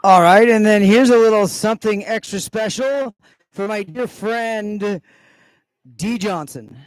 All right, and then here's a little something extra special for my dear friend D. Johnson.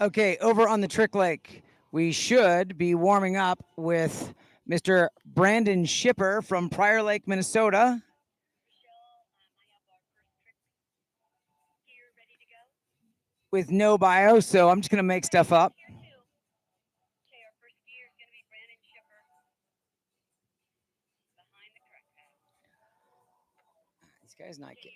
Okay, over on the Trick Lake, we should be warming up with Mr. Brandon Shipper from Prior Lake, Minnesota. With no bio, so I'm just going to make stuff up. This guy's not getting.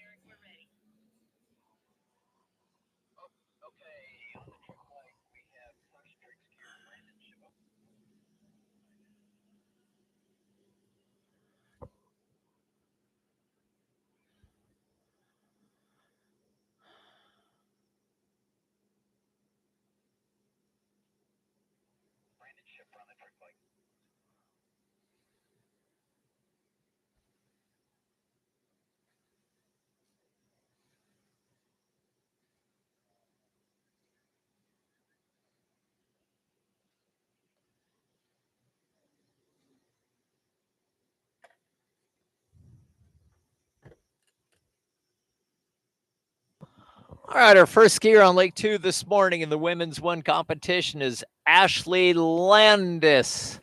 All right, our first skier on Lake 2 this morning in the women's one competition is Ashley Landis.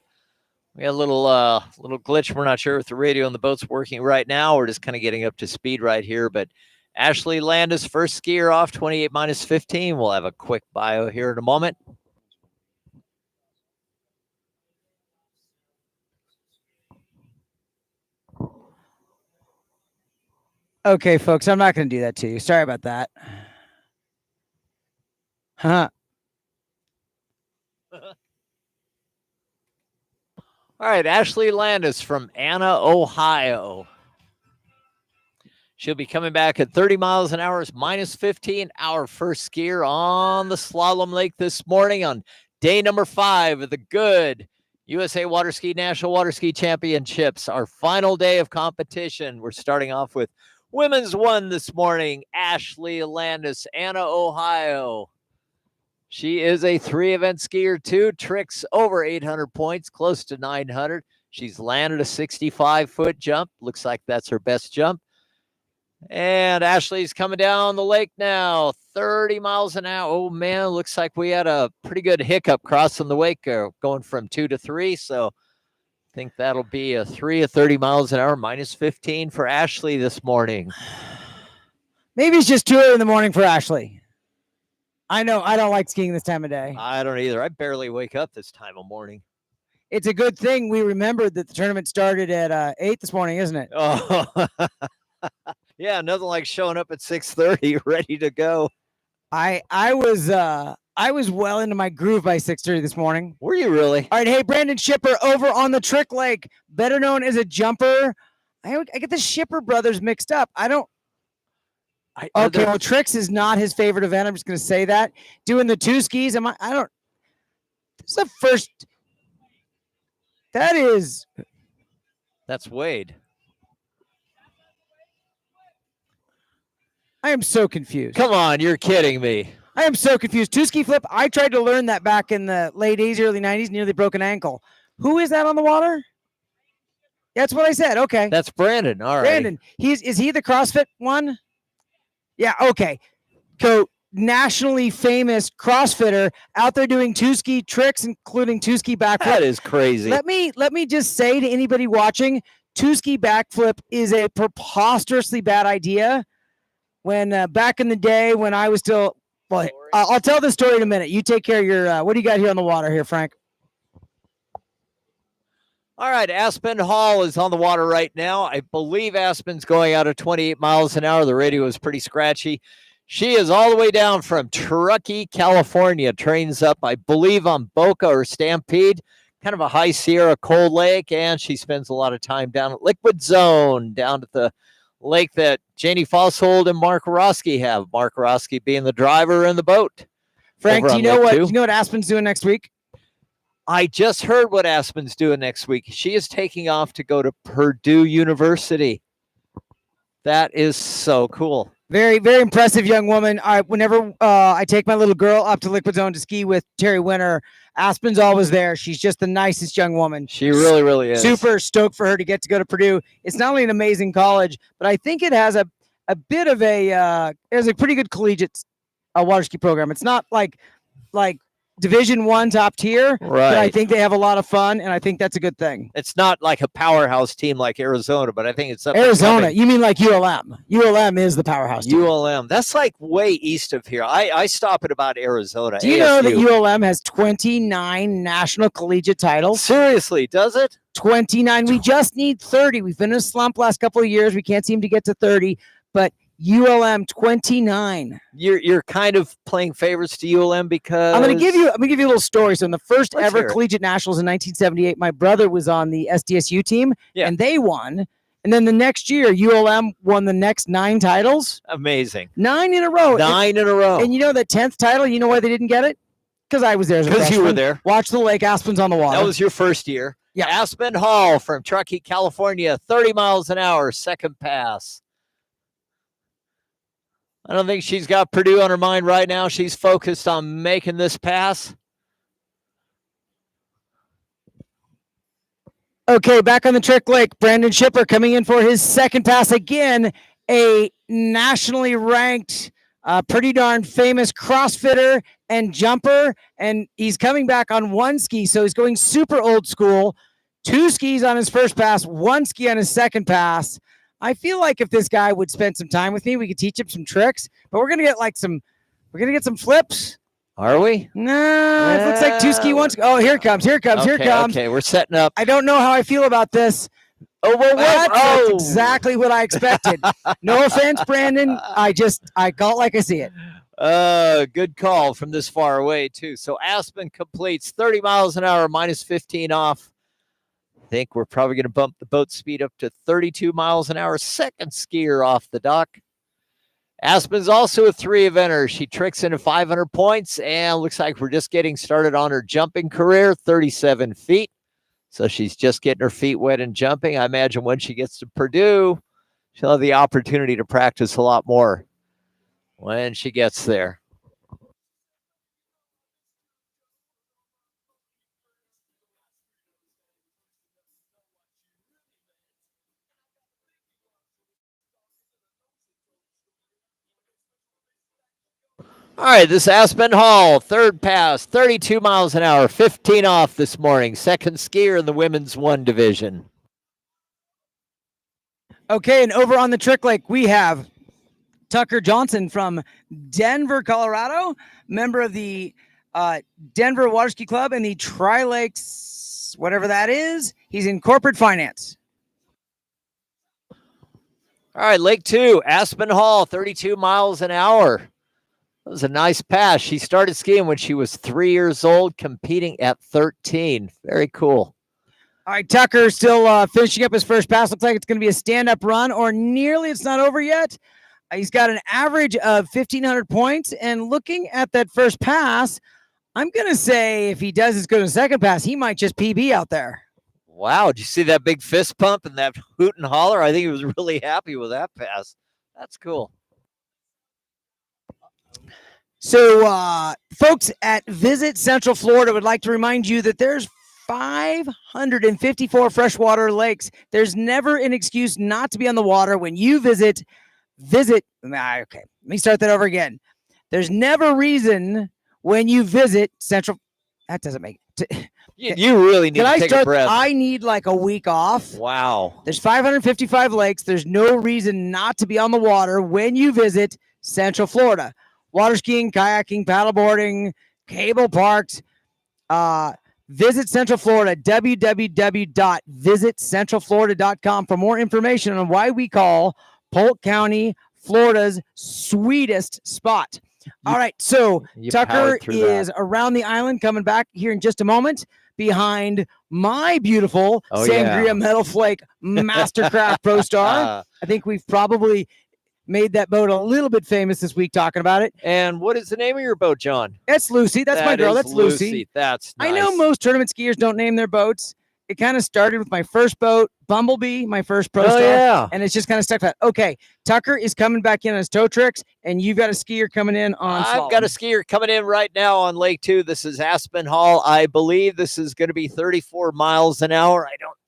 We had a little glitch. We're not sure if the radio on the boat's working right now. We're just kind of getting up to speed right here. But Ashley Landis, first skier off, 28 minus 15. We'll have a quick bio here in a moment. Okay, folks, I'm not going to do that to you. Sorry about that. Huh. All right, Ashley Landis from Anna, Ohio. She'll be coming back at 30 miles an hour, minus 15. Our first skier on the slalom lake this morning on day number 5 of the GOODE USA Water Ski National Water Ski Championships. Our final day of competition. We're starting off with women's 1 this morning, Ashley Landis, Anna, Ohio. She is a 3-event skier, 2 tricks over 800 points, close to 900. She's landed a 65-foot jump. Looks like that's her best jump. And Ashley's coming down the lake now, 30 miles an hour. Oh, man, looks like we had a pretty good hiccup crossing the lake, going from 2 to 3. So I think that'll be a 3 of 30 miles an hour, minus 15 for Ashley this morning. Maybe it's just too early in the morning for Ashley. I know I don't like skiing this time of day. I don't either. I barely wake up this time of morning. It's a good thing we remembered that the tournament started at 8 this morning, isn't it? Oh, yeah, nothing like showing up at 6:30 ready to go. I was well into my groove by 6:30 this morning. Were you really? All right, hey, Brandon Shipper over on the Trick Lake, better known as a jumper. I get the Shipper brothers mixed up. Okay, well, tricks is not his favorite event. I'm just going to say that. Doing the 2 skis, this is the first. That's Wade. I am so confused. Come on, you're kidding me. I am so confused. 2 ski flip. I tried to learn that back in the late 80s, early 90s, nearly broke an ankle. Who is that on the water? That's what I said. Okay. That's Brandon. All right. Brandon. Is he the CrossFit one? Yeah. Okay. Nationally famous CrossFitter out there doing 2 ski tricks, including 2 ski backflip. That is crazy. Let me just say to anybody watching, 2 ski backflip is a preposterously bad idea. When back in the day when I was still, well, I'll tell the story in a minute. You take care of your, what do you got here on the water here, Frank? All right, Aspen Hall is on the water right now. I believe Aspen's going out at 28 miles an hour. The radio is pretty scratchy. She is all the way down from Truckee, California. Trains up, I believe, on Boca or Stampede, kind of a high Sierra cold lake, and she spends a lot of time down at Liquid Zone, down at the lake that Janie Foshold and Mark Roski have. Mark Roski being the driver in the boat. Frank, do you know what Aspen's doing next week? I just heard what Aspen's doing next week. She is taking off to go to Purdue University. That is so cool. Very, very impressive young woman. Whenever I take my little girl up to Liquid Zone to ski with Terry Winter, Aspen's always there. She's just the nicest young woman. She really, really is. Super stoked for her to get to go to Purdue. It's not only an amazing college, but I think it has a bit of it has a pretty good collegiate water ski program. It's not like Division I top tier, right? But I think they have a lot of fun, and I think that's a good thing. It's not like a powerhouse team like Arizona, but I think it's Arizona. You mean like ULM? ULM is the powerhouse team. ULM. That's like way east of here. I stop at about Arizona. Do you know that ULM has 29 national collegiate titles? Seriously, does it? 29. We just need 30. We've been in a slump last couple of years. We can't seem to get to 30, but ULM 29. You're kind of playing favorites to ULM because I'm gonna give you a little story. So in the first ever collegiate nationals in 1978, my brother was on the SDSU team, and they won. And then the next year, ULM won the next 9 titles. Amazing. 9 in a row. 9 in a row. And you know that 10th title, you know why they didn't get it? Because I was there as a freshman. Because you were there. Watch the lake. Aspen's on the water. That was your first year. Yeah. Aspen Hall from Truckee, California, 30 miles an hour, second pass. I don't think she's got Purdue on her mind right now. She's focused on making this pass. Okay, back on the Trick Lake. Brandon Shipper coming in for his second pass. Again, a nationally ranked, pretty darn famous CrossFitter and jumper. And he's coming back on 1 ski, so he's going super old school. 2 skis on his first pass, 1 ski on his second pass. I feel like if this guy would spend some time with me, we could teach him some tricks, but we're going to get some flips. Are we? No, it looks like 2 ski, 1 ski. Oh, here it comes. Okay, we're setting up. I don't know how I feel about this. Oh, whoa, whoa. That's exactly what I expected. No offense, Brandon. I call it like I see it. Good call from this far away, too. So Aspen completes 30 miles an hour, minus 15 off. I think we're probably going to bump the boat speed up to 32 miles an hour. Second skier off the dock. Aspen's also a 3-eventer. She tricks into 500 points, and looks like we're just getting started on her jumping career, 37 feet. So she's just getting her feet wet and jumping. I imagine when she gets to Purdue, she'll have the opportunity to practice a lot more when she gets there. All right, this Aspen Hall, third pass, 32 miles an hour, 15 off this morning. Second skier in the women's 1 division. Okay, and over on the Trick Lake, we have Tucker Johnson from Denver, Colorado, member of the Denver Water Ski Club and the Tri-Lakes, whatever that is. He's in corporate finance. All right, Lake 2, Aspen Hall, 32 miles an hour. That was a nice pass. She started skiing when she was 3 years old, competing at 13. Very cool. All right, Tucker still finishing up his first pass. Looks like it's going to be a stand-up run, or nearly. It's not over yet. He's got an average of 1,500 points, and looking at that first pass, I'm going to say if he does as good as second pass, he might just PB out there. Wow, did you see that big fist pump and that hoot and holler? I think he was really happy with that pass. That's cool. So, folks at Visit Central Florida would like to remind you that there's 554 freshwater lakes. There's never an excuse not to be on the water when you visit. Okay, let me start that over again. There's never reason when you visit Central. That doesn't make it. You really need to take a breath. I need like a week off. Wow. There's 555 lakes. There's no reason not to be on the water when you visit Central Florida. Water skiing, kayaking, paddleboarding, cable parks. Visit Central Florida, www.visitcentralflorida.com for more information on why we call Polk County Florida's sweetest spot. All right, so Tucker is around the island, coming back here in just a moment behind my beautiful Sangria Metal Flake Mastercraft Pro Star. I think we've probably made that boat a little bit famous this week talking about it. And what is the name of your boat, John? That's Lucy. That's my girl. That's Lucy. That's nice. I know most tournament skiers don't name their boats. It kind of started with my first boat, Bumblebee, my first Pro Star, and it's just kind of stuck that. Okay, Tucker is coming back in on his toe tricks, and you've got a skier coming in on Slalom. I've got a skier coming in right now on Lake 2. This is Aspen Hall. I believe this is going to be 34 miles an hour. I don't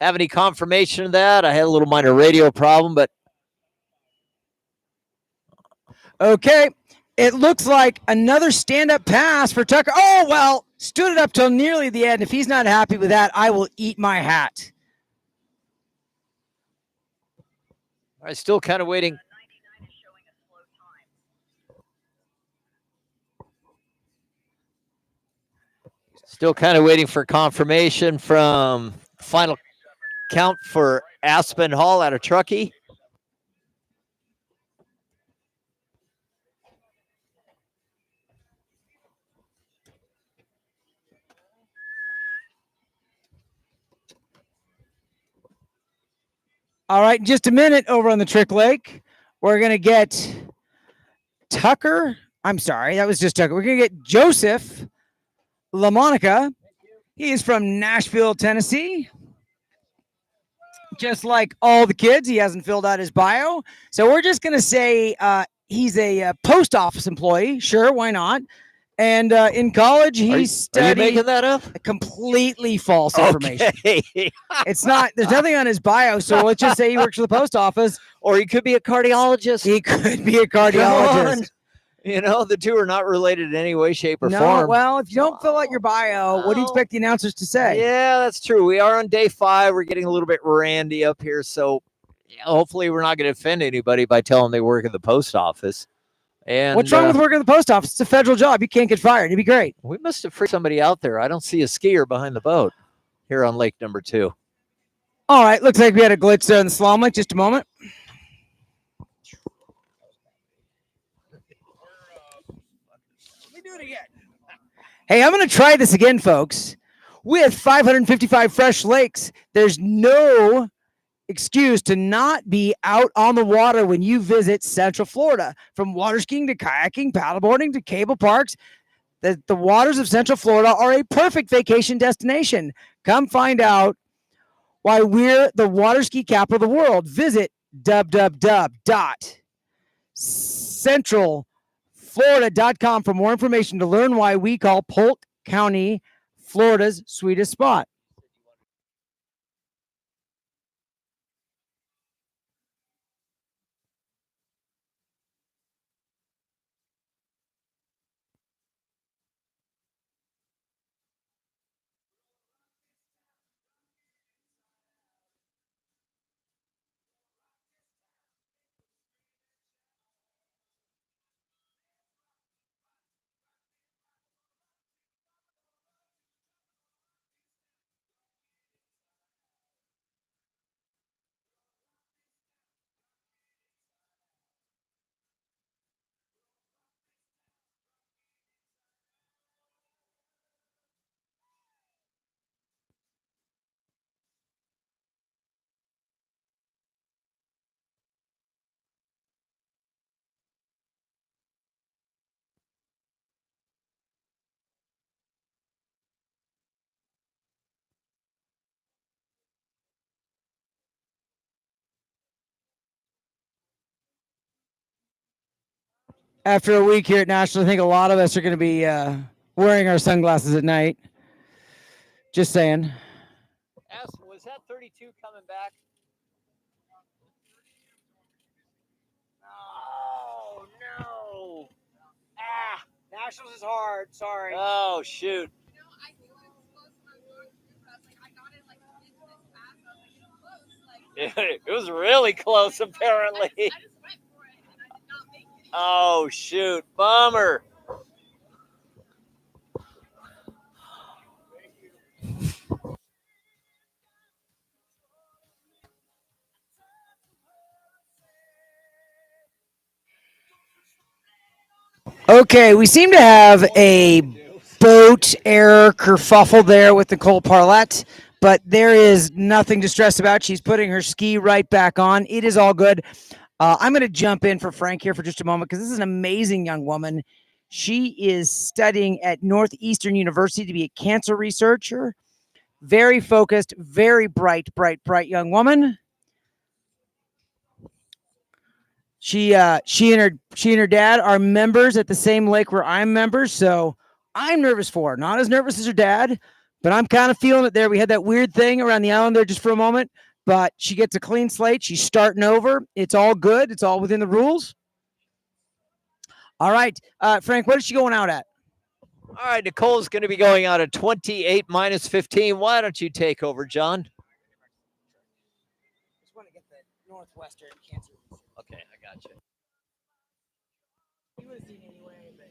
have any confirmation of that. I had a little minor radio problem, but okay, it looks like another stand-up pass for Tucker. Oh, well, stood it up till nearly the end. If he's not happy with that, I will eat my hat. All right, still kind of waiting. Still kind of waiting for confirmation from final count for Aspen Hall out of Truckee. All right, in just a minute over on the Trick Lake, we're going to get Tucker. I'm sorry, that was just Tucker. We're going to get Joseph LaMonica. He is from Nashville, Tennessee. Just like all the kids, he hasn't filled out his bio. So we're just going to say he's a post office employee. Sure, why not? And in college, he studied. Are you making that up? Completely false information. It's not. There's nothing on his bio, so let's just say he works for the post office. Or he could be a cardiologist. He could be a cardiologist. You know, the two are not related in any way, shape, or form. Well, if you don't fill out your bio, what do you expect the announcers to say? Yeah, that's true. We are on day 5. We're getting a little bit randy up here, so hopefully we're not going to offend anybody by telling them they work at the post office. And what's wrong with working at the post office? It's a federal job. You can't get fired. It'd be great. We must have freaked somebody out there. I don't see a skier behind the boat here on Lake number 2. All right, looks like we had a glitch there in the slalom lake. Just a moment. Let me do it again. Hey, I'm going to try this again, folks. With 555 fresh lakes, there's no excuse to not be out on the water when you visit Central Florida. From water skiing to kayaking, paddleboarding to cable parks, the waters of Central Florida are a perfect vacation destination. Come find out why we're the water ski capital of the world. Visit www.centralflorida.com for more information to learn why we call Polk County Florida's sweetest spot. After a week here at National, I think a lot of us are going to be wearing our sunglasses at night. Just saying. Aspen, was that 32 coming back? Oh, no. Ah. Nationals is hard. Sorry. Oh, shoot. It was really close, apparently. Oh, shoot. Bummer. Okay, we seem to have a boat error kerfuffle there with Nicole Parlet, but there is nothing to stress about. She's putting her ski right back on. It is all good. I'm going to jump in for Frank here for just a moment because this is an amazing young woman. She is studying at Northeastern University to be a cancer researcher. Very focused, very bright young woman. She and her dad are members at the same lake where I'm members, so I'm nervous for her. Not as nervous as her dad, but I'm kind of feeling it there. We had that weird thing around the island there just for a moment, but she gets a clean slate. She's starting over. It's all good. It's all within the rules. All right, Frank, what is she going out at? All right, Nicole's going to be going out at 28 minus 15. Why don't you take over, John? Just want to get the Northwestern cancer. Okay, I got you.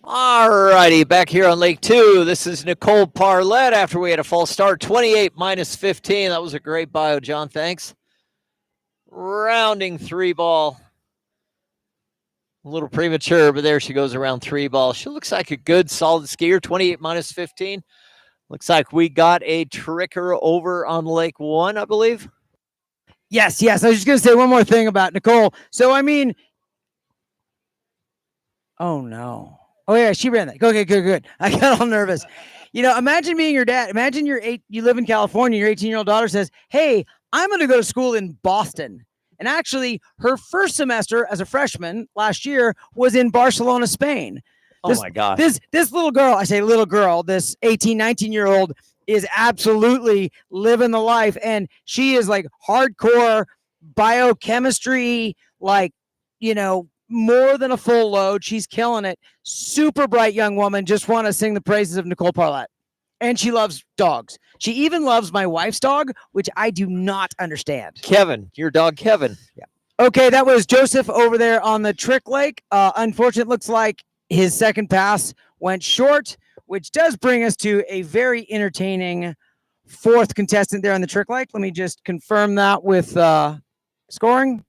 All righty, back here on Lake 2. This is Nicole Parlet after we had a false start. 28 minus 15. That was a great bio, John. Thanks. Rounding 3-ball. A little premature, but there she goes around 3-ball. She looks like a good, solid skier. 28 minus 15. Looks like we got a tricker over on Lake 1, I believe. Yes. I was just going to say one more thing about Nicole. So, I mean, oh, no. Oh, yeah, she ran that. Okay, good. I got all nervous. You know, imagine being your dad. Imagine you live in California. Your 18-year-old daughter says, hey, I'm going to go to school in Boston. And actually, her first semester as a freshman last year was in Barcelona, Spain. Oh, my gosh. This little girl, I say little girl, this 18, 19-year-old is absolutely living the life. And she is like hardcore biochemistry, like, you know, more than a full load. She's killing it. Super bright young woman. Just want to sing the praises of Nicole Parlet. And she loves dogs. She even loves my wife's dog, which I do not understand. Kevin, your dog Kevin. Yeah. Okay, that was Joseph over there on the trick lake. Unfortunately, it looks like his second pass went short, which does bring us to a very entertaining fourth contestant there on the trick light. Let me just confirm that with scoring.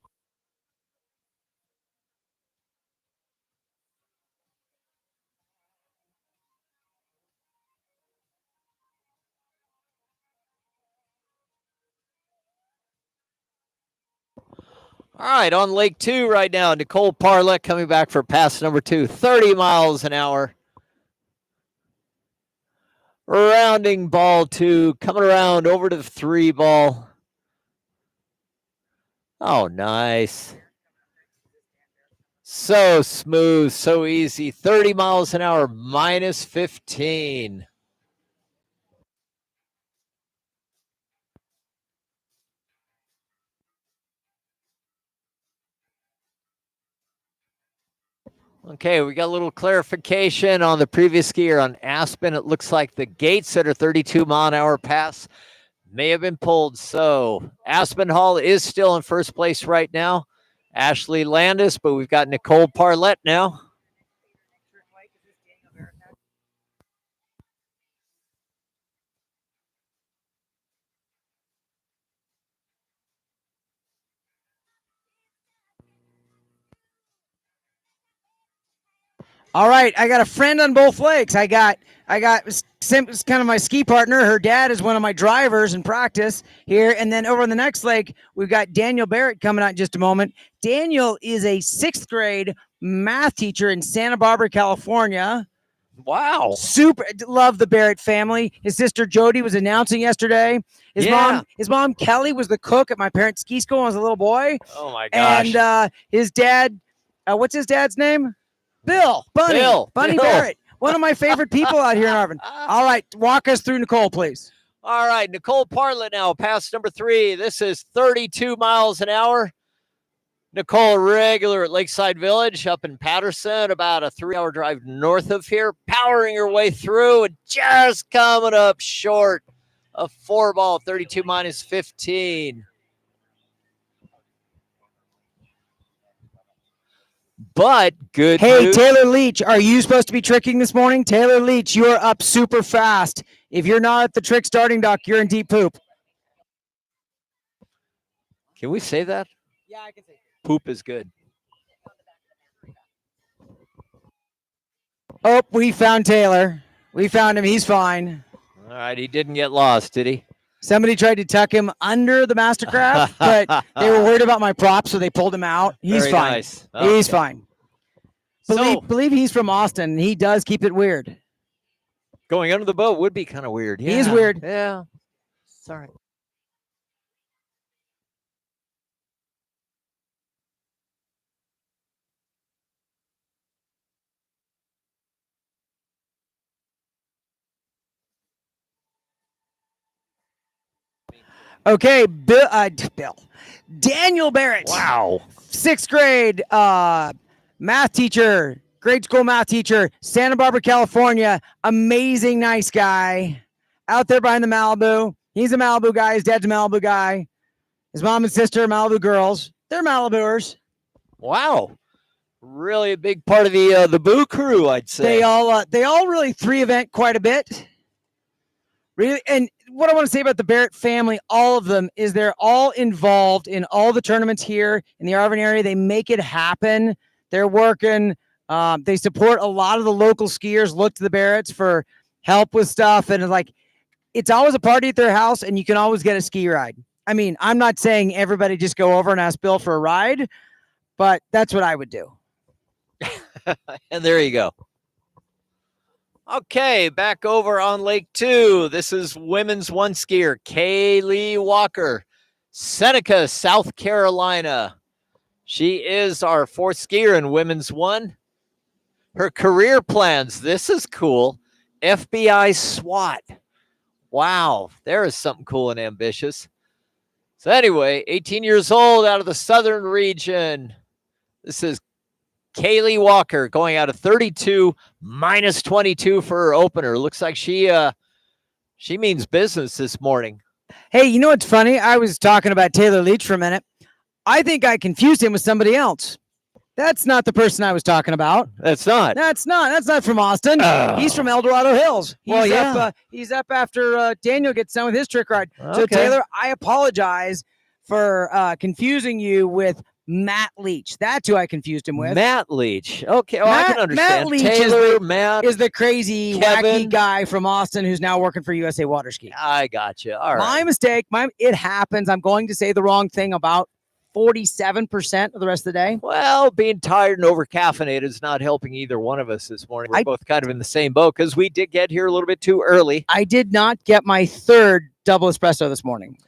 All right, on Lake 2 right now, Nicole Parlet coming back for pass number 2, 30 miles an hour. Rounding ball 2, coming around over to the 3 ball. Oh, nice. So smooth, so easy. 30 miles an hour, minus 15. Okay, we got a little clarification on the previous skier on Aspen. It looks like the gates that are 32-mile-an-hour pass may have been pulled. So Aspen Hall is still in first place right now. Ashley Landis, but we've got Nicole Parlet now. All right, I got a friend on both lakes. I got it's kind of my ski partner. Her dad is one of my drivers in practice here. And then over on the next lake, we've got Daniel Barrett coming out in just a moment. Daniel is a 6th grade math teacher in Santa Barbara, California. Wow. Super love the Barrett family. His sister Jody was announcing yesterday. His mom Kelly was the cook at my parents' ski school when I was a little boy. Oh my gosh. And his dad, what's his dad's name? Bunny Barrett. One of my favorite people out here in Arvin. All right, walk us through Nicole, please. All right, Nicole Parlet now, pass number 3. This is 32 miles an hour. Nicole, regular at Lakeside Village up in Patterson, about a 3-hour drive north of here, powering her way through and just coming up short of 4 ball, 32 minus 15. But good news. Taylor Leach, are you supposed to be tricking this morning? Taylor Leach, you're up super fast. If you're not at the trick starting dock, you're in deep poop. Can we say that? Yeah, I can say poop is good. Oh, we found Taylor. We found him. He's fine. All right, he didn't get lost, did he? Somebody tried to tuck him under the Mastercraft, but they were worried about my props, so they pulled him out. He's Very fine. Nice. Okay. He's fine. Believe he's from Austin, and he does keep it weird. Going under the boat would be kind of weird. Yeah. He is weird. Yeah. Sorry. Okay, Bill. Daniel Barrett. Wow. 6th grade math teacher, grade school math teacher, Santa Barbara, California. Amazing, nice guy. Out there behind the Malibu. He's a Malibu guy. His dad's a Malibu guy. His mom and sister are Malibu girls. They're Malibuers. Wow. Really a big part of the Boo crew, I'd say. They all really 3-event quite a bit. Really, and what I want to say about the Barrett family, all of them, is they're all involved in all the tournaments here in the Arvin area. They make it happen. They're working. They support a lot of the local skiers. Look to the Barretts for help with stuff. And it's always a party at their house, and you can always get a ski ride. I mean, I'm not saying everybody just go over and ask Bill for a ride, but that's what I would do. And there you go. Okay, back over on Lake 2. This is women's 1 skier, Kaylee Walker, Seneca, South Carolina. She is our 4th skier in women's 1. Her career plans, this is cool. FBI SWAT. Wow, there is something cool and ambitious. So anyway, 18 years old out of the southern region. This is Kaylee Walker going out of 32 minus 22 for her opener. Looks like she means business this morning. Hey, you know what's funny? I was talking about Taylor Leach for a minute. I think I confused him with somebody else. That's not the person I was talking about. That's not. That's not from Austin. Oh. He's from El Dorado Hills. He's Well, yeah. up, he's up after Daniel gets done with his trick ride. So Okay. Taylor, I apologize for confusing you with Matt Leach. That's who I confused him with. Matt Leach. Okay, well, I can understand. Matt Leach Taylor, Matt is the crazy, Kevin. wacky guy from Austin who's now working for USA Water Ski. I got you. All right. My mistake. It happens. I'm going to say the wrong thing about 47% of the rest of the day. Well, being tired and over-caffeinated is not helping either one of us this morning. We're both kind of in the same boat because we did get here a little bit too early. I did not get my third double espresso this morning.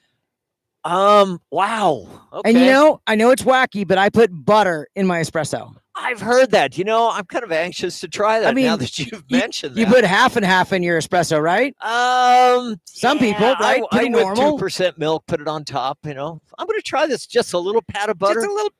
Wow. Okay. And I know it's wacky, but I put butter in my espresso. I've heard that. I'm kind of anxious to try that now that you've mentioned that. You put half and half in your espresso, right? Some people, right? I normal. 2% milk, put it on top, I'm going to try this. Just a little pat of butter. Just a little,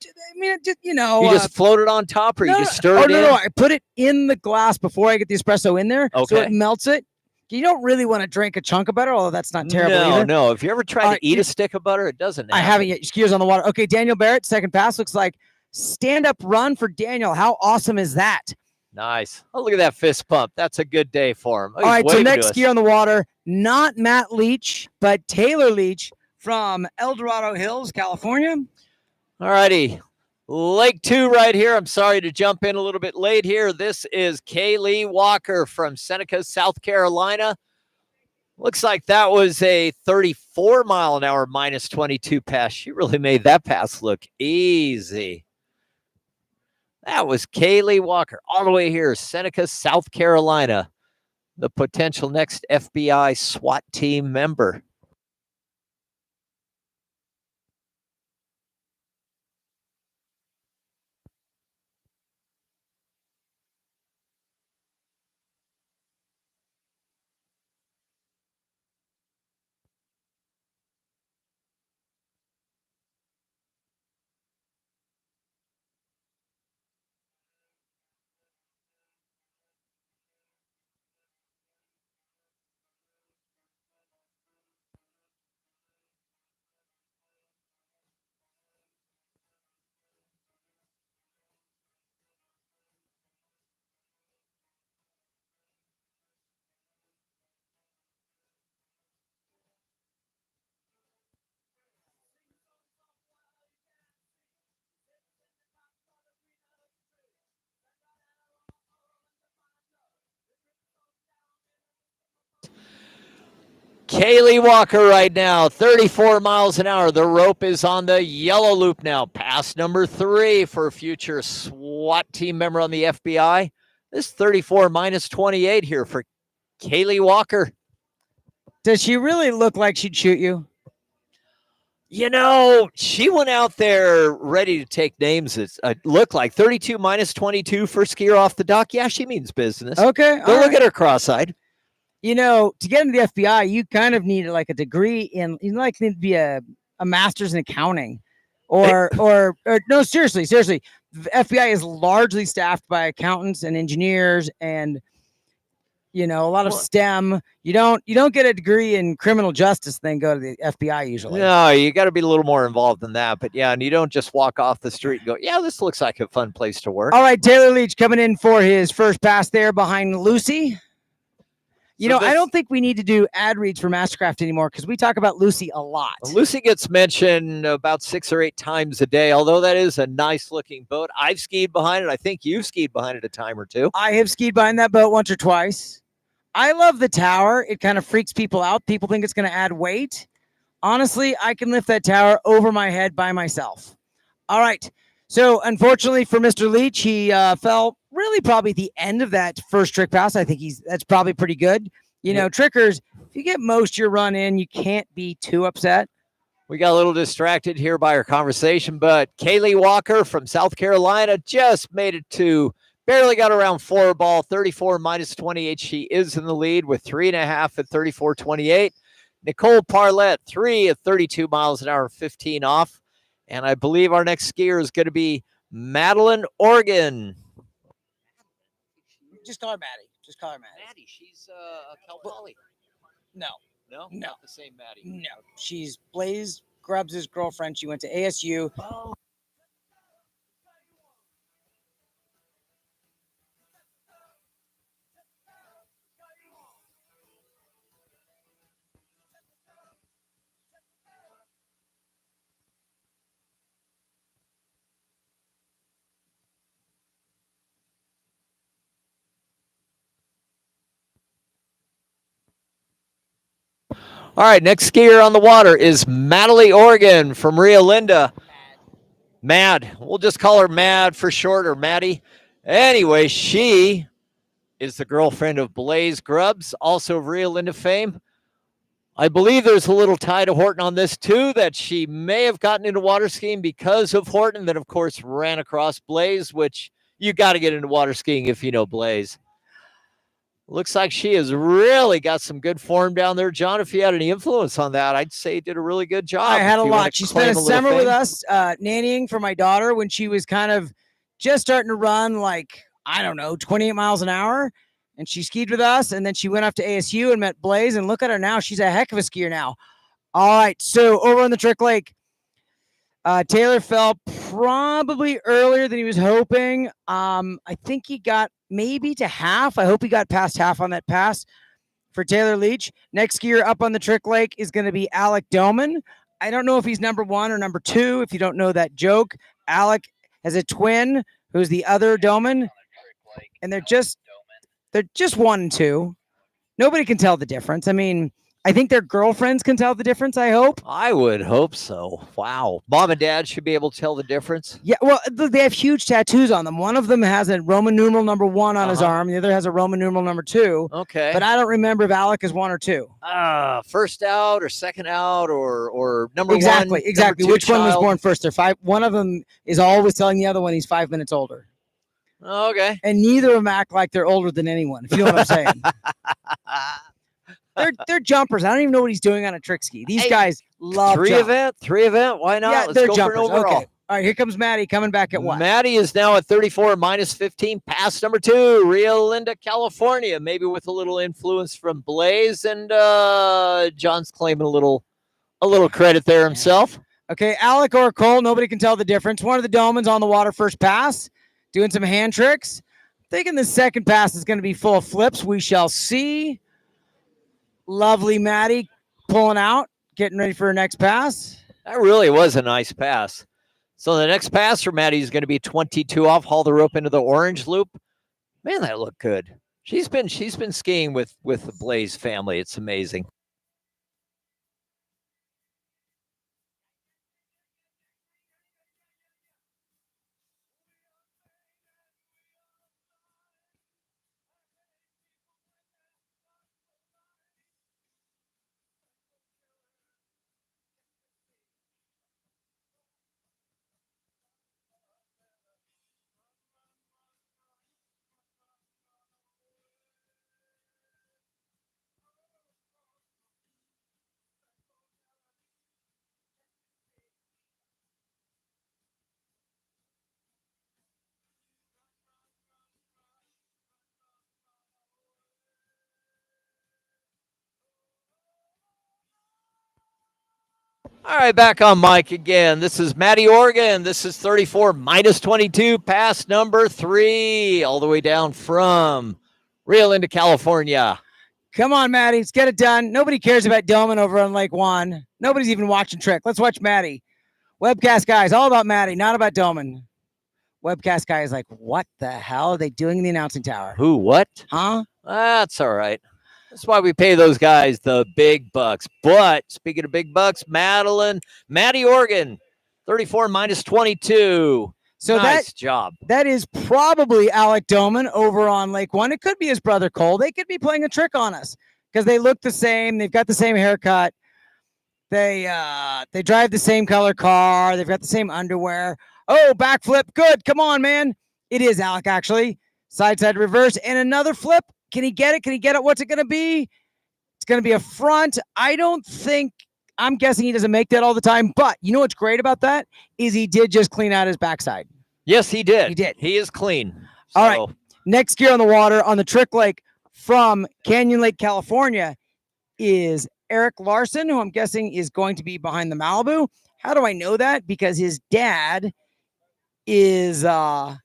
You just float it on top or you just stir it in? No. I put it in the glass before I get the espresso in there. Okay. So it melts it. You don't really want to drink a chunk of butter, although that's not terrible either. No. If you ever tried to eat a stick of butter, it doesn't happen. I haven't yet. Skiers on the water. Okay, Daniel Barrett, second pass. Looks like stand-up run for Daniel. How awesome is that? Nice. Oh, look at that fist pump. That's a good day for him. All right, so next skier on the water, not Matt Leach, but Taylor Leach from El Dorado Hills, California. All righty. Lake 2 right here. I'm sorry to jump in a little bit late here. This is Kaylee Walker from Seneca, South Carolina. Looks like that was a 34-mile-an-hour minus 22 pass. She really made that pass look easy. That was Kaylee Walker all the way here, Seneca, South Carolina, the potential next FBI SWAT team member. Kaylee Walker right now, 34 miles an hour. The rope is on the yellow loop now. Pass number 3 for a future SWAT team member on the FBI. This 34 minus 28 here for Kaylee Walker. Does she really look like she'd shoot you? She went out there ready to take names. It looked like 32 minus 22 for skier off the dock. Yeah, she means business. Okay. Don't look at her cross-eyed. To get into the FBI, you kind of need like a degree in, need to be a master's in accounting or no, seriously. The FBI is largely staffed by accountants and engineers and, a lot of STEM. You don't get a degree in criminal justice, then go to the FBI usually. No, you got to be a little more involved than that. But yeah, and you don't just walk off the street and go, yeah, this looks like a fun place to work. All right, Taylor Leach coming in for his first pass there behind Lucy. I don't think we need to do ad reads for Mastercraft anymore because we talk about Lucy a lot. Lucy gets mentioned about 6 or 8 times a day, although that is a nice-looking boat. I've skied behind it. I think you've skied behind it a time or two. I have skied behind that boat once or twice. I love the tower. It kind of freaks people out. People think it's going to add weight. Honestly, I can lift that tower over my head by myself. All right. So, unfortunately for Mr. Leach, he fell really probably at the end of that first trick pass. I think that's probably pretty good. Trickers, if you get most of your run in, you can't be too upset. We got a little distracted here by our conversation, but Kaylee Walker from South Carolina just made it to, barely got around 4 ball, 34 minus 28. She is in the lead with 3.5 at 34.28. Nicole Parlet, 3 at 32 miles an hour, 15 off. And I believe our next skier is going to be Madeline Organ. Just call her Maddie. Maddie, she's Cal Poly. No. Not the same Maddie. No, she's Blaze Grubbs' girlfriend. She went to ASU. Oh. All right, next skier on the water is Maddie, Oregon from Rio Linda. Mad. We'll just call her Mad for short, or Maddie. Anyway, she is the girlfriend of Blaze Grubbs, also of Rio Linda fame. I believe there's a little tie to Horton on this too, that she may have gotten into water skiing because of Horton, that of course ran across Blaze, which you got to get into water skiing if you know Blaze. Looks like she has really got some good form down there. John, if you had any influence on that, I'd say you did a really good job. I had a lot. She spent a summer with us nannying for my daughter when she was kind of just starting to run, like, I don't know, 28 miles an hour. And she skied with us, and then she went off to ASU and met Blaze, and look at her now. She's a heck of a skier now. All right, so over on the Trick Lake, Taylor fell probably earlier than he was hoping. I think he got maybe to half. I hope he got past half on that pass for Taylor Leach. Next skier up on the Trick Lake is going to be Alec Doman. I don't know if he's number 1 or number 2. If you don't know that joke, Alec has a twin who's the other Doman, and they're just 1 and 2. Nobody can tell the difference. I mean, I think their girlfriends can tell the difference, I hope. I would hope so. Wow. Mom and dad should be able to tell the difference. Yeah, well, they have huge tattoos on them. One of them has a Roman numeral number 1 on his arm. The other has a Roman numeral number 2. Okay. But I don't remember if Alec is 1 or 2. First out or second out or number 1. Exactly. Which one was born first? One of them is always telling the other one he's 5 minutes older. Okay. And neither of them act like they're older than anyone, if you know what I'm saying. They're jumpers. I don't even know what he's doing on a trick ski. These guys love three event. Why not? Yeah, Let's they're go jumpers. for an overall. Okay. All right, here comes Maddie coming back at what? Maddie is now at 34 minus 15, pass number 2, Rio Linda, California. Maybe with a little influence from Blaze, and John's claiming a little credit there himself. Okay, Alec or Cole, nobody can tell the difference. One of the Domans on the water first pass, doing some hand tricks. Thinking the second pass is going to be full of flips. We shall see. Lovely Maddie pulling out, getting ready for her next pass. That really was a nice pass. So the next pass for Maddie is going to be 22 off, haul the rope into the orange loop. Man, that looked good. She's been skiing with the Blaze family. It's amazing. All right, back on mic again. This is Maddie, Oregon. This is 34 minus 22, pass number 3, all the way down from Rio Linda, California. Come on, Maddie. Let's get it done. Nobody cares about Doman over on Lake Juan. Nobody's even watching Trick. Let's watch Maddie. Webcast guys, all about Maddie, not about Doman. Webcast guy is like, what the hell are they doing in the announcing tower? Who, what? Huh? That's all right. That's why we pay those guys the big bucks. But speaking of big bucks, Maddie, Oregon, 34 minus 22. So nice job. That is probably Alec Doman over on Lake One. It could be his brother Cole. They could be playing a trick on us because they look the same. They've got the same haircut. They drive the same color car. They've got the same underwear. Oh, backflip. Good. Come on, man. It is Alec, actually. Side reverse and another flip. Can he get it? Can he get it? What's it going to be? It's going to be a front. I'm guessing he doesn't make that all the time, but you know what's great about that is he did just clean out his backside. Yes, he did. He did. He is clean. All right. Next gear on the water on the Trick Lake from Canyon Lake, California is Eric Larson, who I'm guessing is going to be behind the Malibu. How do I know that? Because his dad is not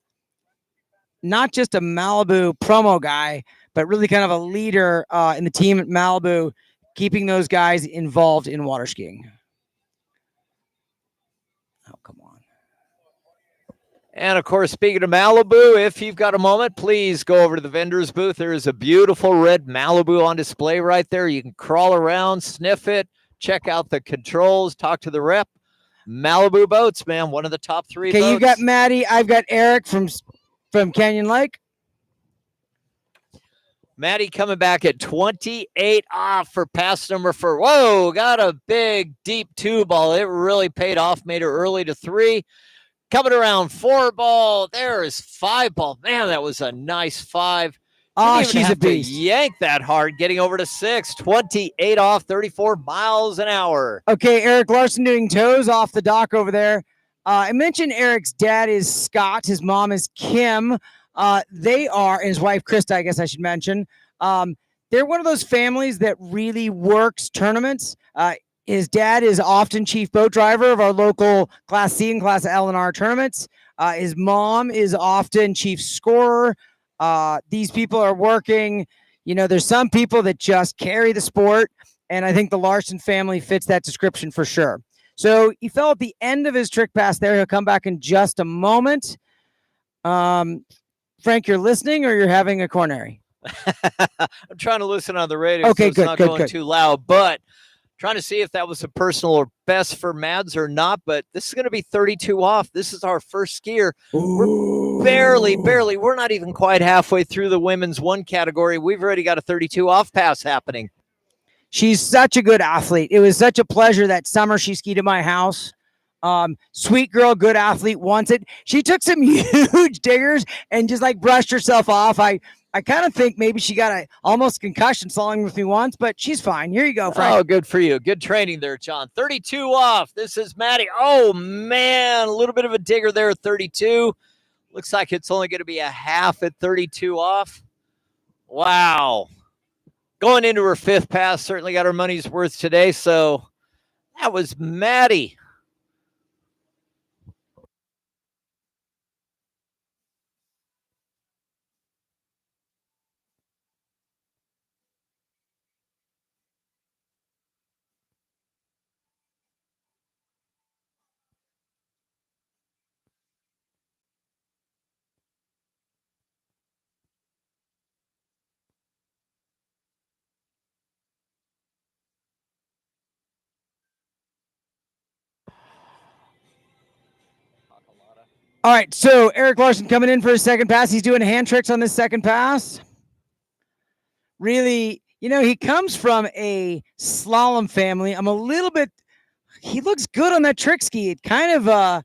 just a Malibu promo guy, but really kind of a leader in the team at Malibu, keeping those guys involved in water skiing. Oh, come on. And of course, speaking of Malibu, if you've got a moment, please go over to the vendor's booth. There is a beautiful red Malibu on display right there. You can crawl around, sniff it, check out the controls, talk to the rep. Malibu Boats, man, one of the top 3 boats. Okay, you've got Maddie. I've got Eric from Canyon Lake. Maddie coming back at 28 off for pass number 4. Whoa, got a big, deep 2 ball. It really paid off, made her early to 3. Coming around 4 ball. There is 5 ball. Man, that was a nice 5. Oh, she's a beast. Yank that hard, getting over to 6. 28 off, 34 miles an hour. Okay, Eric Larson doing toes off the dock over there. I mentioned Eric's dad is Scott. His mom is Kim. They are, and his wife Krista, I guess I should mention. They're one of those families that really works tournaments. His dad is often chief boat driver of our local Class C and Class L and R tournaments. His mom is often chief scorer. These people are working. You know, there's some people that just carry the sport, and I think the Larson family fits that description for sure. So he fell at the end of his trick pass there. He'll come back in just a moment. Frank, you're listening or you're having a coronary? I'm trying to listen on the radio, okay, so it's good, not good, going good. too loud, but trying to see if that was a personal or best for Mads or not, but this is going to be 32 off. This is our first skier. We're barely, we're not even quite halfway through the women's 1 category. We've already got a 32 off pass happening. She's such a good athlete. It was such a pleasure that summer she skied at my house. Sweet girl, good athlete, wants it. She took some huge diggers and just like brushed herself off. I kind of think maybe she got a almost concussion slawing with me once, but she's fine. Here you go, Frank. Oh, good for you. Good training there, John. 32 off. This is Maddie. Oh, man, a little bit of a digger there at 32. Looks like it's only going to be a half at 32 off. Wow. Going into her 5th pass, certainly got her money's worth today. So that was Maddie. All right, so Eric Larson coming in for his 2nd pass. He's doing hand tricks on this 2nd pass. Really, you know, he comes from a slalom family. He looks good on that trick ski. It kind of,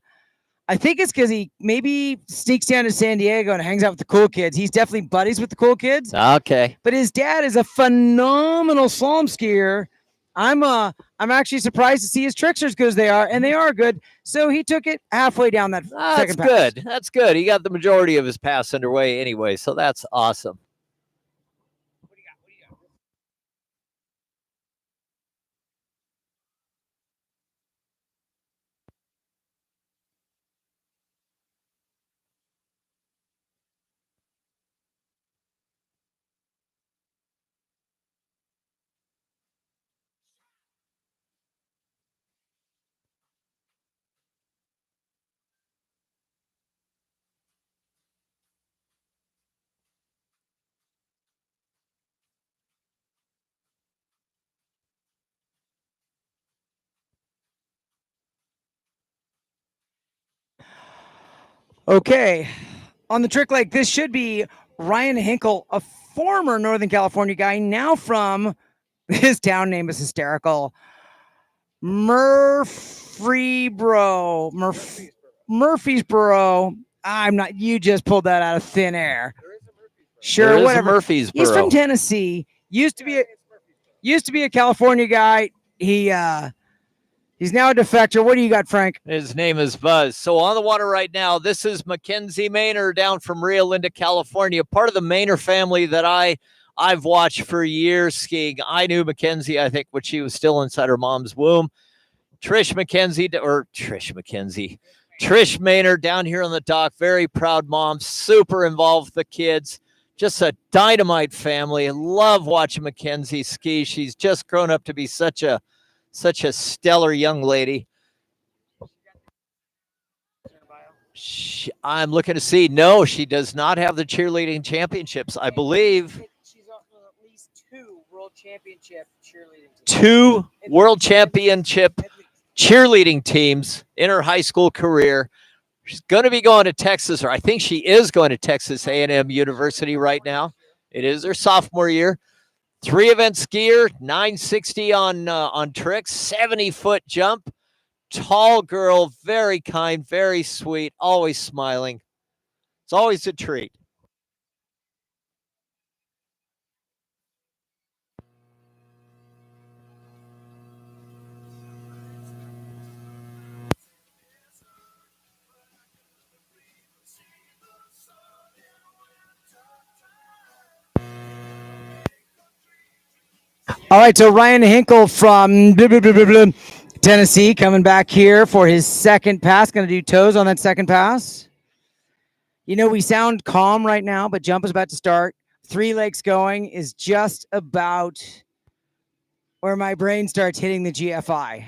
I think it's because he maybe sneaks down to San Diego and hangs out with the cool kids. He's definitely buddies with the cool kids. Okay. But his dad is a phenomenal slalom skier. I'm actually surprised to see his tricks are as good as they are, and they are good. So he took it halfway down that 2nd pass. Good. That's good. He got the majority of his pass underway anyway, so that's awesome. What do you got? Okay, on the trick leg, this should be Ryan Hinkle, a former Northern California guy, now from his town name is hysterical. Murfreesboro. I'm not. You just pulled that out of thin air. Sure, whatever. Murfreesboro. He's from Tennessee. Used to be a California guy. He's now a defector. What do you got, Frank? His name is Buzz. So on the water right now, this is McKenzie Mayor down from Rio Linda, California, part of the Maynor family that I've watched for years skiing. I knew McKenzie, I think, when she was still inside her mom's womb. Trish Maynor down here on the dock, very proud mom, super involved with the kids. Just a dynamite family. I love watching McKenzie ski. She's just grown up to be such a stellar young lady. I'm looking to see. No, she does not have the cheerleading championships. I believe she's on at least 2 world championship cheerleading teams. 2 world championship cheerleading teams in her high school career. She's going to be going to Texas, or I think she is going to Texas A&M University right now. It is her sophomore year. 3-event skier, 960 on tricks, 70-foot jump. Tall girl, very kind, very sweet, always smiling. It's always a treat. All right, so Ryan Hinkle from Tennessee coming back here for his second pass. Going to do toes on that second pass. You know, we sound calm right now, but jump is about to start. 3 legs going is just about where my brain starts hitting the GFI.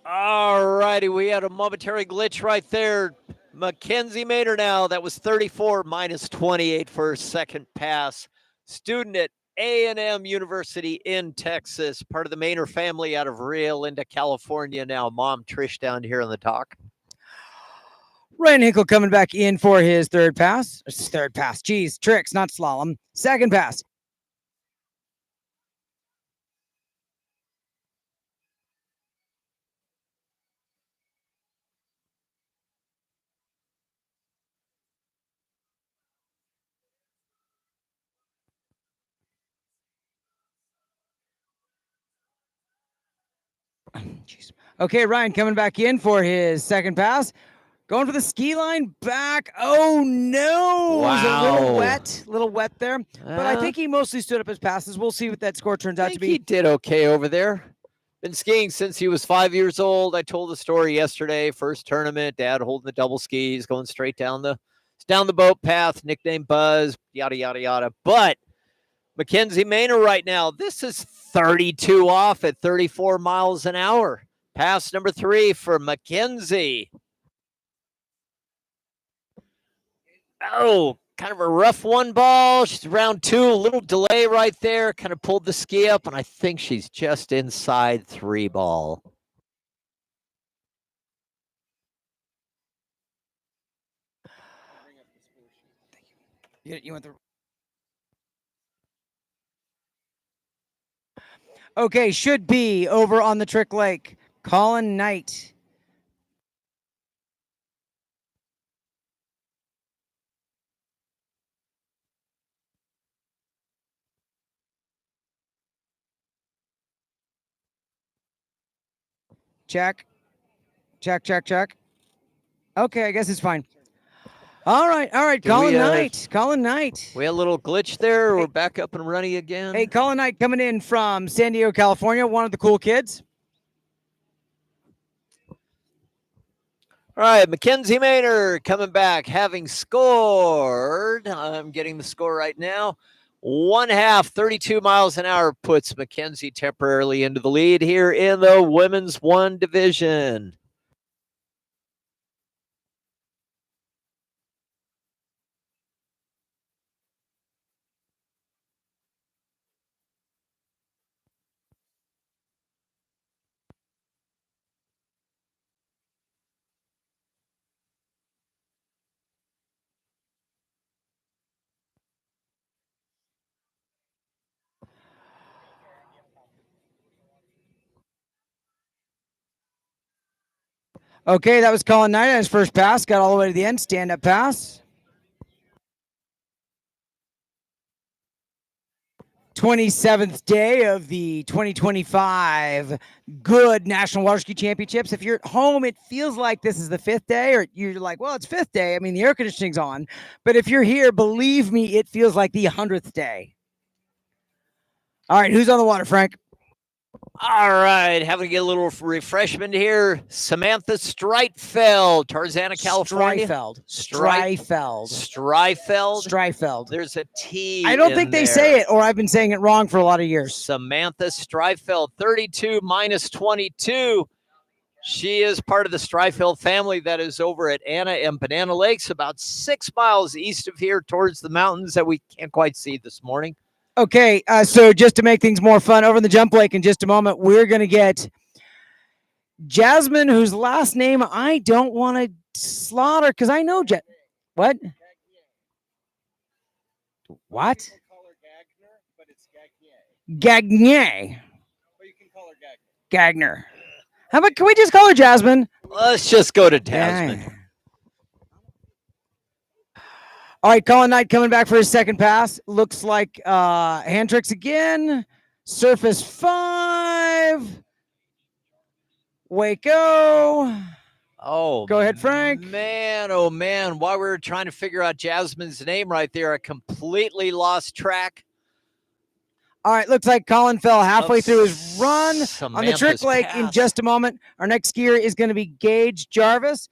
All righty, we had a momentary glitch right there. McKenzie Mayor now. That was 34 minus 28 for her second pass. Student at A&M University in Texas, part of the Maynor family out of Rio Linda, California. Now, Mom Trish down here on the dock. Ryan Hinkle coming back in for his third pass. Geez, tricks, not slalom. Second pass. Jeez. Okay, Ryan coming back in for his second pass. Going for the ski line back. Oh no! Wow. It was a little wet there. But I think he mostly stood up his passes. We'll see what that score turns out to be. He did okay over there. Been skiing since he was 5 years old. I told the story yesterday. First tournament, Dad holding the double skis, going straight down the boat path. Nickname Buzz, yada yada yada. But McKenzie Mayor right now. This is 32 off at 34 miles an hour. Pass number 3 for McKenzie. Oh, kind of a rough one ball. She's round 2, a little delay right there. Kind of pulled the ski up, and I think she's just inside 3 ball. You want the... Okay, should be over on the Trick Lake. Colin Knight. Check. Okay, I guess it's fine. All right. Colin Knight. We had a little glitch there. Hey, we're back up and running again. Hey, Colin Knight coming in from San Diego, California. One of the cool kids. All right, McKenzie Mayor coming back, having scored. I'm getting the score right now. 1/2, 32 miles an hour puts McKenzie temporarily into the lead here in the women's 1 division. Okay, that was Colin Knight on his first pass. Got all the way to the end. Stand-up pass. 27th day of the 2025 GOODE National Water Ski Championships. If you're at home, it feels like this is the 5th day, or you're like, well, it's 5th day. I mean, the air conditioning's on. But if you're here, believe me, it feels like the 100th day. All right, who's on the water, Frank? All right, having to get a little refreshment here. Samantha Streitfeld, Tarzana, California. Streifeld. There's a T. I don't think they say it, or I've been saying it wrong for a lot of years. Samantha Streifeld, 32 minus 22. She is part of the Streifeld family that is over at Anna and Banana Lakes, about 6 miles east of here towards the mountains that we can't quite see this morning. Okay, so just to make things more fun, over in the jump lake in just a moment, we're going to get Jasmine, whose last name I don't want to slaughter because I know what? What? Gagnier. But you can call her Gagner. How about, can we just call her Jasmine? Let's just go to Jasmine. Yeah. All right, Colin Knight coming back for his second pass. Looks like hand tricks again. Surface 5. Waco. Oh, go ahead, Frank. Man, oh man. While we were trying to figure out Jasmine's name right there, I completely lost track. All right, looks like Colin fell halfway through his run on the trick lake. pass. In just a moment, our next skier is going to be Gage Jarvis.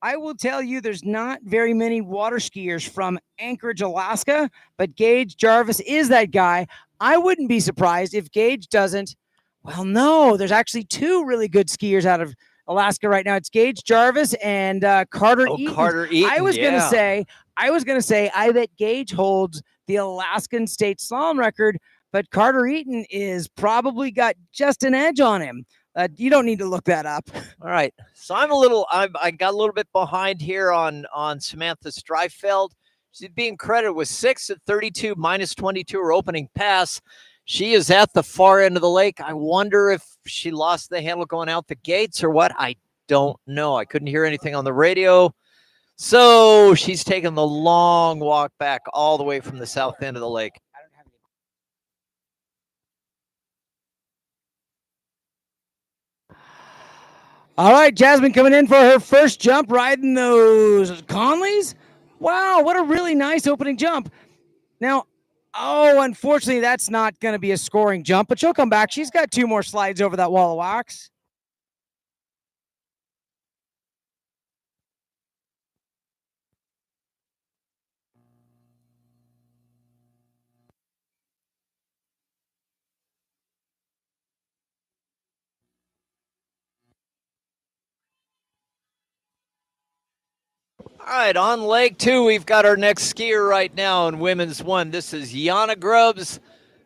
I will tell you there's not very many water skiers from Anchorage, Alaska, but Gage Jarvis is that guy. I wouldn't be surprised if Gage doesn't. Well, no, there's actually 2 really good skiers out of Alaska right now. It's Gage Jarvis and Carter Eaton. Carter Eaton. I was going to say, I bet Gage holds the Alaskan state slalom record, but Carter Eaton is probably got just an edge on him. You don't need to look that up. All right. So I got a little bit behind here on Samantha Streifeld. She's being credited with 6 at 32 minus 22 her opening pass. She is at the far end of the lake. I wonder if she lost the handle going out the gates or what. I don't know. I couldn't hear anything on the radio. So she's taking the long walk back all the way from the south end of the lake. All right, Jasmine coming in for her first jump, riding those Conleys. Wow, what a really nice opening jump. Now, unfortunately, that's not going to be a scoring jump, but she'll come back. She's got 2 more slides over that wall of wax. All right, on leg 2, we've got our next skier right now in women's 1. This is Yana Grubbs,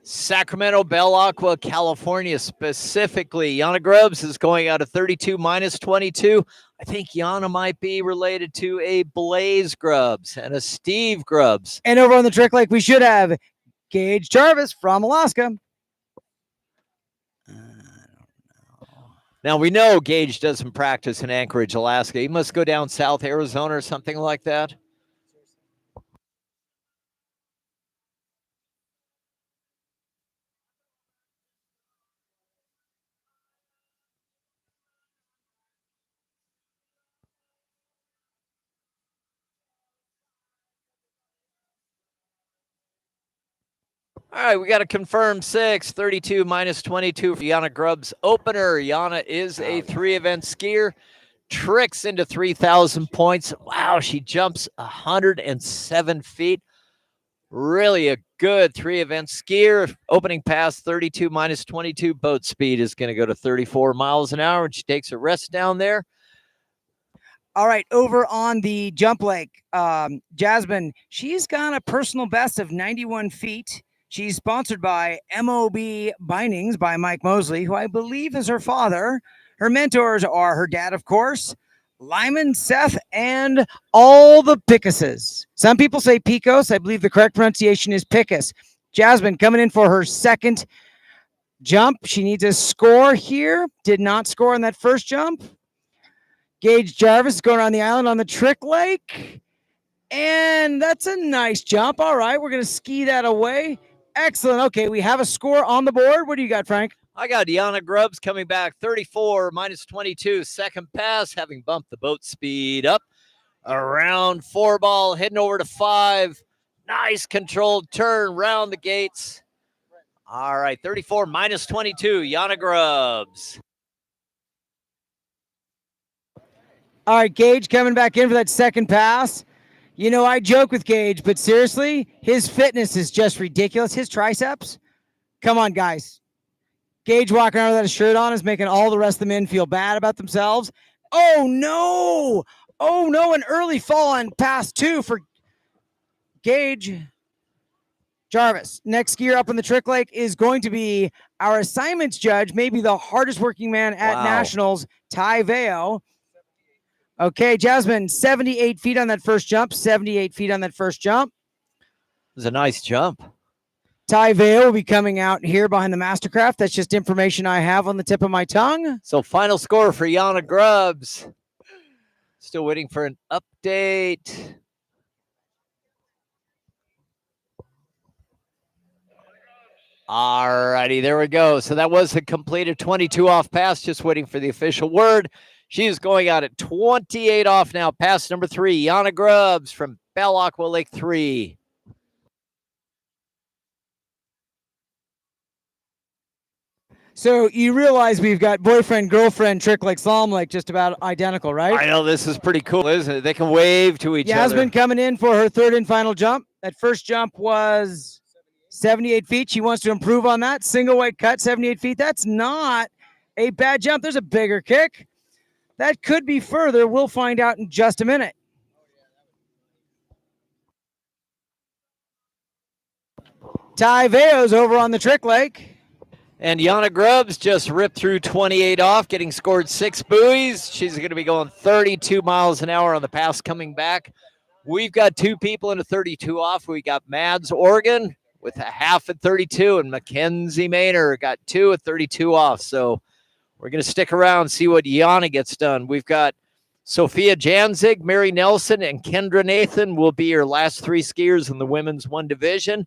Sacramento, Bell Aqua, California specifically. Yana Grubbs is going out of 32 minus 22. I think Yana might be related to a Blaze Grubbs and a Steve Grubbs. And over on the trick lake, we should have Gage Jarvis from Alaska. Now, we know Gage doesn't practice in Anchorage, Alaska. He must go down South Arizona or something like that. All right, we got to confirm 6, 32 minus 22 for Yana Grubbs opener. Yana is a 3-event skier, tricks into 3,000 points. Wow, she jumps 107 feet. Really a good 3-event skier. Opening pass 32 minus 22. Boat speed is going to go to 34 miles an hour, and she takes a rest down there. All right, over on the jump lake, Jasmine, she's got a personal best of 91 feet. She's sponsored by MOB Bindings by Mike Mosley, who I believe is her father. Her mentors are her dad, of course, Lyman, Seth, and all the Pickuses. Some people say Picos. I believe the correct pronunciation is Pickus. Jasmine coming in for her second jump. She needs a score here. Did not score on that first jump. Gage Jarvis is going around the island on the trick lake. And that's a nice jump. All right, we're going to ski that away. Excellent. Okay, we have a score on the board. What do you got, Frank? I got Yana Grubbs coming back 34 minus 22. Second pass, having bumped the boat speed up. Around 4 ball, heading over to 5. Nice controlled turn round the gates. All right, 34 minus 22, Yana Grubbs. All right, Gage coming back in for that second pass. You know, I joke with Gage, but seriously, his fitness is just ridiculous. His triceps, come on, guys. Gage walking around without a shirt on is making all the rest of the men feel bad about themselves. Oh, no. Oh, no, an early fall on pass 2 for Gage. Jarvis, next skier up in the Trick Lake is going to be our assignments judge, maybe the hardest working man at Nationals, Ty Veo. Okay, Jasmine, 78 feet on that first jump, 78 feet on that first jump. It was a nice jump. Ty Veo will be coming out here behind the Mastercraft. That's just information I have on the tip of my tongue. So final score for Yana Grubbs. Still waiting for an update. All righty, there we go. So that was the completed 22 off pass, just waiting for the official word. She is going out at 28 off now. Pass number 3, Yana Grubbs from Belle Aqua Lake 3. So you realize we've got boyfriend, girlfriend, Trick Lake, Slalom Lake, just about identical, right? I know, this is pretty cool, isn't it? They can wave to each other. Jasmine coming in for her third and final jump. That first jump was 78 feet. She wants to improve on that. Single weight cut, 78 feet. That's not a bad jump. There's a bigger kick. That could be further. We'll find out in just a minute. Ty Veo's over on the Trick Lake. And Yana Grubbs just ripped through 28 off, getting scored 6 buoys. She's going to be going 32 miles an hour on the pass coming back. We've got 2 people in a 32 off. We got Mads Oregon with a half at 32, and McKenzie Mayor got 2 at 32 off. So we're going to stick around, see what Yana gets done. We've got Sophia Janzig, Mary Nelson, and Kendra Nathan will be your last 3 skiers in the women's 1 division.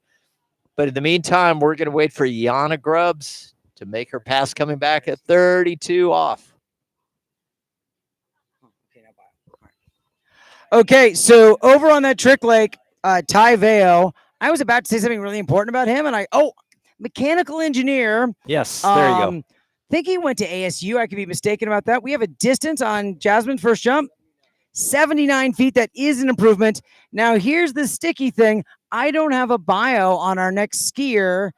But in the meantime, we're going to wait for Yana Grubbs to make her pass coming back at 32 off. Okay, so over on that Trick Lake, Ty Veo, I was about to say something really important about him, and mechanical engineer. Yes, there you go. Think he went to ASU. I could be mistaken about that. We have a distance on Jasmine's first jump, 79 feet. That is an improvement. Now, here's the sticky thing. I don't have a bio on our next skier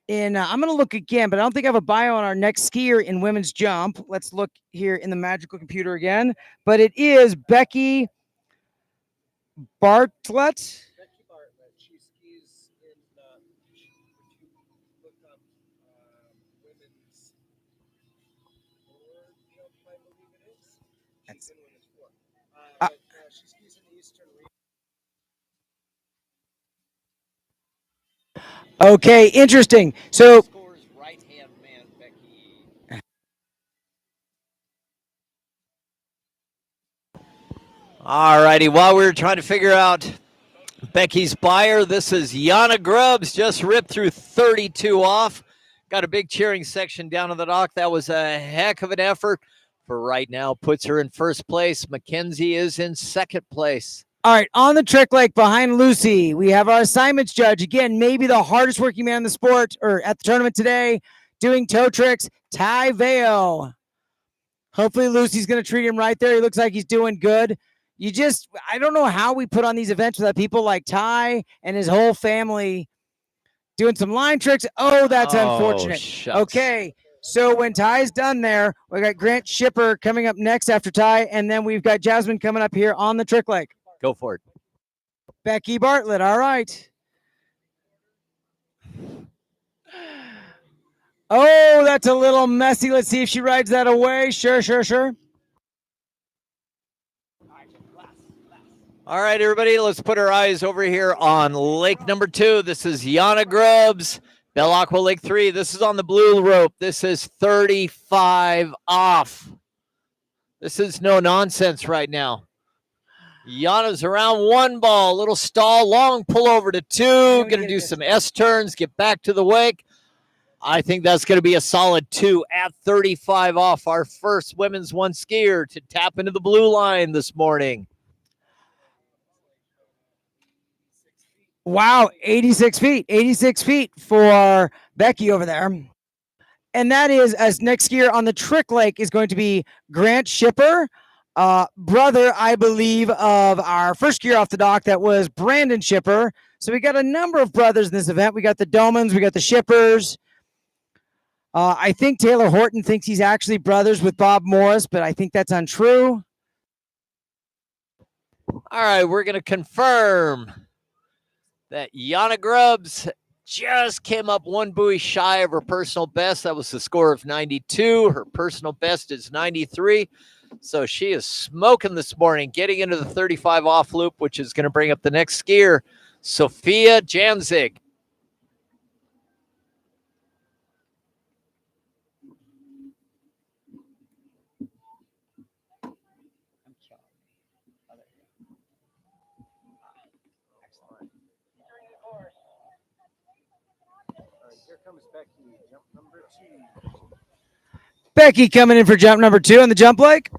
I'm going to look again, but I don't think I have a bio on our next skier in women's jump. Let's look here in the magical computer again. But it is Becky Bartlett. Becky Bartlett. She skis in women's 4 jump, I believe it is. She's in women's 4. She skis in the Eastern region. Okay, interesting. So Right-hand man, Becky. All righty, while we were trying to figure out Becky's buyer, this is Yana Grubbs, just ripped through 32 off. Got a big cheering section down on the dock. That was a heck of an effort. For right now, puts her in first place. McKenzie is in second place. All right, on the Trick Lake behind Lucy, we have our assignments judge. Again, maybe the hardest working man in the sport or at the tournament today, doing toe tricks, Ty Veo. Hopefully Lucy's going to treat him right there. He looks like he's doing good. I don't know how we put on these events without people like Ty and his whole family doing some line tricks. Oh, that's unfortunate. Shucks. Okay, so when Ty's done there, we got Grant Shipper coming up next after Ty, and then we've got Jasmine coming up here on the Trick Lake. Go for it. Becky Bartlett, all right. Oh, that's a little messy. Let's see if she rides that away. Sure. All right, everybody, let's put our eyes over here on lake number 2. This is Yana Grubbs, Belle Aqua Lake 3. This is on the blue rope. This is 35 off. This is no nonsense right now. Yana's around 1 ball, little stall, long pull over to 2. Going to do some S-turns, get back to the wake. I think that's going to be a solid 2 at 35 off. Our first women's 1 skier to tap into the blue line this morning. Wow, 86 feet. 86 feet for Becky over there. And that is, as next skier on the Trick Lake is going to be Grant Shipper, brother, I believe, of our first skier off the dock that was Brandon Shipper. So we got a number of brothers in this event. We got the Domans, we got the Shippers. I think Taylor Horton thinks he's actually brothers with Bob Morris, but I think that's untrue. All right, we're going to confirm that Yana Grubbs just came up one buoy shy of her personal best. That was the score of 92. Her personal best is 93. So she is smoking this morning, getting into the 35 off loop, which is going to bring up the next skier, Sophia Janzig. Becky coming in for jump number 2 on the jump leg.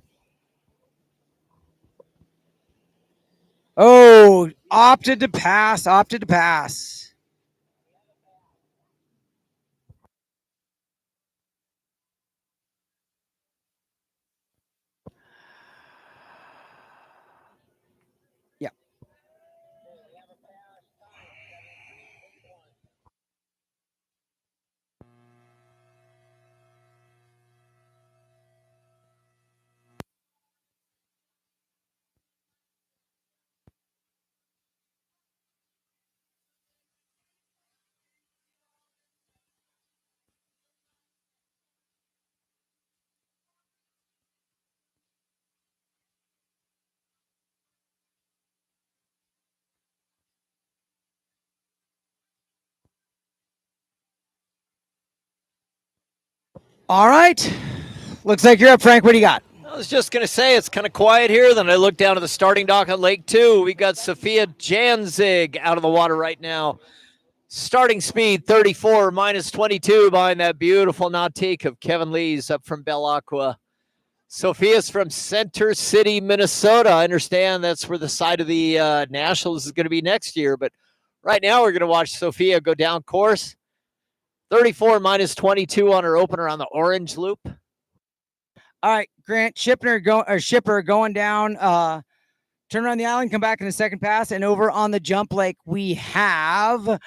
Oh, opted to pass. Yeah. All right. Looks like you're up, Frank. What do you got? I was just going to say it's kind of quiet here. Then I look down at the starting dock on Lake 2. We got Sophia Janzig out of the water right now. Starting speed 34 minus 22 behind that beautiful nautique of Kevin Lee's up from Belle Aqua. Sophia's from Center City, Minnesota. I understand that's where the site of the Nationals is going to be next year. But right now we're going to watch Sophia go down course. 34 minus 22 on her opener on the orange loop. All right, Grant Shipper going down, turn around the island, come back in the second pass, and over on the jump lake we have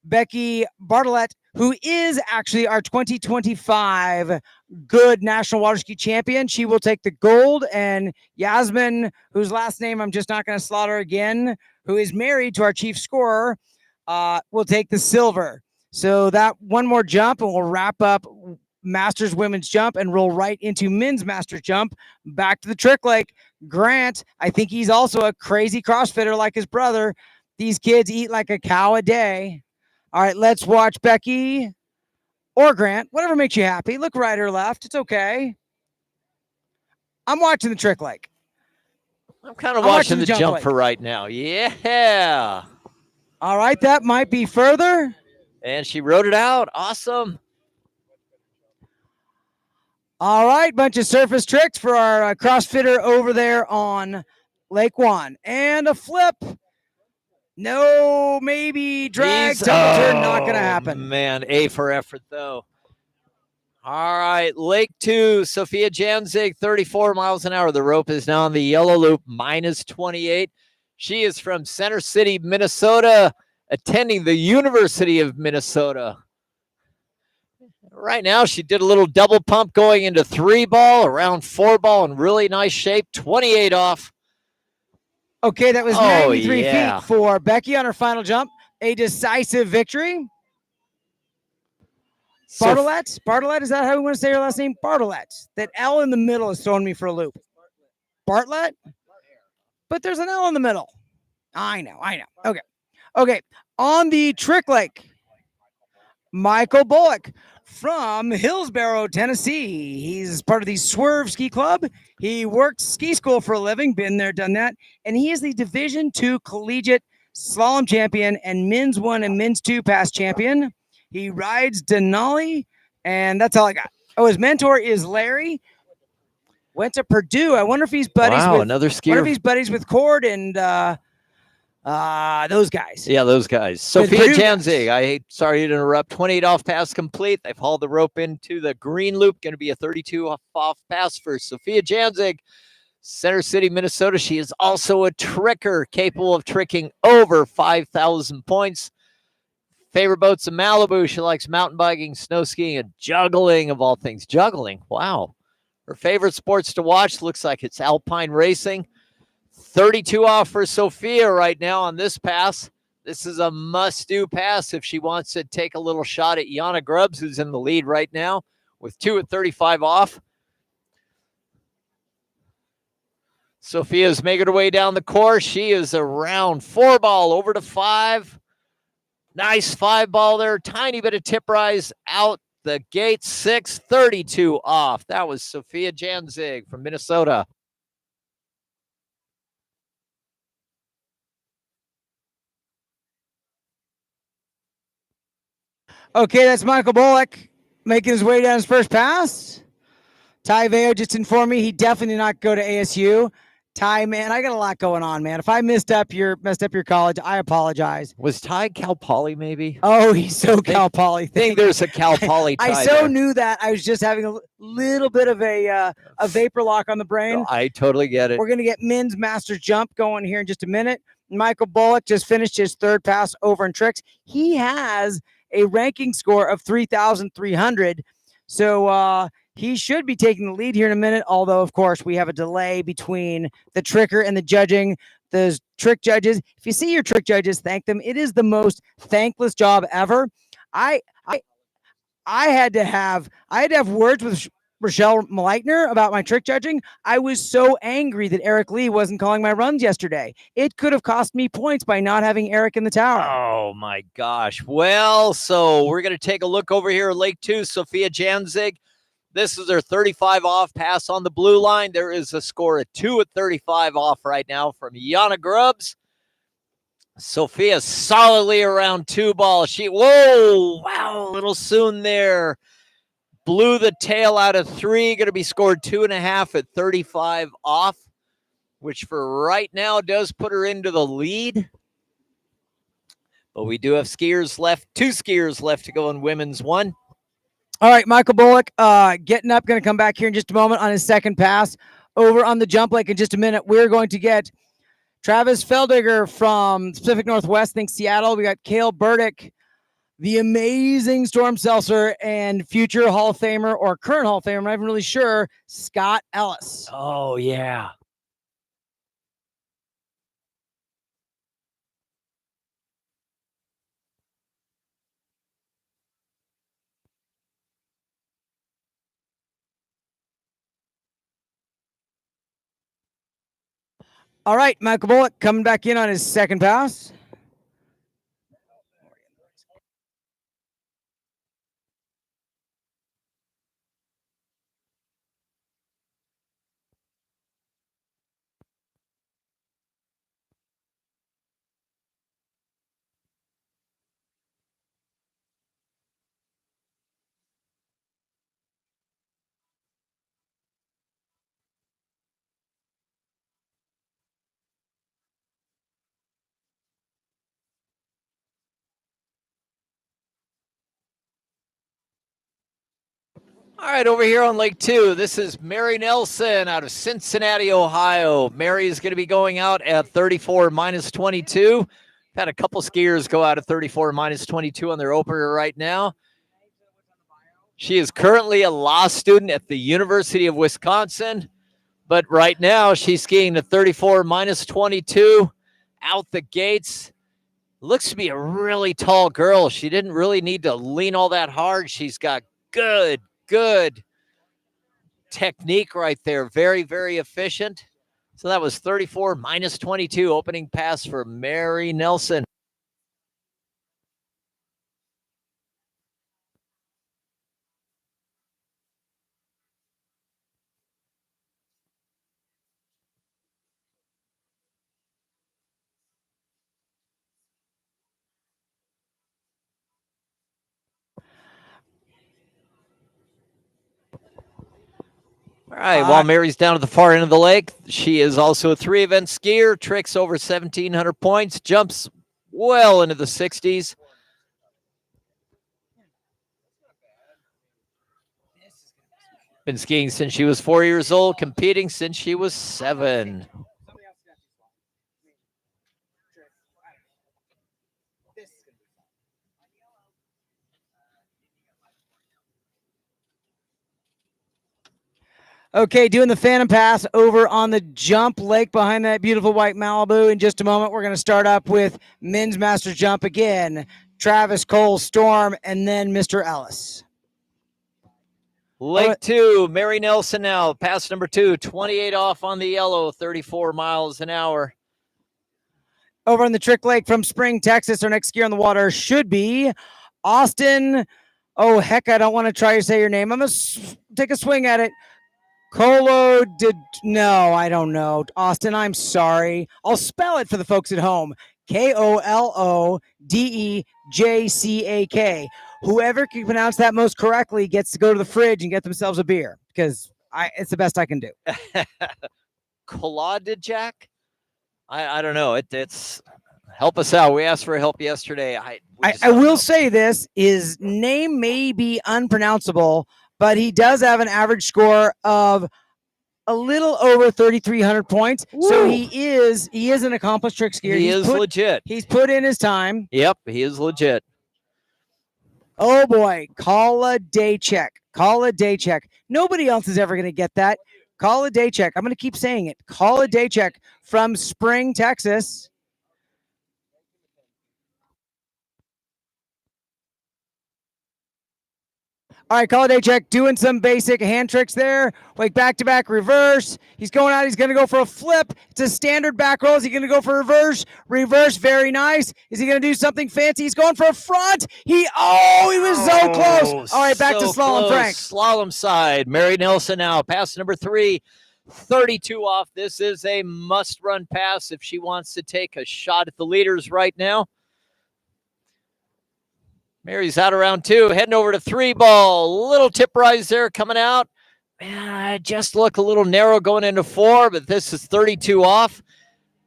Becky Bartlett, who is actually our 2025 GOODE National Water Ski Champion. She will take the gold, and Yasmin, whose last name I'm just not going to slaughter again, who is married to our chief scorer, will take the silver. So that one more jump, and we'll wrap up Masters women's jump and roll right into men's Masters jump. Back to the Trick Lake. Grant, I think he's also a crazy CrossFitter like his brother. These kids eat like a cow a day. All right, let's watch Becky or Grant, whatever makes you happy. Look right or left. It's okay. I'm watching the Trick Lake. I'm kind of watching the jump for right now. Yeah. All right, that might be further. And she rode it out. Awesome. All right, bunch of surface tricks for our CrossFitter over there on Lake One. And a flip. No, maybe drag, double turn, not going to happen. Man, A for effort, though. All right, Lake 2, Sophia Janzig, 34 miles an hour. The rope is now on the yellow loop, minus 28. She is from Center City, Minnesota, attending the University of Minnesota. Right now, she did a little double pump going into 3-ball, around 4-ball, in really nice shape, 28 off. Okay, that was 93 feet for Becky on her final jump. A decisive victory. Bartlett? Bartlett, is that how we want to say her last name? Bartlett. That L in the middle is throwing me for a loop. Bartlett? But there's an L in the middle. I know. Okay. On the Trick Lake, Michael Bullock from Hillsborough, Tennessee. He's part of the Swerve Ski Club. He worked ski school for a living, been there, done that. And he is the Division II Collegiate Slalom Champion and Men's 1 and Men's 2 Pass Champion. He rides Denali, and that's all I got. Oh, his mentor is Larry. Went to Purdue. I wonder if he's buddies with another skier. Wonder if he's buddies with Cord and Those guys. Yeah, those guys. Good Sophia for you Janzig, sorry to interrupt. 28 off pass complete. They've hauled the rope into the green loop. Going to be a 32 off pass for Sophia Janzig. Center City, Minnesota. She is also a tricker, capable of tricking over 5,000 points. Favorite boats in Malibu. She likes mountain biking, snow skiing, and juggling, of all things. Juggling. Wow. Her favorite sports to watch looks like it's alpine racing. 32 off for Sophia right now on this pass. This is a must-do pass if she wants to take a little shot at Yana Grubbs, who's in the lead right now with 2 at 35 off. Sophia's making her way down the course. She is around 4 ball over to 5. Nice 5 ball there. Tiny bit of tip rise out the gate. 6:32 off. That was Sophia Janzig from Minnesota. Okay, that's Michael Bullock making his way down his first pass. Ty Veo just informed me he definitely did not go to ASU. Ty, man, I got a lot going on, man. If I messed up your college, I apologize. Was Ty Cal Poly maybe? Oh, he's so Cal Poly. I think there's a Cal Poly Ty I so there. knew that. I was just having a little bit of a vapor lock on the brain. I totally get it. We're going to get men's masters jump going here in just a minute. Michael Bullock just finished his third pass over in tricks. He has a ranking score of 3,300. So he should be taking the lead here in a minute, although, of course, we have a delay between the tricker and the judging. The trick judges, if you see your trick judges, thank them. It is the most thankless job ever. I had to have words with Rochelle Maleitner about my trick judging. I was so angry that Eric Lee wasn't calling my runs yesterday. It could have cost me points by not having Eric in the tower. Oh my gosh. Well, so we're going to take a look over here at Lake 2, Sophia Janzig. This is her 35 off pass on the blue line. There is a score of 2 at 35 off right now from Yana Grubbs. Sophia solidly around 2 ball. Wow, a little soon there. Blew the tail out of 3, going to be scored 2.5 at 35 off, which for right now does put her into the lead. But we do have skiers left, 2 skiers left to go in women's 1. All right, Michael Bullock getting up, going to come back here in just a moment on his second pass. Over on the jump lake in just a minute, we're going to get Travis Feldiger from Pacific Northwest, I think Seattle. We got Cale Burdick, the amazing Storm Seltzer, and future Hall of Famer or current Hall of Famer, I'm not even really sure, Scott Ellis. Oh, yeah. All right, Michael Bullock coming back in on his second pass. All right, over here on Lake 2, this is Mary Nelson out of Cincinnati, Ohio. Mary is going to be going out at 34 minus 22. We've had a couple skiers go out at 34 minus 22 on their opener right now. She is currently a law student at the University of Wisconsin, but right now she's skiing to 34 minus 22 out the gates. Looks to be a really tall girl. She didn't really need to lean all that hard. She's got good technique right there. Very, very efficient. So that was 34 minus 22 opening pass for Mary Nelson. All right, while Mary's down at the far end of the lake, she is also a 3-event skier, tricks over 1,700 points, jumps well into the 60s. Been skiing since she was 4 years old, competing since she was 7. Okay, doing the Phantom Pass over on the jump lake behind that beautiful white Malibu. In just a moment, we're going to start up with men's master jump again. Travis, Cole, Storm, and then Mr. Ellis. Lake 2, Mary Nelson now, pass number 2, 28 off on the yellow, 34 miles an hour. Over on the Trick Lake from Spring, Texas, our next skier on the water should be Austin. Oh, heck, I don't want to try to say your name. I'm going to take a swing at it. No, I don't know. Austin, I'm sorry. I'll spell it for the folks at home. Kolodejcak. Whoever can pronounce that most correctly gets to go to the fridge and get themselves a beer because it's the best I can do. Kolodejcak? I don't know. It's help us out. We asked for help yesterday. I will say this, his name may be unpronounceable, but he does have an average score of a little over 3,300 points. Woo. So he is an accomplished trick skier. He is legit. He's put in his time. Yep, he is legit. Oh boy, Kolodejcak. Nobody else is ever going to get that. Kolodejcak. I'm going to keep saying it. Kolodejcak from Spring, Texas. All right, Kolodejcak doing some basic hand tricks there. Like back-to-back reverse. He's going out. He's going to go for a flip. It's a standard back roll. Is he going to go for reverse? Reverse, very nice. Is he going to do something fancy? He's going for a front. He was so close. All right, back to slalom, Frank. Slalom side. Mary Nelson now. Pass number 3, 32 off. This is a must-run pass if she wants to take a shot at the leaders right now. Mary's out around 2, heading over to 3 ball. Little tip rise there coming out. Man, just look a little narrow going into 4, but this is 32 off.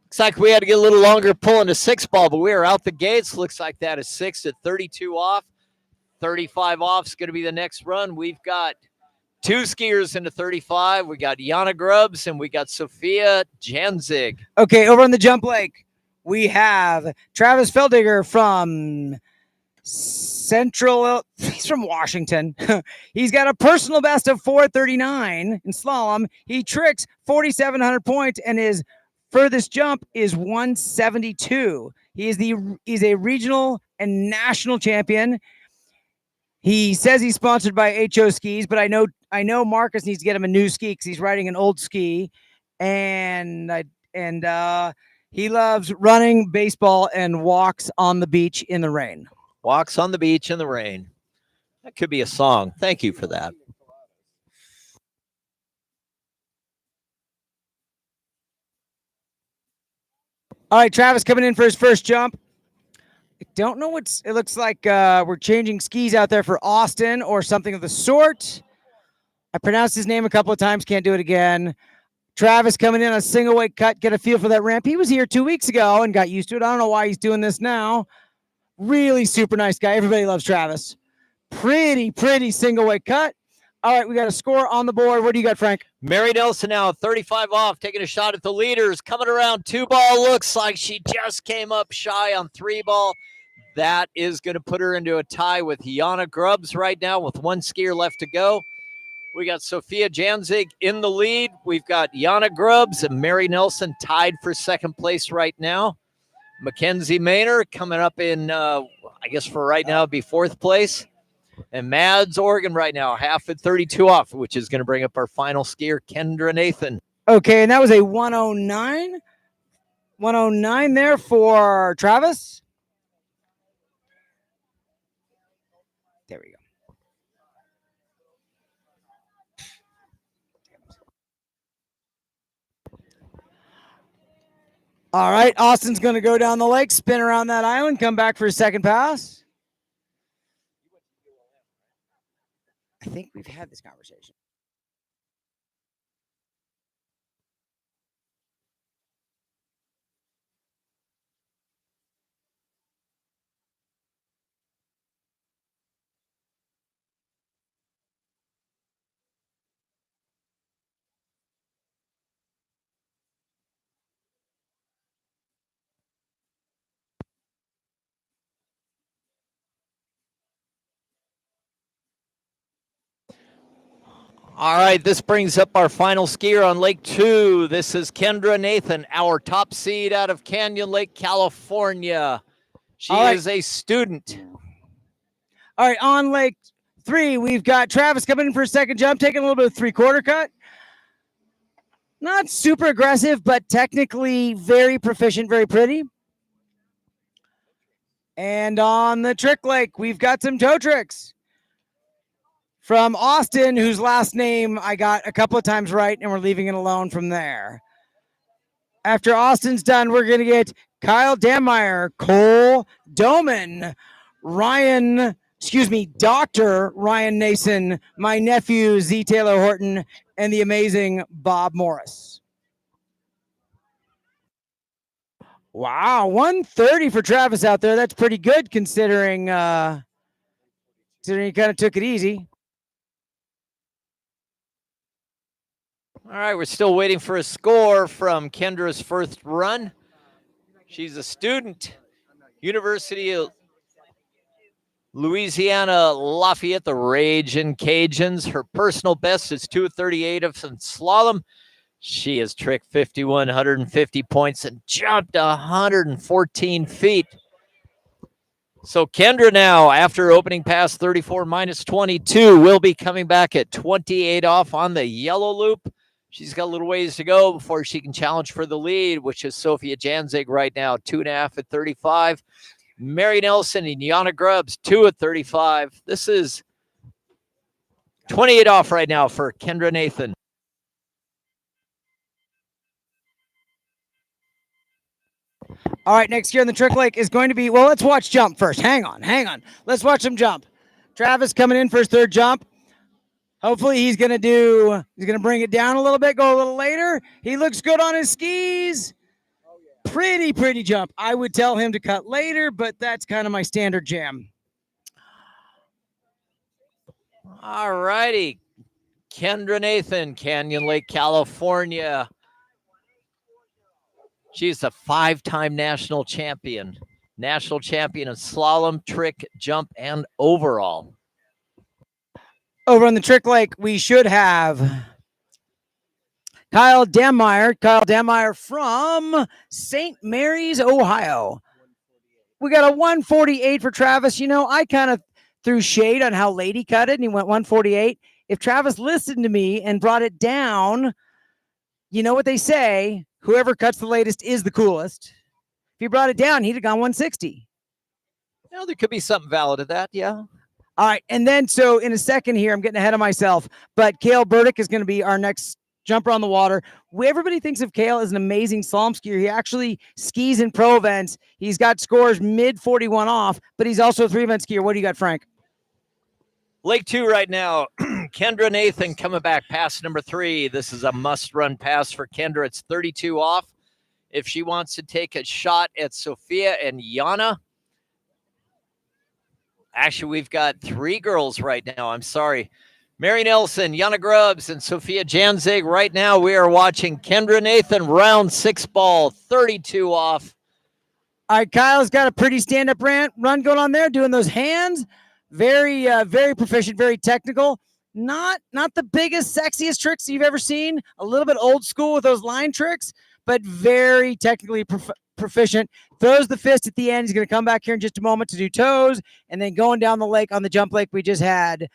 Looks like we had to get a little longer pulling to 6 ball, but we are out the gates. Looks like that is 6 at 32 off. 35 off is going to be the next run. We've got 2 skiers into 35. We got Yana Grubbs and we got Sophia Janzig. Okay, over on the jump lake, we have Travis Feldiger from he's from Washington. He's got a personal best of 439 in slalom. He tricks 4,700 points and his furthest jump is 172. He's a regional and national champion. He says he's sponsored by HO Skis, but I know Marcus needs to get him a new ski because he's riding an old ski, and he loves running, baseball, and walks on the beach in the rain. Walks on the beach in the rain. That could be a song. Thank you for that. All right, Travis coming in for his first jump. I don't know it looks like we're changing skis out there for Austin or something of the sort. I pronounced his name a couple of times, can't do it again. Travis coming in on a single weight cut, get a feel for that ramp. He was here 2 weeks ago and got used to it. I don't know why he's doing this now. Really super nice guy. Everybody loves Travis. Pretty single weight cut. All right, we got a score on the board. What do you got, Frank? Mary Nelson now, 35 off, taking a shot at the leaders. Coming around 2 ball. Looks like she just came up shy on 3 ball. That is going to put her into a tie with Yana Grubbs right now with 1 skier left to go. We got Sophia Janzig in the lead. We've got Yana Grubbs and Mary Nelson tied for 2nd place right now. McKenzie Mayor coming up in, I guess for right now, it'd be 4th place. And Mads Oregon right now, half at 32 off, which is going to bring up our final skier, Kendra Nathan. Okay, and that was a 109. 109 there for Travis. There we go. All right, Austin's going to go down the lake, spin around that island, come back for his 2nd pass. I think we've had this conversation. All right, this brings up our final skier on Lake 2. This is Kendra Nathan, our top seed out of Canyon Lake, California. She is a student. All right, on Lake 3, we've got Travis coming in for a second jump, taking a little bit of three-quarter cut. Not super aggressive, but technically very proficient, very pretty. And on the trick lake, we've got some toe tricks from Austin, whose last name I got a couple of times right, and we're leaving it alone from there. After Austin's done, we're going to get Kyle Dammeyer, Cole Doman, Dr. Ryan Nason, my nephew, Z. Taylor Horton, and the amazing Bob Morris. Wow, 130 for Travis out there. That's pretty good considering, he kind of took it easy. All right, we're still waiting for a score from Kendra's first run. She's a student, University of Louisiana Lafayette, the Ragin' Cajuns. Her personal best is 2:38 of slalom. She has tricked 5,150 points and jumped 114 feet. So Kendra now, after opening pass 34 minus 22, will be coming back at 28 off on the yellow loop. She's got a little ways to go before she can challenge for the lead, which is Sophia Janzig right now, 2.5 at 35. Mary Nelson and Yana Grubbs, 2 at 35. This is 28 off right now for Kendra Nathan. All right, next year in the trick lake is going to be, well, let's watch jump first. Hang on. Let's watch him jump. Travis coming in for his third jump. Hopefully he's going to bring it down a little bit, go a little later. He looks good on his skis. Pretty jump. I would tell him to cut later, but that's kind of my standard jam. All righty. Kendra Nathan, Canyon Lake, California. She's a 5-time national champion in slalom, trick, jump, and overall. Over on the trick lake, we should have Kyle Dammeyer from St. Mary's, Ohio. We got a 148 for Travis. You know, I kind of threw shade on how late he cut it, and he went 148. If Travis listened to me and brought it down, you know what they say, whoever cuts the latest is the coolest. If he brought it down, he'd have gone 160. Well, there could be something valid to that, yeah. All right, and then so in a second here, I'm getting ahead of myself, but Cale Burdick is going to be our next jumper on the water. Everybody thinks of Cale as an amazing slalom skier. He actually skis in pro events. He's got scores mid 41 off, but he's also a 3-event skier. What do you got, Frank? Lake 2 right now. Kendra Nathan coming back, pass number 3. This is a must-run pass for Kendra. It's 32 off. If she wants to take a shot at Sophia and Yana. Actually, we've got 3 girls right now. I'm sorry. Mary Nelson, Yana Grubbs, and Sophia Janzig. Right now, we are watching Kendra Nathan, round 6 ball, 32 off. All right, Kyle's got a pretty stand-up run going on there, doing those hands. Very proficient, very technical. Not the biggest, sexiest tricks you've ever seen. A little bit old school with those line tricks, but very technically proficient. Throws the fist at the end. He's going to come back here in just a moment to do toes, and then going down the lake on the jump lake we just had.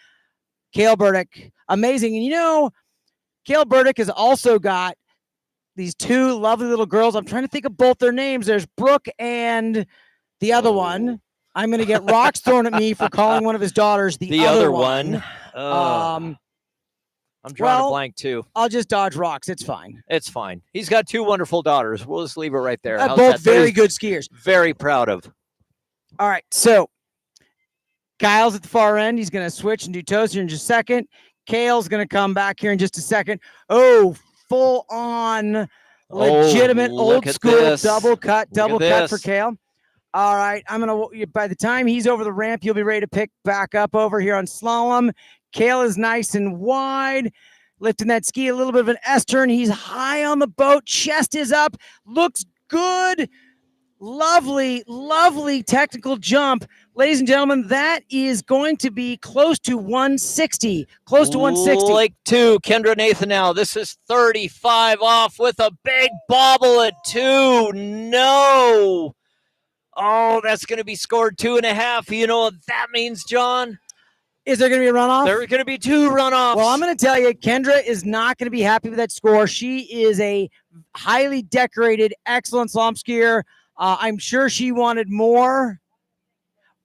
Cale Burdick, amazing. And you know, Cale Burdick has also got these 2 lovely little girls. I'm trying to think of both their names. There's Brooke and the other one. I'm going to get rocks thrown at me for calling one of his daughters the other one. I'm drawing a blank too. I'll just dodge rocks. It's fine. It's fine. He's got 2 wonderful daughters. We'll just leave it right there. Both very good skiers. Very proud of. All right, so Kyle's at the far end. He's going to switch and do toes here in just a second. Cale's going to come back here in just a second. Oh, full on legitimate old school double cut for Cale. All right, by the time he's over the ramp, you'll be ready to pick back up over here on slalom. Cale is nice and wide, lifting that ski a little bit of an S turn. He's high on the boat, chest is up, looks good. Lovely, lovely technical jump. Ladies and gentlemen, that is going to be close to 160. Close to 160. Lake 2, Kendra Nathan now. This is 35 off with a big bobble at 2. No. Oh, that's going to be scored 2.5. You know what that means, John? Is there going to be a runoff? There are going to be 2 runoffs. Well, I'm going to tell you, Kendra is not going to be happy with that score. She is a highly decorated, excellent slalom skier. I'm sure she wanted more.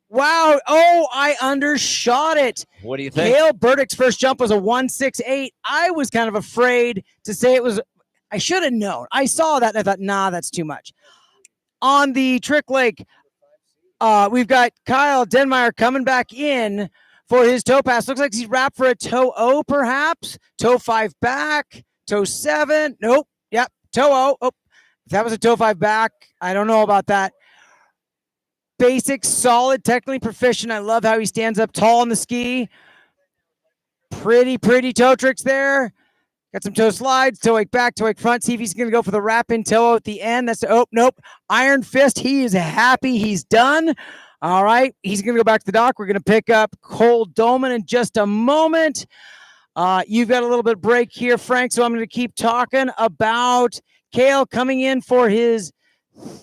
Wow. Oh, I undershot it. What do you think? Kaylee Walker's first jump was a 168. I was kind of afraid to say it was. I should have known. I saw that and I thought, nah, that's too much. On the trick lake, we've got Kyle Denmeyer coming back in for his toe pass. Looks like he's wrapped for a toe O, perhaps. Toe 5 back. Toe 7. Nope. Yep. Toe O. Oh, if that was a toe 5 back, I don't know about that. Basic, solid, technically proficient. I love how he stands up tall on the ski. Pretty toe tricks there. Got some toe slides, toe wake back, toe wake front. See if he's going to go for the wrap in toe at the end. That's oh, nope. Iron fist. He is happy. He's done. All right. He's going to go back to the dock. We're going to pick up Cole Doman in just a moment. You've got a little bit of break here, Frank. So I'm going to keep talking about Kale coming in for his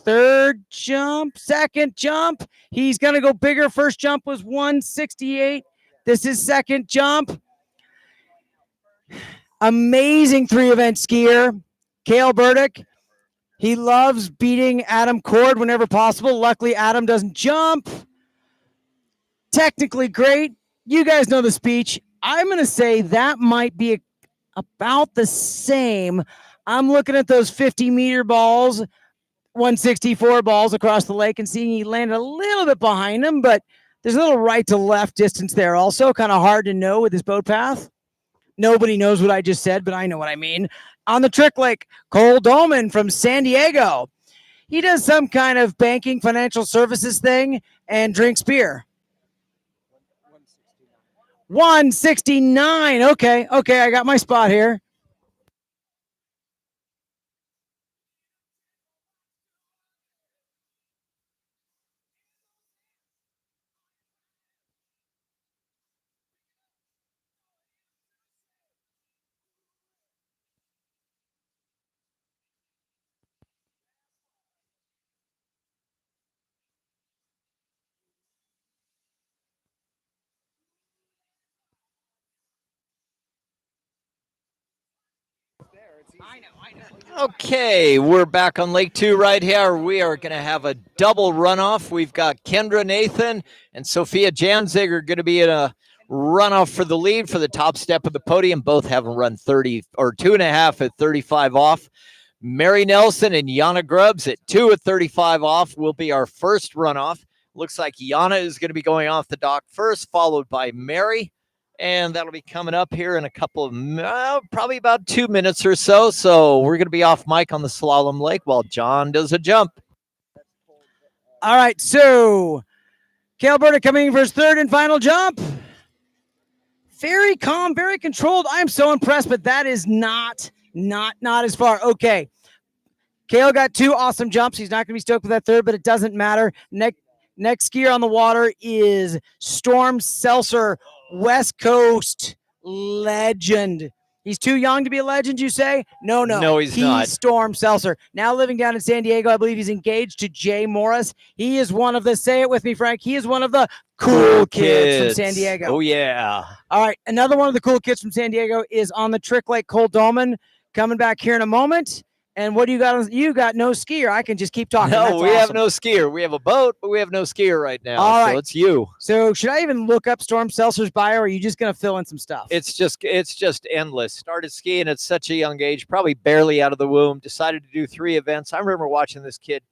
second jump. He's going to go bigger. First jump was 168. This is second jump. Amazing 3-event skier, Kaylee Walker. He loves beating Adam Cord whenever possible. Luckily, Adam doesn't jump. Technically great. You guys know the speech. I'm going to say that might be about the same. I'm looking at those 50-meter balls, 164 balls across the lake, and seeing he landed a little bit behind him, but there's a little right to left distance there also. Kind of hard to know with his boat path. Nobody knows what I just said, but I know what I mean. On the trick lake, Cole Doman from San Diego. He does some kind of banking financial services thing and drinks beer. 169. Okay, I got my spot here. Okay, we're back on Lake 2 right here. We are going to have a double runoff. We've got Kendra Nathan and Sophia Janzig are going to be in a runoff for the lead for the top step of the podium. Both haven't run 30 or 2.5 at 35 off. Mary Nelson and Yana Grubbs at 2 at 35 off will be our first runoff. Looks like Yana is going to be going off the dock first, followed by Mary. And that'll be coming up here in a couple of, probably about 2 minutes or so. So we're going to be off mic on the slalom lake while John does a jump. All right, so Kaylee Walker coming in for his third and final jump. Very calm, very controlled. I'm so impressed, but that is not as far. Okay, Kale got 2 awesome jumps. He's not going to be stoked with that third, but it doesn't matter. Next skier on the water is Storm Seltzer, West Coast legend. He's too young to be a legend, you say? No, he's not. Storm Seltzer. Now living down in San Diego. I believe he's engaged to Jay Morris. He is one of the, say it with me, Frank, he is one of the cool kids from San Diego. Oh, yeah. All right, another one of the cool kids from San Diego is on the trick lake, Cole Doman, coming back here in a moment. And what do you got? You got no skier. I can just keep talking. No, we have no skier. We have a boat, but we have no skier right now. All right. So it's you. So should I even look up Storm Seltzer's bio, or are you just going to fill in some stuff? It's just endless. Started skiing at such a young age, probably barely out of the womb. Decided to do 3 events. I remember watching this kid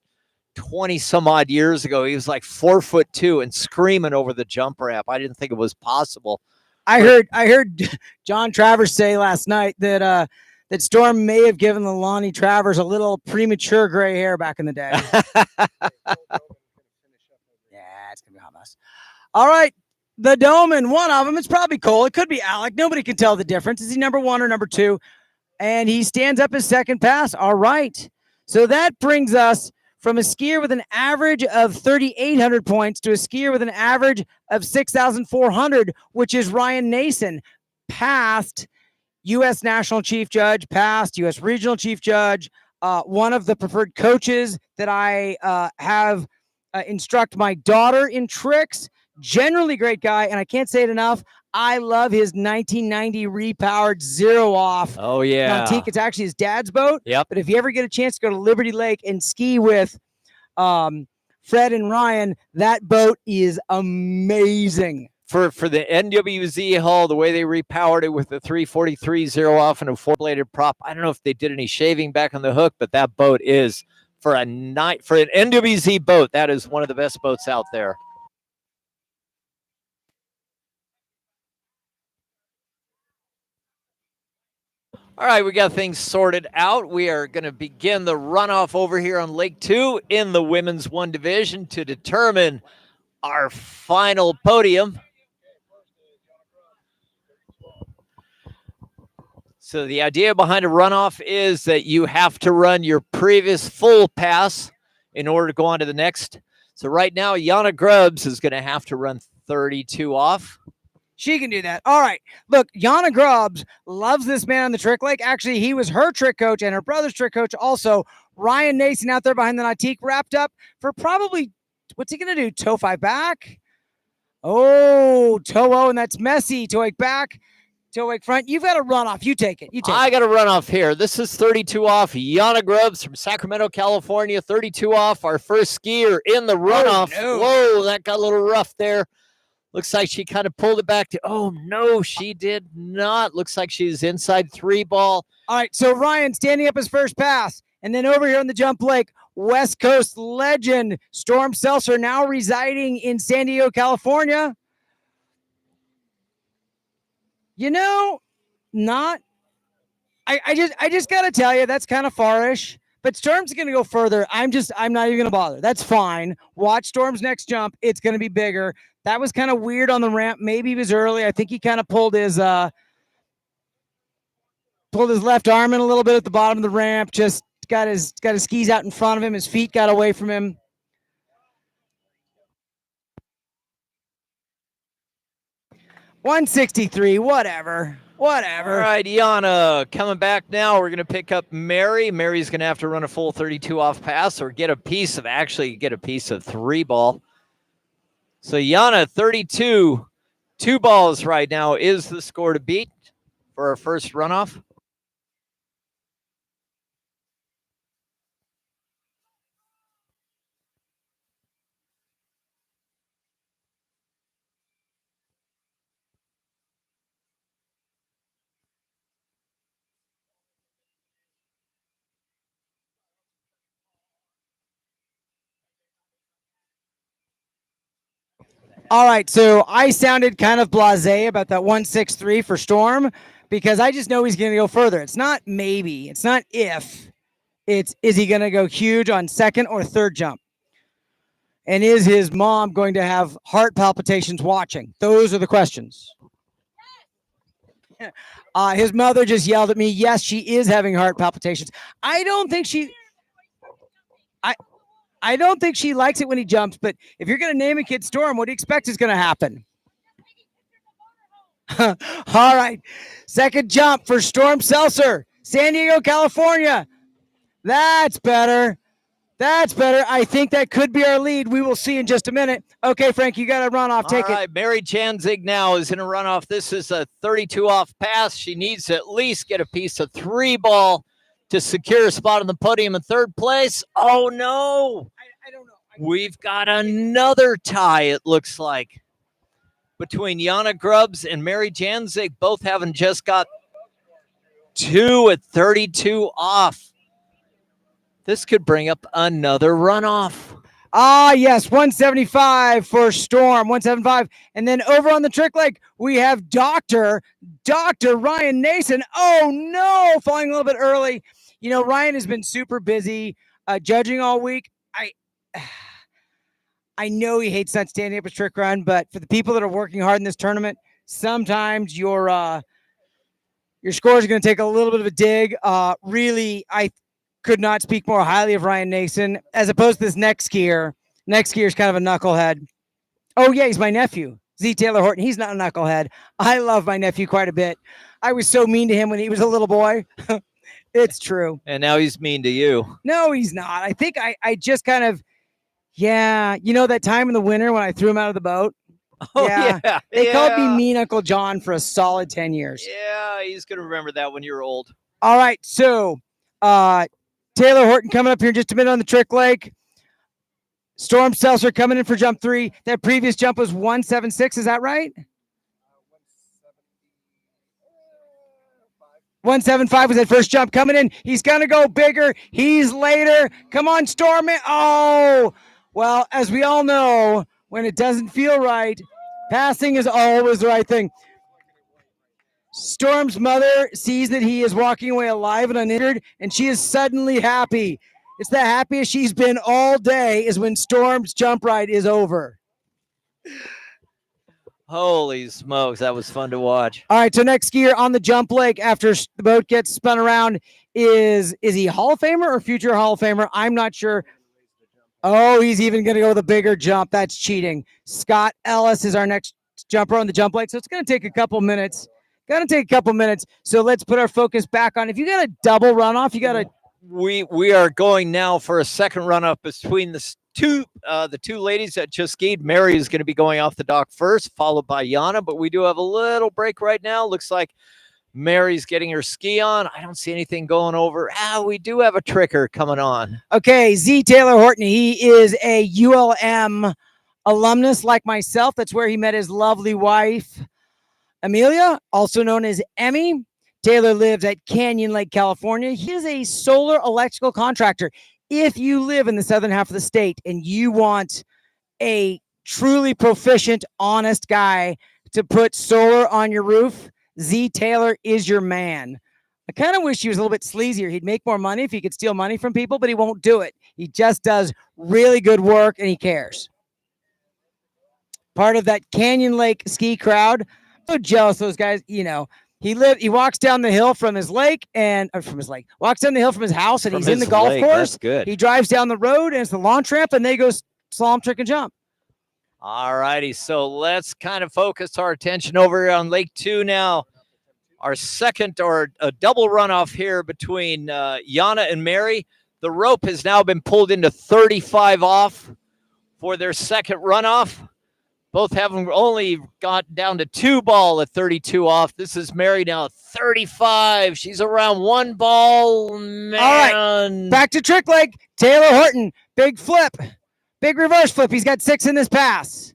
20 some odd years ago. He was like 4'2" and screaming over the jump ramp. I didn't think it was possible. I heard John Travers say last night that that Storm may have given the Lonnie Travers a little premature gray hair back in the day. Yeah, it's going to be a hot mess. All right, the Doman, one of them. It's probably Cole. It could be Alec. Nobody can tell the difference. Is he number 1 or number 2? And he stands up his second pass. All right. So that brings us from a skier with an average of 3,800 points to a skier with an average of 6,400, which is Ryan Nason, past U.S. National Chief Judge, past U.S. Regional Chief Judge, one of the preferred coaches that I have instruct my daughter in tricks. Generally great guy, and I can't say it enough. I love his 1990 repowered Zero Off. Oh, yeah. Nautique. It's actually his dad's boat. Yep. But if you ever get a chance to go to Liberty Lake and ski with Fred and Ryan, that boat is amazing. For the NWZ hull, the way they repowered it with the 343 Zero Off and a 4-bladed prop, I don't know if they did any shaving back on the hook, but that boat is, for an NWZ boat, that is one of the best boats out there. All right, we got things sorted out. We are going to begin the runoff over here on Lake 2 in the Women's 1 division to determine our final podium. So the idea behind a runoff is that you have to run your previous full pass in order to go on to the next. So right now, Yana Grubbs is going to have to run 32 off. She can do that. All right. Look, Yana Grubbs loves this man on the trick lake. Actually, he was her trick coach and her brother's trick coach also. Ryan Nason out there behind the Nautique, wrapped up for probably, what's he going to do? Toe 5 back? Oh, toe O, and that's messy. Toe 8 back, toe 8 front. You've got to run off. You take it. I got to run off here. This is 32 off. Yana Grubbs from Sacramento, California, 32 off. Our first skier in the runoff. Oh, no. Whoa, that got a little rough there. Looks like she kind of pulled it back to, oh, no, she did not. Looks like she's inside 3 ball. All right, so Ryan standing up his first pass. And then over here on the jump lake, West Coast legend Storm Seltzer, now residing in San Diego, California. You know, I just got to tell you, that's kind of far-ish. But Storm's going to go further. I'm not even going to bother. That's fine. Watch Storm's next jump. It's going to be bigger. That was kind of weird on the ramp. Maybe he was early. I think he kind of pulled his left arm in a little bit at the bottom of the ramp. Just got his skis out in front of him. His feet got away from him. $163, whatever. All right, Yana coming back now. We're going to pick up Mary. Mary's going to have to run a full 32 off pass or get a piece of 3 ball. So Yana, 32, 2 balls right now is the score to beat for our first runoff. All right, so I sounded kind of blasé about that 163 for Storm because I just know he's going to go further. It's not maybe, it's not if, it's is he going to go huge on second or third jump? And is his mom going to have heart palpitations watching? Those are the questions. His mother just yelled at me. Yes, she is having heart palpitations. I don't think she likes it when he jumps, but if you're going to name a kid Storm, what do you expect is going to happen? All right. Second jump for Storm Seltzer, San Diego, California. That's better. That's better. I think that could be our lead. We will see in just a minute. Okay, Frank, you got to run off. Take it. All right, Mary Janzig now is in a runoff. This is a 32 off pass. She needs to at least get a piece of 3 ball to secure a spot on the podium in third place. Oh, no. I don't know. We've got another tie, it looks like, between Yana Grubbs and Mary Janzig, both having just got 2 at 32 off. This could bring up another runoff. Ah, yes, 175 for Storm, 175. And then over on the trick lake, we have Dr. Ryan Nason. Oh, no, falling a little bit early. You know, Ryan has been super busy judging all week. I know he hates not standing up a trick run, but for the people that are working hard in this tournament, sometimes your scores are going to take a little bit of a dig. Really, could not speak more highly of Ryan Nason as opposed to this next skier. Next skier is kind of a knucklehead. Oh, yeah, he's my nephew, Z. Taylor Horton. He's not a knucklehead. I love my nephew quite a bit. I was so mean to him when he was a little boy. It's true. And now he's mean to you. No, he's not. I think I just kind of, yeah, you know, that time in the winter when I threw him out of the boat? Oh, Yeah. yeah. They called me yeah. Mean Uncle John for a solid 10 years. Yeah, he's going to remember that when you're old. All right, so Taylor Horton coming up here in just a minute on the trick leg. Storm Seltzer coming in for jump 3. That previous jump was 176. Is that right? 175 was that first jump coming in. He's going to go bigger. He's later. Come on, Storm. Oh, well, as we all know, when it doesn't feel right, passing is always the right thing. Storm's mother sees that he is walking away alive and uninjured, and she is suddenly happy. It's the happiest she's been all day is when Storm's jump ride is over. Holy smokes, that was fun to watch. All right, so next skier on the jump leg after the boat gets spun around is he Hall of Famer or future Hall of Famer? I'm not sure. Oh, he's even going to go with a bigger jump. That's cheating. Scott Ellis is our next jumper on the jump leg, so it's going to take a couple minutes. So let's put our focus back on. If you got a double runoff, you got to. We are going now for a second runoff between the two ladies that just skied. Mary is going to be going off the dock first, followed by Yana. But we do have a little break right now. Looks like Mary's getting her ski on. I don't see anything going over. We do have a tricker coming on. Okay, Z. Taylor Horton. He is a ULM alumnus like myself. That's where he met his lovely wife, Amelia, also known as Emmy. Taylor lives at Canyon Lake, California. He is a solar electrical contractor. If you live in the southern half of the state and you want a truly proficient, honest guy to put solar on your roof, Z. Taylor is your man. I kind of wish he was a little bit sleazier. He'd make more money if he could steal money from people, but he won't do it. He just does really good work and he cares. Part of that Canyon Lake ski crowd. I'm so jealous of those guys, you know. He walks down the hill from his lake walks down the hill from his house and he's in the golf course. That's good. He drives down the road and it's the launch ramp and they go slalom, trick, and jump. All righty. So let's kind of focus our attention over on Lake 2 now. Our second or a double runoff here between Yana and Mary. The rope has now been pulled into 35 off for their second runoff. Both having only got down to 2 ball at 32 off. This is Mary now at 35. She's around 1 ball. Man. All right, back to trick leg. Taylor Horton, big flip, big reverse flip. He's got 6 in this pass.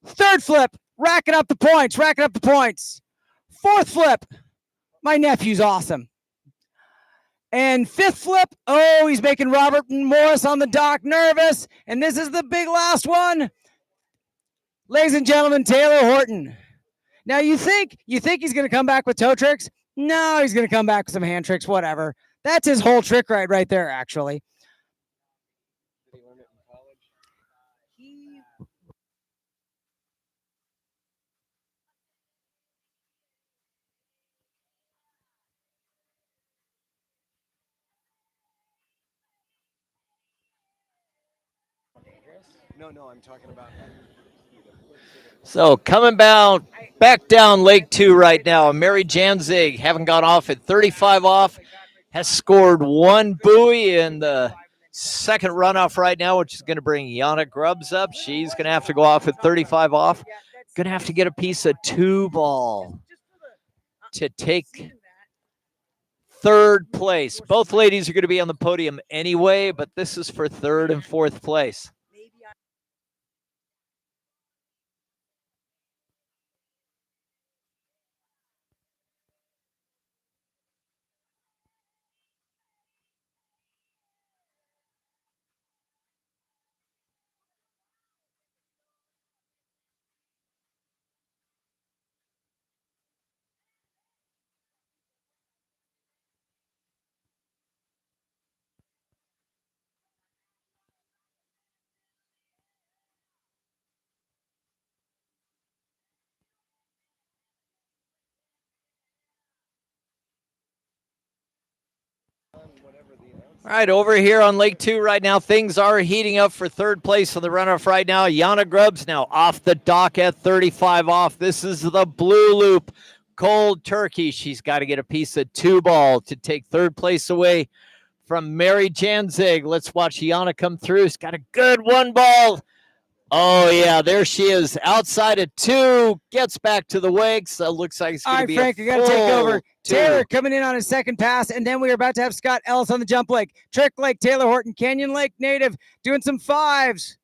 Third flip, racking up the points. Fourth flip, my nephew's awesome. And fifth flip, oh, he's making Robert Morris on the dock nervous. And this is the big last one. Ladies and gentlemen, Taylor Horton. Now you think he's going to come back with toe tricks? No, he's going to come back with some hand tricks, whatever. That's his whole trick right there, actually. Did he learn it in college? No, I'm talking about. So coming back down Lake 2 right now. Mary Janzig, having gone off at 35 off, has scored 1 buoy in the second runoff right now, which is going to bring Yana Grubbs up. She's going to have to go off at 35 off. Going to have to get a piece of 2 ball to take third place. Both ladies are going to be on the podium anyway, but this is for third and fourth place. Whatever the announcer All right, over here on Lake 2 right now, things are heating up for third place on the runoff right now. Yana Grubbs now off the dock at 35 off. This is the blue loop. Cold turkey. She's got to get a piece of 2-ball to take third place away from Mary Janzig. Let's watch Yana come through. She's got a good 1-ball. Oh, yeah, there she is. Outside of 2, gets back to the wakes. Looks like it's going to be Frank, a you got to take over. 2. Taylor coming in on his second pass, and then we are about to have Scott Ellis on the jump lake. Trick Lake, Taylor Horton, Canyon Lake native, doing some 5s.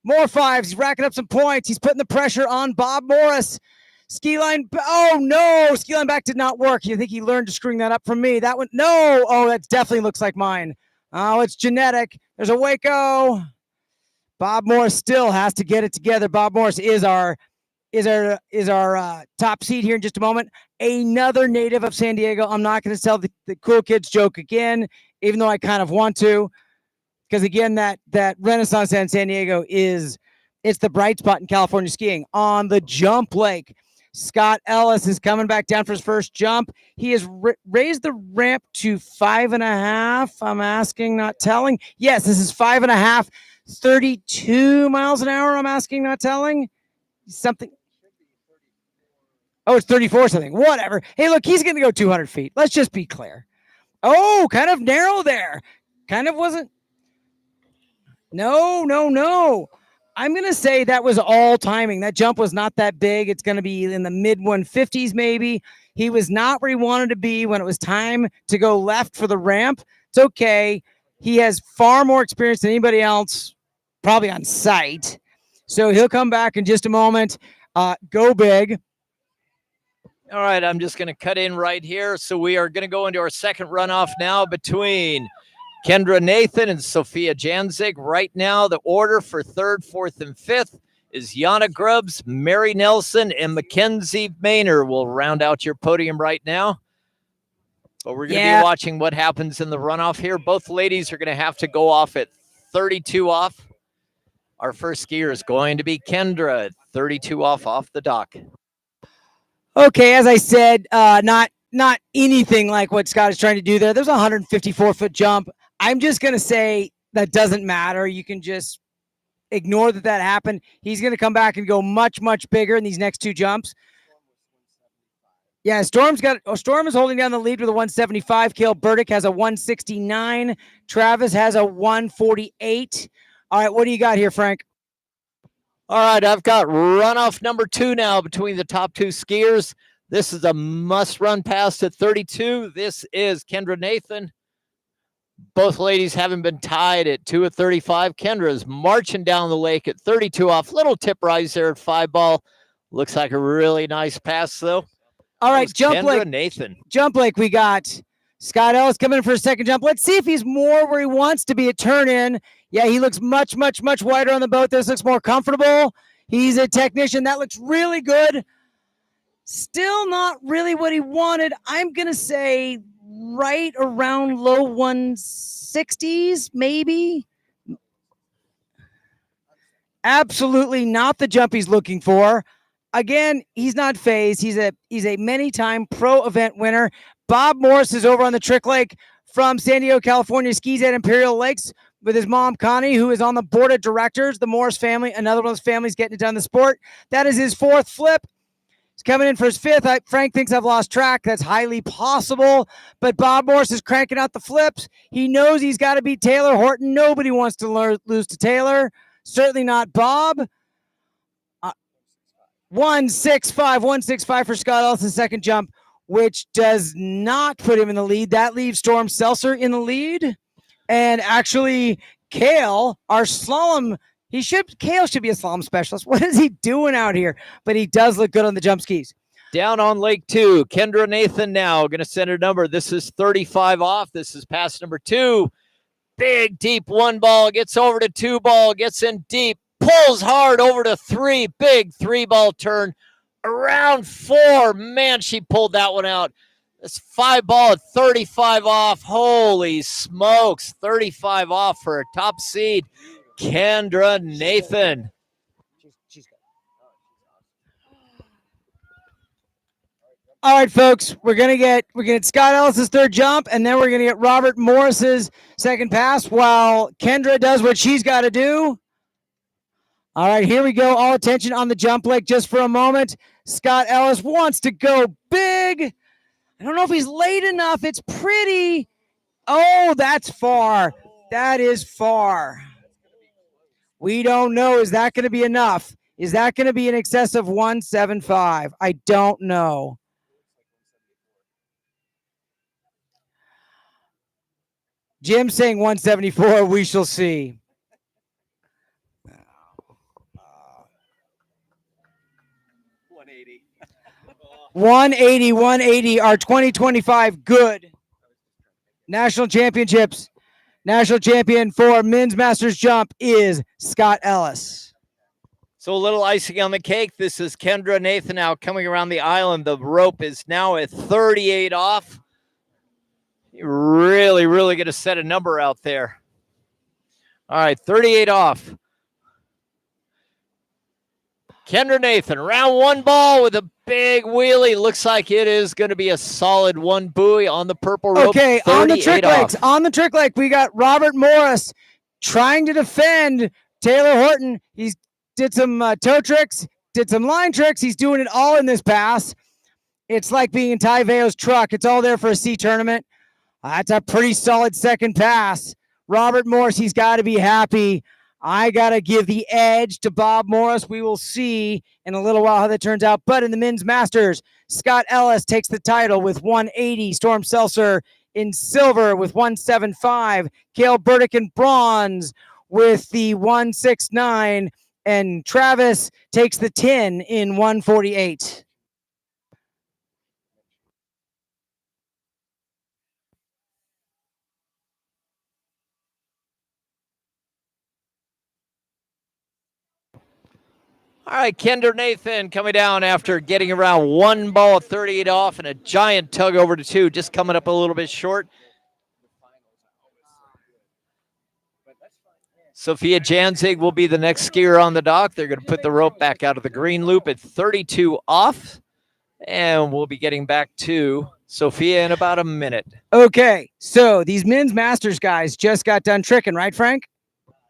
More 5s. He's racking up some points. He's putting the pressure on Bob Morris. Ski line. Oh, no. Ski line back did not work. You think he learned to screwing that up from me? That one. No. Oh, that definitely looks like mine. Oh, it's genetic. There's a Waco. Bob Morris still has to get it together. Bob Morris is our top seed here in just a moment. Another native of San Diego. I'm not going to tell the cool kids joke again, even though I kind of want to, because again, that Renaissance in San Diego it's the bright spot in California skiing. On the jump lake, Scott Ellis is coming back down for his first jump. He has raised the ramp to 5.5. I'm asking, not telling. Yes, this is 5.5. 32 miles an hour. I'm asking, not telling. Something. Oh, it's 34 something. Whatever. Hey, look, he's going to go 200 feet. Let's just be clear. Oh, kind of narrow there. Kind of wasn't. No. I'm going to say that was all timing. That jump was not that big. It's going to be in the mid 150s maybe. He was not where he wanted to be when it was time to go left for the ramp. It's okay. He has far more experience than anybody else, probably on site. So he'll come back in just a moment. Go big. All right, I'm just going to cut in right here. So we are going to go into our second runoff now between Kendra Nathan and Sophia Janzig. Right now, the order for 3rd, 4th, and 5th is Yana Grubbs, Mary Nelson, and McKenzie Mayor will round out your podium right now. But we're going to be watching what happens in the runoff here. Both ladies are going to have to go off at 32 off. Our first skier is going to be Kendra at 32 off the dock. Okay, as I said, not anything like what Scott is trying to do there. There's a 154-foot jump. I'm just going to say that doesn't matter. You can just ignore that happened. He's going to come back and go much, much bigger in these next 2 jumps. Yeah, Storm is holding down the lead with a 175. Cale Burdick has a 169. Travis has a 148. All right, what do you got here, Frank? All right, I've got runoff number 2 now between the top 2 skiers. This is a must-run pass at 32. This is Kendra Nathan. Both ladies haven't been tied at 2 at 35. Kendra's marching down the lake at 32 off. Little tip rise there at 5-ball. Looks like a really nice pass, though. All right, jump lake. Nathan. Jump lake, we got Scott Ellis coming in for a second jump. Let's see if he's more where he wants to be at turn in. Yeah, he looks much, much, much wider on the boat. This looks more comfortable. He's a technician. That looks really good. Still not really what he wanted. I'm going to say right around low 160s, maybe. Absolutely not the jump he's looking for. Again, he's not phased. He's a many-time pro event winner. Bob Morris is over on the Trick Lake from San Diego, California, skis at Imperial Lakes with his mom, Connie, who is on the board of directors. The Morris family, another one of those families getting it done in the sport. That is his 4th flip. He's coming in for his 5th. Frank thinks I've lost track. That's highly possible. But Bob Morris is cranking out the flips. He knows he's got to beat Taylor Horton. Nobody wants to lose to Taylor. Certainly not Bob. 165 for Scott Ellis' second jump, which does not put him in the lead. That leaves Storm Seltzer in the lead. And actually, Kale, our slalom, Kale should be a slalom specialist. What is he doing out here? But he does look good on the jump skis. Down on Lake 2, Kendra Nathan now going to send her number. This is 35 off. This is pass number 2. Big, deep 1-ball, gets over to 2-ball, gets in deep, pulls hard over to 3, big 3-ball turn. Around 4, man, she pulled that one out. This 5-ball at 35 off. Holy smokes, 35 off for a top seed, Kendra Nathan. All right, folks, we're gonna get Scott Ellis's third jump, and then we're gonna get Robert Morris's second pass while Kendra does what she's got to do. All right, here we go. All attention on the jump leg just for a moment. Scott Ellis wants to go big. I don't know if he's late enough. It's pretty. Oh, that's far. That is far. We don't know. Is that going to be enough? Is that going to be in excess of 175? I don't know. Jim saying 174. We shall see. 180, our 2025 GOODE National Championships. National champion for men's masters jump is Scott Ellis. So a little icing on the cake. This is Kendra Nathan now coming around the island. The rope is now at 38 off. You're really going to set a number out there. All right, 38 off. Kendra Nathan, round one ball with a big wheelie. Looks like it is going to be a solid one buoy on the purple rope. Okay, on the trick legs. off. On the trick leg, we got Robert Morris trying to defend Taylor Horton. He's did some toe tricks, did some line tricks. He's doing it all in this pass. It's like being in Ty Veo's truck. It's all there for a C tournament. That's a pretty solid second pass. Robert Morris, he's got to be happy. I got to give the edge to Bob Morris. We will see in a little while how that turns out. But in the men's masters, Scott Ellis takes the title with 180. Storm Seltzer in silver with 175. Cale Burdick in bronze with the 169. And Travis takes the 10 in 148. All right, Kendra Nathan coming down after getting around one ball at 38 off and a giant tug over to two, just coming up a little bit short. Sophia Janzig will be the next skier on the dock. They're going to put the rope back out of the green loop at 32 off, and we'll be getting back to Sophia in about a minute. Okay, so these men's masters guys just got done tricking, right, Frank?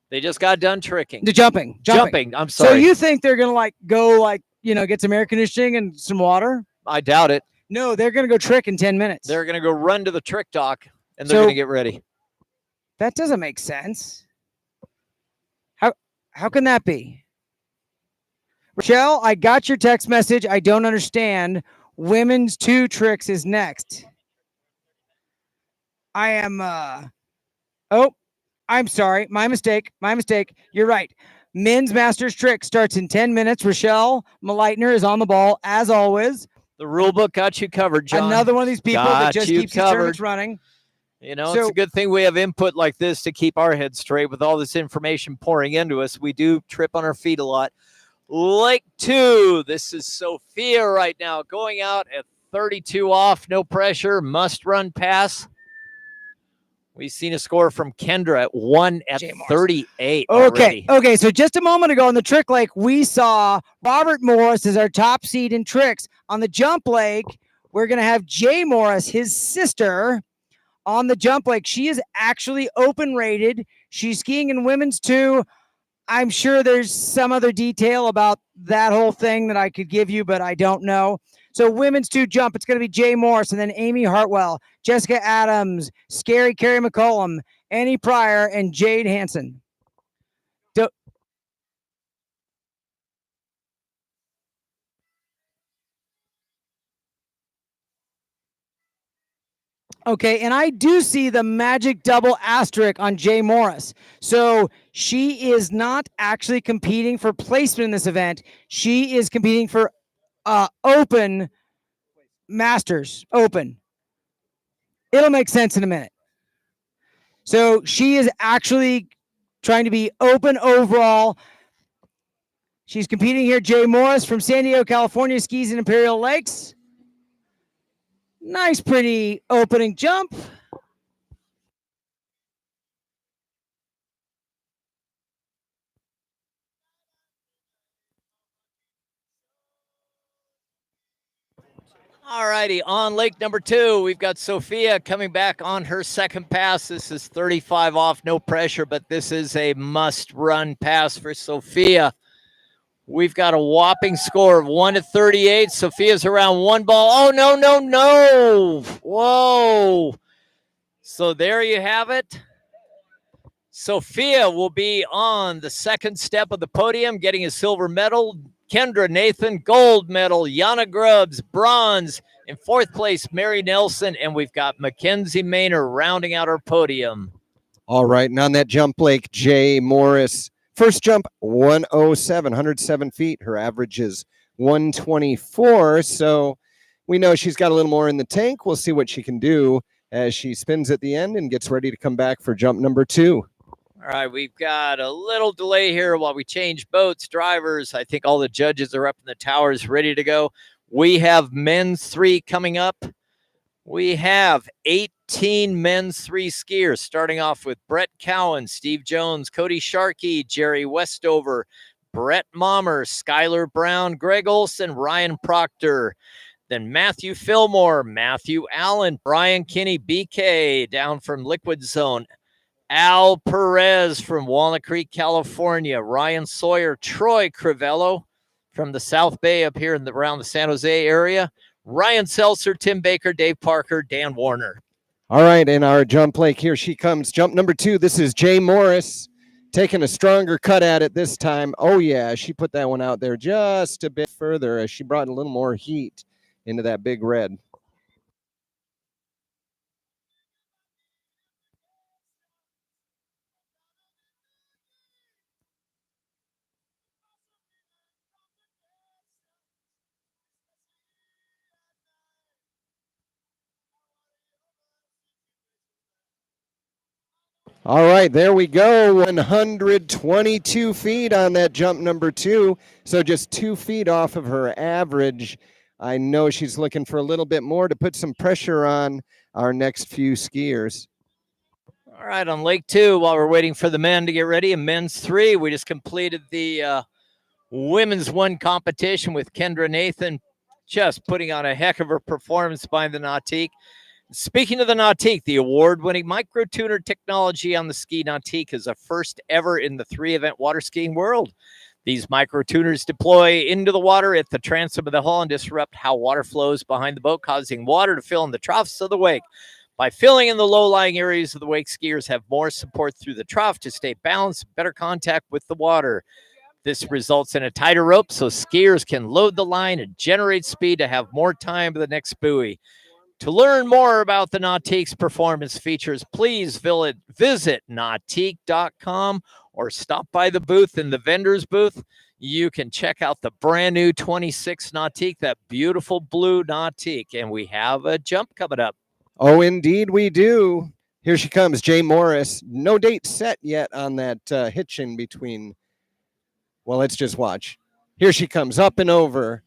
They just got done tricking. The jumping. I'm sorry. So you think they're gonna go get some air conditioning and some water? I doubt it. No, they're gonna go trick in 10 minutes. They're gonna go run to the trick dock and they're gonna get ready. That doesn't make sense. How can that be? Rochelle, I got your text message. I don't understand. Women's 2 tricks is next. I am I'm sorry. My mistake. You're right. Men's Masters trick starts in 10 minutes. Rochelle Maleitner is on the ball, as always. The rule book got you covered, John. Another one of these people that just keeps these tournaments running. You know, it's a good thing we have input like this to keep our heads straight with all this information pouring into us. We do trip on our feet a lot. Lake 2. This is Sophia right now going out at 32 off. No pressure. Must run pass. We've seen a score from Kendra at 1 at 38. Okay. So just a moment ago on the trick leg, we saw Robert Morris as our top seed in tricks. On the jump leg, we're going to have Jay Morris, his sister, on the jump leg. She is actually open rated. She's skiing in women's 2. I'm sure there's some other detail about that whole thing that I could give you, but I don't know. So women's 2 jump, it's going to be Jay Morris and then Amy Hartwell, Jessica Adams, Scary Carrie McCollum, Annie Pryor, and Jade Hansen. Okay, and I do see the magic double asterisk on Jay Morris. So she is not actually competing for placement in this event. She is competing for open masters, open. It'll make sense in a minute. So she is actually trying to be open overall. She's competing here. Jay Morris from San Diego, California, skis in Imperial Lakes. Nice, pretty opening jump. All righty, on lake number 2, we've got Sophia coming back on her second pass. This is 35 off, no pressure, but this is a must-run pass for Sophia. We've got a whopping score of 1-38. Sophia's around one ball. Oh, no, no, no. Whoa. So there you have it. Sophia will be on the second step of the podium, getting a silver medal. Kendra Nathan, gold medal. Yana Grubbs, bronze. In fourth place, Mary Nelson. And we've got McKenzie Mayor rounding out our podium. All right, and on that jump, Blake, Jay Morris. First jump, 107, 107 feet. Her average is 124, so we know she's got a little more in the tank. We'll see what she can do as she spins at the end and gets ready to come back for jump number 2. All right, we've got a little delay here while we change boats, drivers. I think all the judges are up in the towers ready to go. We have men's 3 coming up. We have 18 men's 3 skiers, starting off with Brett Cowan, Steve Jones, Cody Sharkey, Jerry Westover, Brett Mommer, Skylar Brown, Greg Olson, Ryan Proctor. Then Matthew Fillmore, Matthew Allen, Brian Kinney, BK, down from Liquid Zone. Al Perez from Walnut Creek, California. Ryan Sawyer, Troy Crivello from the South Bay up here around the San Jose area. Ryan Seltzer, Tim Baker, Dave Parker, Dan Warner. All right, and our jump, Blake, here she comes. Jump number 2, this is Jay Morris, taking a stronger cut at it this time. Oh, yeah, she put that one out there just a bit further as she brought a little more heat into that big red. All right, there we go. 122 feet on that jump number 2. So just 2 feet off of her average. I know she's looking for a little bit more to put some pressure on our next few skiers. All right, on Lake 2, while we're waiting for the men to get ready, in men's 3, we just completed the women's 1 competition with Kendra Nathan, just putting on a heck of a performance by the Nautique. Speaking of the Nautique, the award-winning micro-tuner technology on the ski Nautique is a first ever in the 3-event water skiing world. These micro-tuners deploy into the water at the transom of the hull and disrupt how water flows behind the boat, causing water to fill in the troughs of the wake. By filling in the low-lying areas of the wake, skiers have more support through the trough to stay balanced, better contact with the water. This results in a tighter rope so skiers can load the line and generate speed to have more time to the next buoy. To learn more about the Nautique's performance features, please visit nautique.com or stop by the booth in the vendor's booth. You can check out the brand new 26 Nautique, that beautiful blue Nautique, and we have a jump coming up. Oh, indeed we do. Here she comes, Jay Morris. No date set yet on that hitch in between. Well, let's just watch. Here she comes, up and over.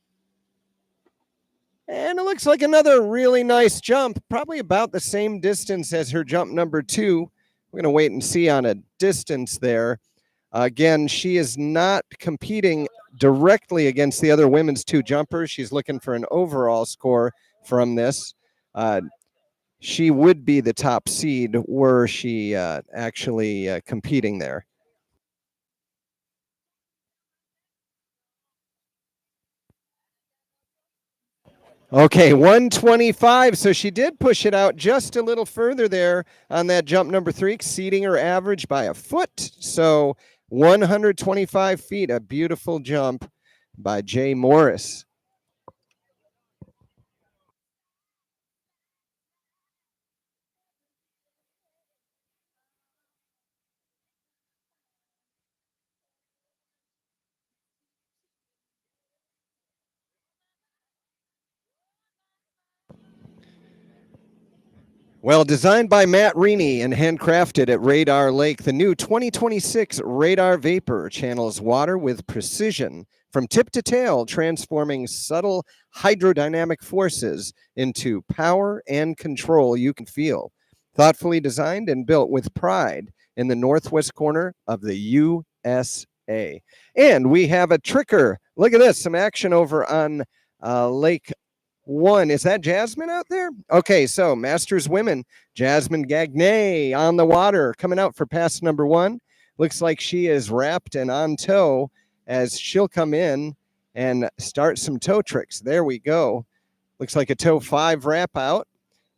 And it looks like another really nice jump, probably about the same distance as her jump number 2. We're going to wait and see on a distance there. Again, she is not competing directly against the other women's 2 jumpers. She's looking for an overall score from this. She would be the top seed were she actually competing there. Okay, 125. So she did push it out just a little further there on that jump number 3, exceeding her average by a foot. So 125 feet, a beautiful jump by Jay Morris. Well, designed by Matt Reaney and handcrafted at Radar Lake, the new 2026 Radar Vapor channels water with precision from tip to tail, transforming subtle hydrodynamic forces into power and control you can feel. Thoughtfully designed and built with pride in the northwest corner of the USA. And we have a tricker. Look at this, some action over on Lake 1. Is that Jasmine out there? Okay, so Masters Women, Jasmine Gagne on the water, coming out for pass number 1. Looks like she is wrapped and on toe as she'll come in and start some toe tricks. There we go. Looks like a toe 5 wrap out.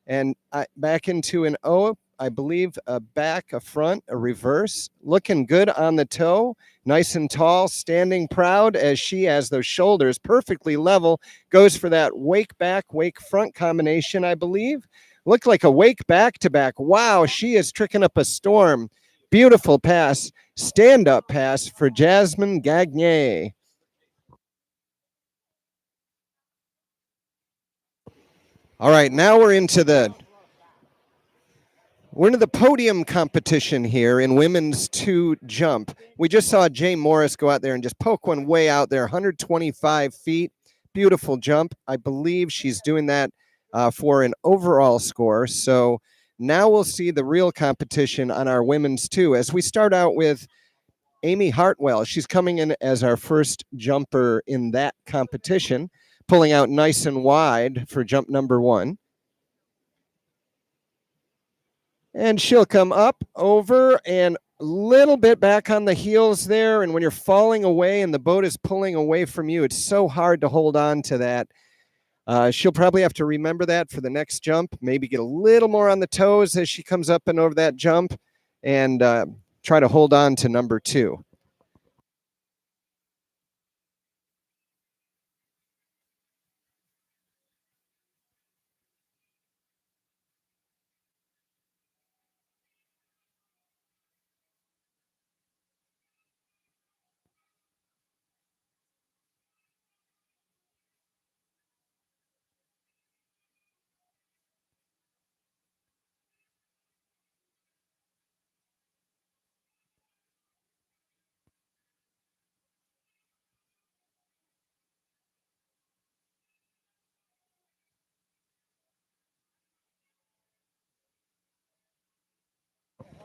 And back into an O, I believe a back, a front, a reverse. Looking good on the toe. Nice and tall, standing proud as she has those shoulders perfectly level. Goes for that wake back, wake front combination, I believe. Looked like a wake back to back. Wow, she is tricking up a storm. Beautiful pass, stand-up pass for Jasmine Gagne. All right, now we're into the podium competition here in women's 2 jump. We just saw Jay Morris go out there and just poke one way out there, 125 feet. Beautiful jump. I believe she's doing that for an overall score. So now we'll see the real competition on our women's 2. As we start out with Amy Hartwell. She's coming in as our first jumper in that competition, pulling out nice and wide for jump number 1. And she'll come up, over, and a little bit back on the heels there. And when you're falling away and the boat is pulling away from you, it's so hard to hold on to that. She'll probably have to remember that for the next jump, maybe get a little more on the toes as she comes up and over that jump, and try to hold on to number 2.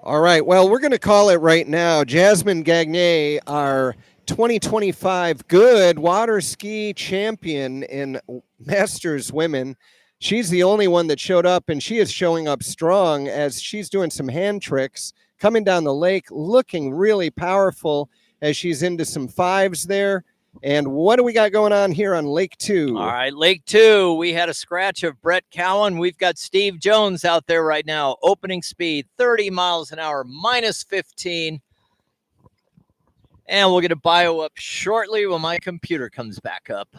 All right, well, we're going to call it right now. Jasmine Gagne, our 2025 GOODE water ski champion in Masters Women. She's the only one that showed up, and she is showing up strong as she's doing some hand tricks, coming down the lake, looking really powerful as she's into some 5s there. And what do we got going on here on Lake 2? All right, Lake 2, we had a scratch of Brett Cowan. We've got Steve Jones out there right now. Opening speed, 30 miles an hour, minus 15. And we'll get a bio up shortly when my computer comes back up.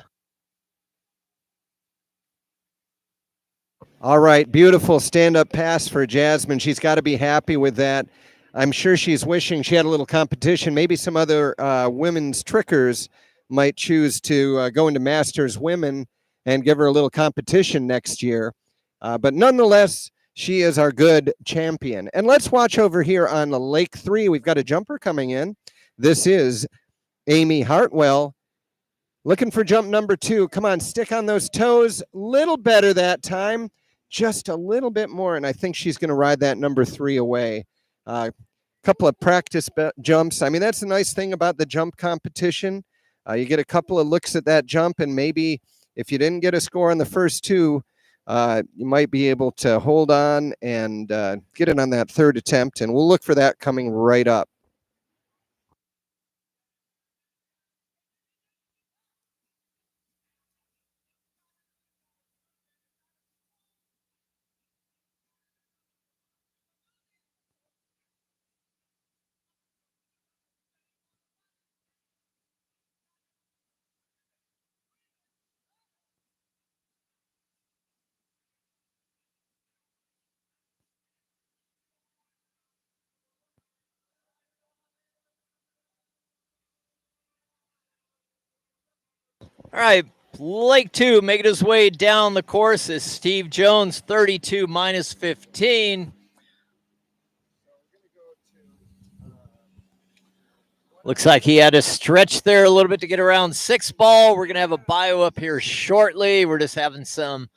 All right, beautiful stand-up pass for Jasmine. She's got to be happy with that. I'm sure she's wishing she had a little competition. Maybe some other women's trickers might choose to go into Masters Women and give her a little competition next year. But nonetheless, she is our GOODE champion. And let's watch over here on the Lake 3. We've got a jumper coming in. This is Amy Hartwell. Looking for jump number 2. Come on, stick on those toes. Little better that time. Just a little bit more, and I think she's going to ride that number 3 away. Couple of practice jumps. I mean, that's the nice thing about the jump competition. You get a couple of looks at that jump, and maybe if you didn't get a score on the first 2, you might be able to hold on and get it on that 3rd attempt, and we'll look for that coming right up. All right, Lake 2 making his way down the course is Steve Jones, 32 minus 15. Looks like he had to stretch there a little bit to get around 6 ball. We're going to have a bio up here shortly. We're just having some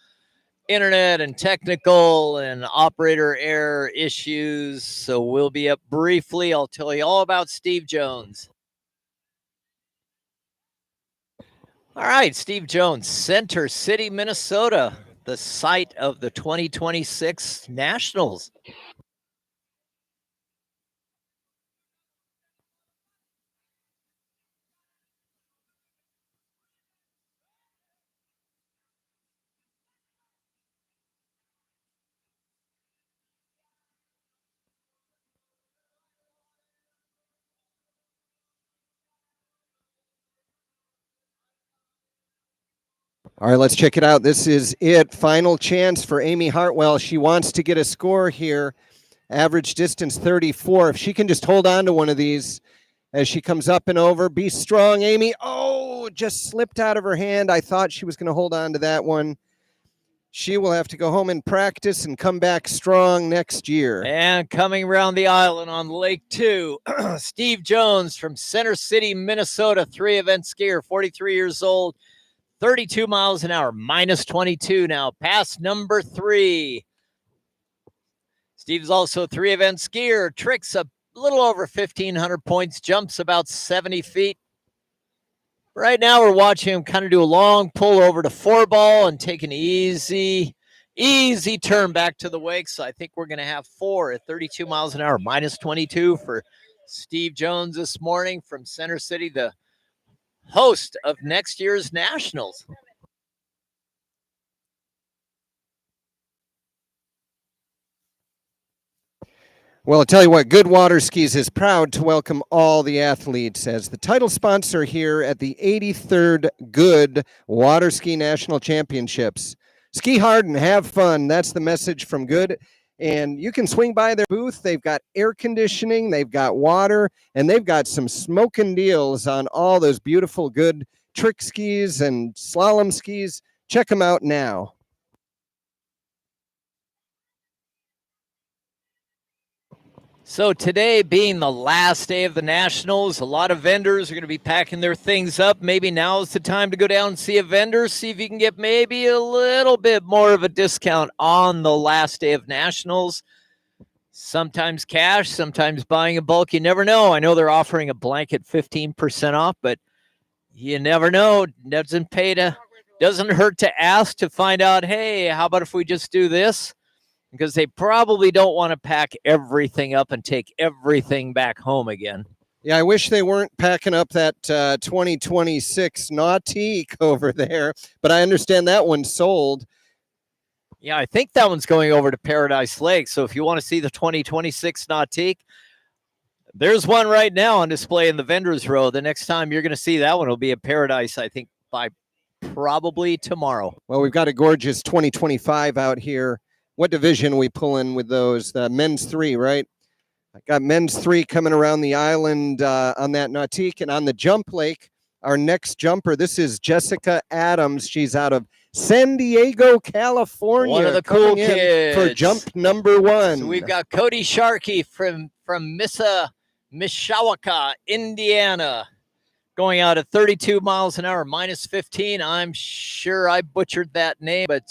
internet and technical and operator error issues. So we'll be up briefly. I'll tell you all about Steve Jones. All right, Steve Jones, Center City, Minnesota, the site of the 2026 Nationals. All right, let's check it out. This is it. Final chance for Amy Hartwell. She wants to get a score here. Average distance 34. If she can just hold on to one of these as she comes up and over. Be strong, Amy. Oh, just slipped out of her hand. I thought she was going to hold on to that one. She will have to go home and practice and come back strong next year. And coming around the island on Lake 2, Steve Jones from Center City, Minnesota, 3-event skier, 43 years old, 32 miles an hour, minus 22 now, pass number 3. Steve's also a 3-event skier, tricks a little over 1,500 points, jumps about 70 feet. Right now, we're watching him kind of do a long pull over to 4-ball and take an easy turn back to the wake. So I think we're going to have 4 at 32 miles an hour, minus 22 for Steve Jones this morning from Center City, the host of next year's Nationals. Well, I'll tell you what, Good Water Skis is proud to welcome all the athletes as the title sponsor here at the 83rd Good Water Ski National Championships. Ski hard and have fun. That's the message from Good. And you can swing by their booth. They've got air conditioning, they've got water, and they've got some smoking deals on all those beautiful Good trick skis and slalom skis. Check them out now. So today being the last day of the Nationals, a lot of vendors are going to be packing their things up. Maybe now is the time to go down and see a vendor, see if you can get maybe a little bit more of a discount on the last day of Nationals. Sometimes cash, sometimes buying in bulk. You never know. I know they're offering a blanket 15% off, but you never know. Doesn't hurt to ask to find out, hey, how about if we just do this? Because they probably don't want to pack everything up and take everything back home again. Yeah, I wish they weren't packing up that 2026 Nautique over there, but I understand that one's sold. Yeah, I think that one's going over to Paradise Lake. So if you want to see the 2026 Nautique, there's one right now on display in the vendors row. The next time you're going to see that one will be at Paradise, I think, by probably tomorrow. Well, we've got a gorgeous 2025 out here. What division are we pulling with those? The men's 3, right? I got men's 3 coming around the island on that Nautique. And on the jump lake, our next jumper, this is Jessica Adams. She's out of San Diego, California. One of the cool kids. For jump number 1. So we've got Cody Sharkey from Mishawaka, Indiana, going out at 32 miles an hour, minus 15. I'm sure I butchered that name, but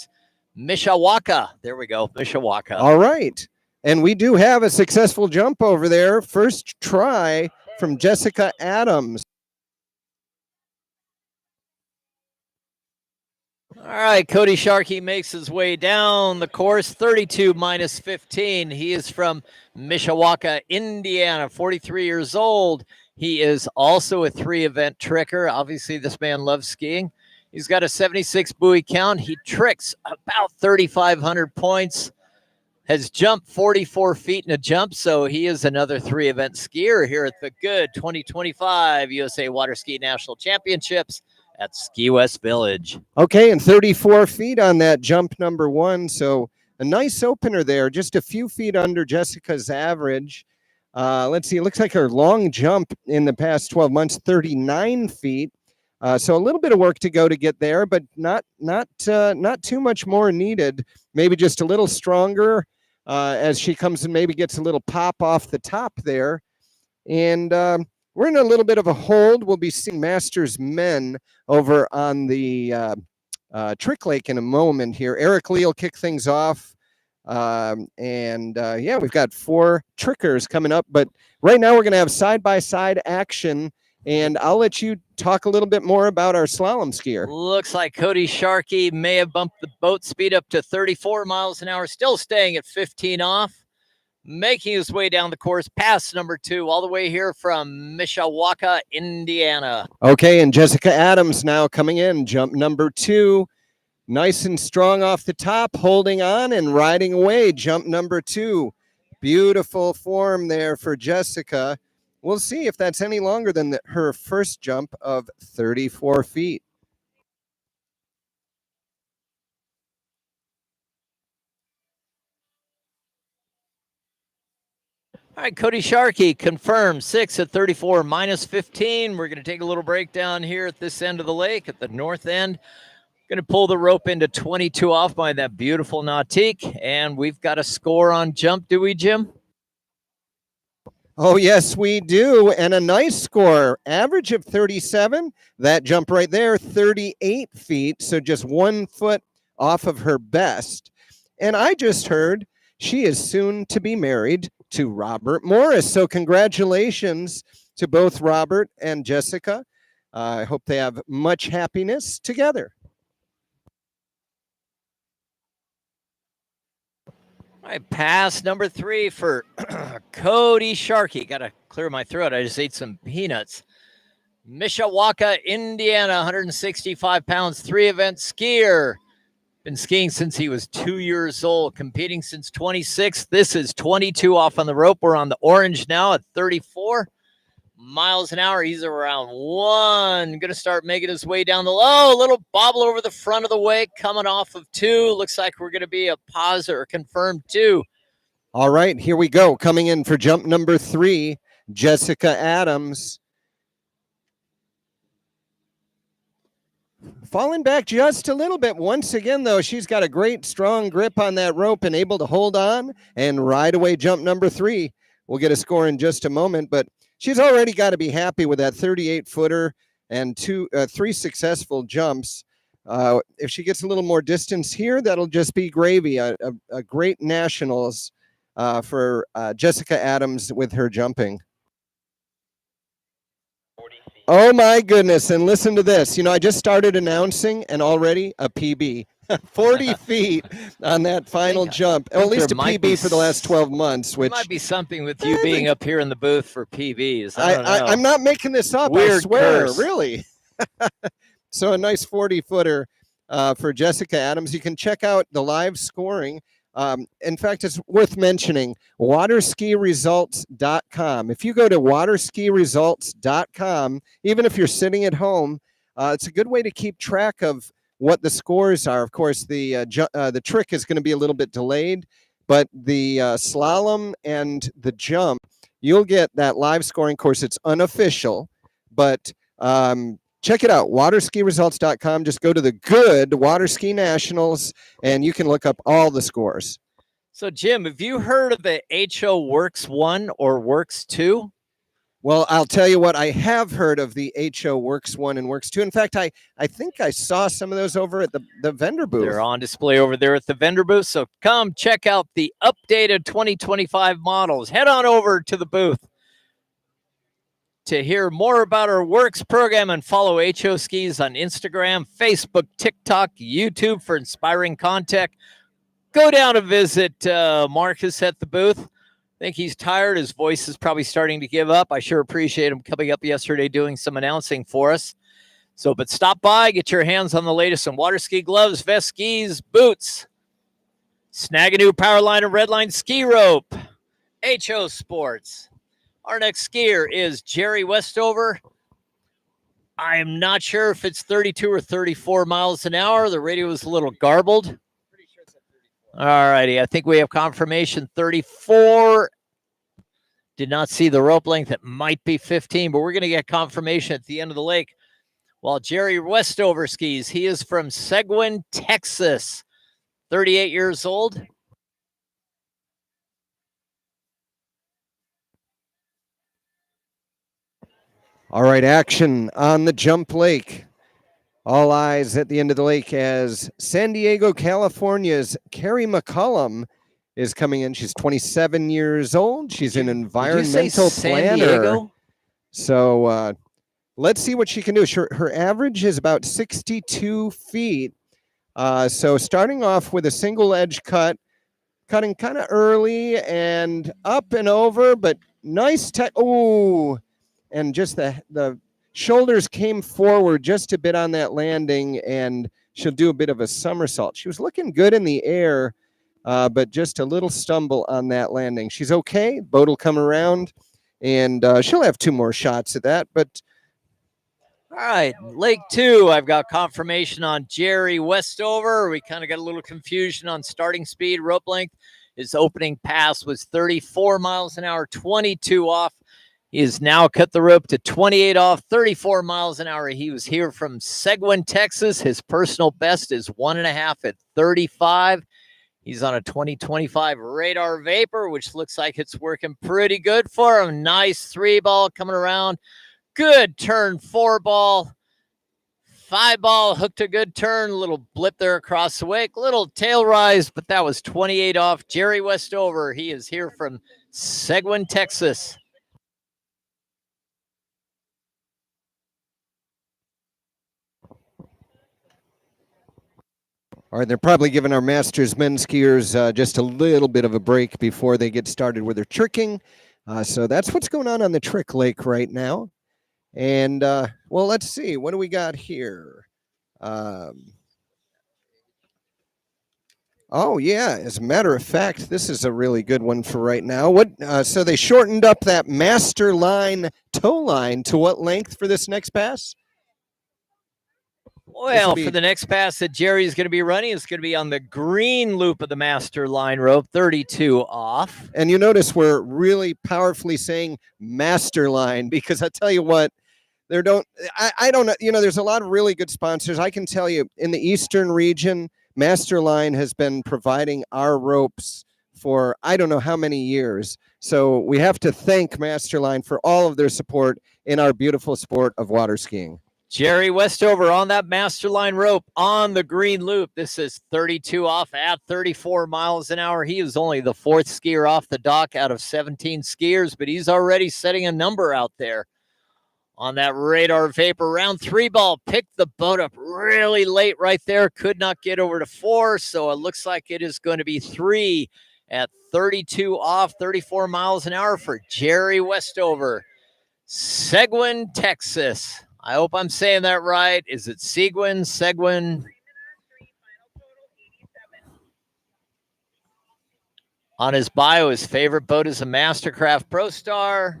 Mishawaka. There we go. Mishawaka. All right. And we do have a successful jump over there. First try from Jessica Adams. All right. Cody Sharkey makes his way down the course. 32 minus 15. He is from Mishawaka, Indiana, 43 years old. He is also a 3-event tricker. Obviously, this man loves skiing. He's got a 76 buoy count. He tricks about 3,500 points, has jumped 44 feet in a jump, so he is another 3-event skier here at the Good 2025 USA Water Ski National Championships at Ski West Village. Okay, and 34 feet on that jump number 1, so a nice opener there, just a few feet under Jessica's average. Let's see, it looks like her long jump in the past 12 months, 39 feet. So a little bit of work to go to get there, but not too much more needed. Maybe just a little stronger as she comes and maybe gets a little pop off the top there. And we're in a little bit of a hold. We'll be seeing Masters men over on the Trick Lake in a moment here. Eric Lee will kick things off. Yeah, we've got 4 trickers coming up, but right now we're going to have side-by-side action And I'll let you talk a little bit more about our slalom skier. Looks like Cody Sharkey may have bumped the boat speed up to 34 miles an hour, still staying at 15 off, making his way down the course past number 2, all the way here from Mishawaka, Indiana. Okay, and Jessica Adams now coming in, jump number 2. Nice and strong off the top, holding on and riding away, jump number 2. Beautiful form there for Jessica. We'll see if that's any longer than her first jump of 34 feet. All right, Cody Sharkey confirmed 6 at 34 minus 15. We're going to take a little break down here at this end of the lake, at the north end. Going to pull the rope into 22 off by that beautiful nautique. And we've got a score on jump, do we, Jim? Oh, yes, we do. And a nice score. Average of 37. That jump right there, 38 feet. So just 1 foot off of her best. And I just heard she is soon to be married to Robert Morris. So congratulations to both Robert and Jessica. I hope they have much happiness together. All right, pass number 3 for Cody Sharkey. Got to clear my throat. I just ate some peanuts. Mishawaka, Indiana, 165 pounds, 3-event skier. Been skiing since he was 2 years old, competing since 26. This is 22 off on the rope. We're on the orange now at 34 miles an hour. He's around 1. Going to start making his way down the low. Little bobble over the front of the wake, coming off of 2. Looks like we're going to be a pause or confirmed 2. All right, here we go. Coming in for jump number 3, Jessica Adams. Falling back just a little bit. Once again, though, she's got a great strong grip on that rope and able to hold on and ride away jump number 3. We'll get a score in just a moment, but she's already got to be happy with that 38-footer and 3 successful jumps. If she gets a little more distance here, that'll just be gravy. A great nationals for Jessica Adams with her jumping. Oh my goodness, and listen to this. You know, I just started announcing and already a PB. 40 feet on that final jump. Or at least a PB for the last 12 months. Which might be something with you being up here in the booth for PBs. I don't know. I'm not making this up. Weird I swear, curse. Really. So a nice 40-footer for Jessica Adams. You can check out the live scoring. In fact, it's worth mentioning, waterskiresults.com. If you go to waterskiresults.com, even if you're sitting at home, it's a good way to keep track of what the scores are. Of course, the trick is going to be a little bit delayed, but the slalom and the jump, you'll get that live scoring. Of course, it's unofficial, but check it out, waterskiresults.com. Just go to the GOODE Water Ski Nationals, and you can look up all the scores. So, Jim, have you heard of the HO Works 1 or Works 2? Well, I'll tell you what, I have heard of the HO Works 1 and Works 2. In fact, I think I saw some of those over at the vendor booth. They're on display over there at the vendor booth. So come check out the updated 2025 models. Head on over to the booth to hear more about our Works program and follow HO Skis on Instagram, Facebook, TikTok, YouTube for inspiring content. Go down and visit Marcus at the booth. I think he's tired. His voice is probably starting to give up. I sure appreciate him coming up yesterday doing some announcing for us. So, but stop by, get your hands on the latest in water ski gloves, vest, skis, boots. Snag a new Powerline and Redline ski rope. HO Sports. Our next skier is Jerry Westover. I am not sure if it's 32 or 34 miles an hour. The radio is a little garbled. All righty, I think we have confirmation 34. Did not see the rope length. It might be 15, but we're going to get confirmation at the end of the lake. While Jerry Westover skis, he is from Seguin, Texas, 38 years old. All right, action on the jump lake. All eyes at the end of the lake as San Diego, California's Carrie McCollum is coming in. She's 27 years old. She's an environmental San planner. Diego? So let's see what she can do. Her average is about 62 feet. So starting off with a single edge cut, cutting kind of early and up and over, but nice tech. Oh, and just the shoulders came forward just a bit on that landing, and she'll do a bit of a somersault. She was looking good in the air, but just a little stumble on that landing. She's okay. Boat will come around, and she'll have 2 more shots at that. But all right, Lake 2, I've got confirmation on Jerry Westover. We kind of got a little confusion on starting speed, rope length. His opening pass was 34 miles an hour, 22 off. He has now cut the rope to 28 off, 34 miles an hour. He was here from Seguin, Texas. His personal best is 1.5 at 35. He's on a 2025 Radar Vapor, which looks like it's working pretty good for him. Nice 3-ball coming around. Good turn, 4-ball. 5-ball hooked a good turn. A little blip there across the wake. Little tail rise, but that was 28 off. Jerry Westover, he is here from Seguin, Texas. all right, they're probably giving our Masters men skiers just a little bit of a break before they get started with their tricking. So that's what's going on the trick lake right now. And, well, let's see. What do we got here? Oh, yeah. As a matter of fact, this is a really good one for right now. So they shortened up that master line tow line to what length for this next pass? Well, for the next pass that Jerry's going to be running, it's going to be on the green loop of the master line rope, 32 off. And you notice we're really powerfully saying master line, because I tell you what, I don't know, there's a lot of really good sponsors. I can tell you in the Eastern region, Masterline has been providing our ropes for I don't know how many years. So we have to thank Masterline for all of their support in our beautiful sport of water skiing. Jerry Westover on that Masterline rope on the green loop. This is 32 off at 34 miles an hour. He is only the 4th skier off the dock out of 17 skiers, but he's already setting a number out there. On that Radar Vapor, round 3-ball, picked the boat up really late right there. Could not get over to 4, so it looks like it is going to be 3 at 32 off, 34 miles an hour for Jerry Westover. Seguin, Texas. I hope I'm saying that right. Is it Seguin? On his bio, his favorite boat is a Mastercraft Pro Star.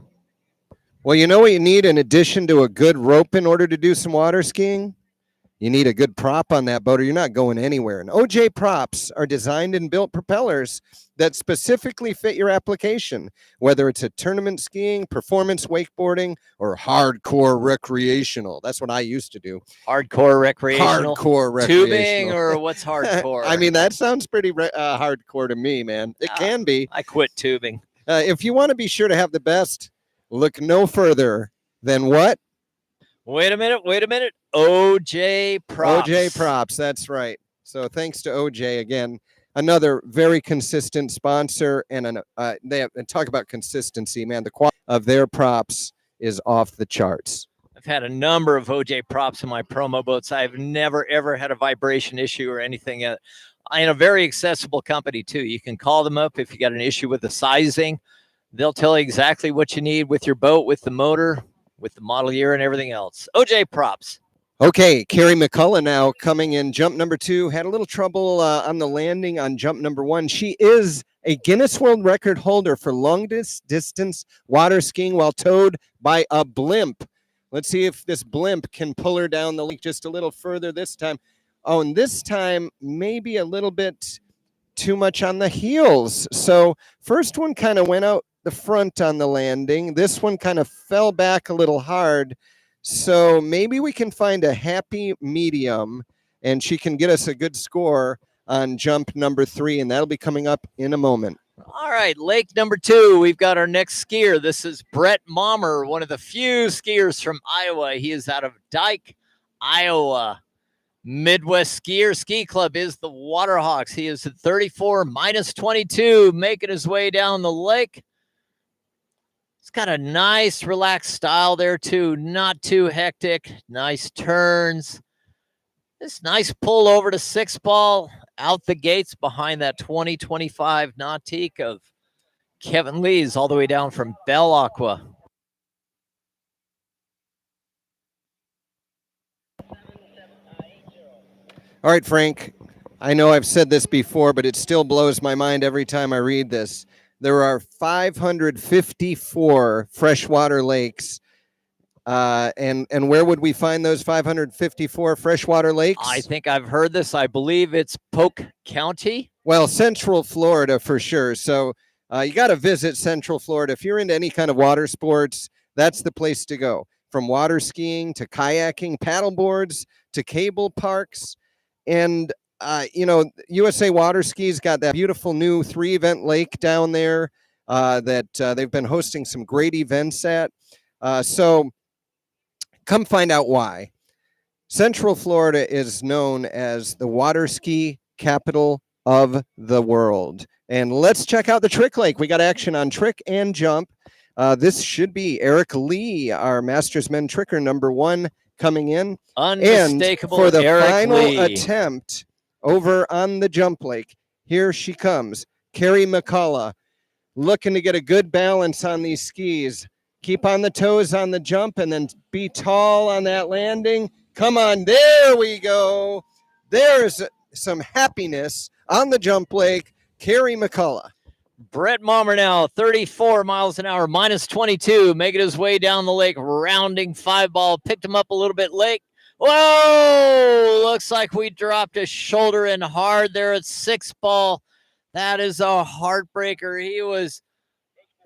Well, you know what you need in addition to a good rope in order to do some water skiing? You need a good prop on that boat or you're not going anywhere. And OJ props are designed and built propellers that specifically fit your application, whether it's a tournament skiing, performance wakeboarding, or hardcore recreational. That's what I used to do. Hardcore recreational? Hardcore recreational. Tubing or what's hardcore? I mean, that sounds pretty hardcore to me, man. It can be. I quit tubing. If you want to be sure to have the best, look no further than what? Wait a minute. OJ Props. OJ Props, that's right. So thanks to OJ again, another very consistent sponsor, and talk about consistency, man. The quality of their props is off the charts. I've had a number of OJ Props in my promo boats. I've never ever had a vibration issue or anything. In a very accessible company too. You can call them up if you got an issue with the sizing. They'll tell you exactly what you need with your boat, with the motor, with the model year and everything else. OJ Props. Okay, Carrie McCullough now coming in. Jump number 2. Had a little trouble on the landing on jump number 1. She is a Guinness World Record holder for longest distance water skiing while towed by a blimp. Let's see if this blimp can pull her down the lake just a little further this time. Oh, and this time maybe a little bit too much on the heels. So first one kind of went out the front on the landing. This one kind of fell back a little hard. So maybe we can find a happy medium and she can get us a good score on jump number 3, and that'll be coming up in a moment. All right, lake number 2, we've got our next skier. This is Brett Mommer, one of the few skiers from Iowa. He is out of Dike, Iowa. Midwest Skier Ski Club is the Waterhawks. He is at 34 minus 22, making his way down the lake. He's got a nice relaxed style there too. Not too hectic. Nice turns. This nice pull over to 6 ball out the gates behind that 2025 Nautique of Kevin Lee's all the way down from Belle Aqua. All right, Frank, I know I've said this before, but it still blows my mind every time I read this. There are 554 freshwater lakes. And where would we find those 554 freshwater lakes? I think I've heard this. I believe it's Polk County. Well, Central Florida for sure. So you got to visit Central Florida. If you're into any kind of water sports, that's the place to go. From water skiing to kayaking, paddle boards to cable parks. And, USA Water Ski's got that beautiful new 3-event lake down there that they've been hosting some great events at. So come find out why. Central Florida is known as the water ski capital of the world. And let's check out the trick lake. We got action on trick and jump. This should be Eric Lee, our Masters Men tricker number 1 coming in. Unmistakable. And for the Eric final Lee. attempt over on the jump lake, here she comes. Carrie McCullough looking to get a good balance on these skis. Keep on the toes on the jump and then be tall on that landing. Come on, there we go. There's some happiness on the jump lake. Carrie McCullough. Brett Mommer now, 34 miles an hour, minus 22, making his way down the lake, rounding 5 ball, picked him up a little bit late. Whoa! Looks like we dropped a shoulder in hard there at 6 ball. That is a heartbreaker. He was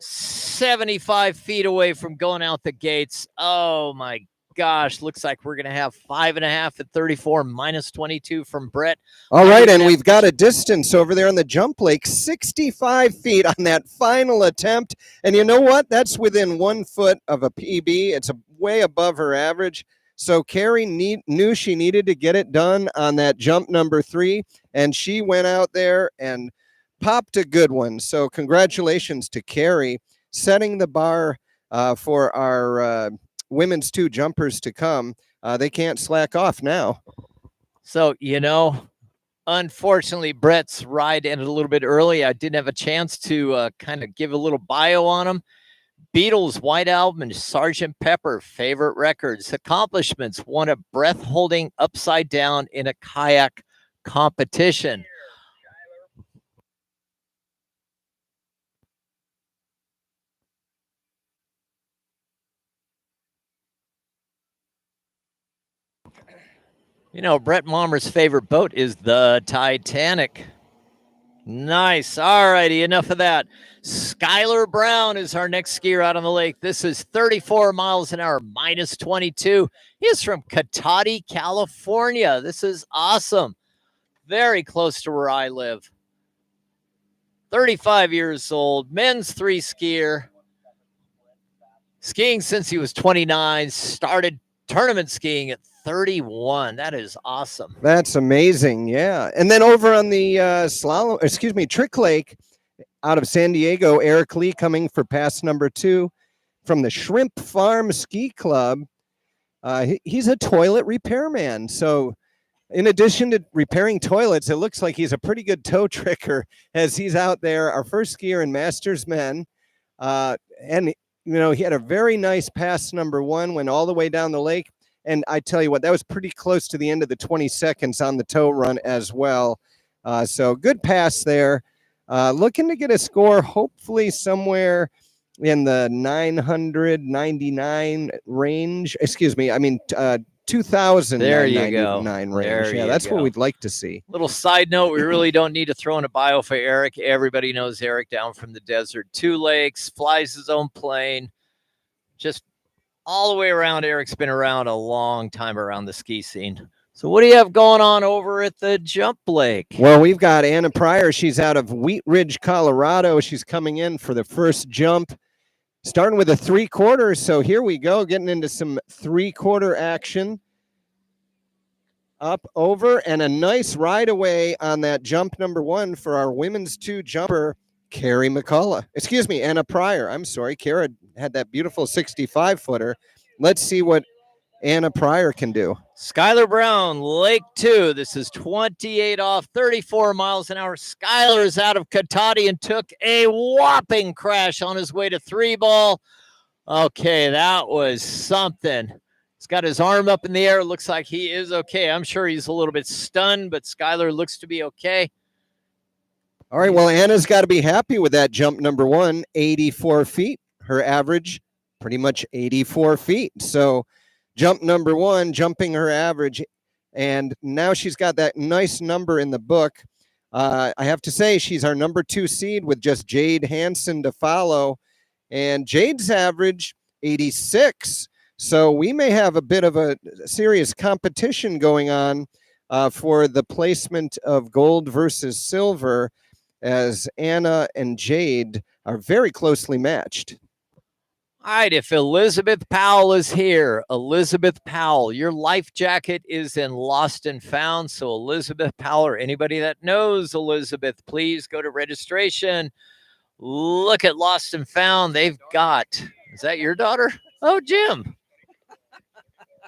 75 feet away from going out the gates. Oh my gosh. Looks like we're going to have 5.5 at 34, minus 22 from Brett. All right, and we've got a distance over there on the jump lake, 65 feet on that final attempt. And you know what? That's within 1 foot of a PB. It's way above her average. So Carrie knew she needed to get it done on that jump number 3, and she went out there and popped a good one. So congratulations to Carrie, setting the bar for our women's 2 jumpers to come. They can't slack off now. So, unfortunately, Brett's ride ended a little bit early. I didn't have a chance to kind of give a little bio on him. Beatles, White Album, and Sgt. Pepper, favorite records. Accomplishments, won a breath holding upside down in a kayak competition. Brett Mommer's favorite boat is the Titanic. Nice. All righty, enough of that. Skylar Brown is our next skier out on the lake. This is 34 miles an hour, minus 22. He is from Cotati, California. This is awesome. Very close to where I live. 35 years old, men's 3 skier. Skiing since he was 29, started tournament skiing at 31. That is awesome. That's amazing. Yeah. And then over on the trick lake out of San Diego, Eric Lee coming for pass number 2 from the Shrimp Farm Ski Club. He's a toilet repairman. So in addition to repairing toilets, it looks like he's a pretty good toe tricker as he's out there, our first skier in Masters Men. And he had a very nice pass number 1, went all the way down the lake. And I tell you what, that was pretty close to the end of the 20 seconds on the toe run as well. So good pass there. Looking to get a score, hopefully somewhere in the 999 range. 2,099 range. Yeah, that's what we'd like to see. Little side note, we really don't need to throw in a bio for Eric. Everybody knows Eric down from the desert. 2 lakes, flies his own plane. Just all the way around. Eric's been around a long time around the ski scene. So what do you have going on over at the jump lake? Well, we've got Anna Pryor. She's out of Wheat Ridge, Colorado. She's coming in for the first jump, starting with a 3/4. So here we go, getting into some 3/4 action. Up, over, and a nice ride away on that jump number 1 for our women's 2 jumper, Carrie McCullough. Excuse me, Anna Pryor. I'm sorry. Kara had that beautiful 65-footer. Let's see what Anna Pryor can do. Skylar Brown, Lake 2. This is 28 off, 34 miles an hour. Skylar is out of Katati and took a whopping crash on his way to 3-ball. Okay, that was something. He's got his arm up in the air. Looks like he is okay. I'm sure he's a little bit stunned, but Skylar looks to be okay. All right, well, Anna's got to be happy with that jump number 1, 84 feet. Her average, pretty much 84 feet. So jump number 1, jumping her average. And now she's got that nice number in the book. I have to say, she's our number 2 seed with just Jade Hansen to follow. And Jade's average, 86. So we may have a bit of a serious competition going on for the placement of gold versus silver, as Anna and Jade are very closely matched. All right, if Elizabeth Powell is here, Elizabeth Powell, your life jacket is in Lost and Found. So Elizabeth Powell, or anybody that knows Elizabeth, please go to registration. Look at Lost and Found. They've got, is that your daughter? Oh, Jim.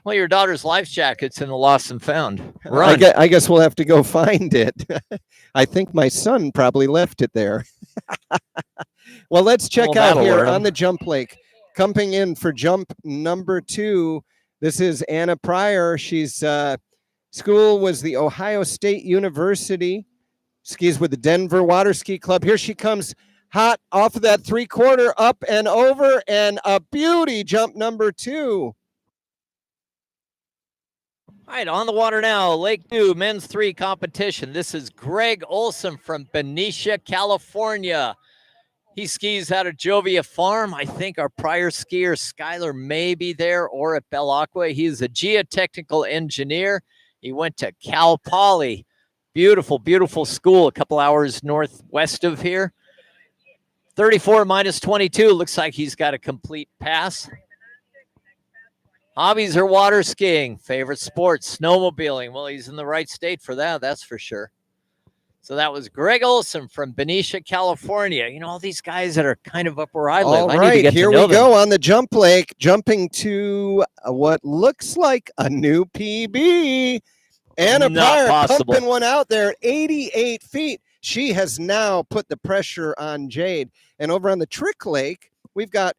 Well, your daughter's life jacket's in the Lost and Found. Run. I guess we'll have to go find it. I think my son probably left it there. Well, let's check out here on the jump lake. Coming in for jump number 2, this is Anna Pryor. She's school was the Ohio State University. Skis with the Denver Water Ski Club. Here she comes, hot off of that 3/4, up and over, and a beauty jump number 2. All right, on the water now, Lake 2, men's 3 competition. This is Greg Olson from Benicia, California. He skis out of Jovia Farm. I think our prior skier, Skylar, may be there or at Belle Aqua. He's a geotechnical engineer. He went to Cal Poly. Beautiful, beautiful school, a couple hours northwest of here. 34 minus 22. Looks like he's got a complete pass. Hobbies are water skiing. Favorite sports, snowmobiling. Well, he's in the right state for that, that's for sure. So that was Greg Olson from Benicia, California. You know, all these guys that are kind of up where I live. All I right, need to get here to know we them. go on the jump lake, jumping to what looks like a new PB. Anna Pryor pumping one out there at 88 feet. She has now put the pressure on Jade. And over on the trick lake, we've got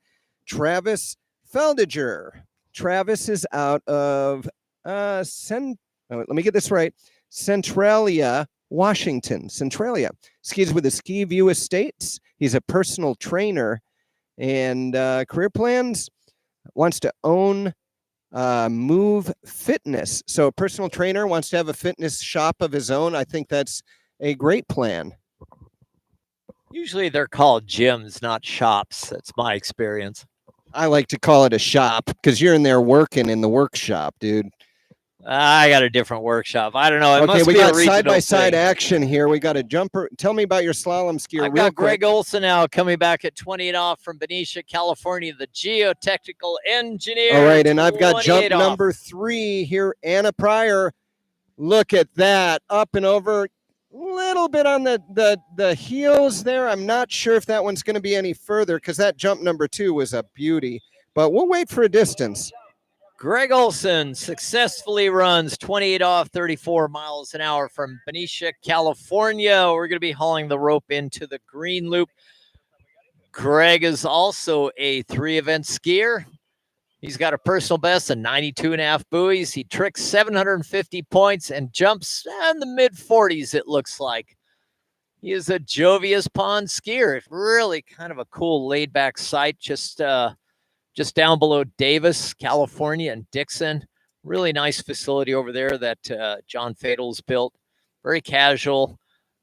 Travis Feldiger. Travis is out of let me get this right. Centralia, Washington. Centralia. Skis with the Ski View Estates. He's a personal trainer, and career plans, wants to own Move Fitness. So a personal trainer wants to have a fitness shop of his own. I think that's a great plan. Usually they're called gyms, not shops. That's my experience. I like to call it a shop because you're in there working in the workshop, dude. I got a different workshop. I don't know. It Okay, must we be got a regional side-by-side thing. action here. We got a jumper. Tell me about your slalom skier. I've got Greg Olson now coming back at 28 off from Benicia, California, the geotechnical engineer. All right, and I've got jump 28 off. number 3 here. Anna Pryor. Look at that. Up and over. Little bit on the heels there. I'm not sure if that one's going to be any further because that jump number 2 was a beauty. But we'll wait for a distance. Greg Olson successfully runs 28 off, 34 miles an hour from Benicia, California. We're going to be hauling the rope into the green loop. Greg is also a 3-event skier. He's got a personal best of 92.5 buoys. He tricks 750 points and jumps in the mid-40s, it looks like. He is a Jovia's Pond skier. It's really kind of a cool laid-back site just down below Davis, California, and Dixon. Really nice facility over there that John Fadel's built. Very casual.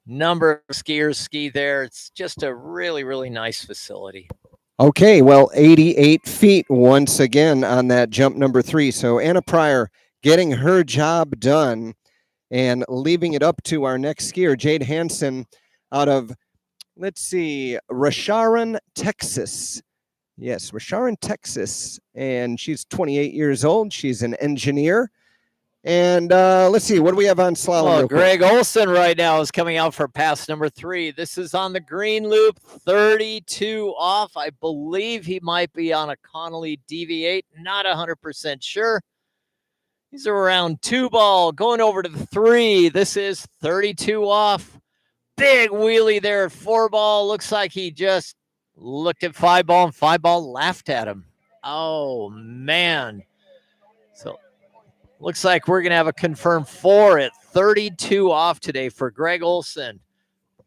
Number of skiers ski there. It's just a really, really nice facility. Okay, well, 88 feet once again on that jump number 3. So Anna Pryor getting her job done and leaving it up to our next skier, Jade Hansen, out of, let's see, Rasharon, Texas. Yes, Rasharon, Texas, and she's 28 years old. She's an engineer. And let's see, what do we have on slalom? Oh, real quick? Greg Olson right now is coming out for pass number 3. This is on the green loop, 32 off. I believe he might be on a Connolly deviate. Not 100% sure. He's around 2 ball, going over to the 3. This is 32 off. Big wheelie there at 4 ball. Looks like he just looked at 5 ball and 5 ball laughed at him. Oh, man. So looks like we're going to have a confirmed 4 at 32 off today for Greg Olson.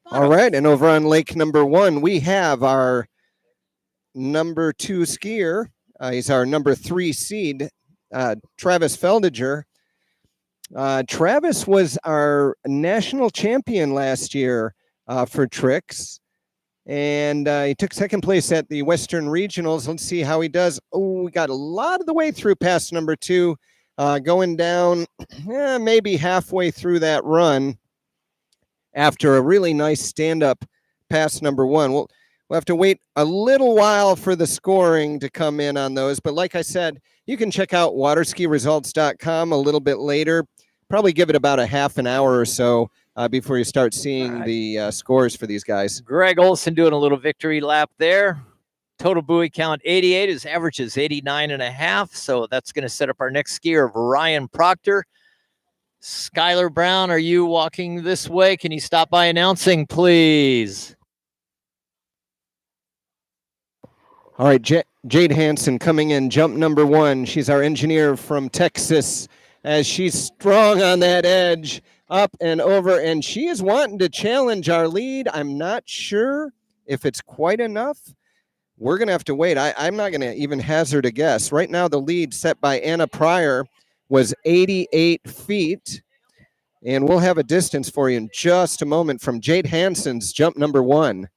All right, and over on lake number 1, we have our number 2 skier. He's our number 3 seed, Travis Feldiger. Travis was our national champion last year for tricks, and he took second place at the Western Regionals. Let's see how he does. Oh, we got a lot of the way through pass number 2, going down maybe halfway through that run after a really nice stand-up pass number 1. We'll have to wait a little while for the scoring to come in on those, but like I said, you can check out waterskiresults.com a little bit later. Probably give it about a half an hour or so before you start seeing the scores for these guys. Greg Olson doing a little victory lap there. Total buoy count 88. His average is 89.5. So that's going to set up our next skier of Ryan Proctor. Skylar Brown, are you walking this way? Can you stop by announcing, please? All right, Jade Hansen coming in, jump number 1. She's our engineer from Texas, as she's strong on that edge, up and over, and she is wanting to challenge our lead. I'm not sure if it's quite enough. We're going to have to wait. I'm not going to even hazard a guess. Right now, the lead set by Anna Pryor was 88 feet, and we'll have a distance for you in just a moment from Jade Hansen's jump number 1.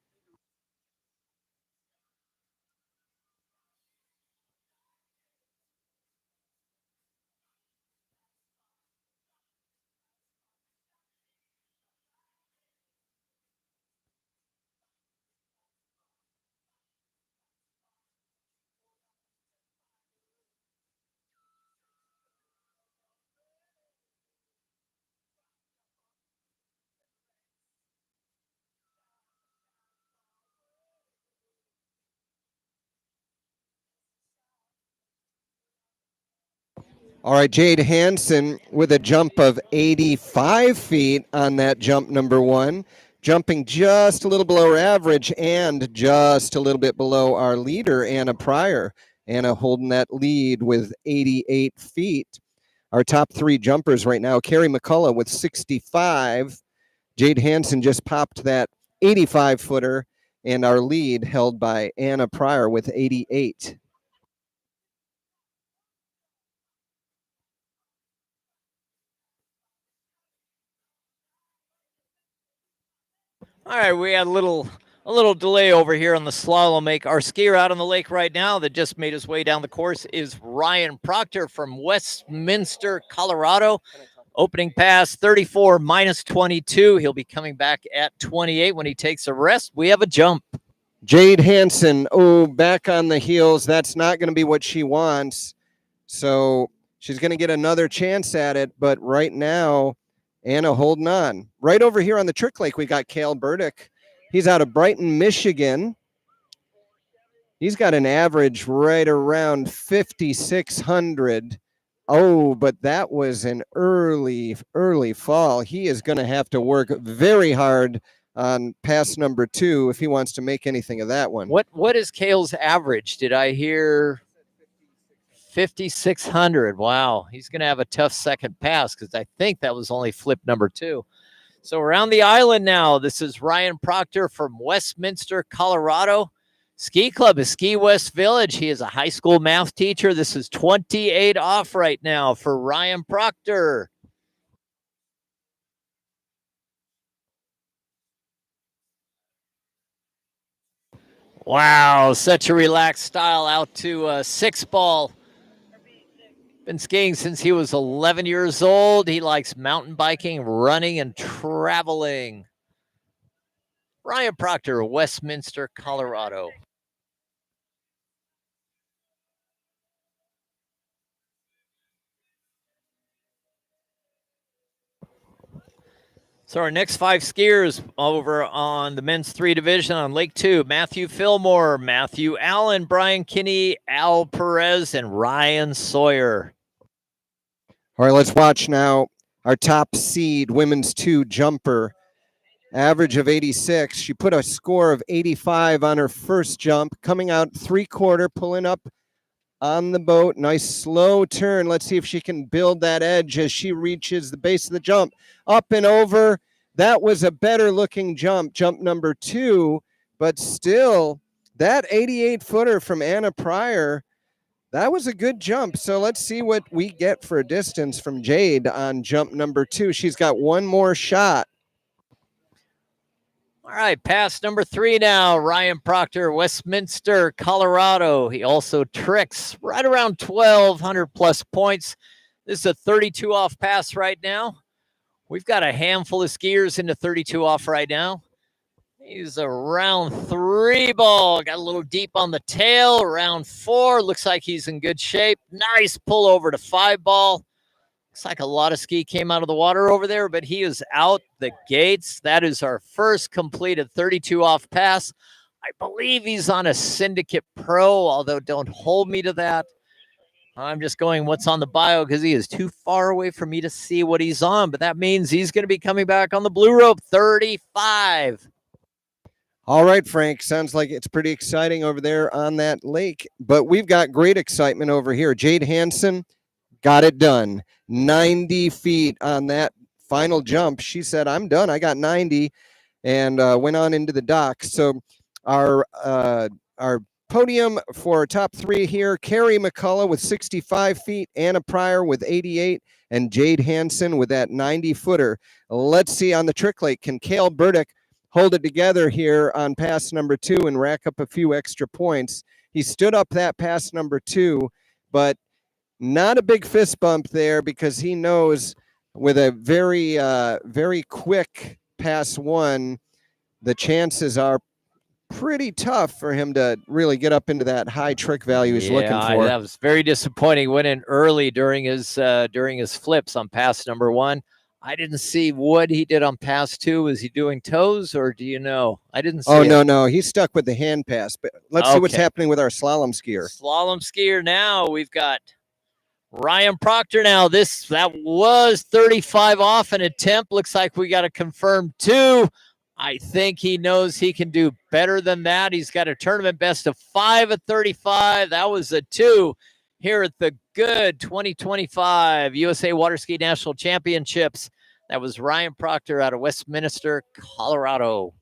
All right, Jade Hansen with a jump of 85 feet on that jump number 1, jumping just a little below our average and just a little bit below our leader, Anna Pryor. Anna holding that lead with 88 feet. Our top 3 jumpers right now, Carrie McCullough with 65. Jade Hansen just popped that 85-footer, and our lead held by Anna Pryor with 88. All right, we had a little delay over here on the slalom make. Our skier out on the lake right now that just made his way down the course is Ryan Proctor from Westminster, Colorado. Opening pass 34 minus 22. He'll be coming back at 28 when he takes a rest. We have a jump. Jade Hansen, back on the heels. That's not going to be what she wants. So she's going to get another chance at it. But right now, Anna holding on. Right over here on the trick lake, we got Cale Burdick. He's out of Brighton, Michigan. He's got an average right around 5,600. Oh, but that was an early fall. He is going to have to work very hard on pass number 2 if he wants to make anything of that one. What is Cale's average? Did I hear 5,600? Wow, he's going to have a tough second pass because I think that was only flip number 2. So around the island now, this is Ryan Proctor from Westminster, Colorado. Ski Club is Ski West Village. He is a high school math teacher. This is 28 off right now for Ryan Proctor. Wow, such a relaxed style out to 6 ball. Been skiing since he was 11 years old. He likes mountain biking, running, and traveling. Ryan Proctor, Westminster, Colorado. So our next 5 skiers over on the men's 3 division on Lake 2, Matthew Fillmore, Matthew Allen, Brian Kinney, Al Perez, and Ryan Sawyer. All right, let's watch now our top seed women's 2 jumper. Average of 86. She put a score of 85 on her first jump, coming out 3/4, pulling up on the boat. Nice slow turn. Let's see if she can build that edge as she reaches the base of the jump. Up and over. That was a better looking jump number 2, but still that 88-footer from Anna Pryor, that was a good jump. So let's see what we get for a distance from Jade on jump number 2. She's got one more shot. All right, pass number 3 now. Ryan Proctor, Westminster, Colorado. He also tricks right around 1,200 plus points. This is a 32 off pass right now. We've got a handful of skiers into 32 off right now. He's a round 3 ball. Got a little deep on the tail. Round 4. Looks like he's in good shape. Nice pull over to 5 ball. Looks like a lot of ski came out of the water over there, but he is out the gates. That is our first completed 32 off pass. I believe he's on a Syndicate Pro, although don't hold me to that. I'm just going what's on the bio because he is too far away for me to see what he's on, but that means he's going to be coming back on the blue rope, 35. All right, Frank, sounds like it's pretty exciting over there on that lake, but we've got great excitement over here. Jade Hansen got it done. 90 feet on that final jump. She said, I'm done. I got 90, and went on into the dock. So our podium for top 3 here, Carrie McCullough with 65 feet, Anna Pryor with 88, and Jade Hansen with that 90-footer. Let's see on the trick lake, can Cale Burdick hold it together here on pass number 2 and rack up a few extra points? He stood up that pass number 2, but not a big fist bump there because he knows with a very quick pass 1, the chances are pretty tough for him to really get up into that high trick value he's looking for. That was very disappointing. Went in early during his flips on pass number 1. I didn't see what he did on pass 2. Was he doing toes, or do you know? I didn't see it. No. He's stuck with the hand pass. But let's see what's happening with our slalom skier. Slalom skier now. We've got Ryan Proctor now. That was 35 off an attempt. Looks like we got a confirmed 2. I think he knows he can do better than that. He's got a tournament best of 5 at 35. That was a 2 here at the GOODE 2025 USA Water Ski National Championships. That was Ryan Proctor out of Westminster, Colorado.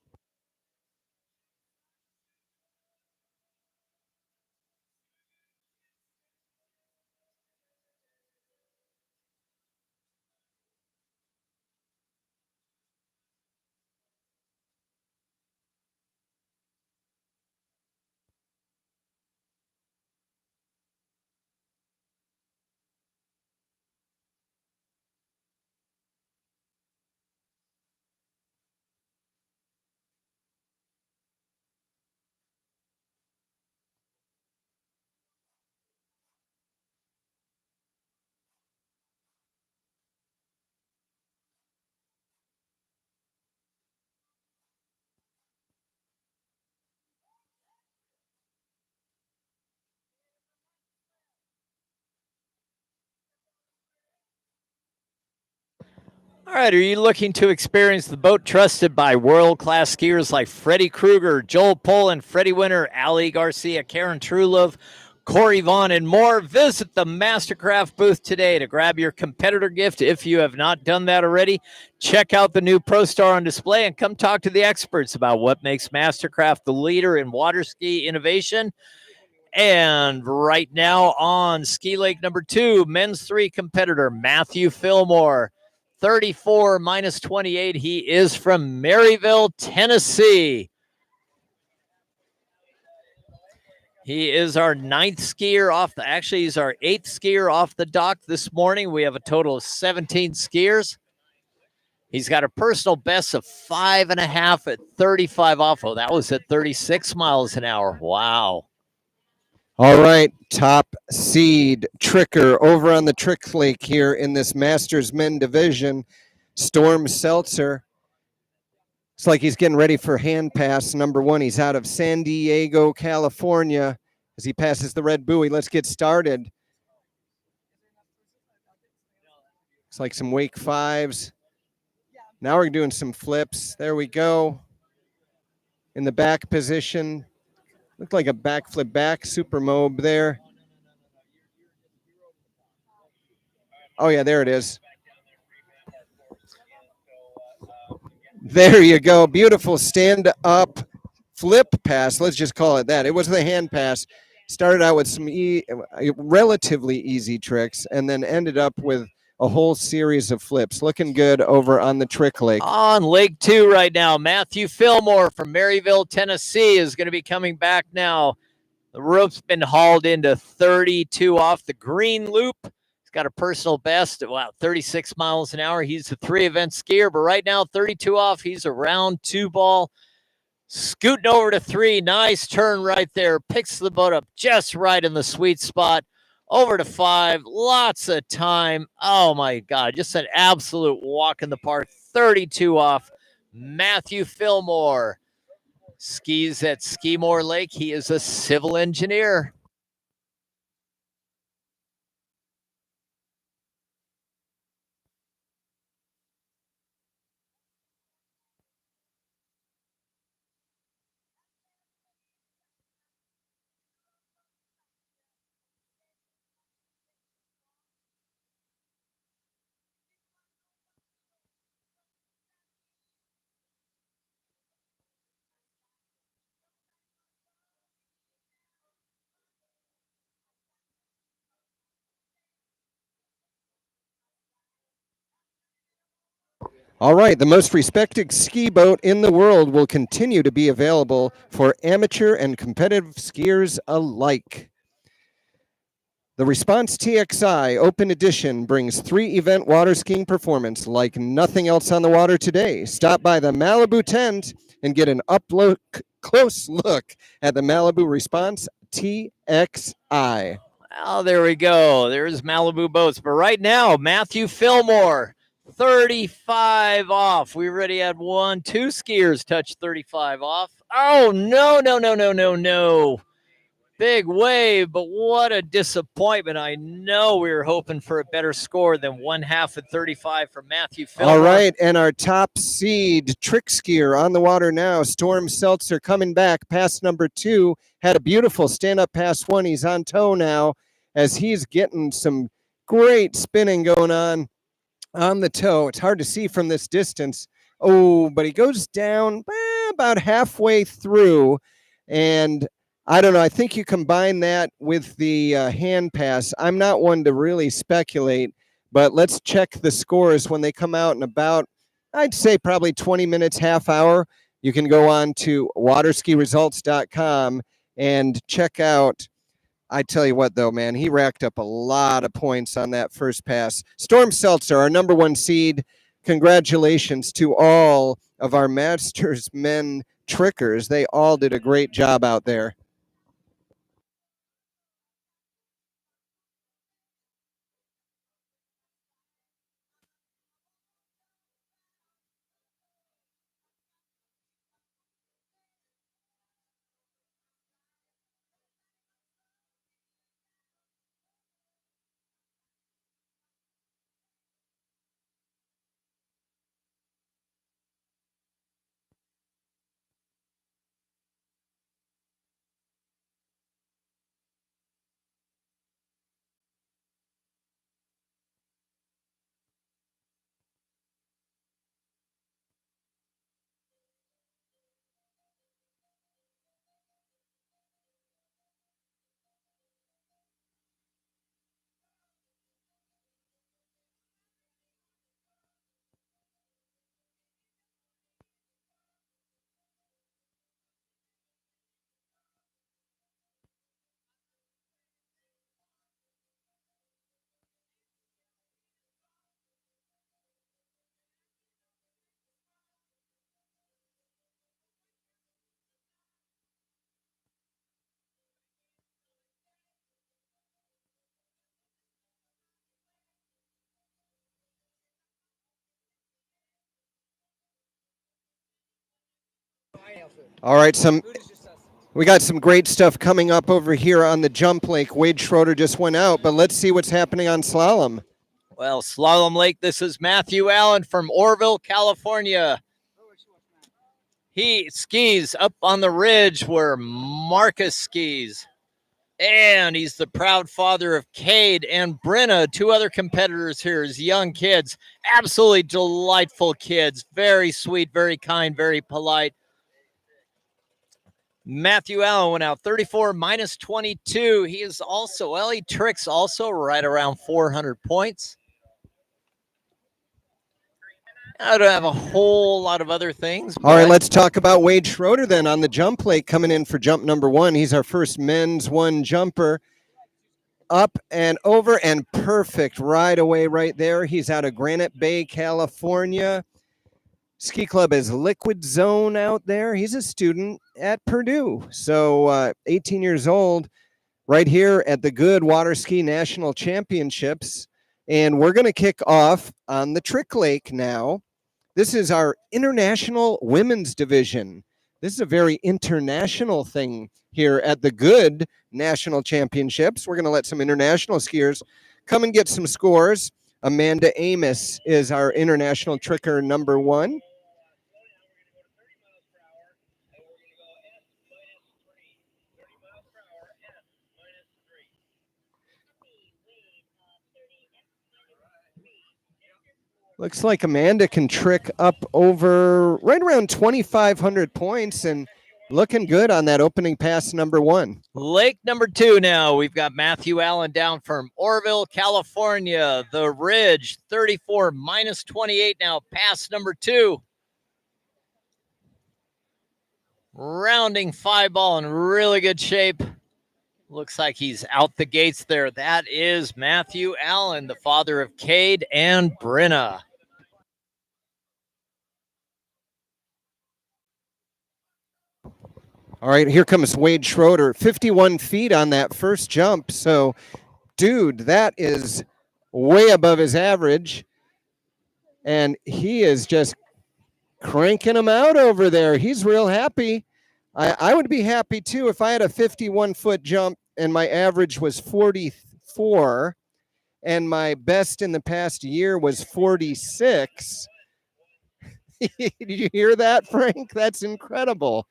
All right, are you looking to experience the boat trusted by world-class skiers like Freddie Krueger, Joel Poland, Freddie Winter, Ali Garcia, Karen Trulove, Corey Vaughn, and more? Visit the Mastercraft booth today to grab your competitor gift if you have not done that already. Check out the new Pro Star on display and come talk to the experts about what makes Mastercraft the leader in water ski innovation. And right now on ski lake number 2, men's 3 competitor Matthew Fillmore. 34 minus 28. He is from Maryville, Tennessee. He is our 9th skier off he's our 8th skier off the dock this morning. We have a total of 17 skiers. He's got a personal best of 5.5 at 35 off. Oh, that was at 36 miles an hour. Wow. All right, top seed tricker over on the trick lake here in this Masters Men division. Storm Seltzer It's like he's getting ready for hand pass number 1. He's out of San Diego, California. As he passes the red buoy, let's get started. It's like some wake fives. Now we're doing some flips. There we go. In the back position. Looked like a backflip back, super mob there. Oh yeah, there it is. There you go. Beautiful stand up flip pass. Let's just call it that. It was the hand pass. Started out with some relatively easy tricks and then ended up with a whole series of flips. Looking good over on the trick lake. On Lake 2 right now, Matthew Fillmore from Maryville, Tennessee is going to be coming back now. The rope's been hauled into 32 off the green loop. He's got a personal best at, 36 miles an hour. He's a 3-event skier, but right now, 32 off. He's around 2 ball. Scooting over to 3. Nice turn right there. Picks the boat up just right in the sweet spot. Over to 5. Lots of time. Oh, my God. Just an absolute walk in the park. 32 off. Matthew Fillmore skis at Skimore Lake. He is a civil engineer. All right, the most respected ski boat in the world will continue to be available for amateur and competitive skiers alike. The Response TXI Open Edition brings 3-event water skiing performance like nothing else on the water today. Stop by the Malibu tent and get an close look at the Malibu Response TXI. Oh, there we go. There's Malibu boats. But right now, Matthew Fillmore, 35 off. We already had 2 skiers touch 35 off. Oh, no. Big wave, but what a disappointment. I know we were hoping for a better score than 1/2 of 35 for Matthew Fillmore. All right, and our top seed trick skier on the water now, Storm Seltzer, coming back. Pass number 2, had a beautiful stand-up pass 1. He's on toe now as he's getting some great spinning going on the toe. It's hard to see from this distance. Oh, but he goes down about halfway through, and I don't know. I think you combine that with the hand pass. I'm not one to really speculate, but let's check the scores when they come out in about, I'd say probably 20 minutes, half hour. You can go on to waterskiresults.com and check out. I tell you what, though, man, he racked up a lot of points on that first pass. Storm Seltzer, our number 1 seed. Congratulations to all of our Masters men trickers. They all did a great job out there. All right, we got some great stuff coming up over here on the jump lake. Wade Schroeder just went out, but let's see what's happening on slalom. Well, Slalom Lake, this is Matthew Allen from Orville, California. He skis up on the ridge where Marcus skis. And he's the proud father of Cade and Brenna, two other competitors here as young kids. Absolutely delightful kids. Very sweet, very kind, very polite. Matthew Allen went out 34 minus 22. He is also, well, he tricks also right around 400 points. I don't have a whole lot of other things. All right, let's talk about Wade Schroeder then on the jump lake coming in for jump number 1. He's our first men's one jumper. Up and over and perfect right away right there. He's out of Granite Bay, California. Ski club is Liquid Zone out there. He's a student at Purdue. So 18 years old right here at the GOODE Water Ski National Championships. And we're going to kick off on the Trick Lake now. This is our international women's division. This is a very international thing here at the GOODE National Championships. We're going to let some international skiers come and get some scores. Amanda Amos is our international tricker number 1. Looks like Amanda can trick up over right around 2,500 points and looking good on that opening pass number 1. Lake number 2 now. We've got Matthew Allen down from Orville, California. The Ridge, 34 minus 28 now. Pass number 2. Rounding 5-ball in really good shape. Looks like he's out the gates there. That is Matthew Allen, the father of Cade and Brenna. All right, here comes Wade Schroeder, 51 feet on that first jump. So, dude, that is way above his average. And he is just cranking them out over there. He's real happy. I would be happy, too, if I had a 51-foot jump and my average was 44 and my best in the past year was 46. Did you hear that, Frank? That's incredible.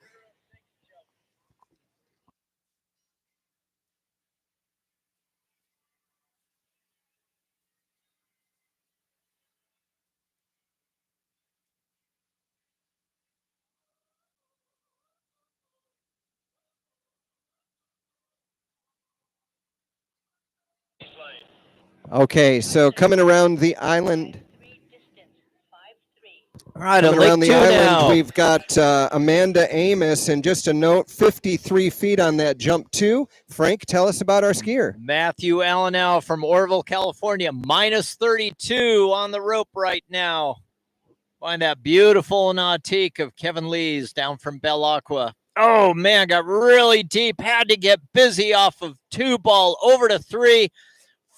Okay, so coming around the island. All right, around the island, now. We've got Amanda Amos, and just a note, 53 feet on that jump 2. Frank, tell us about our skier. Matthew Allen now from Orville, California, minus 32 on the rope right now. Find that beautiful nautique of Kevin Lee's down from Belle Aqua. Oh, man, got really deep. Had to get busy off of 2-ball over to 3.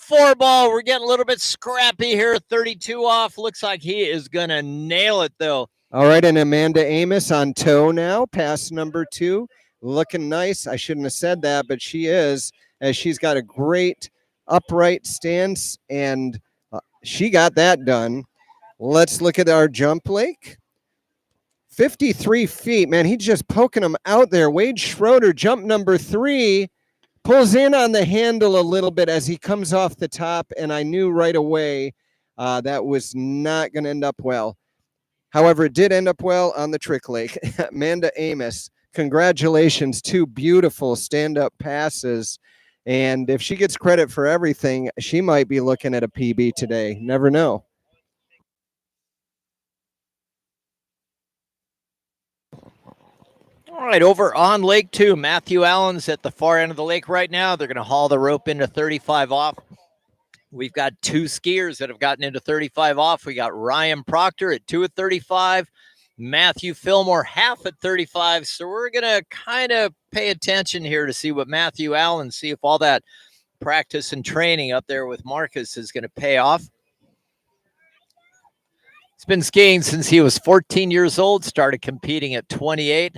4-ball, we're getting a little bit scrappy here. 32 off. Looks like he is going to nail it, though. All right, and Amanda Amos on toe now, pass number 2. Looking nice. I shouldn't have said that, but she is, as she's got a great upright stance, and she got that done. Let's look at our jump lake. 53 feet, man. He's just poking them out there. Wade Schroeder, jump number 3. Pulls in on the handle a little bit as he comes off the top, and I knew right away that was not going to end up well. However, it did end up well on the Trick Lake. Amanda Amos, congratulations. 2 beautiful stand-up passes, and if she gets credit for everything, she might be looking at a PB today. Never know. All right, over on Lake 2, Matthew Allen's at the far end of the lake right now. They're going to haul the rope into 35 off. We've got 2 skiers that have gotten into 35 off. We got Ryan Proctor at 2 at 35, Matthew Fillmore half at 35. So we're going to kind of pay attention here to see what Matthew Allen, see if all that practice and training up there with Marcus is going to pay off. He's been skiing since he was 14 years old, started competing at 28.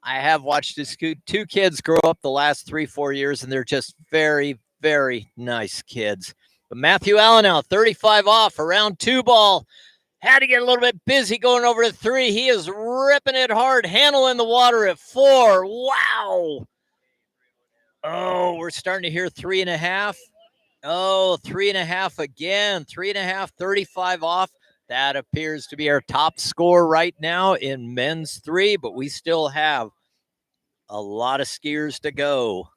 I have watched his two kids grow up the last 3-4 years, and they're just very, very nice kids. But Matthew Allen now, 35 off, around 2 ball. Had to get a little bit busy going over to 3. He is ripping it hard, handling the water at 4. Wow. Oh, we're starting to hear 3.5. Oh, 3.5 again. 3.5, 35 off. That appears to be our top score right now in men's 3, but we still have a lot of skiers to go.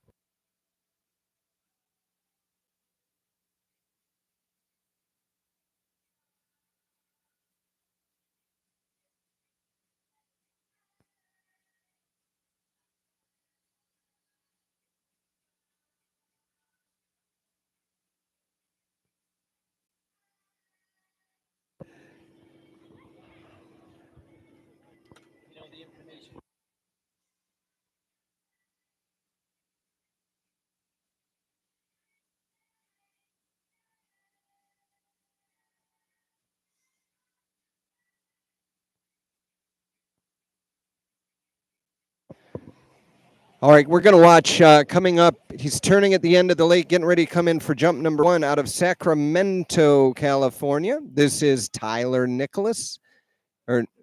All right, we're going to watch coming up. He's turning at the end of the lake, getting ready to come in for jump number 1 out of Sacramento, California. This is Tyler Nichols.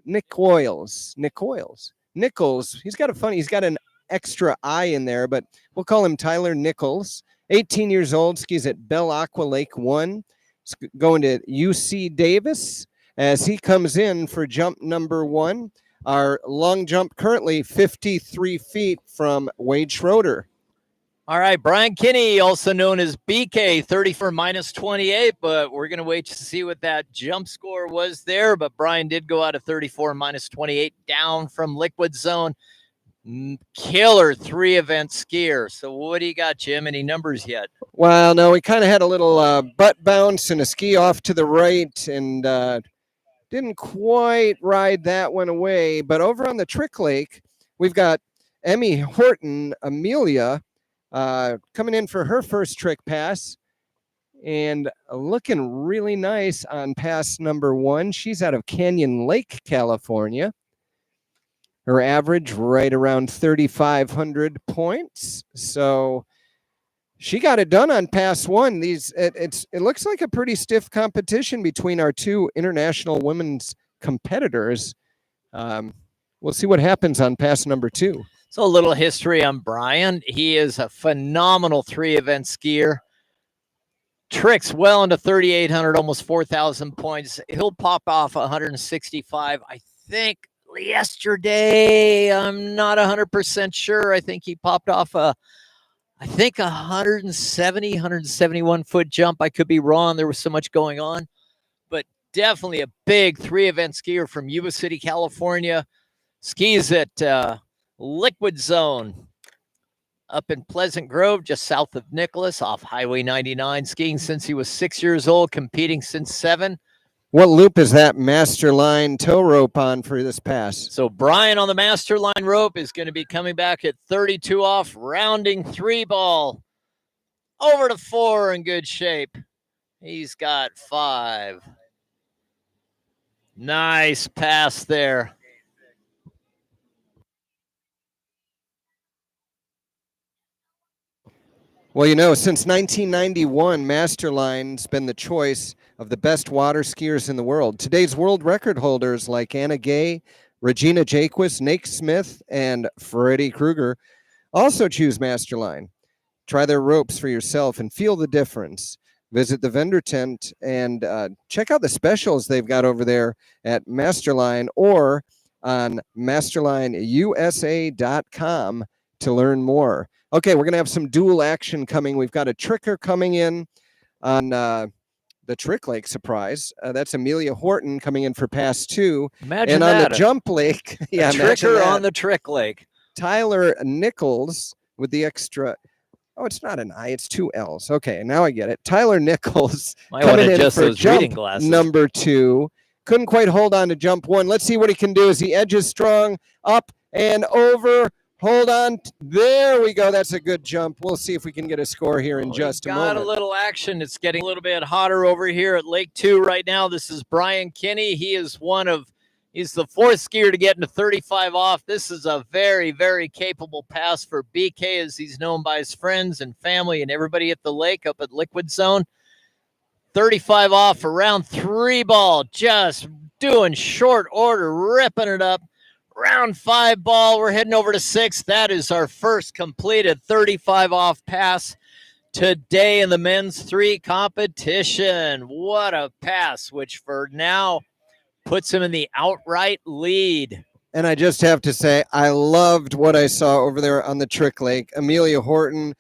Nichols. He's got an extra I in there, but we'll call him Tyler Nichols. 18 years old, skis at Belle Aqua Lake 1. Going to UC Davis as he comes in for jump number 1. Our long jump currently 53 feet from Wade Schroeder. All right, Brian Kinney, also known as BK, 34 minus 28, but we're going to wait to see what that jump score was there. But Brian did go out of 34 minus 28 down from Liquid Zone. Killer 3-event skier. So what do you got, Jim? Any numbers yet? Well, no, we kind of had a little butt bounce and a ski off to the right and didn't quite ride that one away. But over on the Trick Lake, we've got Emmy Horton, Amelia, coming in for her first trick pass and looking really nice on pass number 1. She's out of Canyon Lake, California. Her average right around 3,500 points. So she got it done on pass 1. It looks like a pretty stiff competition between our 2 international women's competitors. We'll see what happens on pass number 2. So a little history on Brian. He is a phenomenal 3-event skier. Tricks well into 3,800, almost 4,000 points. He'll pop off 165. I think yesterday, I'm not 100% sure. I think he popped off a 171 foot jump. I could be wrong. There was so much going on, but definitely a big 3-event skier from Yuba City, California. Skis at Liquid Zone up in Pleasant Grove, just south of Nicholas, off Highway 99. Skiing since he was 6 years old, competing since 7. What loop is that master line tow rope on for this pass? So Brian on the master line rope is going to be coming back at 32 off, rounding 3 ball. Over to 4 in good shape. He's got 5. Nice pass there. Well, you know, since 1991, Masterline's been the choice of the best water skiers in the world. Today's world record holders like Anna Gay, Regina Jaquist, Nate Smith, and Freddie Krueger also choose Masterline. Try their ropes for yourself and feel the difference. Visit the vendor tent and check out the specials they've got over there at Masterline or on masterlineusa.com to learn more. Okay, we're going to have some dual action coming. We've got a tricker coming in on the Trick Lake surprise. That's Amelia Horton coming in for pass 2. Imagine and that. on the Jump Lake, a tricker on the Trick Lake. Tyler Nichols with the extra. Oh, it's not an I, it's 2 L's. Okay, now I get it. Tyler Nichols coming in for jump number 2. Couldn't quite hold on to jump 1. Let's see what he can do as he edges strong up and over. Hold on. There we go. That's a good jump. We'll see if we can get a score here in just a moment. Got a little action. It's getting a little bit hotter over here at Lake 2 right now. This is Brian Kinney. He is one of He's the fourth skier to get into 35 off. This is a very, very capable pass for BK, as he's known by his friends and family and everybody at the lake up at Liquid Zone. 35 off around 3 ball, just doing short order, ripping it up. Round 5 ball, we're heading over to 6. That is our first completed 35 off pass today in the men's 3 competition. What a pass, which for now puts him in the outright lead. And I just have to say, I loved what I saw over there on the Trick Lake. Amelia Horton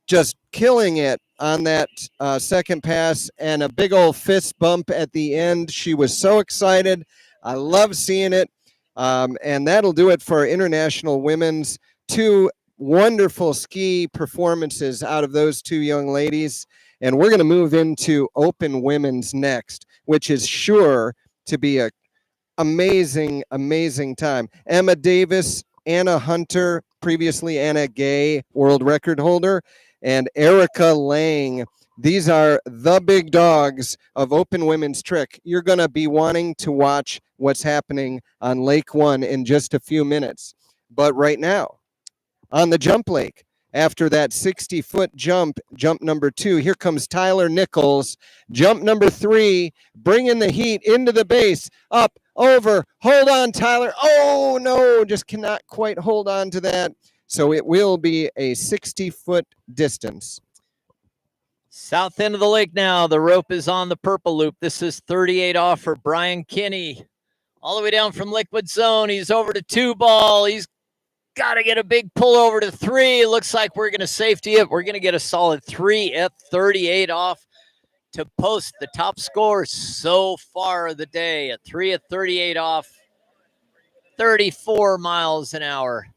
just killing it on that second pass, and a big old fist bump at the end. She was so excited. I love seeing it. And that'll do it for our International Women's. 2 wonderful ski performances out of those 2 young ladies. And we're going to move into Open Women's next, which is sure to be a amazing, amazing time. Emma Davis, Anna Hunter, previously Anna Gay, world record holder, and Erica Lang. These are the big dogs of Open Women's Trick. You're going to be wanting to watch what's happening on Lake 1 in just a few minutes. But right now, on the jump lake, after that 60-foot jump number 2, here comes Tyler Nichols. Jump number 3, bringing the heat into the base, up, over, hold on, Tyler. Oh, no, just cannot quite hold on to that. So it will be a 60-foot distance. South end of the lake now. The rope is on the purple loop. This is 38 off for Brian Kinney. All the way down from Liquid Zone. He's over to 2 ball. He's got to get a big pull over to 3. It looks like we're going to safety it. We're going to get a solid 3 at 38 off to post the top score so far of the day at 3 at 38 off, 34 miles an hour.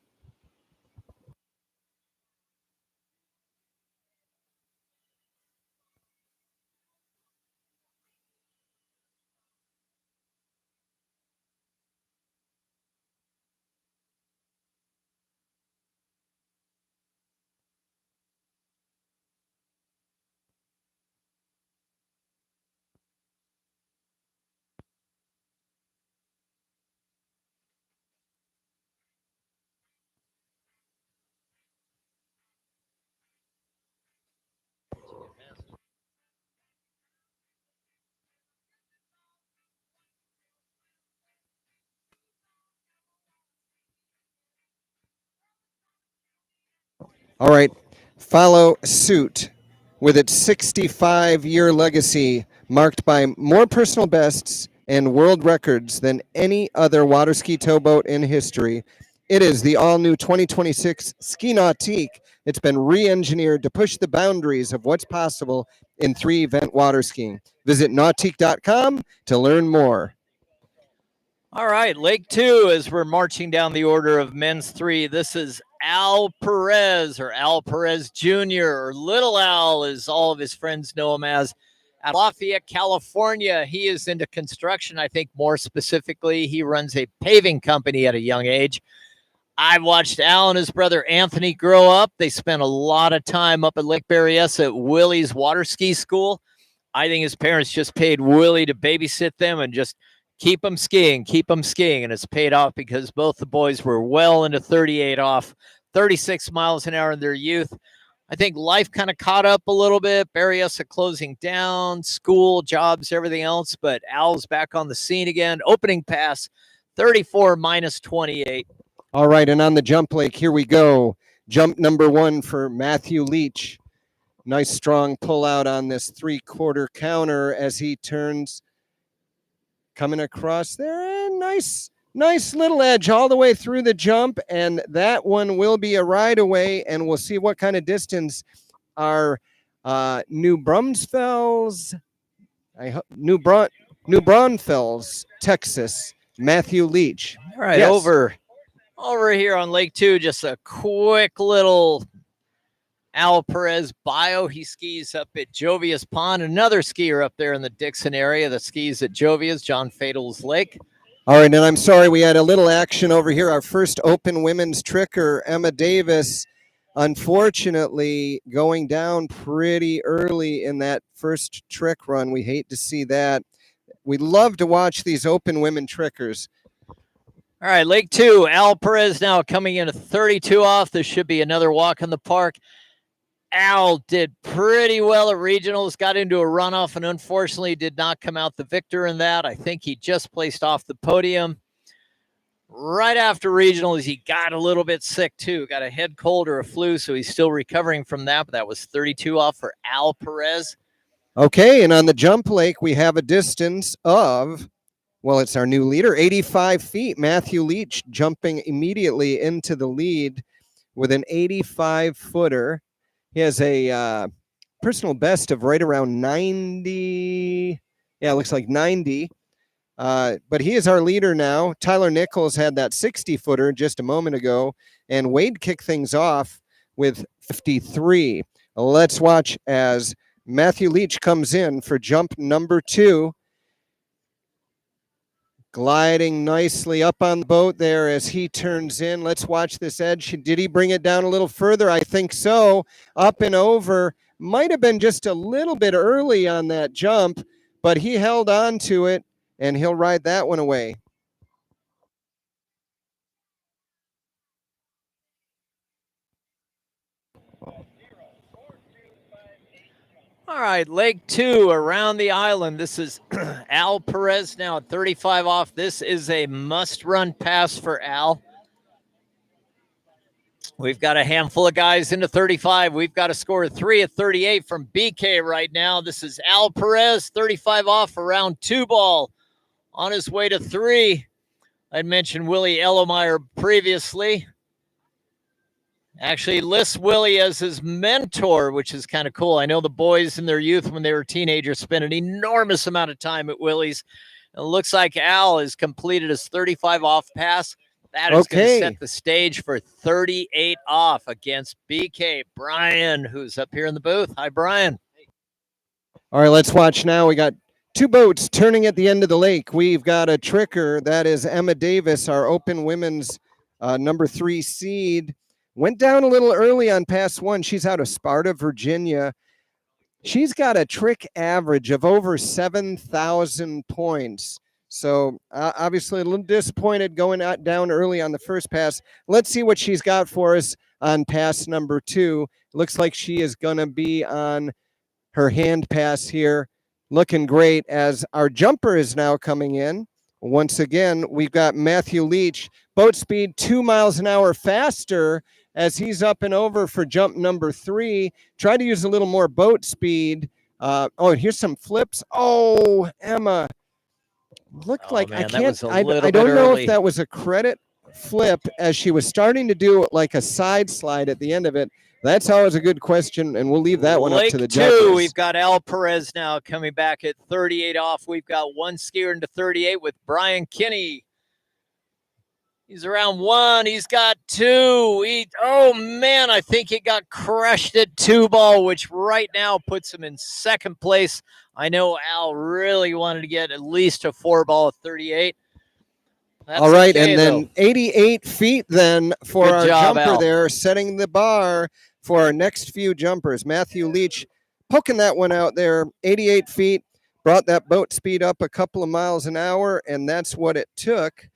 All right, follow suit with its 65-year legacy marked by more personal bests and world records than any other water ski towboat in history. It is the all-new 2026 Ski Nautique. It's been re-engineered to push the boundaries of what's possible in 3-event water skiing. Visit nautique.com to learn more. All right, Lake 2, as we're marching down the order of men's 3. This is Al Perez, or Al Perez Jr., or Little Al, as all of his friends know him as. At Lafayette, California, he is into construction. I think more specifically, he runs a paving company at a young age. I've watched Al and his brother Anthony grow up. They spent a lot of time up at Lake Berryessa at Willie's water ski school. I think his parents just paid Willie to babysit them and just keep them skiing. And it's paid off because both the boys were well into 38 off, 36 miles an hour in their youth. I think life kind of caught up a little bit. Berryessa closing down, school, jobs, everything else. But Al's back on the scene again. Opening pass, 34 minus 28. All right, and on the jump lake, here we go. Jump number 1 for Matthew Leach. Nice strong pull out on this 3/4 counter as he turns. Coming across there, and nice little edge all the way through the jump, and that one will be a ride away, and we'll see what kind of distance our New Braunfels, Texas, Matthew Leach. All right, Yes. over here on Lake 2, just a quick little Al Perez bio. He skis up at Jovia's Pond. Another skier up there in the Dixon area that skis at Jovia's, John Fatal's Lake. All right, and I'm sorry we had a little action over here. Our first Open Women's Tricker, Emma Davis, unfortunately going down pretty early in that first trick run. We hate to see that. We love to watch these Open Women Trickers. All right, Lake 2, Al Perez now coming in at 32 off. This should be another walk in the park. Al did pretty well at regionals, got into a runoff, and unfortunately did not come out the victor in that. I think he just placed off the podium. Right after regionals, he got a little bit sick too, got a head cold or a flu, so he's still recovering from that, but that was 32 off for Al Perez. Okay, and on the jump lake, we have a distance of, well, it's our new leader, 85 feet. Matthew Leach jumping immediately into the lead with an 85-footer. He has a personal best of right around 90. Yeah, it looks like 90. But he is our leader now. Tyler Nichols had that 60-footer just a moment ago, and Wade kicked things off with 53. Let's watch as Matthew Leach comes in for jump number 2. Gliding nicely up on the boat there as he turns in. Let's watch this edge. Did he bring it down a little further? I think so. Up and over. Might have been just a little bit early on that jump, but he held on to it, and he'll ride that one away. All right, Lake 2 around the island. This is Al Perez now at 35 off. This is a must-run pass for Al. We've got a handful of guys into 35. We've got a score of 3 at 38 from BK right now. This is Al Perez, 35 off around 2 ball on his way to 3. I'd mentioned Willie Ellemeyer previously. Actually lists Willie as his mentor, which is kind of cool. I know the boys in their youth when they were teenagers spent an enormous amount of time at Willie's. It looks like Al has completed his 35 off pass. That is going to set the stage for 38 off against BK. Brian, who's up here in the booth. Hi, Brian. All right, let's watch now. We got 2 boats turning at the end of the lake. We've got a tricker. That is Emma Davis, our open women's number 3 seed. Went down a little early on pass 1. She's out of Sparta, Virginia. She's got a trick average of over 7,000 points. So obviously a little disappointed going down early on the first pass. Let's see what she's got for us on pass number 2. Looks like she is going to be on her hand pass here. Looking great as our jumper is now coming in. Once again, we've got Matthew Leach, boat speed 2 miles an hour faster as he's up and over for jump number 3. Try to use a little more boat speed. Oh, here's some flips. Oh, Emma. Looked like man, I don't know if that was a credit flip as she was starting to do like a side slide at the end of it. That's always a good question, and we'll leave that one up to the judges. We've got Al Perez now coming back at 38 off. We've got 1 skier into 38 with Brian Kinney. He's around 1. He's got 2. Oh, man, I think he got crushed at 2 ball, which right now puts him in 2nd place. I know Al really wanted to get at least a 4 ball at 38. That's all right, okay, and then 88 feet then for Good our job, jumper Al. there, setting the bar for our next few jumpers. Matthew Leach poking that one out there, 88 feet, brought that boat speed up a couple of miles an hour, and that's what it took.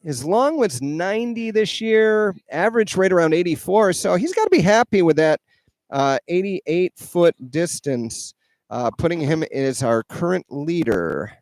His long was 90 this year, average right around 84, so he's got to be happy with that 88-foot distance, putting him as our current leader.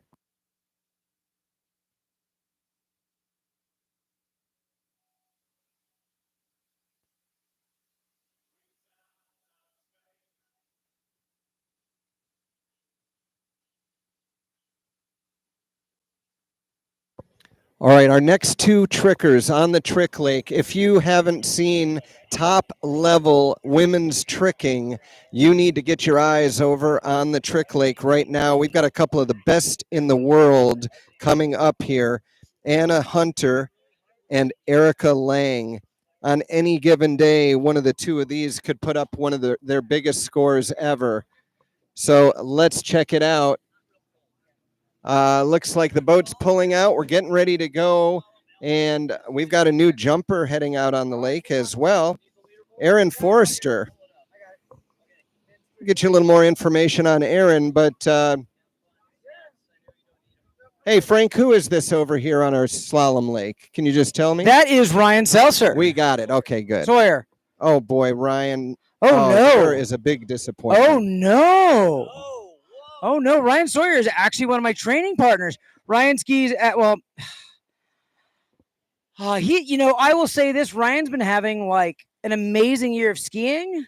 All right, our next 2 trickers on the trick lake. If you haven't seen top level women's tricking, you need to get your eyes over on the trick lake right now. We've got a couple of the best in the world coming up here. Anna Hunter and Erica Lang. On any given day, one of the 2 of these could put up one of their biggest scores ever. So let's check it out. Looks like the boat's pulling out. We're getting ready to go. And we've got a new jumper heading out on the lake as well. Aaron Forrester. We'll get you a little more information on Aaron, but Hey, Frank, who is this over here on our slalom lake? Can you just tell me? That is Ryan Seltzer. We got it. Okay, good. Sawyer. Oh, boy, Ryan. Oh, no. There is a big disappointment. Oh, no. Oh, no. Ryan Sawyer is actually one of my training partners. Ryan skis at, well, I will say this. Ryan's been having like an amazing year of skiing.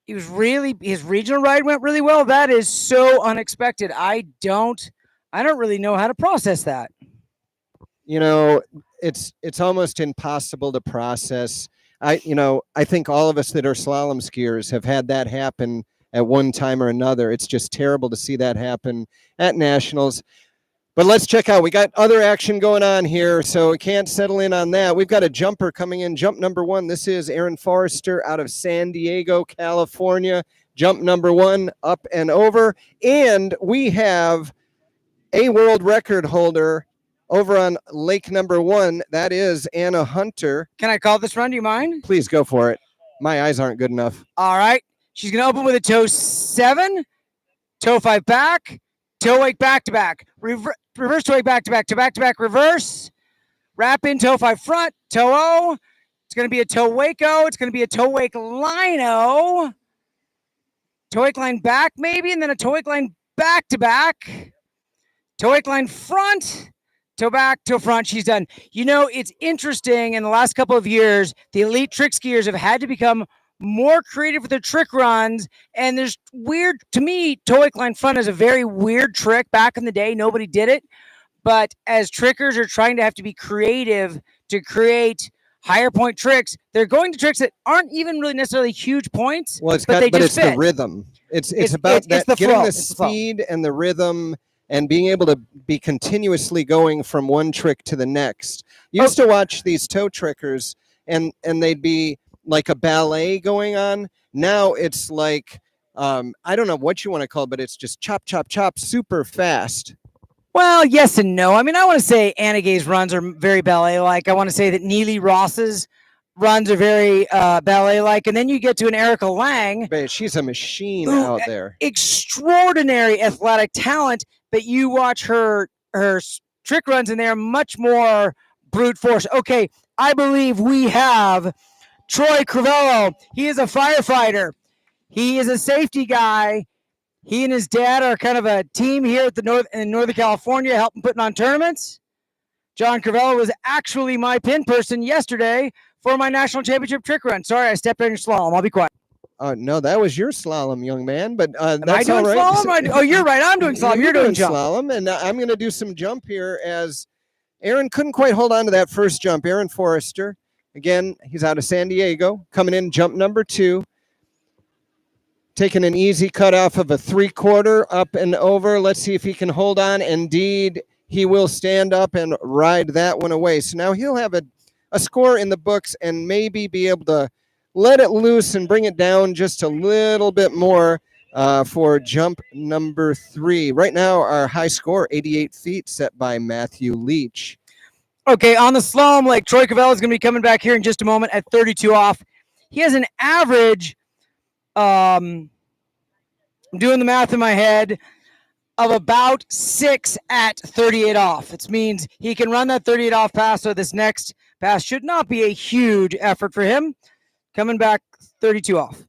His regional ride went really well. That is so unexpected. I don't really know how to process that. It's almost impossible to process. I think all of us that are slalom skiers have had that happen at one time or another. It's just terrible to see that happen at nationals. But let's check out. We got other action going on here, so we can't settle in on that. We've got a jumper coming in. Jump number 1. This is Aaron Forrester out of San Diego, California. Jump number 1, up and over. And we have a world record holder over on lake number 1. That is Anna Hunter. Can I call this run? Do you mind? Please go for it. My eyes aren't good enough. All right. She's going to open with a toe 7, toe 5 back, toe wake back to back, reverse toe wake back to back, to back to back, reverse, wrap in toe 5 front, toe O. It's going to be a toe wake O. It's going to be a toe wake line O. Toe wake line back maybe, and then a toe wake line back to back. Toe wake line front, toe back, toe front. She's done. It's interesting. In the last couple of years, the elite trick skiers have had to become more creative with their trick runs. And there's weird, to me, toe wake line front is a very weird trick. Back in the day, nobody did it. But as trickers are trying to have to be creative to create higher point tricks, they're going to tricks that aren't even really necessarily huge points. Well, it's the rhythm. It's about getting the speed and the rhythm and being able to be continuously going from one trick to the next. Used to watch these toe trickers, and they'd be like a ballet going on. Now it's like, I don't know what you want to call it, but it's just chop, chop, chop, super fast. Well, yes and no. I mean, I want to say Anna Gay's runs are very ballet-like. I want to say that Neely Ross's runs are very ballet-like. And then you get to an Erica Lang. She's a machine out there. Extraordinary athletic talent, but you watch her trick runs and they're much more brute force. Okay, I believe we have Troy Crivello. He is a firefighter. He is a safety guy. He and his dad are kind of a team here at in Northern California, helping putting on tournaments. John Crivello was actually my pin person yesterday for my national championship trick run. Sorry, I stepped on your slalom. I'll be quiet. No, that was your slalom, young man. But Am that's I doing all right. slalom? Oh, you're right. I'm doing slalom. You're doing jump. Slalom, and I'm going to do some jump here as Aaron couldn't quite hold on to that first jump. Aaron Forrester, again, he's out of San Diego, coming in jump number 2. Taking an easy cut off of a 3/4 up and over. Let's see if he can hold on. Indeed, he will stand up and ride that one away. So now he'll have a score in the books and maybe be able to let it loose and bring it down just a little bit more for jump number 3. Right now, our high score, 88 feet, set by Matthew Leach. Okay, on the slalom lake, Troy Crivello is going to be coming back here in just a moment at 32 off. He has an average, I'm doing the math in my head, of about 6 at 38 off. It means he can run that 38 off pass, so this next pass should not be a huge effort for him. Coming back 32 off.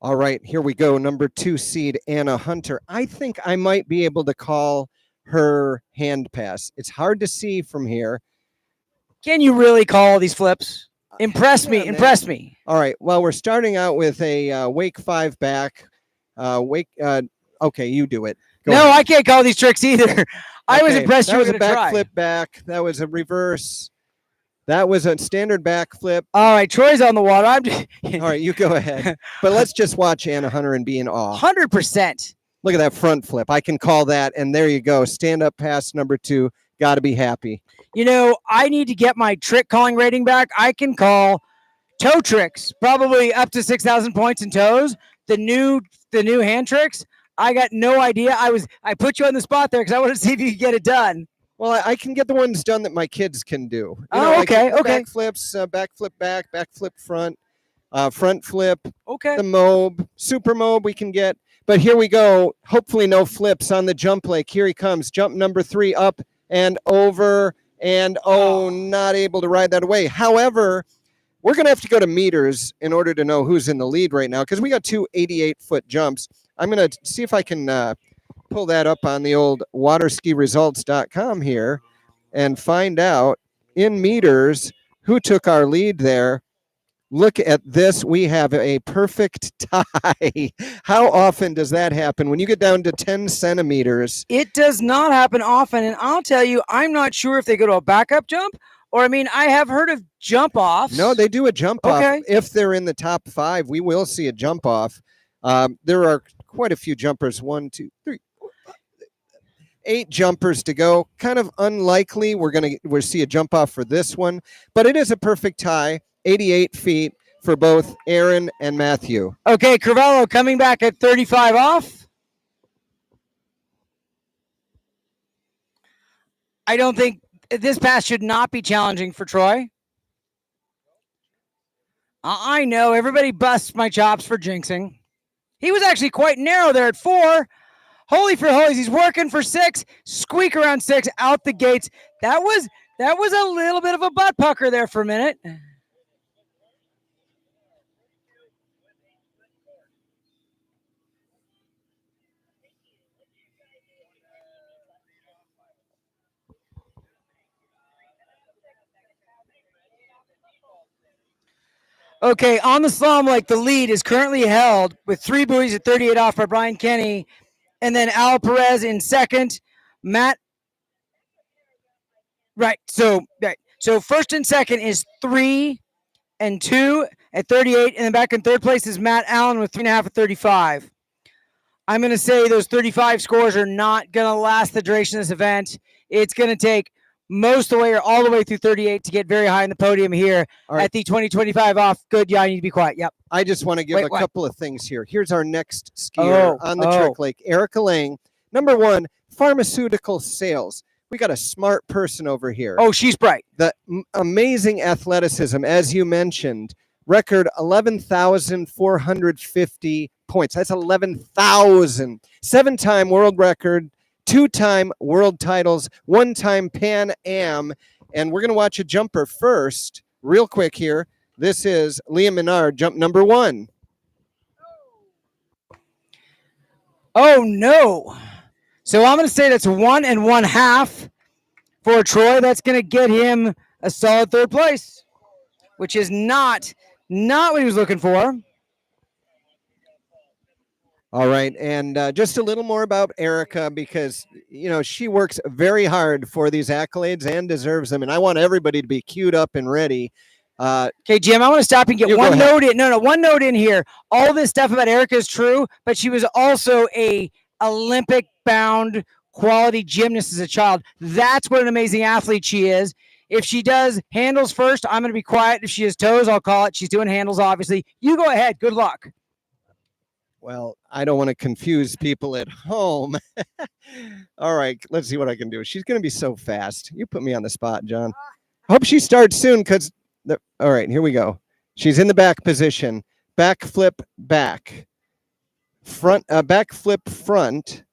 All right, here we go. Number 2 seed, Anna Hunter. I think I might be able to call her hand pass. It's hard to see from here. Can you really call these flips? Impress me. All right, well, we're starting out with a wake 5 back. Okay, you do it. Go ahead. I can't call these tricks either. I was impressed you was were a going to back try. flip back. That was a reverse. That was a standard back flip. All right, Troy's on the water. All right, you go ahead. But let's just watch Anna Hunter and be in awe. 100%. Look at that front flip. I can call that, and there you go. Stand up pass number 2. Got to be happy. I need to get my trick calling rating back. I can call toe tricks, probably up to 6,000 points in toes. The new hand tricks, I got no idea. I put you on the spot there because I want to see if you could get it done. Well, I can get the ones done that my kids can do. Okay. Back flips, back flip back, back flip front, front flip, Okay. the mob, super mob we can get. But here we go. Hopefully no flips on the jump lake. Here he comes. Jump number 3 up and over. And not able to ride that away. However, we're going to have to go to meters in order to know who's in the lead right now because we got 2 88-foot jumps. I'm going to see if I can pull that up on the old waterskiresults.com here and find out in meters who took our lead there. Look at this. We have a perfect tie. How often does that happen when you get down to 10 centimeters? It does not happen often. And I'll tell you, I'm not sure if they go to a backup jump or, I mean, I have heard of jump offs. No, they do a jump off. Okay. If they're in the top 5, we will see a jump off. There are quite a few jumpers. 1, 2, 3, 4, 5, 8 jumpers to go. Kind of unlikely we'll see a jump off for this one, but it is a perfect tie. 88 feet for both Aaron and Matthew. Okay, Crivello coming back at 35 off. I don't think this pass should not be challenging for Troy. I know everybody busts my chops for jinxing. He was actually quite narrow there at 4. Holy for holies, he's working for 6. Squeak around 6 out the gates. That was a little bit of a butt pucker there for a minute. Okay, on the slalom lake, the lead is currently held with 3 buoys at 38 off by Brian Kenny, and then Al Perez in second. Matt, right? So first and second is 3 and 2 at 38, and then back in third place is Matt Allen with 3.5 at 35. I'm going to say those 35 scores are not going to last the duration of this event. It's going to take most of the way or all the way through 38 to get very high in the podium here at the 2025 off. Good. Yeah, I need to be quiet. Yep. I just want to give a couple of things here. Here's our next skier on the trick lake, Erica Lang. Number 1, pharmaceutical sales. We got a smart person over here. Oh, she's bright. The amazing athleticism, as you mentioned, record 11,450 points. That's 11,000. 7-time world record. 2-time world titles, 1-time Pan Am, and we're going to watch a jumper first, real quick here. This is Leah Menard, jump number 1. Oh, no. So I'm going to say that's 1 1/2 for Troy. That's going to get him a solid third place, which is not what he was looking for. All right, and just a little more about Erica because, you know, she works very hard for these accolades and deserves them, and I want everybody to be queued up and ready. Okay, Jim, I want to stop and get one note in. No, one note in here. All this stuff about Erica is true, but she was also a Olympic-bound quality gymnast as a child. That's what an amazing athlete she is. If she does handles first, I'm going to be quiet. If she has toes, I'll call it. She's doing handles, obviously. You go ahead. Good luck. Well, I don't want to confuse people at home. All right, let's see what I can do. She's going to be so fast. You put me on the spot, John. I hope she starts soon because, all right, here we go. She's in the back position. Back flip back. Front, back flip front.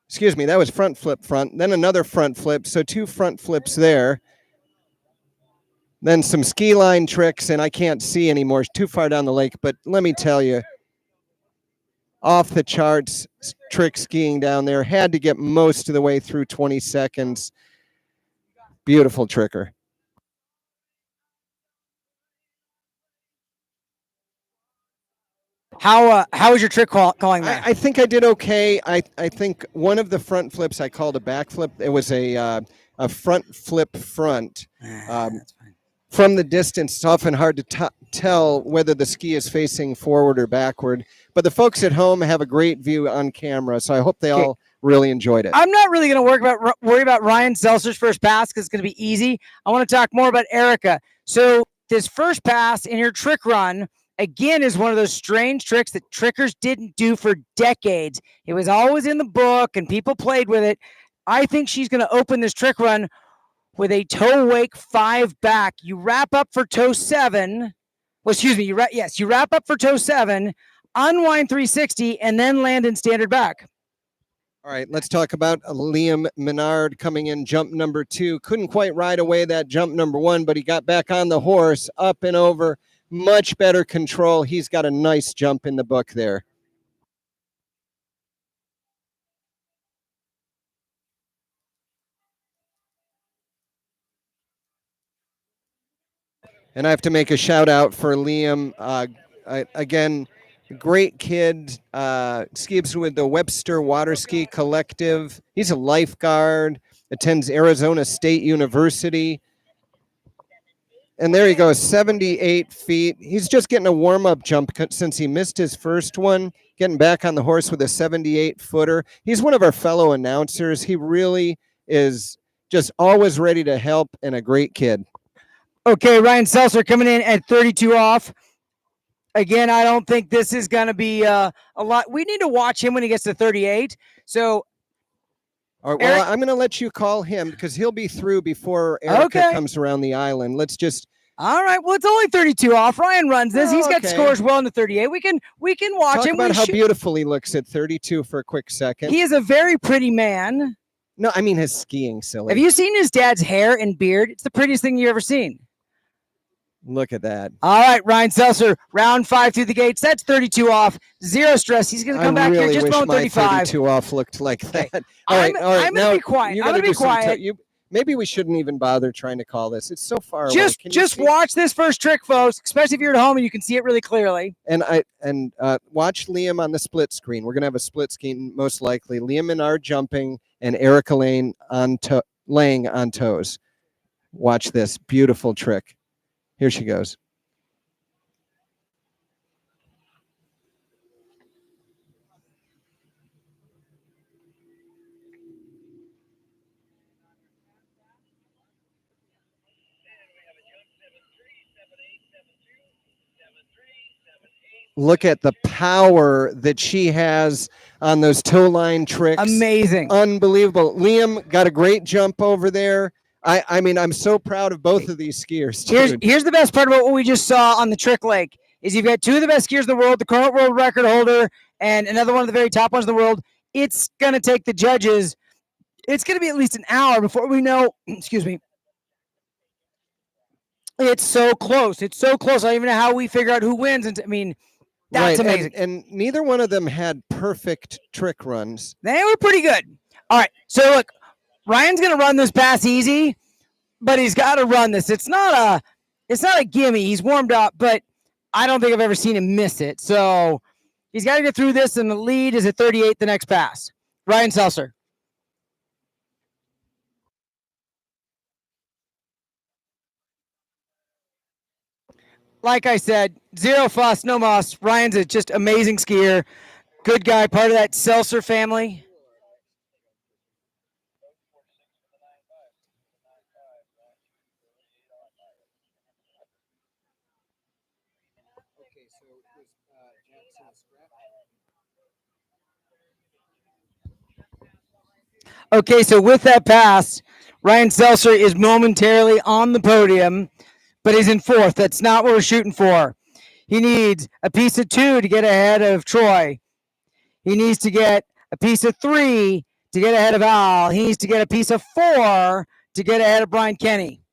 Excuse me, that was front flip front. Then another front flip. So 2 front flips there. Then some ski line tricks, and I can't see anymore. It's too far down the lake, but let me tell you, off the charts trick skiing down there. Had to get most of the way through 20 seconds. Beautiful tricker. How was your trick calling that? I think I did okay. I think one of the front flips I called a back flip. It was a front flip front. That's fine. From the distance, it's often hard to tell whether the ski is facing forward or backward. But the folks at home have a great view on camera, so I hope they all really enjoyed it. I'm not really going to worry about Ryan Seltzer's first pass because it's going to be easy. I want to talk more about Erica. So this first pass in your trick run, again, is one of those strange tricks that trickers didn't do for decades. It was always in the book, and people played with it. I think she's going to open this trick run with a toe wake 5 back. You wrap up for toe 7. Well, excuse me. You wrap up for toe 7. unwind 360, and then land in standard back. All right, let's talk about Liam Menard coming in jump number 2. Couldn't quite ride away that jump number 1, but he got back on the horse, up and over, much better control. He's got a nice jump in the book there. And I have to make a shout out for Liam. Again, great kid. Skis with the Webster Water Ski Collective. He's a lifeguard, attends Arizona State University. And there he goes, 78 feet. He's just getting a warm-up jump since he missed his first one, getting back on the horse with a 78-footer. He's one of our fellow announcers. He really is just always ready to help and a great kid. Okay, Ryan Seltzer coming in at 32 off. Again, I don't think this is going to be a lot. We need to watch him when he gets to 38. So, all right, well, I'm going to let you call him because he'll be through before Erica comes around the island. Let's just. All right. Well, it's only 32 off. Ryan runs this. He's got scores well into 38. We can watch Talk him. About how beautiful he looks at 32 for a quick second. He is a very pretty man. No, I mean his skiing, silly. Have you seen his dad's hair and beard? It's the prettiest thing you've ever seen. Look at that. All right, Ryan Seltzer, round 5 through the gates. That's 32 off. Zero stress. He's going to come back here just about 35. 32 off looked like that. All right. I'm going to be quiet. I'm going to be quiet. Maybe we shouldn't even bother trying to call this. It's so far away. Just watch this first trick, folks, especially if you're at home and you can see it really clearly. And watch Liam on the split screen. We're going to have a split screen most likely. Liam Menard jumping and Erica laying on toes. Watch this beautiful trick. Here she goes. Look at the power that she has on those toe line tricks. Amazing. Unbelievable. Liam got a great jump over there. I mean, I'm so proud of both of these skiers. Here's the best part about what we just saw on the trick lake is you've got two of the best skiers in the world, the current world record holder, and another one of the very top ones in the world. It's going to take the judges. It's going to be at least an hour before we know, excuse me. It's so close. It's so close. I don't even know how we figure out who wins. And I mean, that's amazing. And neither one of them had perfect trick runs. They were pretty good. All right. So look, Ryan's going to run this pass easy, but he's got to run this. It's not a gimme. He's warmed up, but I don't think I've ever seen him miss it. So he's got to get through this, and the lead is at 38 the next pass. Ryan Seltzer. Like I said, zero fuss, no muss. Ryan's a just amazing skier. Good guy, part of that Seltzer family. Okay, so with that pass, Ryan Seltzer is momentarily on the podium, but he's in fourth. That's not what we're shooting for. He needs a piece of 2 to get ahead of Troy. He needs to get a piece of 3 to get ahead of Al. He needs to get a piece of 4 to get ahead of Brian Kenny.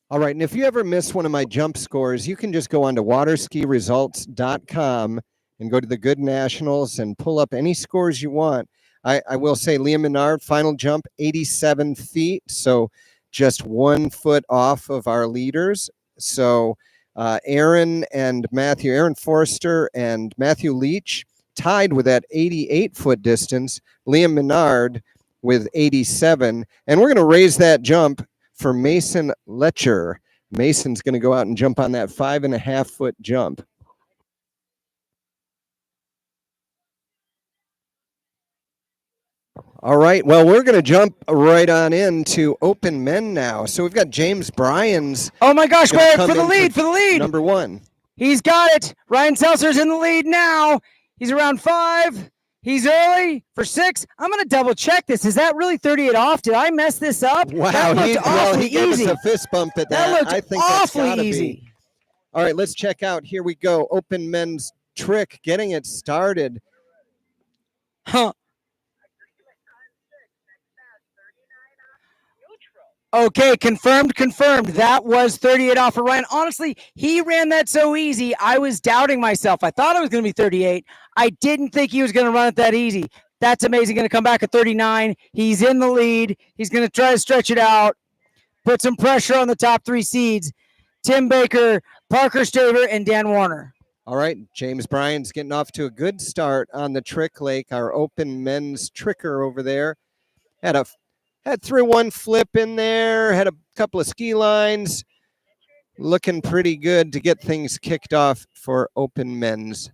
All right, and if you ever miss one of my jump scores, you can just go on to waterskiresults.com and go to the Good Nationals and pull up any scores you want. I will say Liam Menard, final jump, 87 feet, so just 1 foot off of our leaders. So Aaron Forrester and Matthew Leach tied with that 88-foot distance. Liam Menard with 87. And we're going to raise that jump for Mason Letcher. Mason's going to go out and jump on that 5.5-foot jump. All right, well, we're going to jump right on into open men now. So we've got James Bryans. Oh, my gosh, wait, for the lead. Number 1. He's got it. Ryan Seltzer's in the lead now. He's around 5. He's early for 6. I'm going to double check this. Is that really 38 off? Did I mess this up? Wow, that looked awfully he gave easy. us a fist bump at that. That looked I think awfully that's easy. All right, let's check out. Here we go. Open men's trick, getting it started. Huh. Okay, confirmed. That was 38 off for Ryan. Honestly, he ran that so easy. I was doubting myself. I thought it was going to be 38. I didn't think he was going to run it that easy. That's amazing. Going to come back at 39. He's in the lead. He's going to try to stretch it out, put some pressure on the top 3 seeds. Tim Baker, Parker Staver, and Dan Warner. All right, James Bryan's getting off to a good start on the Trick Lake, our open men's tricker over there. Had 3-1 flip in there, had a couple of ski lines. Looking pretty good to get things kicked off for open men's.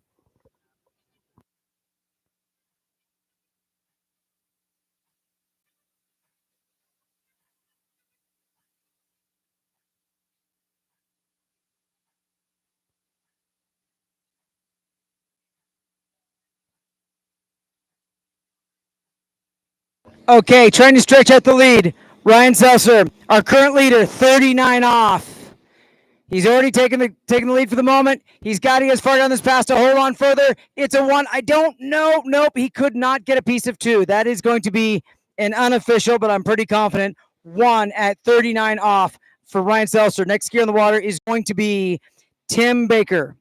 Okay, trying to stretch out the lead. Ryan Seltzer, our current leader, 39 off. He's already taken the lead for the moment. He's got to get as far down this pass to hold on further. It's a 1. I don't know. Nope, he could not get a piece of 2. That is going to be an unofficial, but I'm pretty confident. 1 at 39 off for Ryan Seltzer. Next skier on the water is going to be Tim Baker.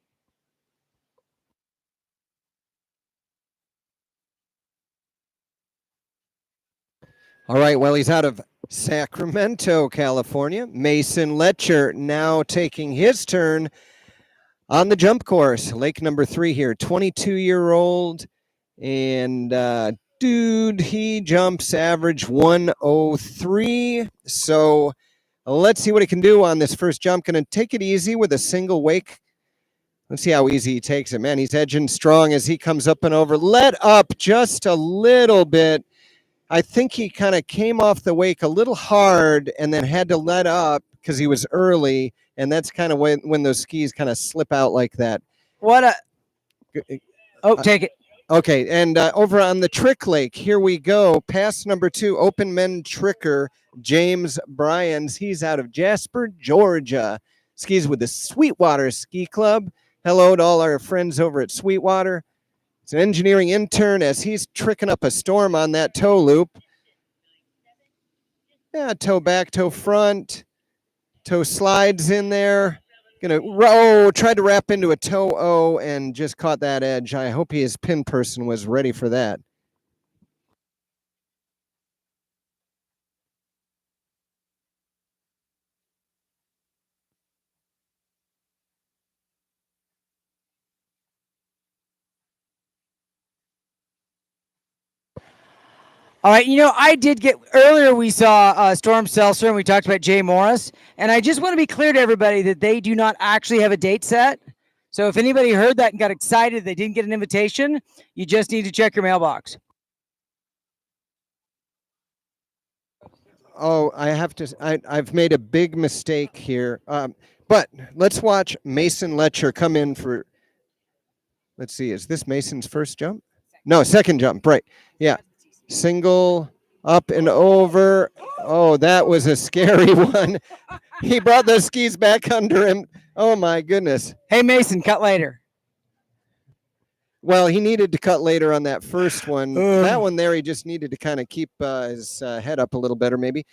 All right, well, he's out of Sacramento, California. Mason Letcher now taking his turn on the jump course. Lake number 3 here, 22-year-old. And dude, he jumps average 103. So let's see what he can do on this first jump. Going to take it easy with a single wake. Let's see how easy he takes it. Man, he's edging strong as he comes up and over. Let up just a little bit. I think he kind of came off the wake a little hard and then had to let up because he was early. And that's kind of when those skis kind of slip out like that. What a... Oh, take it. Okay, and over on the Trick Lake, here we go. Pass number 2, open men tricker, James Bryans. He's out of Jasper, Georgia. Skis with the Sweetwater Ski Club. Hello to all our friends over at Sweetwater. It's an engineering intern as he's tricking up a storm on that toe loop. Yeah, toe back, toe front. Toe slides in there. Tried to wrap into a toe O and just caught that edge. I hope his pin person was ready for that. All right, I did get earlier. We saw Storm Seltzer and we talked about Jay Morris, and I just want to be clear to everybody that they do not actually have a date set. So if anybody heard that and got excited they didn't get an invitation, you just need to check your mailbox. Oh, I've made a big mistake here. But let's watch Mason Letcher come in for. Let's see, is this Mason's first jump? No, second jump. Right. Yeah. Single up and over. Oh, that was a scary one. He brought those skis back under him. Oh, my goodness. Hey, Mason, cut later. Well, he needed to cut later on that first one. That one there, he just needed to kind of keep his head up a little better, maybe.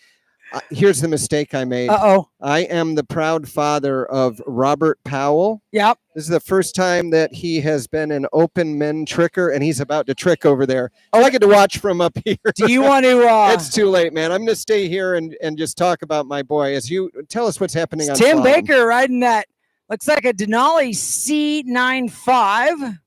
Here's the mistake I made. Uh-oh. I am the proud father of Robert Powell. Yep. This is the first time that he has been an open men tricker, and he's about to trick over there. Oh, I get to watch from up here. Do you want to... It's too late, man. I'm going to stay here and just talk about my boy. As you tell us what's happening on Tim Slalom. Baker riding that, looks like a Denali C95.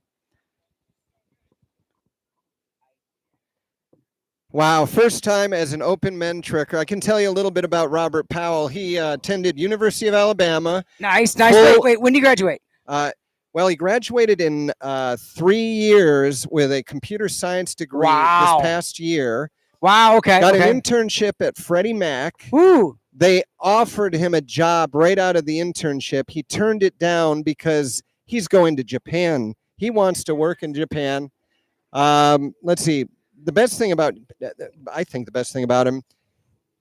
Wow, first time as an open men tricker. I can tell you a little bit about Robert Powell. He attended University of Alabama. Nice. Wait, when did you graduate? Well, he graduated in 3 years with a computer science degree this past year. Wow, okay. Got an internship at Freddie Mac. Ooh. They offered him a job right out of the internship. He turned it down because he's going to Japan. He wants to work in Japan. Let's see. I think the best thing about him,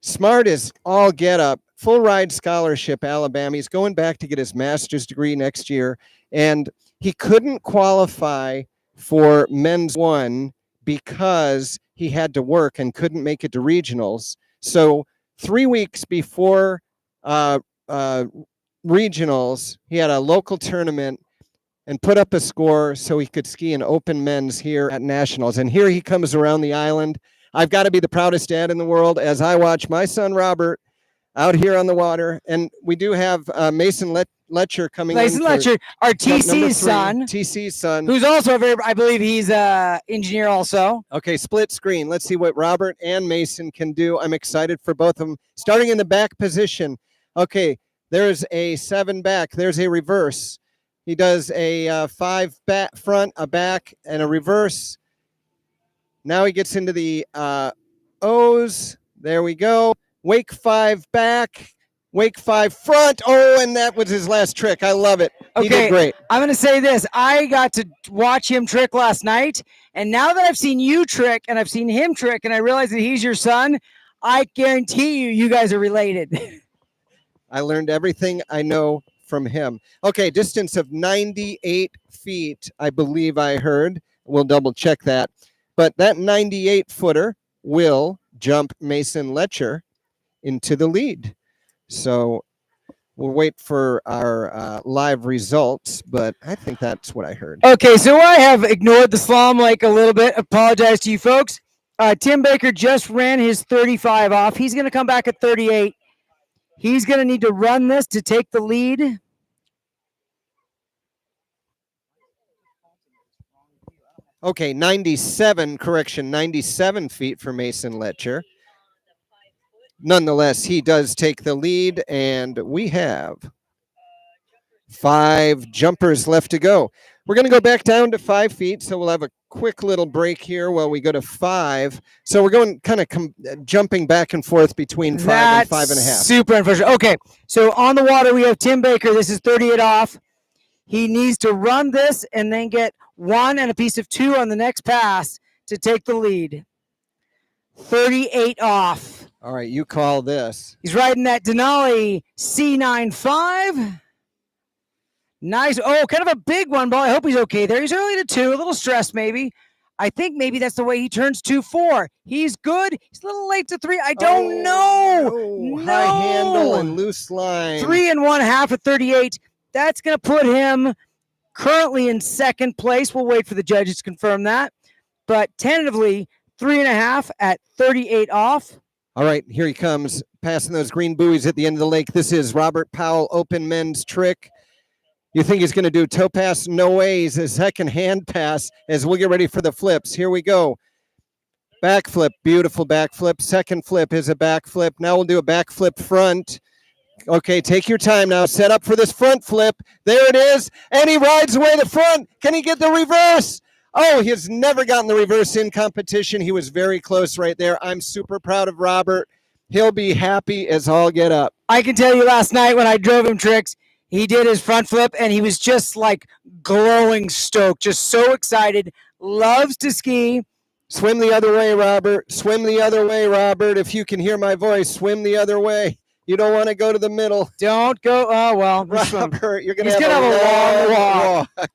Smart is all get up, full ride scholarship, Alabama. He's going back to get his master's degree next year. And he couldn't qualify for men's one because he had to work and couldn't make it to regionals. So 3 weeks before regionals, he had a local tournament and put up a score so he could ski an open men's here at nationals. And here he comes around the island. I've got to be the proudest dad in the world as I watch my son Robert out here on the water. And we do have Mason Letcher coming in. Mason Letcher, our jump number TC's 3, son, TC's son. who's also a very, I believe he's a engineer also. Okay, split screen. Let's see what Robert and Mason can do. I'm excited for both of them. Starting in the back position. Okay, there's a 7 back. There's a reverse. He does a 5 back, front, a back, and a reverse. Now he gets into the O's. There we go. Wake 5 back, wake 5 front. Oh, and that was his last trick. I love it. He Okay, did great. I'm going to say this. I got to watch him trick last night, and now that I've seen you trick and I've seen him trick and I realize that he's your son, I guarantee you guys are related. I learned everything I know from him. Okay, distance of 98 feet, I believe I heard. We'll double check that. But that 98-footer will jump Mason Letcher into the lead. So we'll wait for our live results, but I think that's what I heard. Okay, so I have ignored the slalom like a little bit. Apologize to you folks. Tim Baker just ran his 35 off. He's going to come back at 38. He's going to need to run this to take the lead. Okay, 97 feet for Mason Letcher. Nonetheless, he does take the lead, and we have 5 jumpers left to go. We're going to go back down to 5 feet, so we'll have a quick little break here while we go to 5. So we're going kind of jumping back and forth between 5 and 5.5. Super unfortunate. Okay, so on the water, we have Tim Baker. This is 38 off. He needs to run this and then get 1 and a piece of 2 on the next pass to take the lead. 38 off. All right, you call this. He's riding that Denali C95. Nice. Oh, kind of a big one, but I hope he's okay there. He's early to 2, a little stressed maybe. I think maybe that's the way he turns 2-4. He's good. He's a little late to 3. I don't know. No. High handle and loose line. 3 1/2 at 38. That's going to put him currently in second place. We'll wait for the judges to confirm that. But tentatively, 3.5 at 38 off. All right, here he comes, passing those green buoys at the end of the lake. This is Robert Powell, open men's trick. You think he's going to do toe pass? No way. He's a second hand pass as we'll get ready for the flips. Here we go. Backflip, beautiful backflip. Second flip is a backflip. Now we'll do a backflip front. Okay, take your time now. Set up for this front flip. There it is. And he rides away the front. Can he get the reverse? Oh, he's never gotten the reverse in competition. He was very close right there. I'm super proud of Robert. He'll be happy as all get up. I can tell you last night when I drove him tricks, he did his front flip and he was just like glowing stoked, just so excited, loves to ski. Swim the other way, Robert. Swim the other way, Robert. If you can hear my voice, swim the other way. You don't want to go to the middle. Don't go. Oh, well. Robert, you're going to He's have gonna a have a long walk.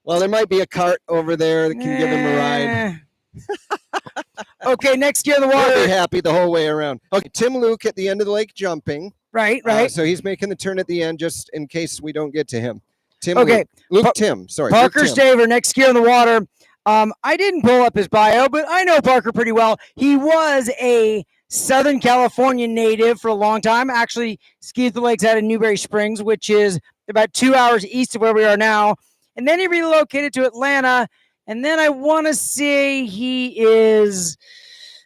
Well, there might be a cart over there that can give him a ride. Okay, next gear in the He'll water. be happy the whole way around. Okay, Tim Luke at the end of the lake jumping. Right. So he's making the turn at the end just in case we don't get to him. Tim Okay. Luke Tim. Sorry. Parker Luke Tim. Staver, next gear in the water. I didn't pull up his bio, but I know Parker pretty well. He was a Southern California native for a long time. Actually skied the lakes out of Newberry Springs, which is about 2 hours east of where we are now. And then he relocated to Atlanta. And then I want to say he is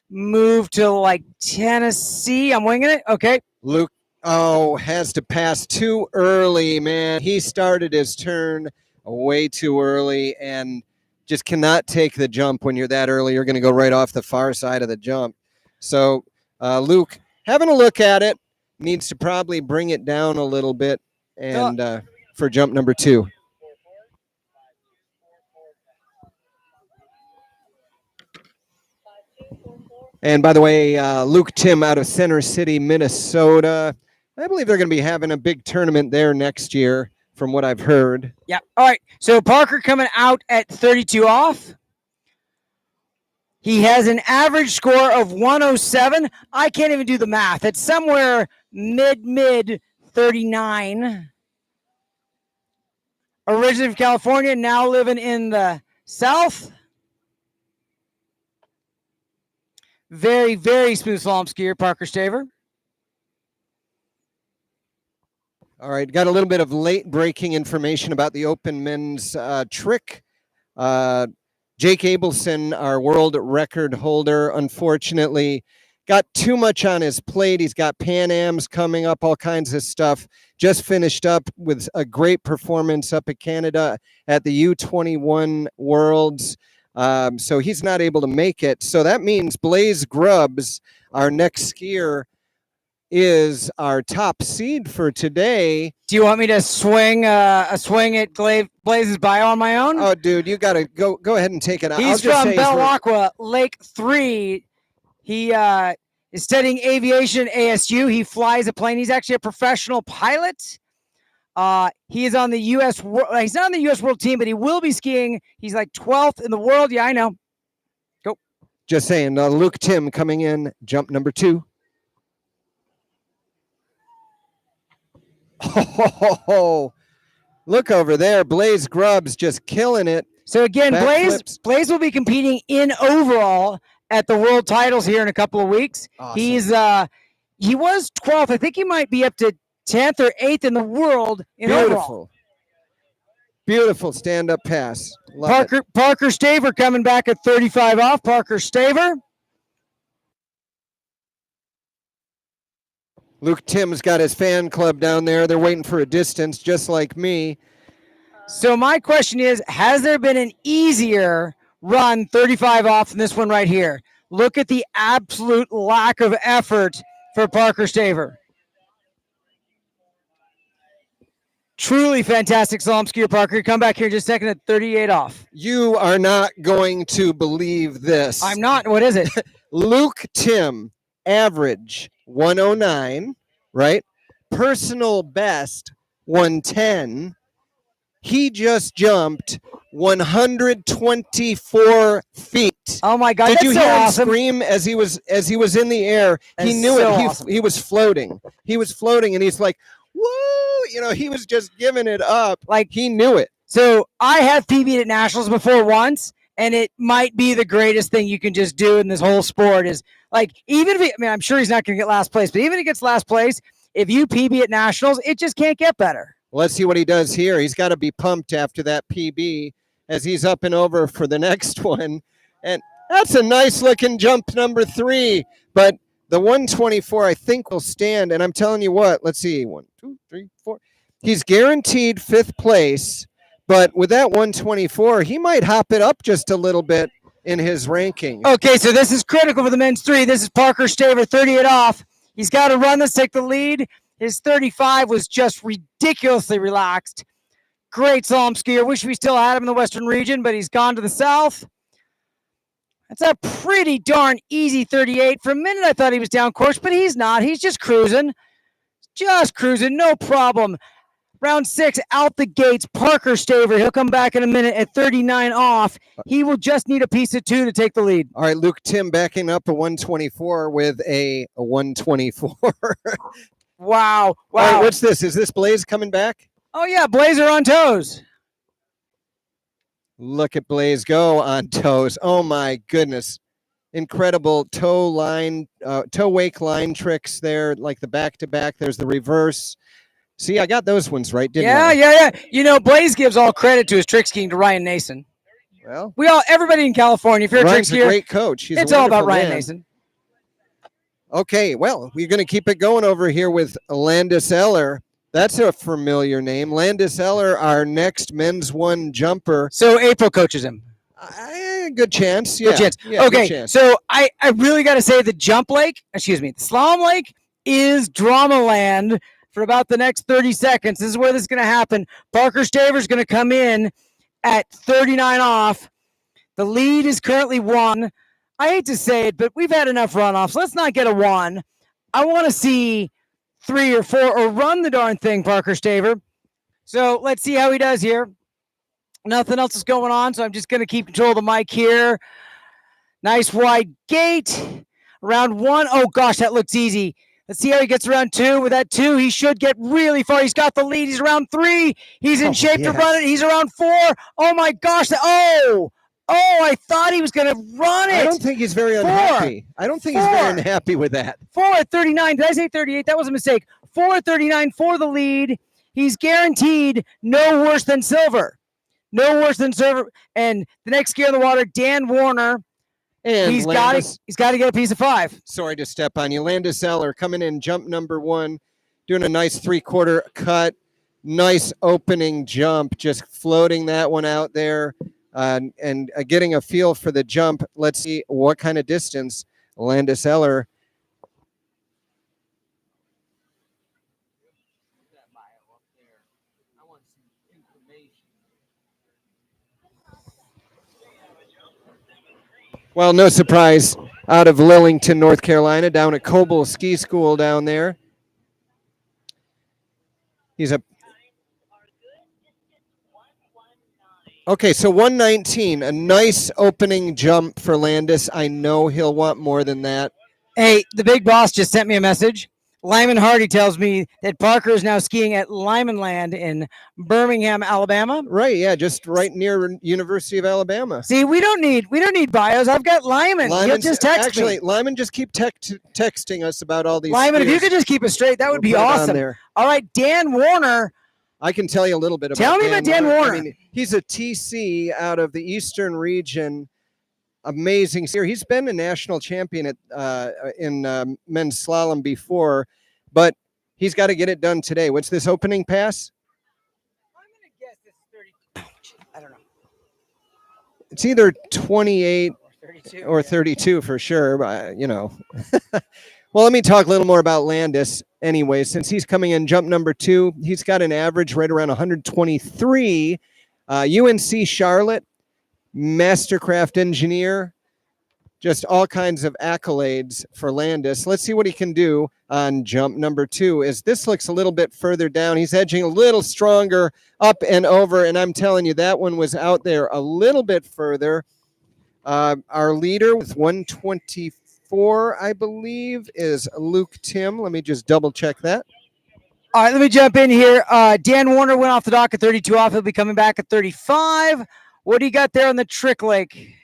moved to like Tennessee. I'm winging it. Okay. Luke, has to pass too early, man. He started his turn way too early and just cannot take the jump when you're that early. You're going to go right off the far side of the jump. So Luke, having a look at it, needs to probably bring it down a little bit and for jump number 2. And by the way, Luke Tim out of Center City, Minnesota. I believe they're going to be having a big tournament there next year, from what I've heard. Yeah. All right. So Parker coming out at 32 off. He has an average score of 107. I can't even do the math. It's somewhere mid 39. Originally from California, now living in the South. Very, very smooth slalom skier, Parker Staver. All right, got a little bit of late breaking information about the open men's trick. Jake Abelson, our world record holder, unfortunately got too much on his plate. He's got Pan Ams coming up, all kinds of stuff. Just finished up with a great performance up at Canada at the U21 Worlds. So he's not able to make it. So that means Blaze Grubbs, our next skier, is our top seed for today. Do you want me to swing a swing at Blaze's bio on my own? Oh, dude, you got to go ahead and take it. He's from Belacqua, Lake 3. He is studying aviation at ASU. He flies a plane. He's actually a professional pilot. He is on the U.S. He's not on the U.S. World team, but he will be skiing. He's like 12th in the world. Yeah, I know. Go. Just saying. Luke Tim coming in, jump number 2. Oh, look over there. Blaze Grubbs just killing it. So again, Blaze will be competing in overall at the world titles here in a couple of weeks. Awesome. He was 12th. I think he might be up to 10th or 8th in the world in overall. Beautiful stand-up pass. Parker Staver coming back at 35 off. Parker Staver. Luke Tim's got his fan club down there. They're waiting for a distance, just like me. So my question is, has there been an easier run 35 off than this one right here? Look at the absolute lack of effort for Parker Staver. Truly fantastic slalom skier, Parker. Come back here in just a second at 38 off. You are not going to believe this. I'm not. What is it? Luke Tim, average 109, right? Personal best 110. He just jumped 124 feet. Oh my God! Did you hear him awesome. scream as he was in the air? He knew it. Awesome. He was floating. He was floating, and he's like, "Woo!" You know, he was just giving it up. Like he knew it. So I have PB'd at nationals before once, and it might be the greatest thing you can just do in this whole sport. Is like, even if I'm sure he's not going to get last place, but even if he gets last place, if you PB at nationals, it just can't get better. Let's see what he does here. He's got to be pumped after that PB as he's up and over for the next one. And that's a nice looking jump number 3. But the 124, I think, will stand. And I'm telling you what, let's see. 1, 2, 3, 4. He's guaranteed 5th place. But with that 124, he might hop it up just a little bit in his ranking. Okay, so this is critical for the men's 3. This is Parker Staver, 38 off. He's got to run this, take the lead. His 35 was just ridiculously relaxed. Great slalom skier. Wish we still had him in the Western region, but he's gone to the South. That's a pretty darn easy 38. For a minute, I thought he was down course, but he's not. He's just cruising. Just cruising, no problem. Round 6, out the gates, Parker Staver. He'll come back in a minute at 39 off. He will just need a piece of 2 to take the lead. All right, Luke Tim backing up a 124 with a 124. Wow. All right, what's this? Is this Blaze coming back? Oh, yeah, Blazer on toes. Look at Blaze go on toes. Oh, my goodness. Incredible toe wake line tricks there, like the back-to-back. There's the reverse. See, I got those ones right, didn't I? Yeah. You know, Blaze gives all credit to his trick skiing to Ryan Nason. Well, everybody in California, if you're Ryan's a trick skier, a great coach. It's all about Ryan Nason. Okay, well, we're going to keep it going over here with Landis Eller. That's a familiar name. Landis Eller, our next men's 1 jumper. So April coaches him. Good chance. Yeah. Good chance. Yeah, okay, good chance. so I really got to say the the Slalom Lake is drama land for about the next 30 seconds. This is where this is going to happen. Parker Staver is going to come in at 39 off. The lead is currently won. I hate to say it, but we've had enough runoffs. Let's not get a 1. I want to see 3 or 4 or run the darn thing, Parker Staver. So let's see how he does here. Nothing else is going on, so I'm just going to keep control of the mic here. Nice wide gate. Round 1. Oh, gosh, that looks easy. Let's see how he gets around 2. With that 2, he should get really far. He's got the lead. He's around 3. He's in shape to run it. He's around 4. Oh, my gosh. Oh, I thought he was going to run it. I don't think he's very unhappy. I don't think he's very unhappy with that. 4 at 39. Did I say 38? That was a mistake. 4 at 39 for the lead. He's guaranteed no worse than silver. No worse than silver. And the next gear in the water, Dan Warner. And he's got to get a piece of 5. Sorry to step on you. Landis Eller coming in jump number 1, doing a nice 3/4 cut. Nice opening jump, just floating that one out there and getting a feel for the jump. Let's see what kind of distance Landis Eller. Well, no surprise, out of Lillington, North Carolina, down at Coble Ski School down there. Okay, so 119, a nice opening jump for Landis. I know he'll want more than that. Hey, the big boss just sent me a message. Lyman Hardy tells me that Parker is now skiing at Lyman Land in Birmingham, Alabama. Right, yeah, just right near University of Alabama. See, we don't need bios. I've got Lyman. He'll just text me. Lyman, just keep texting us about all these. Lyman, if you could just keep it straight, that would be awesome. All right, Dan Warner. I can tell you a little bit about. Tell me about Dan Warner. I mean, he's a TC out of the Eastern region. Amazing skier. He's been a national champion in men's slalom before, but he's got to get it done today. What's this opening pass? I'm going to guess this is 30. I don't know. It's either 28 or 32 for sure, but, you know. Well, let me talk a little more about Landis anyway. Since he's coming in jump number 2, he's got an average right around 123. UNC Charlotte. Mastercraft engineer, just all kinds of accolades for Landis. Let's see what he can do on jump number 2. As this looks a little bit further down, he's edging a little stronger up and over, and I'm telling you, that one was out there a little bit further. Our leader with 124, I believe, is Luke Tim. Let me just double check that. All right, let me jump in here. Dan Warner went off the dock at 32 off. He'll be coming back at 35. What do you got there on the trick lake?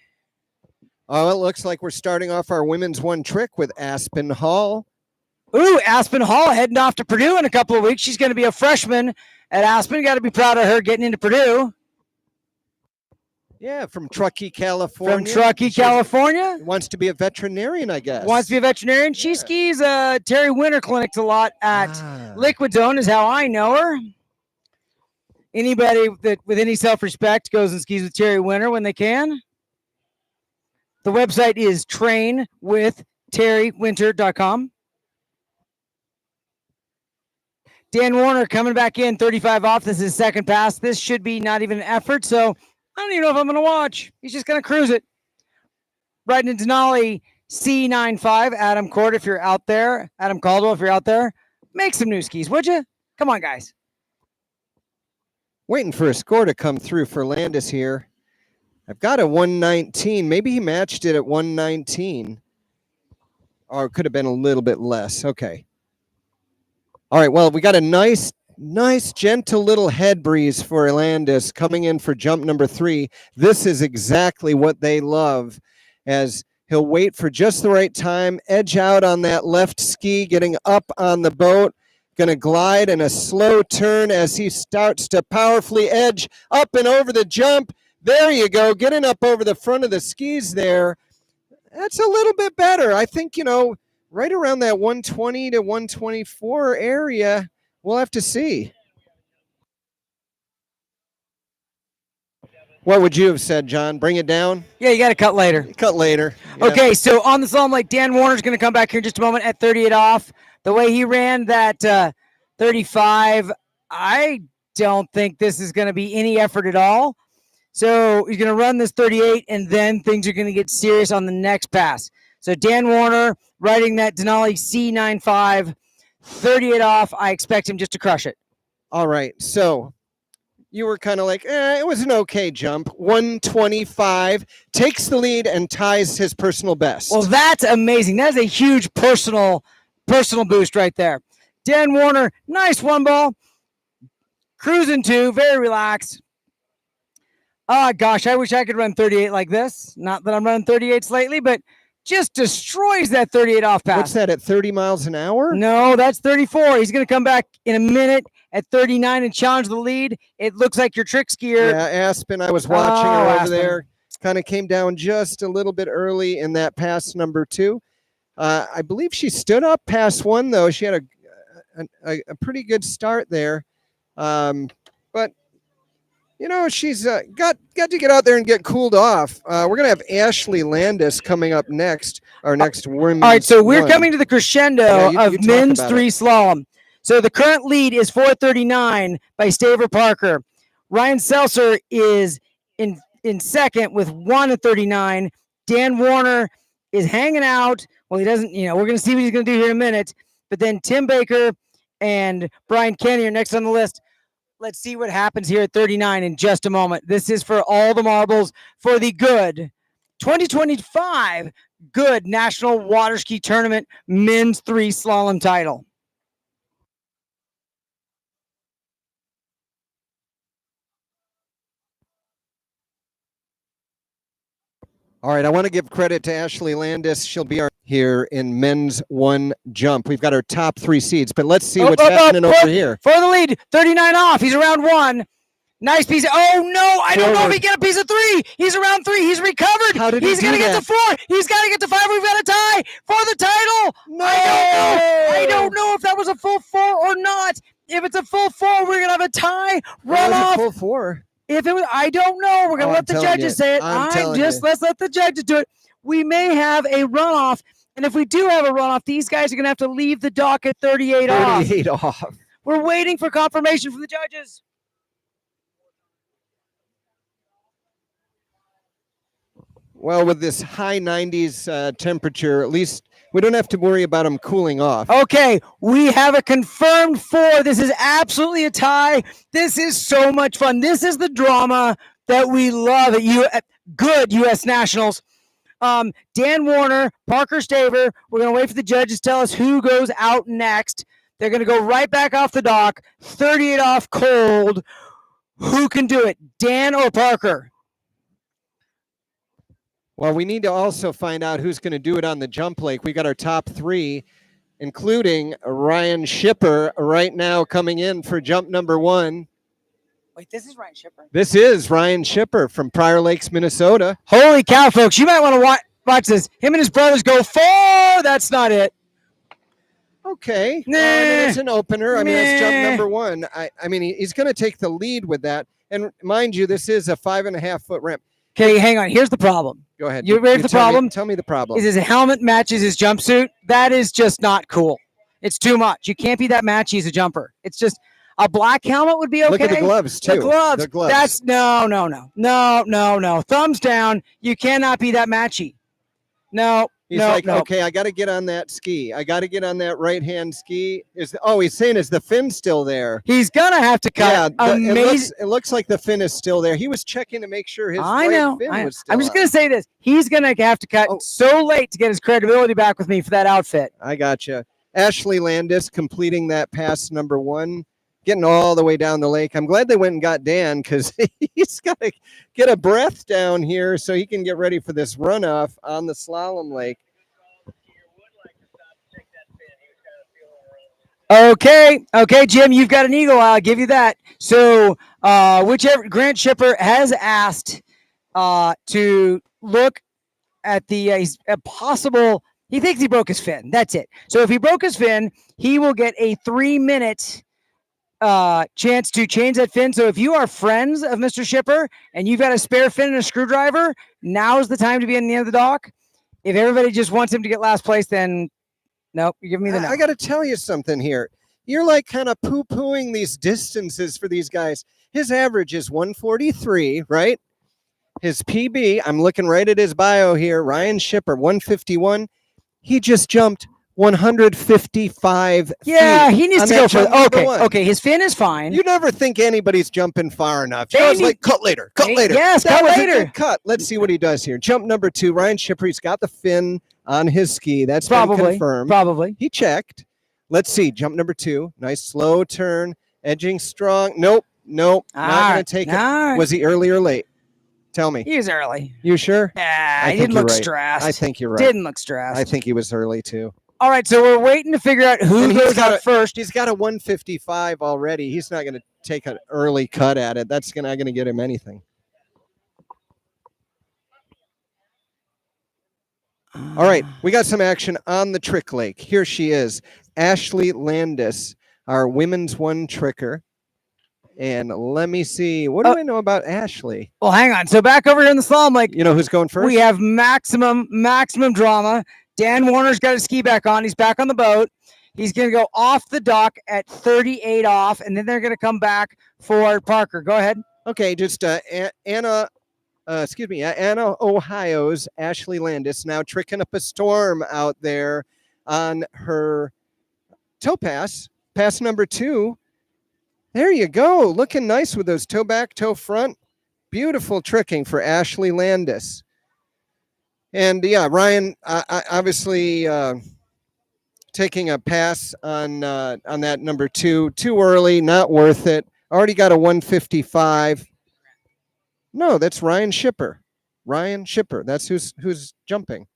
Oh, it looks like we're starting off our women's 1 trick with Aspen Hall. Ooh, Aspen Hall heading off to Purdue in a couple of weeks. She's going to be a freshman at Aspen. You got to be proud of her getting into Purdue. Yeah, from Truckee, California. California. Wants to be a veterinarian, I guess. Wants to be a veterinarian. She skis Terry Winter clinics a lot at Liquid Zone is how I know her. Anybody that with any self-respect goes and skis with Terry Winter when they can. The website is trainwithterrywinter.com. Dan Warner coming back in, 35 off. This is his second pass. This should be not even an effort, so I don't even know if I'm going to watch. He's just going to cruise it. Right into Denali C95. Adam Cord, if you're out there. Adam Caldwell, if you're out there. Make some new skis, would you? Come on, guys. Waiting for a score to come through for Landis here. I've got a 119. Maybe he matched it at 119. Or it could have been a little bit less. Okay. All right, well, we got a nice, gentle little head breeze for Landis coming in for jump number 3. This is exactly what they love, as he'll wait for just the right time, edge out on that left ski, getting up on the boat. Going to glide in a slow turn as he starts to powerfully edge up and over the jump. There you go, getting up over the front of the skis there. That's a little bit better. I think, right around that 120 to 124 area, we'll have to see. What would you have said, John? Bring it down? Yeah, you got to cut later. Cut later. Yeah. Okay, so on the Slalom Lake, Dan Warner's going to come back here in just a moment at 38 off. The way he ran that 35, I don't think this is going to be any effort at all. So he's going to run this 38, and then things are going to get serious on the next pass. So Dan Warner riding that Denali C95, 38 off. I expect him just to crush it. All right. So you were kind of like, it was an okay jump. 125, takes the lead and ties his personal best. Well, that's amazing. That is a huge personal boost right there. Dan Warner, nice one ball. Cruising 2, very relaxed. Oh, gosh, I wish I could run 38 like this. Not that I'm running 38s lately, but just destroys that 38 off pass. What's that, at 30 miles an hour? No, that's 34. He's going to come back in a minute at 39 and challenge the lead. It looks like your trick skier. Yeah, Aspen, I was watching her over Aspen. there. Kind of came down just a little bit early in that pass number 2. I believe she stood up past 1, though. She had a pretty good start there. But you know, she's got to get out there and get cooled off. We're going to have Ashley Landis coming up next, our next women's. All right, so we're one. coming to the crescendo Yeah, you of talk men's about 3 slalom. So the current lead is 4:39 by Staver Parker. Ryan Seltzer is in second with 1:39. Dan Warner is hanging out. Well, he doesn't, we're going to see what he's going to do here in a minute. But then Tim Baker and Brian Kenny are next on the list. Let's see what happens here at 39 in just a moment. This is for all the marbles for the GOODE 2025 GOODE National Water Ski Tournament Men's 3 Slalom title. All right, I want to give credit to Ashley Landis. She'll be here in men's 1 jump. We've got our top 3 seeds, but let's see what's happening over here. For the lead, 39 off. He's around 1. Nice piece. Oh, no. I don't know if he get a piece of 3. He's around 3. He's recovered. How did He's he going to do get that? to 4. He's got to get to 5. We've got a tie for the title. No! I don't know if that was a full 4 or not. If it's a full 4, we're going to have a tie. Run off. Full 4. If it was, I don't know. We're going to let the judges say it. Let's let the judges do it. We may have a runoff. And if we do have a runoff, these guys are going to have to leave the dock at 38 off. 38 off. We're waiting for confirmation from the judges. Well, with this high 90s temperature, at least we don't have to worry about them cooling off. Okay, we have a confirmed 4. This is absolutely a tie. This is so much fun. This is the drama that we love at GOODE U.S. Nationals. Dan Warner, Parker Staver. We're going to wait for the judges to tell us who goes out next. They're going to go right back off the dock, 38 off cold. Who can do it, Dan or Parker? Well, we need to also find out who's going to do it on the jump lake. We got our top 3, including Ryan Shipper right now coming in for jump number 1. Wait, this is Ryan Shipper. This is Ryan Shipper from Prior Lakes, Minnesota. Holy cow, folks. You might want to watch this. Him and his brothers go 4. That's not it. Okay. Nah. It's an opener. I mean, it's jump Nah. number 1. I mean, he's going to take the lead with that. And mind you, this is a 5.5-foot ramp. Okay, hang on. Here's the problem. Go ahead. You ready for the problem? Tell me the problem. Is his helmet matches his jumpsuit? That is just not cool. It's too much. You can't be that matchy as a jumper. It's just a black helmet would be okay. Look at the gloves, too. The gloves. The gloves. That's no. Thumbs down. You cannot be that matchy. No. He's no, like, no. okay, I got to get on that ski. I got to get on that right-hand ski. He's saying, is the fin still there? He's gonna have to cut. Yeah, Amazing. it looks like the fin is still there. He was checking to make sure his I right know. fin was still I'm just on. going to say this. He's going to have to cut so late to get his credibility back with me for that outfit. I gotcha. Ashley Landis completing that pass number 1, getting all the way down the lake. I'm glad they went and got Dan because he's got to get a breath down here so he can get ready for this runoff on the slalom lake. Okay, Jim, you've got an eagle. I'll give you that. So, whichever Grant Shipper has asked to look at the possible. He thinks he broke his fin. That's it. So, if he broke his fin, he will get a 3-minute chance to change that fin. So, if you are friends of Mr. Shipper and you've got a spare fin and a screwdriver, now is the time to be in the end of the dock. If everybody just wants him to get last place, then. Nope, you give me the no. I got to tell you something here. You're like kind of poo-pooing these distances for these guys. His average is 143, right? His PB, I'm looking right at his bio here. Ryan Shipper, 151. He just jumped 155 Yeah, feet he needs on to that go for jump number okay. one. Okay, his fin is fine. You never think anybody's jumping far enough. You They always need- like, cut later, cut They- later. yes, that cut was later. a good cut. Let's see what he does here. Jump number 2, Ryan Shipper. He's got the fin on his ski. That's been Probably. confirmed. Probably. He checked. Let's see. Jump number 2. Nice slow turn. Edging strong. Nope. Not going to take it. All right. Was he early or late? Tell me. He was early. You sure? Yeah, I he think didn't you're look right. stressed. I think you're right. Didn't look stressed. I think he was early too. All right, so we're waiting to figure out who And he's goes got out first. He's got a 155 already. He's not going to take an early cut at it. That's not going to get him anything. All right, we got some action on the trick lake. Here she is, Ashley Landis, our women's one tricker. And let me see, what do I know about Ashley? Well, hang on. So back over here in the slalom lake, You know who's going first? we have maximum drama. Dan Warner's got his ski back on. He's back on the boat. He's going to go off the dock at 38 off, and then they're going to come back for Parker. Go ahead. Okay, just Anna, Ohio's Ashley Landis now tricking up a storm out there on her toe pass number 2. There you go. Looking nice with those toe back, toe front. Beautiful tricking for Ashley Landis. And yeah, Ryan, obviously taking a pass on that number 2. Too early, not worth it. Already got a 155. No, that's Ryan Shipper. Ryan Shipper. That's who's jumping.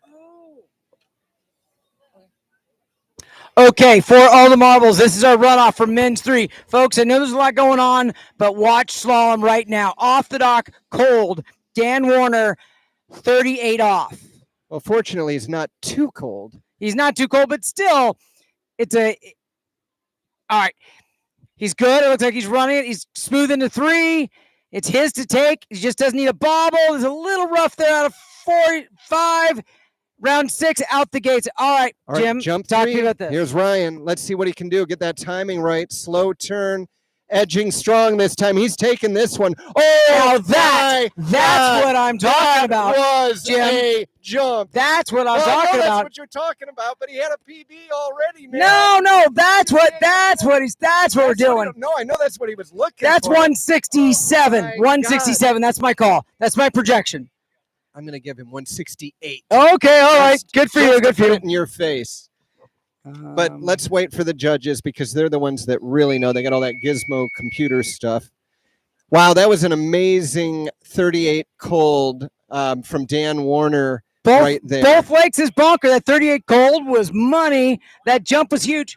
Okay, for all the marbles, this is our runoff for men's 3. Folks, I know there's a lot going on, but watch slalom right now. Off the dock, cold. Dan Warner, 38 off. Well, fortunately, it's not too cold. He's not too cold, but still, all right. He's good. It looks like he's running it. He's smooth into 3. It's his to take. He just doesn't need a bobble. There's a little rough there out of 4, 5. Round 6 out the gates. All right, Jim, jump talk 3. to me about this. Here's Ryan. Let's see what he can do. Get that timing right. Slow turn. Edging strong this time. He's taking this one. Oh, that's what I'm talking about. Was Jim. a jump. That's what I'm Well, I know talking that's about. what you're talking about, but he had a PB already, man. No, that's what we're doing. No, I know that's what he was looking That's for. 167. Oh, my 167. That's my call. That's my projection. I'm going to give him 168. Okay, all right. Just- Good for just you. to Good for put you. it in your face. But let's wait for the judges because they're the ones that really know. They got all that gizmo computer stuff. Wow, that was an amazing 38 cold from Dan Warner right there. Both lakes is bonker. That 38 cold was money. That jump was huge.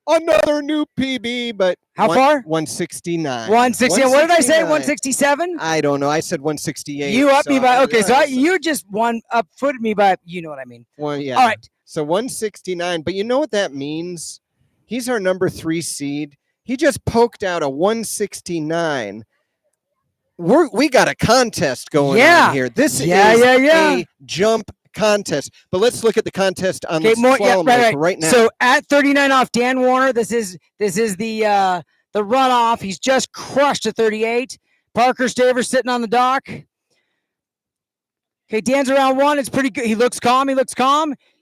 Another new PB, but How far? 169. 160. What did I say? 169. 167? I don't know. I said 168. You up so me by okay. So yeah, you just footed me by. You know what I mean. well, yeah. All right. So 169, but you know what that means? He's our number 3 seed. He just poked out a 169. We got a contest going on here. This is a jump contest. But let's look at the contest on the slalom lake right now. So at 39 off, Dan Warner. This is the runoff. He's just crushed a 38. Parker Staver sitting on the dock. Okay, Dan's around 1. It's pretty good. He looks calm.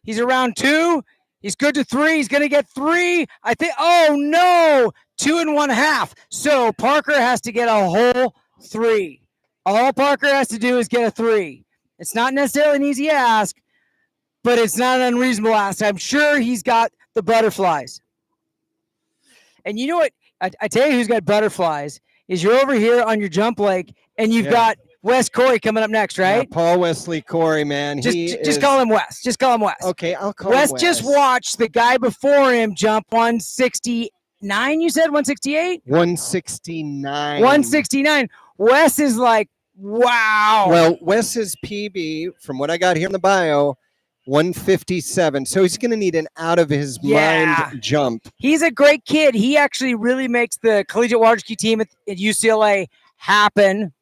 He's around 2. He's good to 3. He's going to get 3. I think. Oh, no. 2 1/2. So Parker has to get a whole 3. All Parker has to do is get a 3. It's not necessarily an easy ask, but it's not an unreasonable ask. I'm sure he's got the butterflies. And you know what? I tell you who's got butterflies is you're over here on your jump lake, and you've got Wes Corey coming up next, right? Yeah, Paul Wesley Corey, man. Just call him Wes. Just call him Wes. Okay, I'll call him Wes. Wes. Just watch the guy before him jump 169. You said 168? 169. 169. Wes is like, wow. Well, Wes's PB, from what I got here in the bio, 157. So he's going to need an out of his mind jump. He's a great kid. He actually really makes the collegiate water ski team at UCLA happen.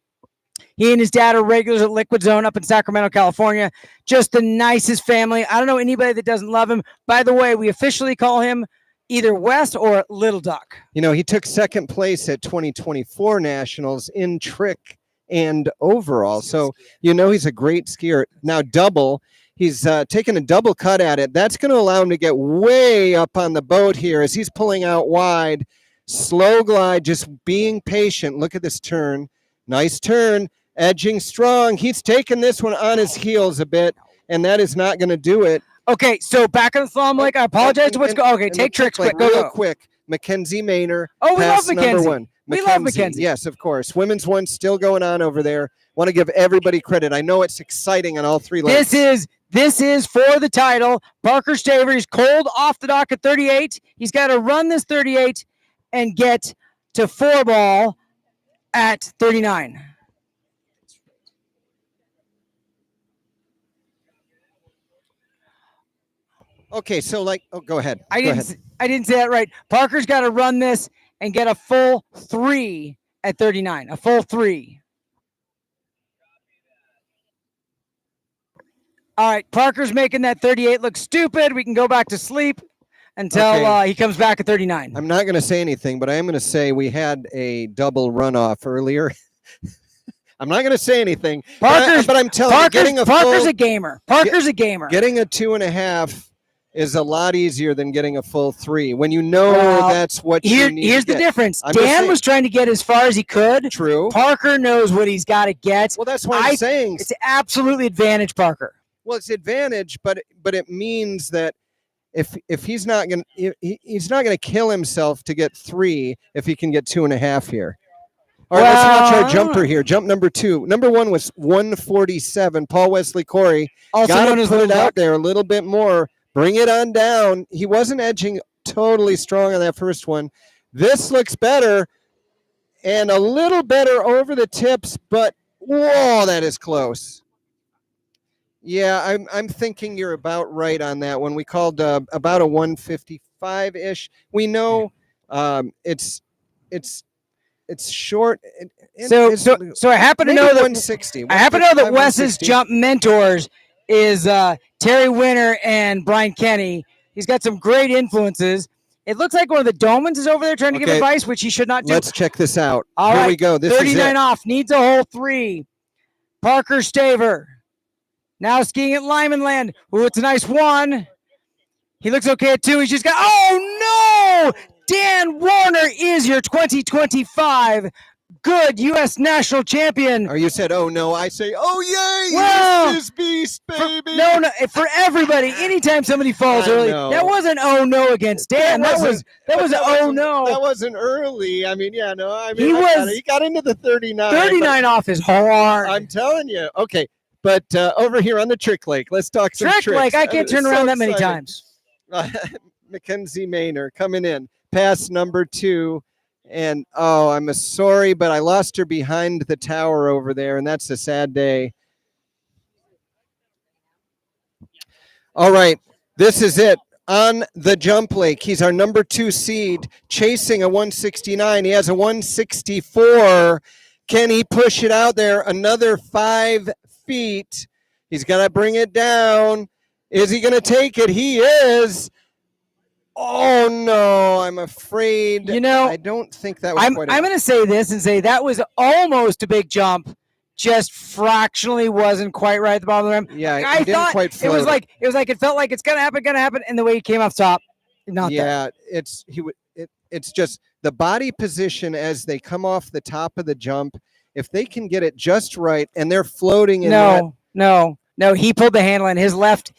He and his dad are regulars at Liquid Zone up in Sacramento, California. Just the nicest family. I don't know anybody that doesn't love him. By the way, we officially call him either West or Little Duck. You know, he took second place at 2024 Nationals in trick and overall. So, he's a great skier. Now, double, he's taking a double cut at it. That's going to allow him to get way up on the boat here as he's pulling out wide. Slow glide, just being patient. Look at this turn. Nice turn, edging strong. He's taking this one on his heels a bit, and that is not going to do it. Okay, so back on the Slalom Lake. I apologize to what's going. Okay, take tricks quick. Go. Quick. McKenzie Mayor. Oh, we love pass number McKenzie. one. We love McKenzie. Yes, of course. Women's one still going on over there. Want to give everybody credit. I know it's exciting on all three legs. This is for the title. Parker Staver. He's cold off the dock at 38. He's got to run this 38 and get to 4-ball at 39. Okay, so go ahead. I didn't say that right. Parker's got to run this and get a full 3 at 39. A full 3. All right, Parker's making that 38 look stupid. We can go back to sleep until he comes back at 39. I'm not going to say anything, but I am going to say we had a double runoff earlier. I'm not going to say anything, but I'm telling you, Parker's a gamer. Parker's a gamer. Getting a 2.5 is a lot easier than getting a full 3 when that's what you need. Here's the difference. Dan was trying to get as far as he could. True. Parker knows what he's got to get. Well, that's what I'm saying. It's absolutely advantage Parker. Well, it's advantage, but it means that if he's not going to kill himself to get 3 if he can get 2.5 here. All right, let's watch our jumper here. Jump number 2. Number 1 was 147. Paul Wesley Corey got to put it out there a little bit more. Bring it on down. He wasn't edging totally strong on that first one. This looks better and a little better over the tips, but whoa, that is close. Yeah, I'm thinking you're about right on that one. We called about a 155-ish. We know it's short. So I happen to know that 160. I happen to know that Wes's jump mentors is Terry Winter and Brian Kenny. He's got some great influences. It looks like one of the Domans is over there trying to give advice, which he should not do. Let's check this out. All Here we go. This 39 is it. off. Needs a whole 3. Parker Staver. Now skiing at Lyman Land. Ooh, it's a nice 1. He looks okay at 2. He's just got, oh no! Dan Warner is your 2025 GOODE U.S. National Champion. Or you said, oh no, I say, oh yay! Well, this beast, baby. No, for everybody. Anytime somebody falls early, that wasn't oh no against Dan. That was oh no. That wasn't early. I mean, he got into the 39. 39 off is hard. I'm telling you. Okay, but over here on the Trick Lake, let's talk some tricks. Trick Lake, I can't turn around that many times. McKenzie Mayor coming in, pass number 2. And, I'm sorry, but I lost her behind the tower over there, and that's a sad day. All right, this is it. On the jump lake, he's our number 2 seed, chasing a 169. He has a 164. Can he push it out there? Another 5 feet. He's got to bring it down. Is he going to take it? He is. Oh no, I'm afraid. I don't think that was I'm going to say this and say that was almost a big jump, just fractionally wasn't quite right at the bottom of the rim. Yeah, I thought it was like it felt like it's gonna happen, and the way he came off top, not that. Yeah, it's just the body position as they come off the top of the jump. If they can get it just right, and they're floating in No, he pulled the handle and his left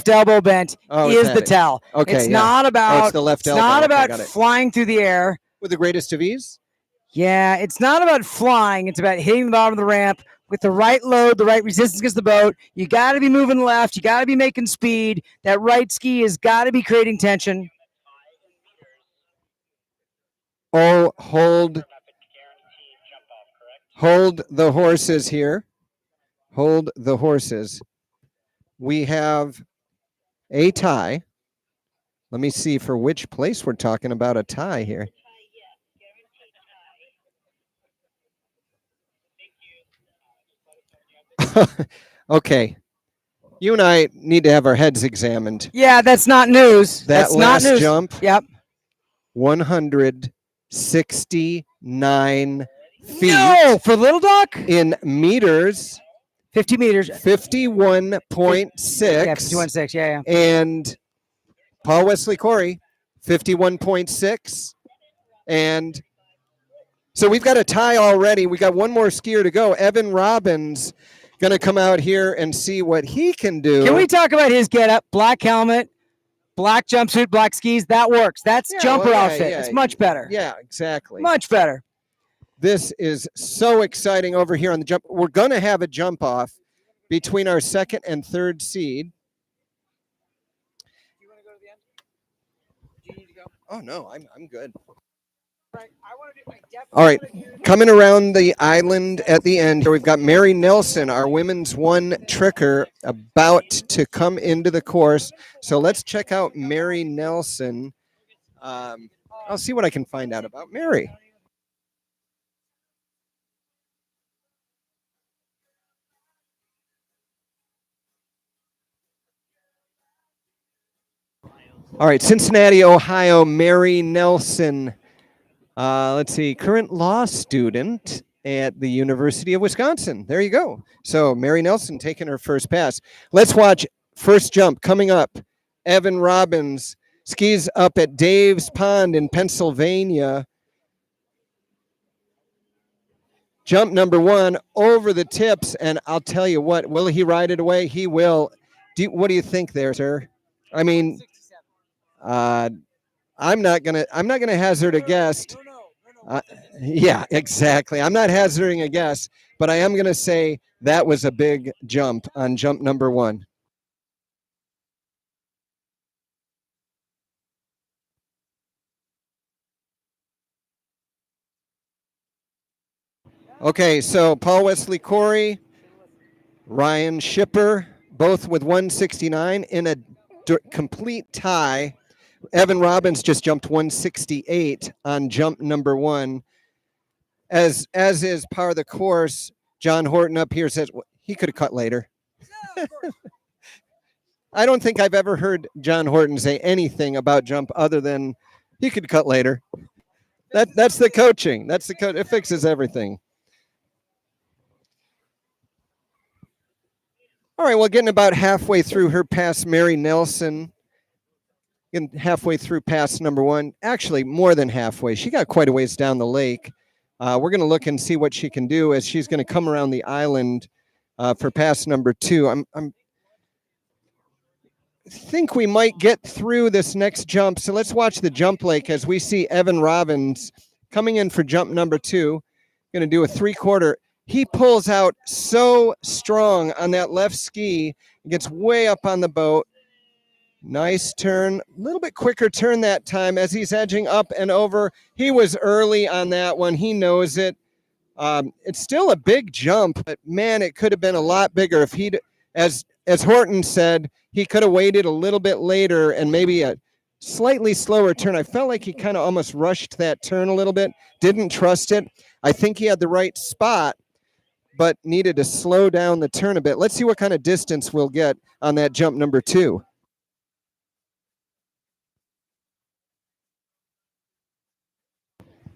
elbow bent is the tell. Okay, it's not about it's the left elbow. Not about flying through the air with the greatest of ease. Yeah, it's not about flying. It's about hitting the bottom of the ramp with the right load, the right resistance against the boat. You got to be moving left. You got to be making speed. That right ski has got to be creating tension. Oh, hold the horses here. Hold the horses. We have a tie. Let me see for which place we're talking about a tie here. Okay. You and I need to have our heads examined. Yeah, that's not news. That's not last news. Jump. Yep. 169 feet. No, for Little Duck? In meters, 50 meters. 51.6. Yeah, 51.6. Yeah. And Paul Wesley Corey, 51.6. And so we've got a tie already. We got one more skier to go. Evan Robbins going to come out here and see what he can do. Can we talk about his getup? Black helmet, black jumpsuit, black skis. That works. That's jumper outfit. It's much better. Yeah, exactly. Much better. This is so exciting over here on the jump. We're going to have a jump off between our second and third seed. Do you want to go to the end? Do you need to go? Oh, no, I'm good. Right. I want to do. All right, coming around the island at the end here, we've got Mary Nelson, our women's one tricker, about to come into the course. So let's check out Mary Nelson. I'll see what I can find out about Mary. All right, Cincinnati, Ohio, Mary Nelson. Let's see, current law student at the University of Wisconsin. There you go. So Mary Nelson taking her first pass. Let's watch first jump coming up. Evan Robbins skis up at Dave's Pond in Pennsylvania. Jump number one over the tips, and I'll tell you what, will he ride it away? He will. What do you think there, sir? I mean, I'm not gonna hazard a guess. Yeah, exactly. I'm not hazarding a guess, but I am gonna say that was a big jump on jump number one. Okay, so Paul Wesley Corey, Ryan Shipper, both with 169 in a complete tie. Evan Robbins just jumped 168 on jump number one. As is par of the course, John Horton up here says he could have cut later. I don't think I've ever heard John Horton say anything about jump other than he could cut later. That's the coaching. That's the coach. It fixes everything. All right, well, getting about halfway through her pass, Mary Nelson. Getting halfway through pass number one. Actually, more than halfway. She got quite a ways down the lake. We're going to look and see what she can do as she's going to come around the island for pass number two. I think we might get through this next jump. So let's watch the jump lake as we see Evan Robbins coming in for jump number two. Going to do a 3/4. He pulls out so strong on that left ski. Gets way up on the boat. Nice turn. A little bit quicker turn that time as he's edging up and over. He was early on that one. He knows it. It's still a big jump, but man, it could have been a lot bigger if he'd, as Horton said, he could have waited a little bit later and maybe a slightly slower turn. I felt like he kind of almost rushed that turn a little bit, didn't trust it. I think he had the right spot, but needed to slow down the turn a bit. Let's see what kind of distance we'll get on that jump number two.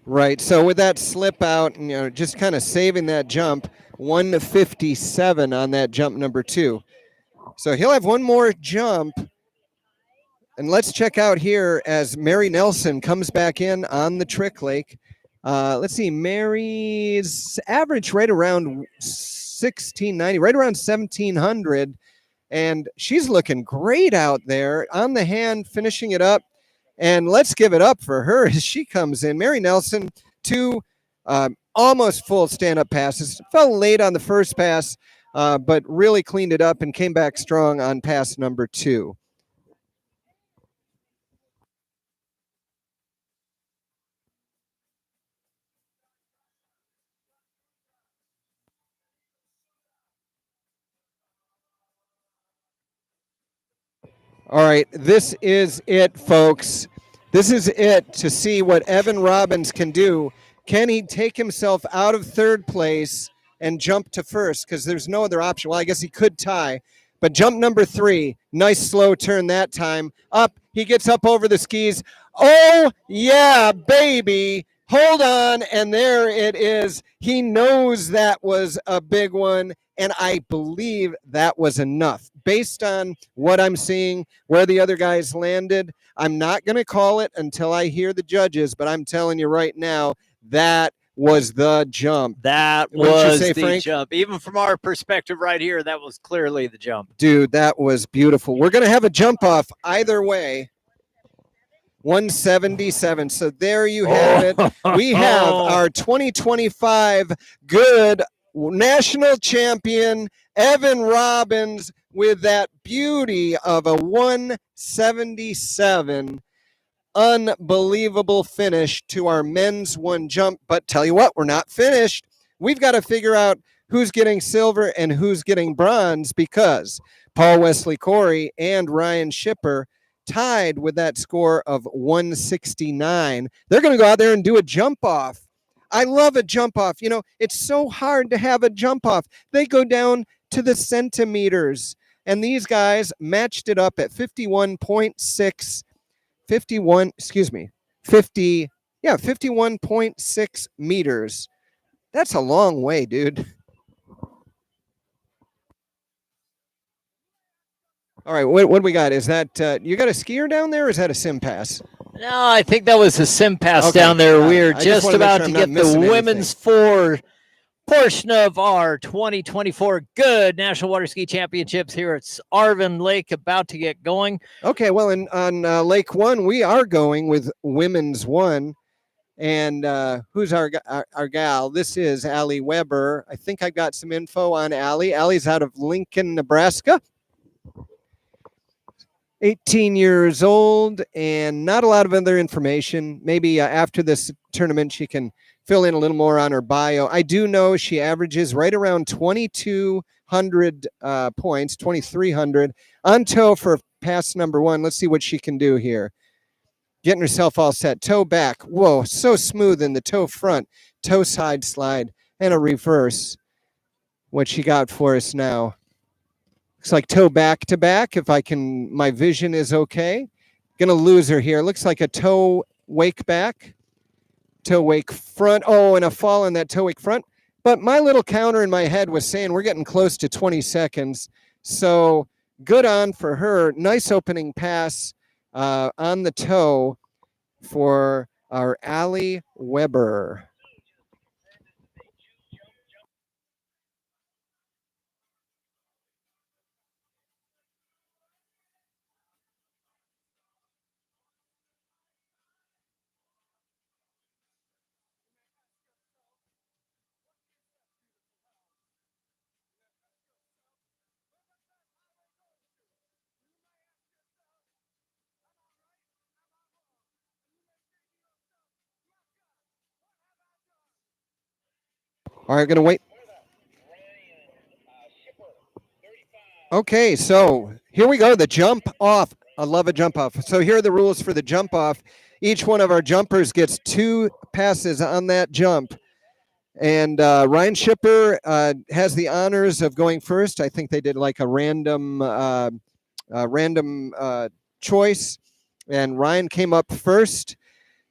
Right, so with that slip out, just kind of saving that jump, 157 on that jump number two. So he'll have one more jump. And let's check out here as Mary Nelson comes back in on the trick lake. Let's see, Mary's average right around 1690, right around 1700. And she's looking great out there on the hand, finishing it up. And let's give it up for her as she comes in. Mary Nelson, two almost full stand-up passes. Fell late on the first pass, but really cleaned it up and came back strong on pass number two. All right, this is it, folks. This is it to see what Evan Robbins can do. Can he take himself out of third place and jump to first? Because there's no other option. Well, I guess he could tie. But jump number three, nice slow turn that time. Up, he gets up over the skis. Oh, yeah, baby. Hold on, and there it is. He knows that was a big one, and I believe that was enough. Based on what I'm seeing, where the other guys landed, I'm not going to call it until I hear the judges, but I'm telling you right now, that was the jump. That Wouldn't you was say, the Frank? jump. Even from our perspective right here, that was clearly the jump. Dude, that was beautiful. We're going to have a jump off either way. 177. So there you have it. We have our 2025 GOODE national champion, Evan Robbins, with that beauty of a 177. Unbelievable finish to our men's one jump. But tell you what, we're not finished. We've got to figure out who's getting silver and who's getting bronze, because Paul Wesley Corey and Ryan Shipper tied with that score of 169. They're going to go out there and do a jump off. I love a jump off. You know, it's so hard to have a jump off. They go down to the centimeters, and these guys matched it up at 51.6 meters. That's a long way, dude. All right, what do we got? Is that you got a skier down there, or is that a sim pass? No, I think that was a sim pass Okay, down there. got it. We're I just just wanna make about sure to I'm not get the missing women's four portion of our 2024 GOODE National Water Ski Championships here at Arvin Lake about to get going. Okay, well, on Lake One, we are going with women's one. And who's our gal? This is Allie Weber. I think I got some info on Allie. Allie's out of Lincoln, Nebraska. 18 years old, and not a lot of other information. Maybe after this tournament, she can fill in a little more on her bio. I do know she averages right around 2,200 points, 2,300 on toe for pass number one. Let's see what she can do here. Getting herself all set. Toe back. Whoa, so smooth in the toe front. Toe side slide and a reverse. What she got for us now. Looks like toe back to back. If I can, my vision is okay. Gonna lose her here. Looks like a toe wake back. Toe wake front. Oh, and a fall in that toe wake front. But my little counter in my head was saying we're getting close to 20 seconds. So good on for her. Nice opening pass on the toe for our Allie Weber. All right, going to wait. Okay, so here we go. The jump off. I love a jump off. So here are the rules for the jump off. Each one of our jumpers gets 2 passes on that jump. And Ryan Shipper has the honors of going first. I think they did like a random choice. And Ryan came up first.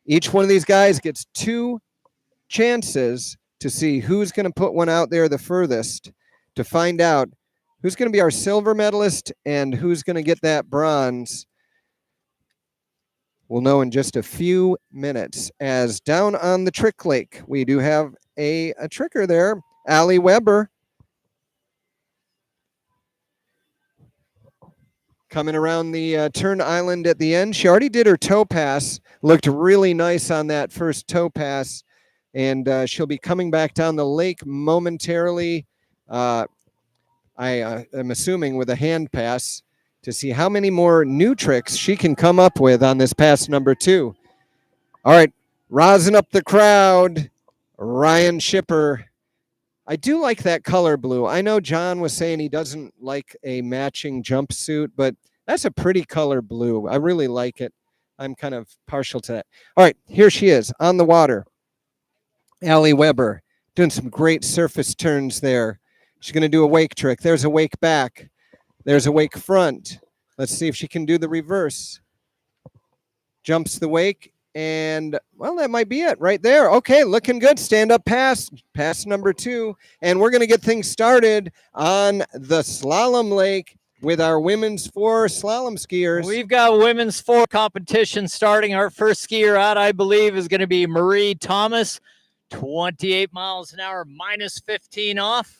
Each one of these guys gets 2 chances to see who's going to put one out there the furthest, to find out who's going to be our silver medalist and who's going to get that bronze. We'll know in just a few minutes. As down on the trick lake, we do have a tricker there, Allie Weber. Coming around the turn island at the end. She already did her toe pass. Looked really nice on that first toe pass. And she'll be coming back down the lake momentarily. I am assuming with a hand pass to see how many more new tricks she can come up with on this pass number 2. All right, rousing up the crowd, Ryan Shipper. I do like that color blue. I know John was saying he doesn't like a matching jumpsuit, but that's a pretty color blue. I really like it. I'm kind of partial to that. All right, here she is on the water. Allie Weber doing some great surface turns there. She's going to do a wake trick. There's a wake back. There's a wake front. Let's see if she can do the reverse. Jumps the wake And, well, that might be it right there. Okay, looking good. Stand up pass number 2. And we're going to get things started on the slalom lake with our women's 4 slalom skiers. We've got women's 4 competition starting. Our first skier out, I believe, is going to be Marie Thomas. 28 miles an hour, minus 15 off.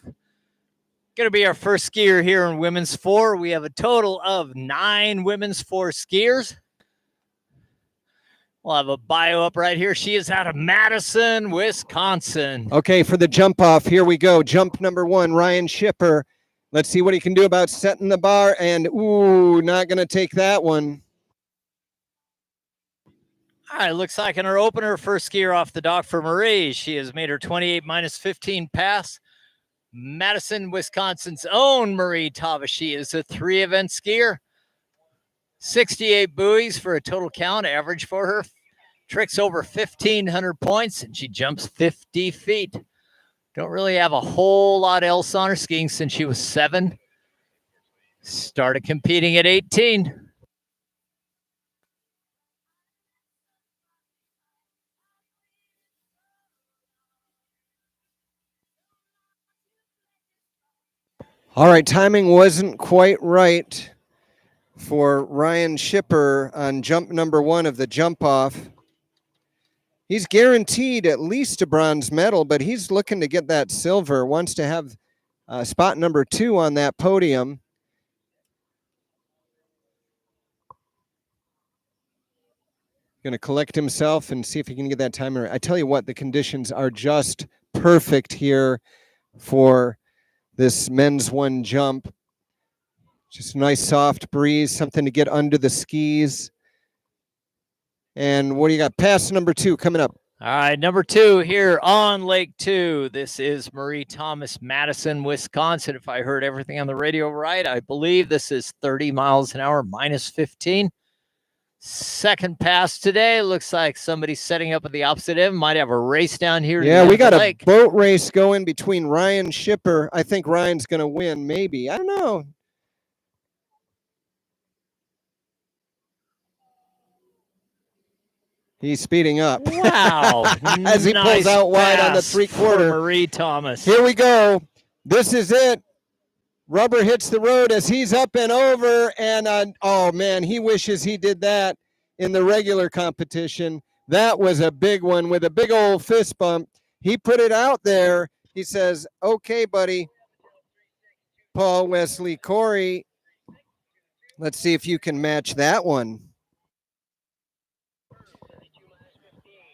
Going to be our first skier here in women's 4. We have a total of 9 women's 4 skiers. We'll have a bio up right here. She is out of Madison, Wisconsin. Okay, for the jump off, here we go. Jump number 1, Ryan Schipper. Let's see what he can do about setting the bar. And, ooh, not going to take that one. All right, looks like in our opener, first skier off the dock for Marie. She has made her 28 minus 15 pass. Madison, Wisconsin's own Marie Thomas. She is a 3-event skier. 68 buoys for a total count average for her. Tricks over 1,500 points, and she jumps 50 feet. Don't really have a whole lot else on her, skiing since she was 7. Started competing at 18. All right, timing wasn't quite right for Ryan Schipper on jump number 1 of the jump off. He's guaranteed at least a bronze medal, but he's looking to get that silver, wants to have spot number 2 on that podium. Going to collect himself and see if he can get that timer. I tell you what, the conditions are just perfect here for this men's 1 jump. Just a nice soft breeze, something to get under the skis. And what do you got? Pass number 2 coming up. All right, number 2 here on Lake 2. This is Marie Thomas, Madison, Wisconsin. If I heard everything on the radio right, I believe this is 30 miles an hour, minus 15. Second pass today. Looks like somebody's setting up at the opposite end. Might have a race down here. Yeah, we got a boat race going between Ryan Schipper. I think Ryan's going to win, maybe. I don't know. He's speeding up. Wow. As he pulls out wide on the 3/4. Marie Thomas. Here we go. This is it. Rubber hits the road as he's up and over. And, oh, man, he wishes he did that in the regular competition. That was a big one with a big old fist bump. He put it out there. He says, okay, buddy. Paul, Wesley, Corey. Let's see if you can match that one.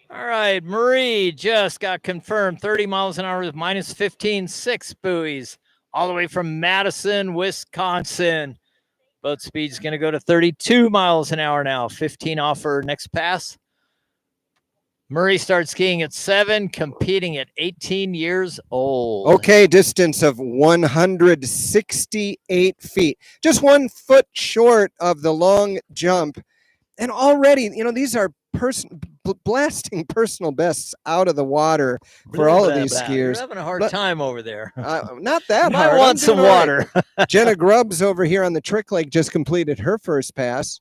All right, Marie just got confirmed 30 miles an hour with minus 15, 6 buoys, all the way from Madison, Wisconsin. Boat speed's going to go to 32 miles an hour now, 15 off her next pass. Marie starts skiing at 7, competing at 18 years old. Okay, distance of 168 feet. Just 1 foot short of the long jump. And already, these are blasting personal bests out of the water for all of these skiers. You're having a hard time over there. Not that Might hard. want some water. Right. Jenna Grubbs over here on the Trick Lake just completed her first pass.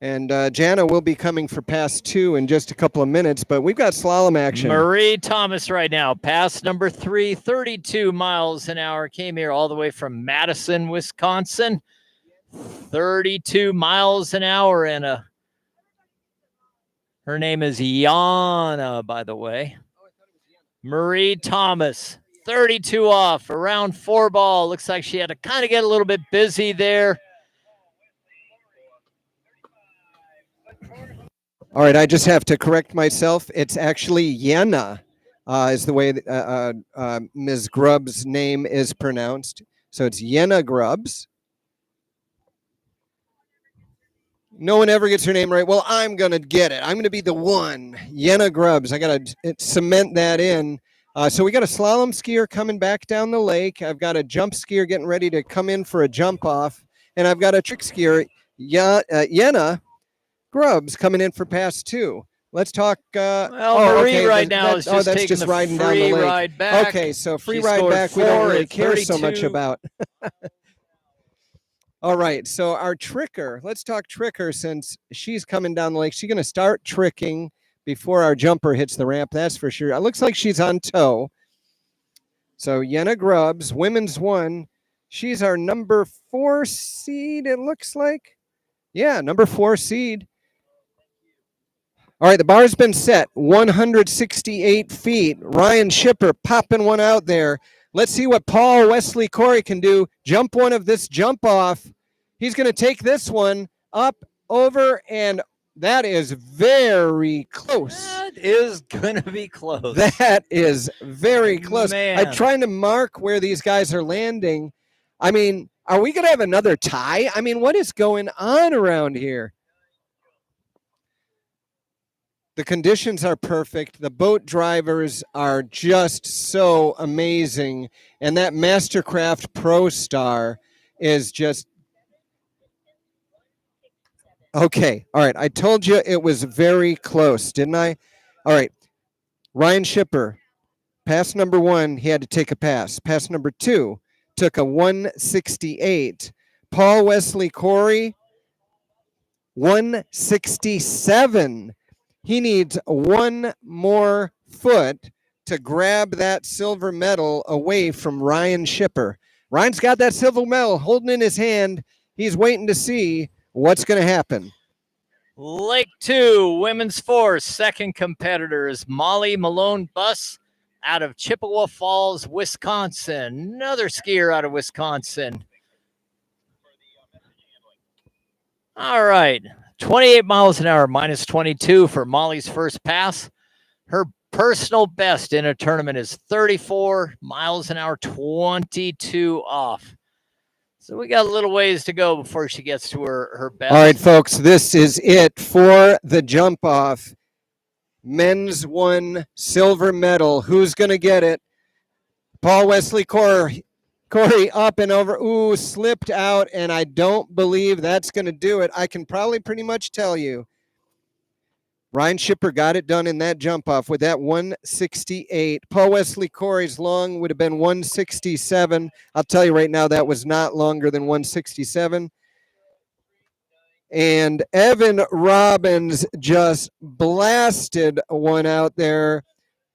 And Jana will be coming for pass 2 in just a couple of minutes, but we've got slalom action. Marie Thomas right now, pass number 3, 32 miles an hour, came here all the way from Madison, Wisconsin. 32 miles an hour, and her name is Yana, by the way. Marie Thomas, 32 off, around 4 ball. Looks like she had to kind of get a little bit busy there. All right, I just have to correct myself. It's actually Yana, is the way that, Ms. Grubbs' name is pronounced. So it's Yana Grubbs. No one ever gets her name right. Well, I'm going to get it. I'm going to be the one. Yana Grubbs. I got to cement that in. So we got a slalom skier coming back down the lake. I've got a jump skier getting ready to come in for a jump off. And I've got a trick skier, Yana Grubbs, coming in for pass 2. Let's talk. Marie right now is just taking the riding down the lake. Ride back. Okay, so free ride back we don't really care so much about. All right, so our tricker, let's talk tricker since she's coming down the lake. She's going to start tricking before our jumper hits the ramp, that's for sure. It looks like she's on toe. So Yenna Grubbs, women's 1. She's our number 4 seed, it looks like. Yeah, number 4 seed. All right, the bar's been set, 168 feet. Ryan Shipper popping one out there. Let's see what Paul Wesley Corey can do. Jump one of this jump off. He's going to take this one up, over, and that is very close. That is going to be close. That is very close. Man. I'm trying to mark where these guys are landing. I mean, are we going to have another tie? I mean, what is going on around here? The conditions are perfect. The boat drivers are just so amazing. And that Mastercraft Pro Star is just... Okay. All right. I told you it was very close, didn't I? All right. Ryan Shipper, pass number 1, he had to take a pass. Pass number 2, took a 168. Paul Wesley Corey, 167. He needs one more foot to grab that silver medal away from Ryan Shipper. Ryan's got that silver medal holding in his hand. He's waiting to see what's going to happen. Lake 2, women's 4, second competitor is Molly Malone Bus out of Chippewa Falls, Wisconsin. Another skier out of Wisconsin. All right. 28 miles an hour, minus 22 for Molly's first pass. Her personal best in a tournament is 34 miles an hour, 22 off. So we got a little ways to go before she gets to her best. All right, folks, this is it for the jump off. Men's 1 silver medal. Who's going to get it? Paul Wesley Corey up and over. Ooh, slipped out, and I don't believe that's going to do it. I can probably pretty much tell you. Ryan Shipper got it done in that jump off with that 168. Paul Wesley Corey's long would have been 167. I'll tell you right now, that was not longer than 167. And Evan Robbins just blasted one out there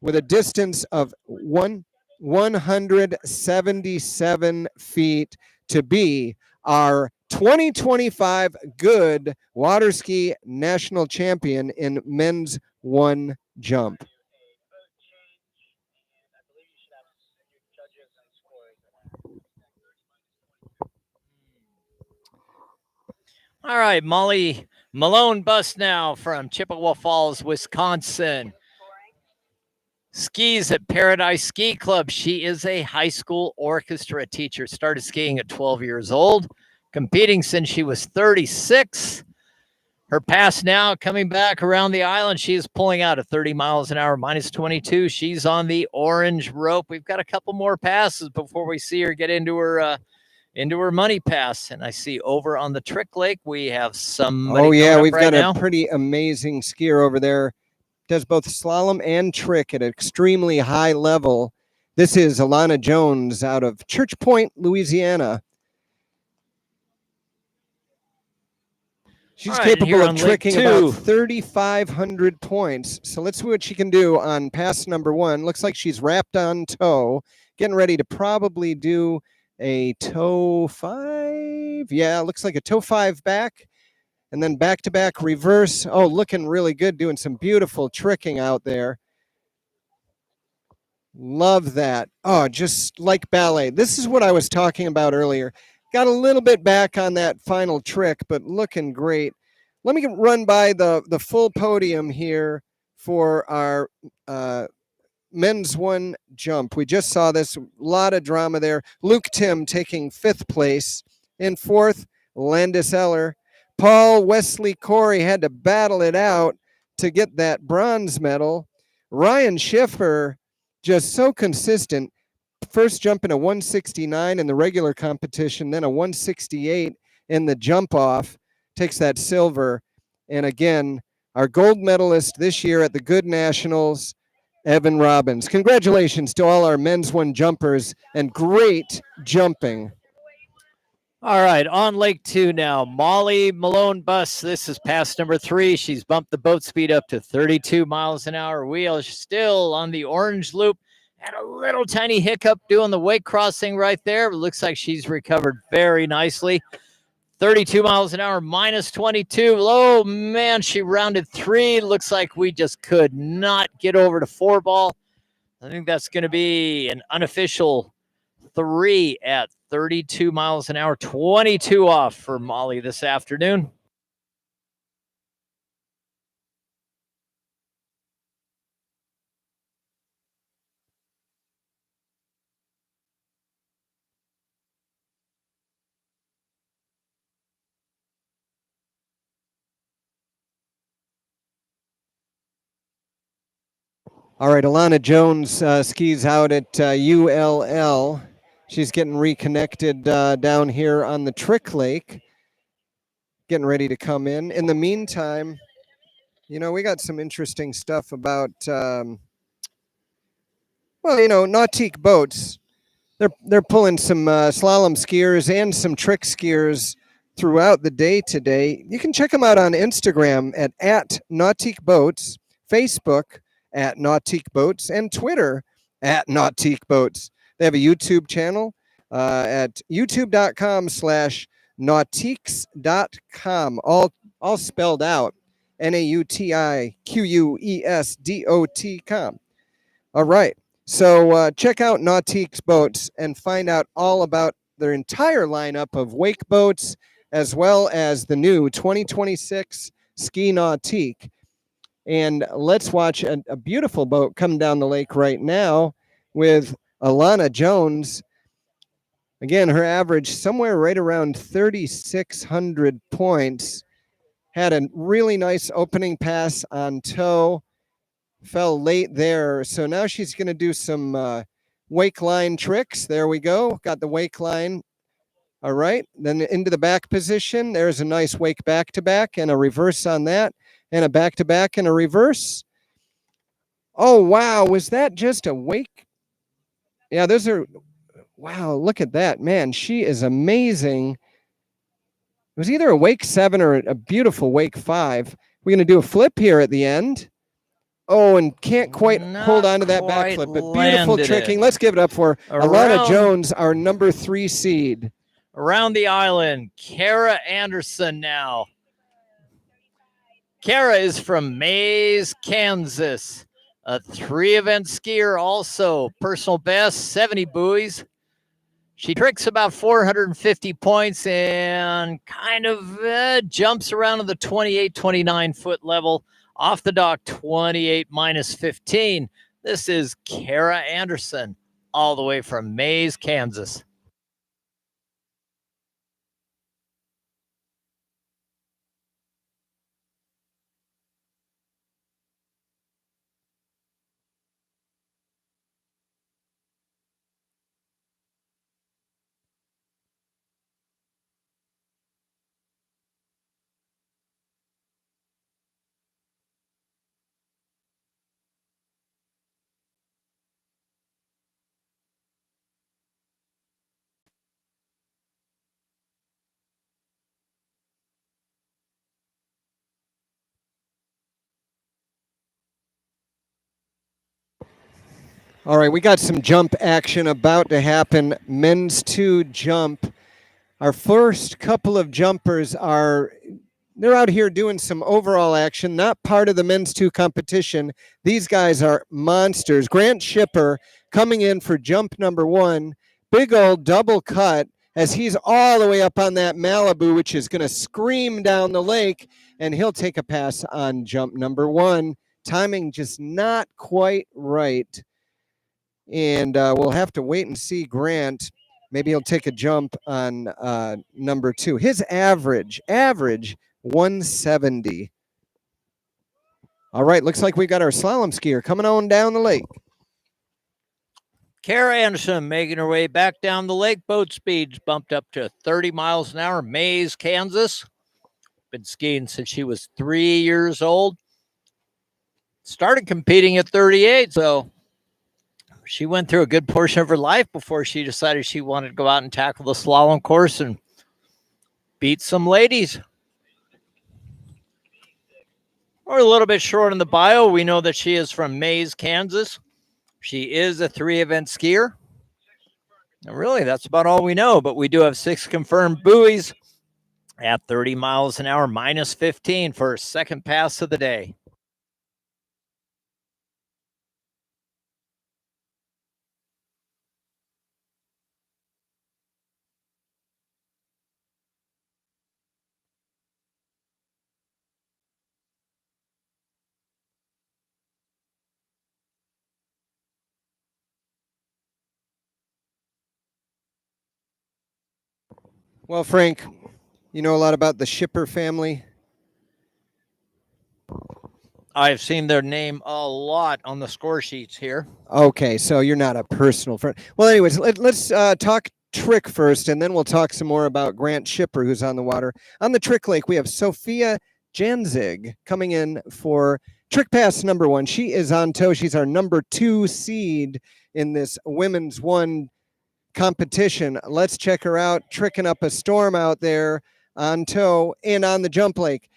with a distance of 177 feet to be our 2025 GOODE water ski national champion in men's 1 jump. All right, Molly Malone Bus now from Chippewa Falls, Wisconsin. Skis at Paradise Ski Club. She is a high school orchestra teacher. Started skiing at 12 years old. Competing since she was 36. Her pass now coming back around the island. She is pulling out at 30 miles an hour, minus 22. She's on the orange rope. We've got a couple more passes before we see her get into her money pass. And I see over on the Trick Lake, we have somebody. Oh, yeah, we've right got now. a pretty amazing skier over there. Does both slalom and trick at an extremely high level. This is Alana Jones out of Church Point, Louisiana. She's capable of tricking about 3,500 points. So let's see what she can do on pass number 1. Looks like she's wrapped on toe, getting ready to probably do a toe 5. Yeah, looks like a toe 5 back. And then back-to-back reverse. Oh, looking really good, doing some beautiful tricking out there. Love that. Oh, just like ballet. This is what I was talking about earlier. Got a little bit back on that final trick, but looking great. Let me run by the full podium here for our men's 1 jump. We just saw this. A lot of drama there. Luke Tim taking 5th place. In 4th, Landis Eller. Paul Wesley Corey had to battle it out to get that bronze medal. Ryan Schiffer, just so consistent. First jump in a 169 in the regular competition, then a 168 in the jump off, takes that silver. And again, our gold medalist this year at the GOODE Nationals, Evan Robbins. Congratulations to all our men's 1 jumpers and great jumping. All right, on Lake 2 now. Molly Malone Bus. This is pass number 3. She's bumped the boat speed up to 32 miles an hour. We are still on the orange loop. Had a little tiny hiccup doing the wake crossing right there. But looks like she's recovered very nicely. 32 miles an hour, minus 22. Oh, man, she rounded 3. Looks like we just could not get over to 4 ball. I think that's going to be an unofficial 3 at 32 miles an hour, 22 off for Molly this afternoon. All right, Alana Jones skis out at ULL. She's getting reconnected down here on the Trick Lake, getting ready to come in. In the meantime, you know, we got some interesting stuff about, well, you know, Nautique boats. They're pulling some slalom skiers and some trick skiers throughout the day today. You can check them out on Instagram at Nautique Boats, Facebook at Nautique Boats, and Twitter at Nautique Boats. They have a YouTube channel at youtube.com/nautiques.com, all spelled out, NAUTIQUESDOT.com. All right. So check out Nautique's Boats and find out all about their entire lineup of wake boats, as well as the new 2026 Ski Nautique. And let's watch a beautiful boat come down the lake right now with Alana Jones. Again, her average somewhere right around 3,600 points. Had a really nice opening pass on tow. Fell late there. So now she's going to do some wake line tricks. There we go. Got the wake line. All right. Then into the back position. There's a nice wake back to back and a reverse on that. And a back to back and a reverse. Oh, wow. Was that just a wake? Yeah, those are. Wow. Look at that. Man, she is amazing. It was either a wake 7 or a beautiful wake 5. We're going to do a flip here at the end. Oh, and can't quite hold on to that backflip, but beautiful tricking. Let's give it up for Alana Jones, our number 3 seed. Around the island, Kara Anderson now. Kara is from Mays, Kansas. A 3-event skier also. Personal best, 70 buoys. She tricks about 450 points and kind of jumps around to the 28, 29 foot level. Off the dock, 28 minus 15. This is Kara Anderson, all the way from Mays, Kansas. All right, we got some jump action about to happen. Men's 2 jump. Our first couple of jumpers they're out here doing some overall action, not part of the men's 2 competition. These guys are monsters. Grant Shipper coming in for jump number 1. Big old double cut as he's all the way up on that Malibu, which is going to scream down the lake, and he'll take a pass on jump number 1. Timing just not quite right. And we'll have to wait and see Grant. Maybe he'll take a jump on number 2. His average 170. All right, looks like we got our slalom skier coming on down the lake. Kara Anderson making her way back down the lake. Boat speeds bumped up to 30 miles an hour. Mays, Kansas. Been skiing since she was 3 years old. Started competing at 38, so she went through a good portion of her life before she decided she wanted to go out and tackle the slalom course, and beat some ladies. We're a little bit short in the bio. We know that she is from Mays, Kansas. She is a 3-event skier. And really, that's about all we know, but we do have 6 confirmed buoys at 30 miles an hour, minus 15 for her second pass of the day. Well, Frank, you know a lot about the Shipper family. I've seen their name a lot on the score sheets here. Okay, so you're not a personal friend. Well, anyways, let's talk trick first, and then we'll talk some more about Grant Shipper, who's on the water. On the trick lake, we have Sophia Janzig coming in for trick pass number 1. She is on tow. She's our number 2 seed in this women's 1 competition. Let's check her out, tricking up a storm out there on tow and on the jump lake.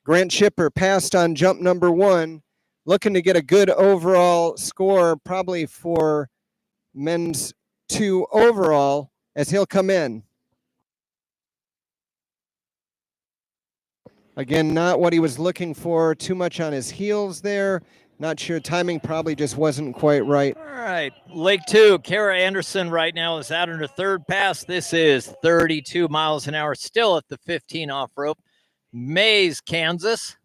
Grant Shipper passed on jump number 1, looking to get a good overall score, probably for men's 2 overall, as he'll come in. Again, not what he was looking for, too much on his heels there. Not sure, timing probably just wasn't quite right. All right, Lake 2, Kara Anderson right now is out on her third pass. This is 32 miles an hour, still at the 15 off rope. Mays, Kansas.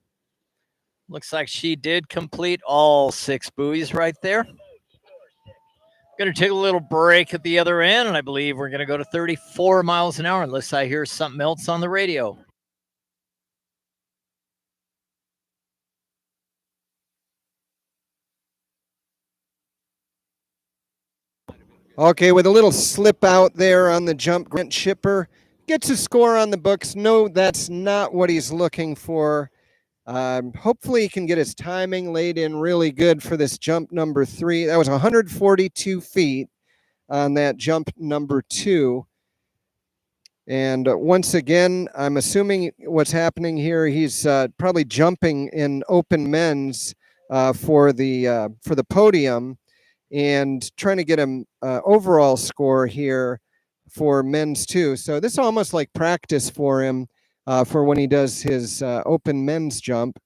Looks like she did complete all 6 buoys right there. Going to take a little break at the other end, and I believe we're going to go to 34 miles an hour unless I hear something else on the radio. Okay, with a little slip out there on the jump, Grant Shipper gets a score on the books. No, that's not what he's looking for. Hopefully he can get his timing laid in really good for this jump number 3. That was 142 feet on that jump number 2. And once again, I'm assuming what's happening here, he's probably jumping in open men's for the podium, and trying to get him overall score here for men's 2. So this is almost like practice for him for when he does his open men's jump.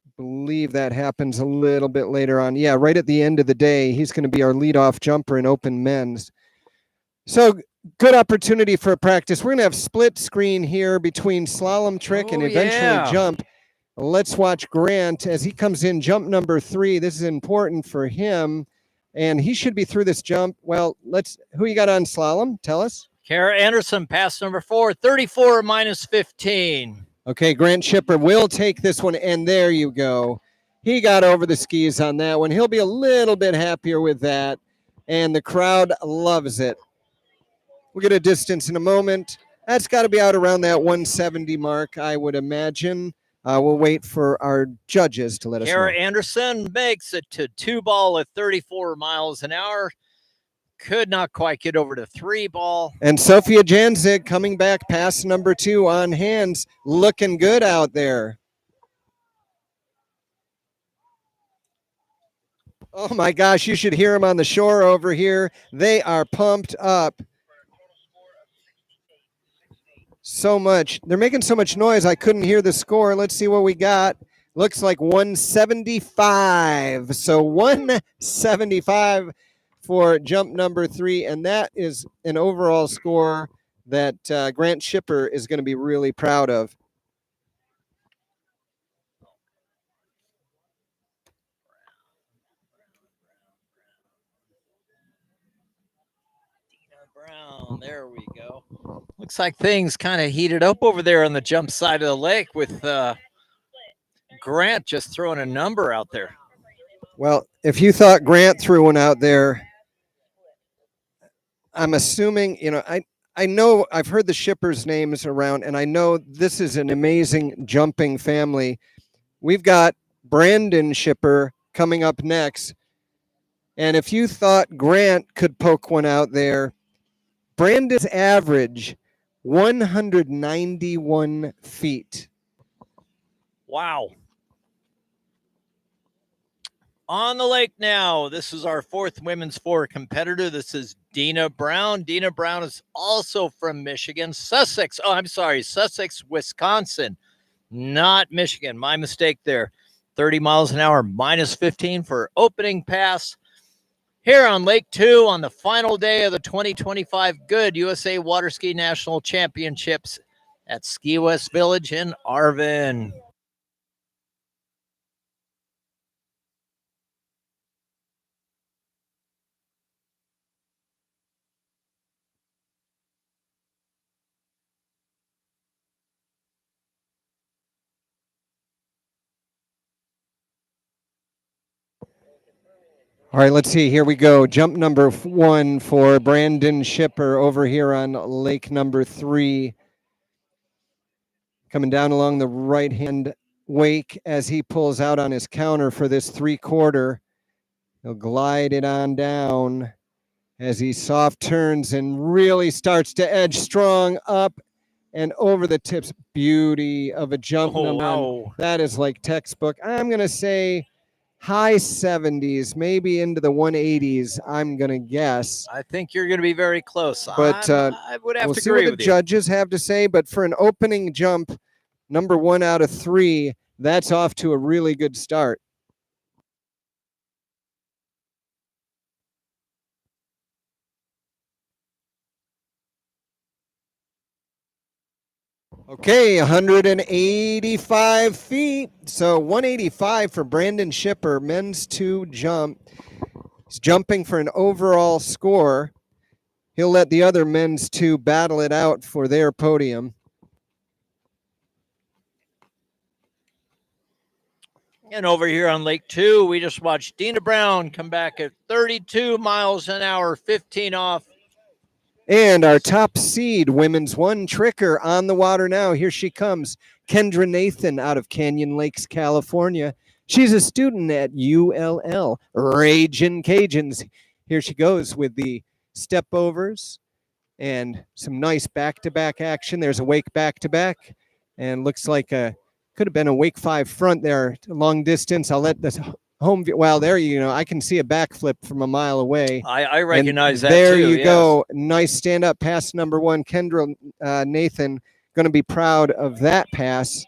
I believe that happens a little bit later on. Yeah, right at the end of the day, he's going to be our leadoff jumper in open men's. So good opportunity for a practice. We're going to have split screen here between slalom trick and eventually jump. Let's watch Grant as he comes in jump number 3. This is important for him, and he should be through this jump. Well, who you got on slalom? Tell us. Kara Anderson, pass number 4, 34 minus 15. Okay, Grant Shipper will take this one, and there you go. He got over the skis on that one. He'll be a little bit happier with that, and the crowd loves it. We'll get a distance in a moment. That's got to be out around that 170 mark, I would imagine. We'll wait for our judges to let us know. Kara Anderson makes it to 2 ball at 34 miles an hour. Could not quite get over to 3 ball. And Sophia Janzig coming back past number 2 on hands. Looking good out there. Oh my gosh, you should hear them on the shore over here. They are pumped up. So much. They're making so much noise, I couldn't hear the score. Let's see what we got. Looks like 175. So 175 for jump number 3. And that is an overall score that Grant Shipper is going to be really proud of. Brown, there we go. Looks like things kind of heated up over there on the jump side of the lake with Grant just throwing a number out there. Well, if you thought Grant threw one out there, I'm assuming, I know I've heard the Shippers' names around, and I know this is an amazing jumping family. We've got Brandon Shipper coming up next. And if you thought Grant could poke one out there, Brandon's average 191 feet. Wow. On the lake now. This is our fourth women's 4 competitor. This is Dina Brown. Dina Brown is also from Michigan, Sussex. Oh, I'm sorry, Sussex, Wisconsin, not Michigan. My mistake there. 30 miles an hour, minus 15 for opening pass. Here on Lake 2 on the final day of the 2025 GOODE USA Water Ski National Championships at Ski West Village in Arvin. All right, let's see. Here we go. Jump number 1 for Brandon Shipper over here on lake number 3. Coming down along the right-hand wake as he pulls out on his counter for this 3/4. He'll glide it on down as he soft turns and really starts to edge strong up and over the tips. Beauty of a jump. Oh, number one. wow. That is like textbook. I'm going to say high 70s, maybe into the 180s, I'm going to guess. I think you're going to be very close. But I would have we'll to see agree what the with you. judges have to say. But for an opening jump, number 1 out of 3, that's off to a really good start. Okay, 185 feet. So 185 for Brandon Shipper, men's 2 jump. He's jumping for an overall score. He'll let the other men's 2 battle it out for their podium. And over here on Lake 2, we just watched Dina Brown come back at 32 miles an hour, 15 off. And our top seed, women's 1, Tricker, on the water now. Here she comes, Kendra Nathan out of Canyon Lakes, California. She's a student at ULL, Ragin' Cajuns. Here she goes with the step overs and some nice back-to-back action. There's a wake back-to-back, and looks like a could have been a wake 5 front there, long distance. I'll let this home view. Well, there I can see a backflip from a mile away. I recognize and that there too. you yes. go. Nice stand up pass number 1. Kendra Nathan going to be proud of that pass.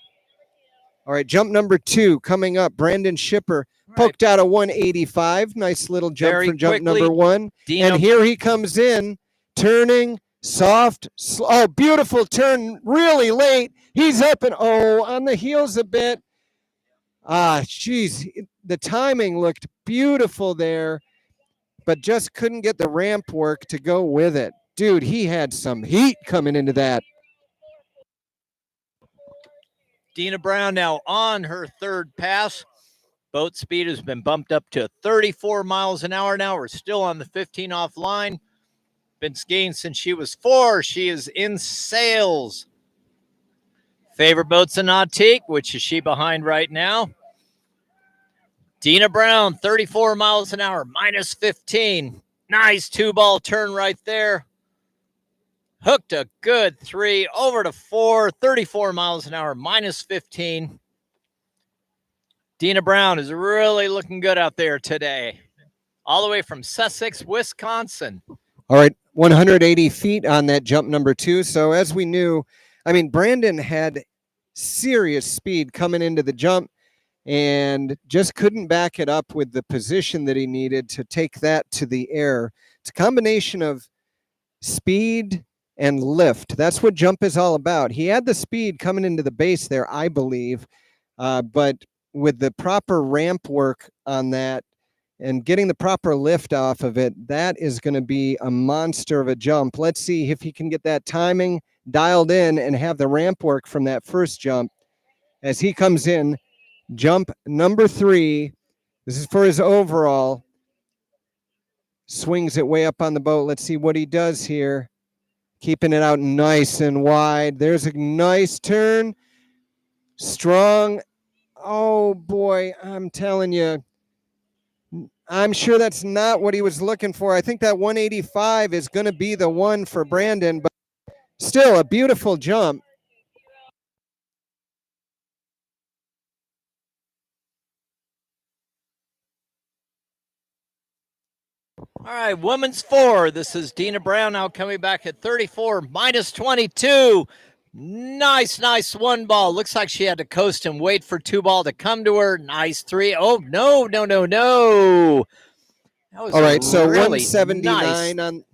All right, jump number 2 coming up. Brandon Shipper poked out a 185. Nice little jump Very for jump quickly, number 1. Dina, And here he comes in, turning soft. Oh, beautiful turn, really late. He's up and on the heels a bit. Geez, the timing looked beautiful there, but just couldn't get the ramp work to go with it. Dude, he had some heat coming into that. Dina Brown now on her 3rd pass. Boat speed has been bumped up to 34 miles an hour now. We're still on the 15 off line. Been skiing since she was 4. She is in sales. Favorite boat's a Nautique, which is she behind right now. Dina Brown, 34 miles an hour, minus 15. Nice 2-ball turn right there. Hooked a good 3 over to 4, 34 miles an hour, minus 15. Dina Brown is really looking good out there today. All the way from Sussex, Wisconsin. All right, 180 feet on that jump number 2. So as we knew, Brandon had serious speed coming into the jump and just couldn't back it up with the position that he needed to take that to the air. It's a combination of speed and lift. That's what jump is all about. He had the speed coming into the base there, I believe, but with the proper ramp work on that and getting the proper lift off of it, that is going to be a monster of a jump. Let's see if he can get that timing dialed in and have the ramp work from that first jump as he comes in. Jump number 3. This is for his overall. Swings it way up on the boat. Let's see what he does here. Keeping it out nice and wide. There's a nice turn. Strong. Oh, boy, I'm telling you. I'm sure that's not what he was looking for. I think that 185 is going to be the one for Brandon, but Still a beautiful jump. All right, women's 4. This is Dina Brown now coming back at 34 minus 22. Nice one ball. Looks like she had to coast and wait for 2 ball to come to her. Nice 3. Oh, no. That was All right, so really 179 nice. on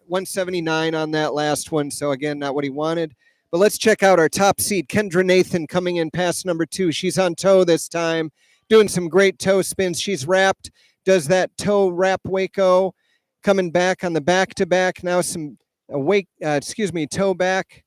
179 on that last one. So again, not what he wanted. But let's check out our top seed, Kendra Nathan, coming in past number 2. She's on toe this time, doing some great toe spins. She's wrapped, does that toe wrap Waco, coming back on the back-to-back. Now some toe back.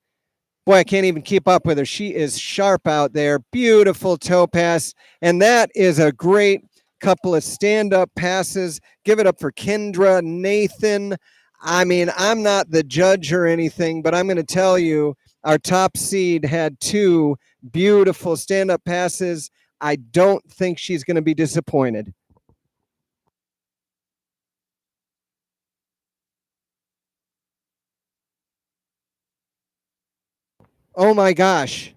Boy, I can't even keep up with her. She is sharp out there. Beautiful toe pass. And that is a great couple of stand-up passes. Give it up for Kendra Nathan. I mean, I'm not the judge or anything, but I'm going to tell you, our top seed had 2 beautiful stand-up passes. I don't think she's going to be disappointed. Oh my gosh.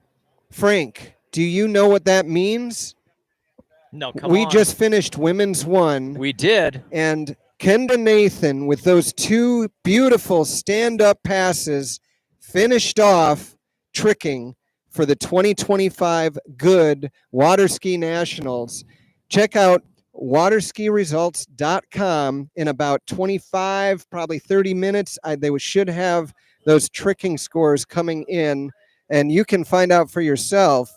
Frank, do you know what that means? No, come We on. just finished women's 1. We did. And Kendra Nathan, with those 2 beautiful stand-up passes, finished off tricking for the 2025 GOODE Water Ski Nationals. Check out waterskiresults.com in about 25, probably 30 minutes. They should have those tricking scores coming in, and you can find out for yourself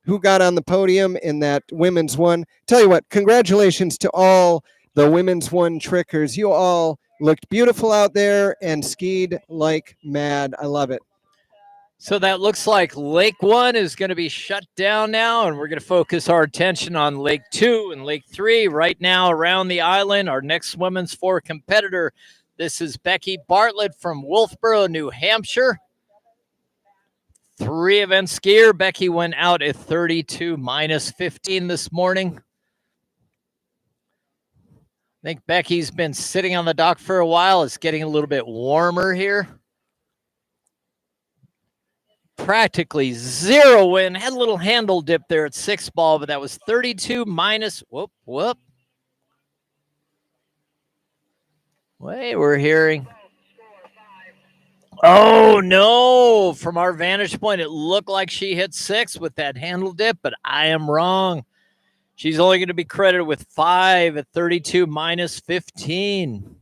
who got on the podium in that women's 1. Tell you what, congratulations to all the women's 1 trickers. You all looked beautiful out there and skied like mad. I love it. So that looks like Lake 1 is going to be shut down now, and we're going to focus our attention on Lake 2 and Lake 3 right now around the island. Our next women's 4 competitor, this is Becky Bartlett from Wolfboro, New Hampshire. 3 event skier. Becky went out at 32 minus 15 this morning. I think Becky's been sitting on the dock for a while. It's getting a little bit warmer here. Practically 0 wind. Had a little handle dip there at 6 ball, but that was 32 minus. Whoop. Wait, we're hearing. Oh, no. From our vantage point, it looked like she hit 6 with that handle dip, but I am wrong. She's only going to be credited with 5 at 32 minus 15.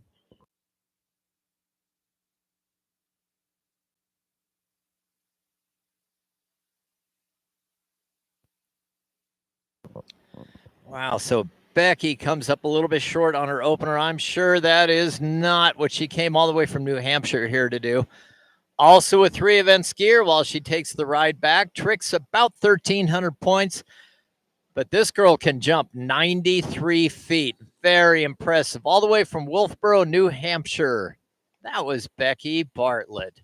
Wow, so Becky comes up a little bit short on her opener. I'm sure that is not what she came all the way from New Hampshire here to do. Also a 3 event skier while she takes the ride back. Tricks about 1,300 points. But this girl can jump 93 feet. Very impressive. All the way from Wolfboro, New Hampshire. That was Becky Bartlett.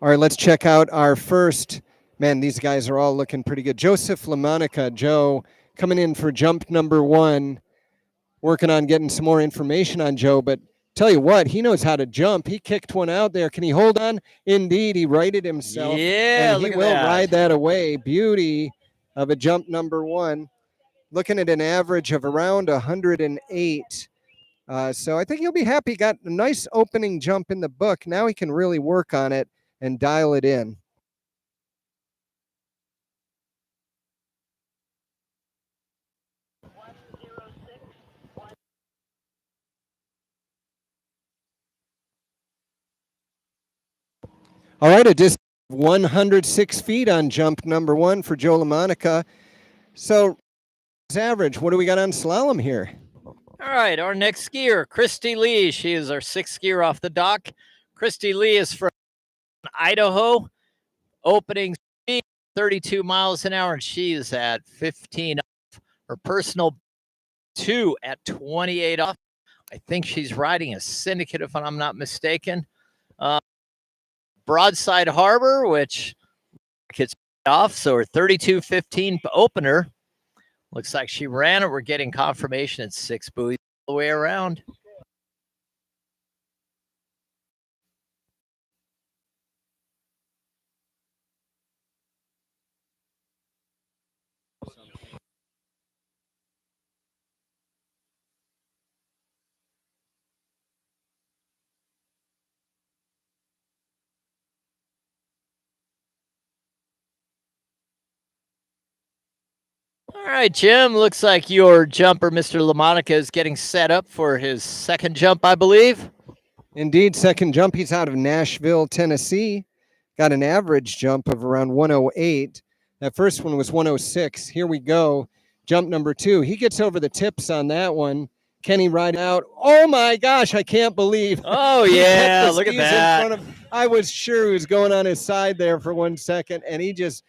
All right, let's check out our first. Man, these guys are all looking pretty good. Joseph LaMonica, Joe, coming in for jump number 1. Working on getting some more information on Joe, but tell you what, he knows how to jump. He kicked one out there. Can he hold on? Indeed, he righted himself. Yeah, and he will ride that away. Beauty of a jump number 1. Looking at an average of around 108. So I think he'll be happy. Got a nice opening jump in the book. Now he can really work on it and dial it in. All right, a distance of 106 feet on jump number 1 for Joe LaMonica. So, average, what do we got on slalom here? All right, our next skier, Christy Lee. She is our 6th skier off the dock. Christy Lee is from Idaho. Opening speed 32 miles an hour, and she is at 15 off. Her personal 2 at 28 off. I think she's riding a syndicate, if I'm not mistaken. Broadside Harbor, which gets off. So her 32.15 opener. Looks like she ran it. We're getting confirmation at 6 buoys all the way around. All right, Jim, looks like your jumper, Mr. LaMonica, is getting set up for his second jump, I believe. Indeed, second jump. He's out of Nashville, Tennessee. Got an average jump of around 108. That first one was 106. Here we go. Jump number 2. He gets over the tips on that one. Can he ride out? Oh my gosh, I can't believe. Oh, yeah, look at that. I was sure he was going on his side there for 1 second, and he just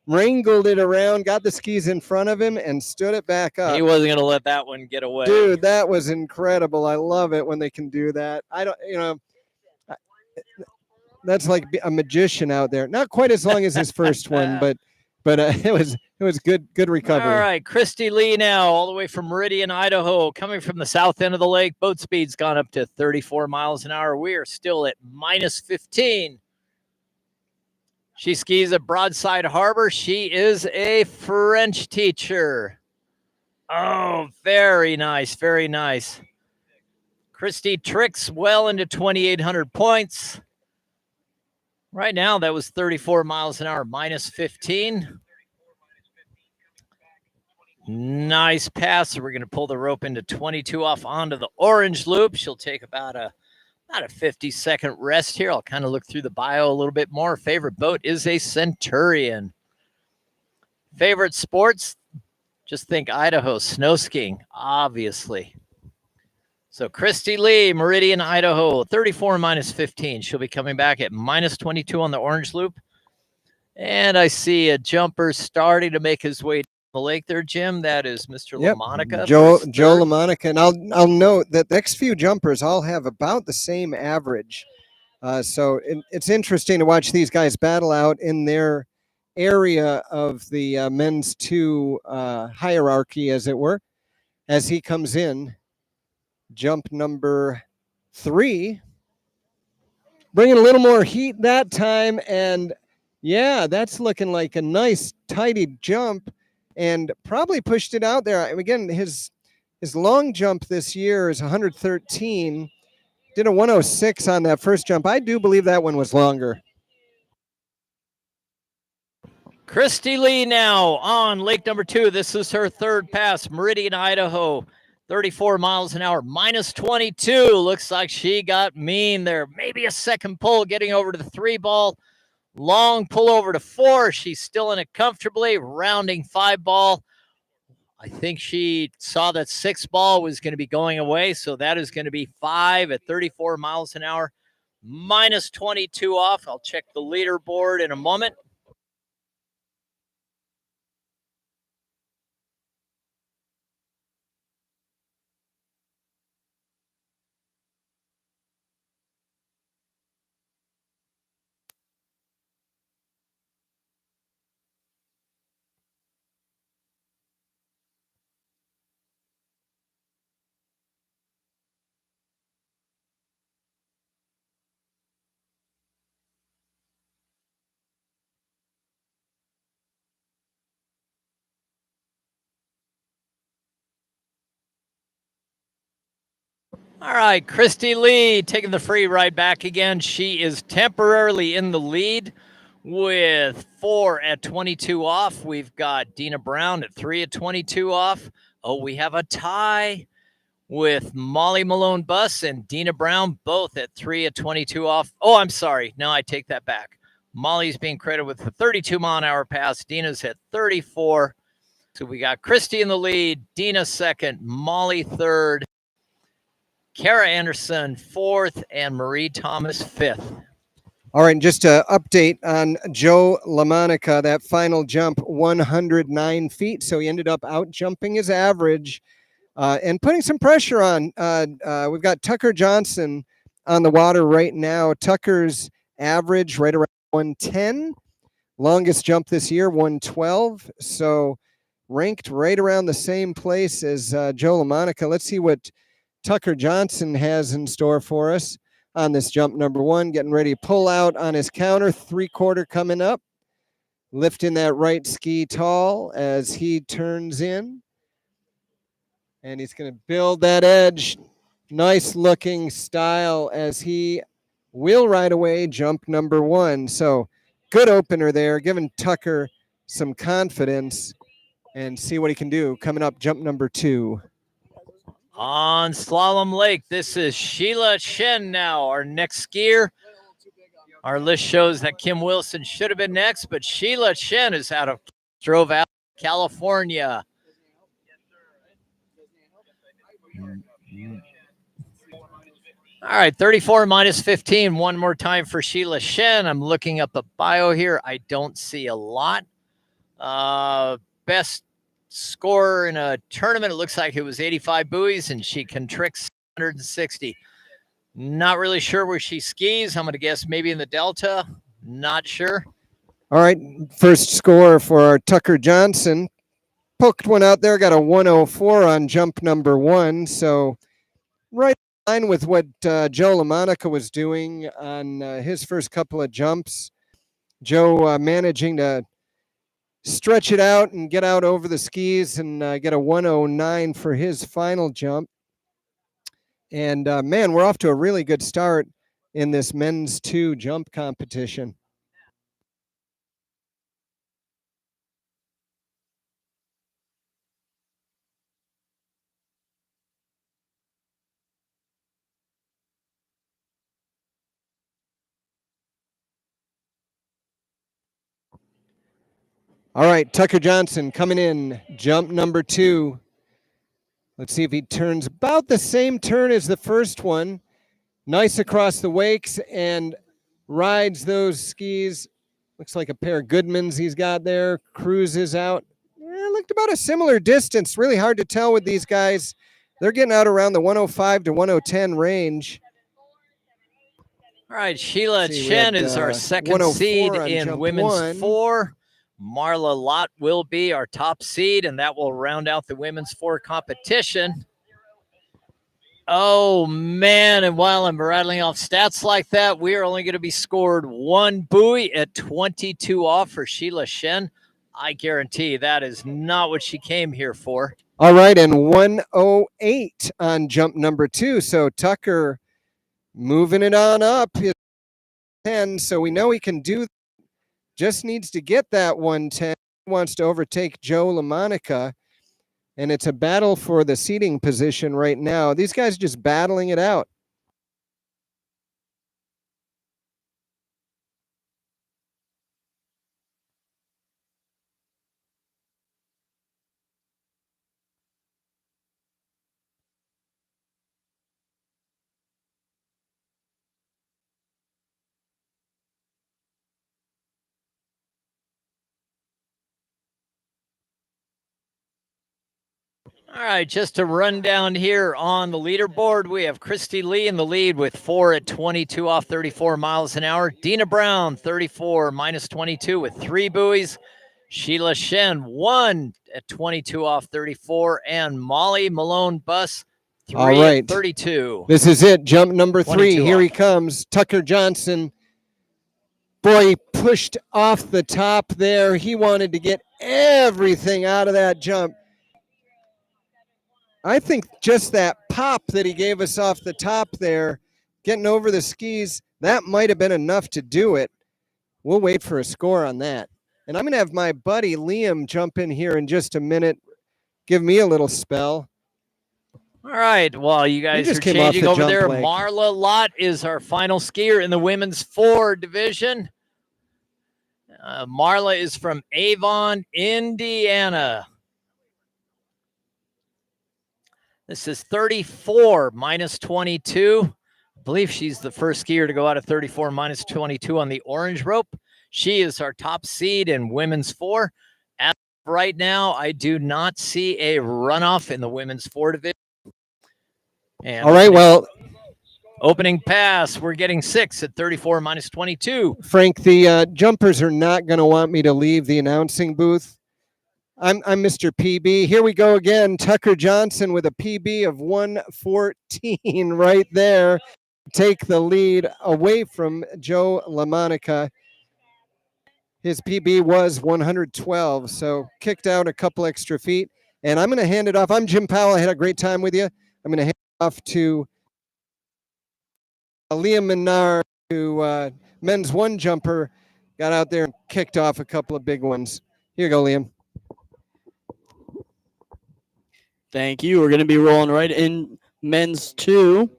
wrangled it around, got the skis in front of him, and stood it back up. He wasn't going to let that one get away. Dude, that was incredible. I love it when they can do that. That's like a magician out there. Not quite as long as his first one, but it was good recovery. All right, Christy Lee now, all the way from Meridian, Idaho, coming from the south end of the lake. Boat speed's gone up to 34 miles an hour. We are still at minus 15. She skis at Broadside Harbor. She is a French teacher. Oh, very nice, very nice. Christy tricks well into 2,800 points. Right now, that was 34 miles an hour, minus 15. Nice pass. So we're going to pull the rope into 22 off onto the orange loop. She'll take about a 50-second rest here. I'll kind of look through the bio a little bit more. Favorite boat is a Centurion. Favorite sports? Just think Idaho, snow skiing, obviously. So Christy Lee, Meridian, Idaho, 34 minus 15. She'll be coming back at minus 22 on the orange loop. And I see a jumper starting to make his way the lake there, Jim. That is Mr. LaMonica. Joe LaMonica. And I'll note that the next few jumpers all have about the same average. So it's interesting to watch these guys battle out in their area of the men's 2 hierarchy, as it were, as he comes in. Jump number 3. Bringing a little more heat that time. And yeah, that's looking like a nice, tidy jump. And probably pushed it out there. Again, his long jump this year is 113. Did a 106 on that first jump. I do believe that one was longer. Christy Lee now on lake number 2. This is her third pass. Meridian, Idaho, 34 miles an hour, minus 22. Looks like she got mean there. Maybe a second pull getting over to the 3 ball. Long pull over to 4. She's still in it comfortably. Rounding 5 ball. I think she saw that 6 ball was going to be going away. So that is going to be 5 at 34 miles an hour. Minus 22 off. I'll check the leaderboard in a moment. All right, Christy Lee taking the free ride back again. She is temporarily in the lead with 4 at 22 off. We've got Dina Brown at 3 at 22 off. Oh, we have a tie with Molly Malone Bus and Dina Brown, both at 3 at 22 off. Oh, I'm sorry. No, I take that back. Molly's being credited with the 32-mile-an-hour pass. Dina's at 34. So we got Christy in the lead, Dina second, Molly third, Kara Anderson 4th, and Marie Thomas 5th. All right, and just to update on Joe LaMonica, that final jump, 109 feet. So he ended up out jumping his average and putting some pressure on. We've got Tucker Johnson on the water right now. Tucker's average right around 110. Longest jump this year, 112. So ranked right around the same place as Joe LaMonica. Let's see what Tucker Johnson has in store for us on this jump number one, getting ready to pull out on his counter, 3/4 coming up, lifting that right ski tall as he turns in. And he's going to build that edge. Nice looking style as he will right away jump number one. So good opener there, giving Tucker some confidence, and see what he can do coming up jump number two. On Slalom Lake, this is Sheila Shen now, our next skier. Our list shows that Kim Wilson should have been next, but Sheila Shen is out of California. All right, 34 minus 15. One more time for Sheila Shen. I'm looking up a bio here. I don't see a lot. Best score in a tournament, it looks like it was 85 buoys, and she can trick 160. Not really sure where she skis. I'm going to guess maybe in the Delta. Not sure. All right, first score for our Tucker Johnson. Poked one out there, got a 104 on jump number one. So right in line with what Joe LaMonica was doing on his first couple of jumps. Joe managing to stretch it out and get out over the skis and get a 109 for his final jump. And man, we're off to a really good start in this men's 2 jump competition. All right, Tucker Johnson coming in, jump number 2. Let's see if he turns about the same turn as the first one. Nice across the wakes and rides those skis. Looks like a pair of Goodmans he's got there. Cruises out. Looked about a similar distance. Really hard to tell with these guys. They're getting out around the 105 to 110 range. All right, Sheila Shen is our second seed in women's 4. Marla Lott will be our top seed, and that will round out the women's 4 competition. Oh, man, and while I'm rattling off stats like that, we are only going to be scored 1 buoy at 22 off for Sheila Shen. I guarantee that is not what she came here for. All right, and 108 on jump number 2. So Tucker moving it on up. 10, so we know he can do. Just needs to get that 110. Wants to overtake Joe LaMonica, and it's a battle for the seating position right now. These guys just battling it out. All right, just to run down here on the leaderboard, we have Christy Lee in the lead with 4 at 22 off 34 miles an hour. Dina Brown, 34 minus 22 with 3 buoys. Sheila Shen, 1 at 22 off 34. And Molly Malone Bus, 3 at 32. This is it, jump number 3. Here off. He comes, Tucker Johnson. Boy, he pushed off the top there. He wanted to get everything out of that jump. I think just that pop that he gave us off the top there, getting over the skis, that might have been enough to do it. We'll wait for a score on that. And I'm going to have my buddy Liam jump in here in just a minute, give me a little spell. All right, while you guys are changing over there, Marla Lott is our final skier in the women's 4 division. Marla is from Avon, Indiana. This is 34 minus 22. believe she's the first skier to go out of 34 minus 22 on the orange rope. She is our top seed in women's 4. As of right now, I do not see a runoff in the women's 4 division. And All right, well, opening pass, we're getting 6 at 34 minus 22. Frank, the jumpers are not going to want me to leave the announcing booth. I'm Mr. PB. Here we go again. Tucker Johnson with a PB of 114 right there. Take the lead away from Joe LaMonica. His PB was 112, so kicked out a couple extra feet. And I'm going to hand it off. I'm Jim Powell. I had a great time with you. I'm going to hand it off to Liam Menard, who men's 1 jumper, got out there and kicked off a couple of big ones. Here you go, Liam. Thank you. We're going to be rolling right in men's 2. What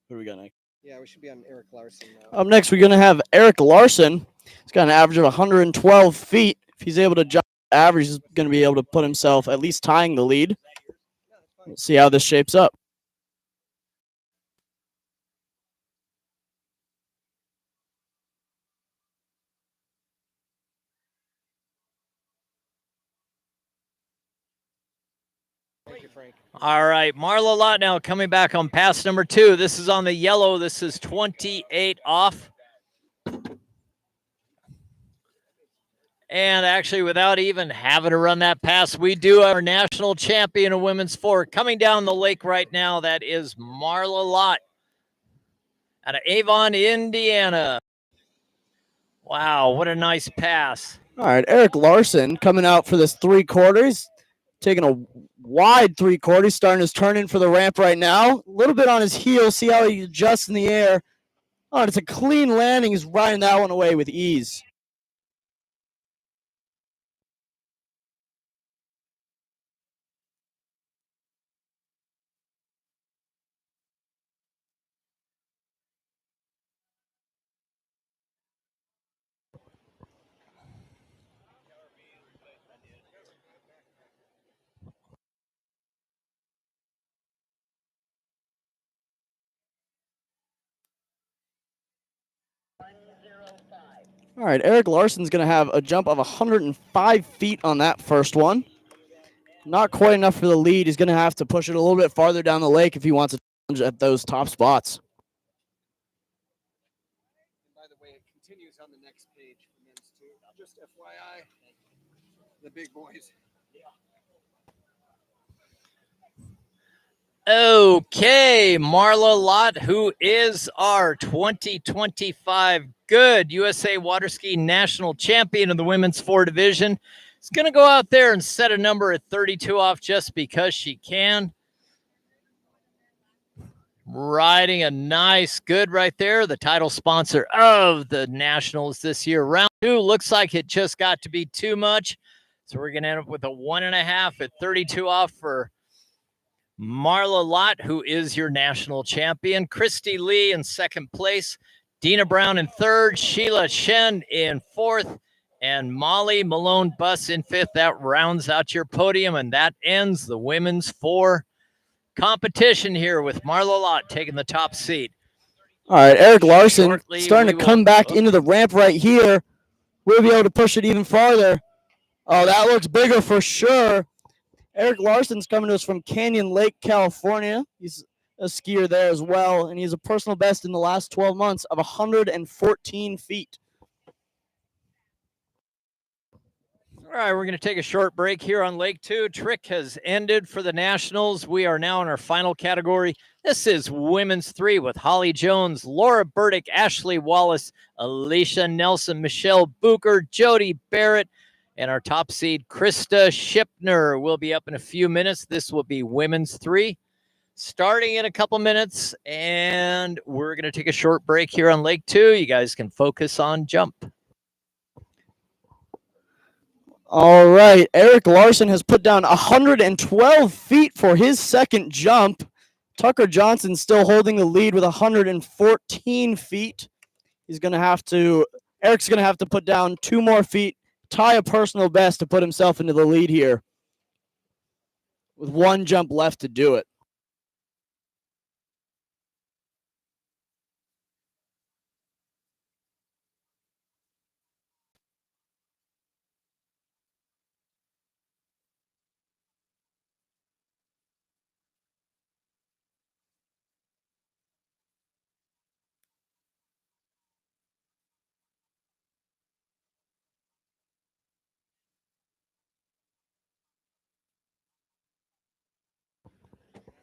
do we got next? Yeah, we should be on Eric Larson now. Up next, we're going to have Eric Larson. He's got an average of 112 feet. If he's able to jump the average, he's going to be able to put himself at least tying the lead. We'll see how this shapes up. Thank you, Frank. All right, Marla Lott now coming back on pass number 2. This is on the yellow. This is 28 off. And actually, without even having to run that pass, we do have our national champion of women's 4 coming down the lake right now. That is Marla Lott out of Avon, Indiana. Wow, what a nice pass. All right, Eric Larson coming out for this 3/4. Taking a wide 3/4, starting his turn in for the ramp right now. A little bit on his heel. See how he adjusts in the air. Oh, and it's a clean landing. He's riding that one away with ease. All right, Eric Larson's going to have a jump of 105 feet on that first one. Not quite enough for the lead. He's going to have to push it a little bit farther down the lake if he wants to challenge at those top spots. By the way, it continues on the next page for men's 2. Just FYI, the big boys. Okay, Marla Lott, who is our 2025 GOODE USA Water Ski National Champion of the Women's 4 Division, is going to go out there and set a number at 32 off just because she can. Riding a nice GOODE right there, the title sponsor of the Nationals this year. Round 2 looks like it just got to be too much, so we're going to end up with a 1.5 at 32 off for Marla Lott, who is your national champion. Christy Lee in second place. Dina Brown in third. Sheila Shen in fourth. And Molly Malone Buss in fifth. That rounds out your podium, and that ends the women's 4 competition here with Marla Lott taking the top seat. All right, Eric Larson Shortly, starting to come back into the ramp right here. We'll be able to push it even farther. Oh, that looks bigger for sure. Eric Larson's coming to us from Canyon Lake, California. He's a skier there as well, and he's a personal best in the last 12 months of 114 feet. All right, we're going to take a short break here on Lake 2. Trick has ended for the Nationals. We are now in our final category. This is Women's 3 with Holly Jones, Laura Burdick, Ashley Wallace, Alicia Nelson, Michelle Bucher, Jody Barrett, and our top seed, Krista Shipner, will be up in a few minutes. This will be Women's 3 starting in a couple minutes, and we're going to take a short break here on Lake 2. You guys can focus on jump. All right, Eric Larson has put down 112 feet for his second jump. Tucker Johnson still holding the lead with 114 feet. Eric's going to have to put down 2 more feet, tie a personal best to put himself into the lead here with 1 jump left to do it.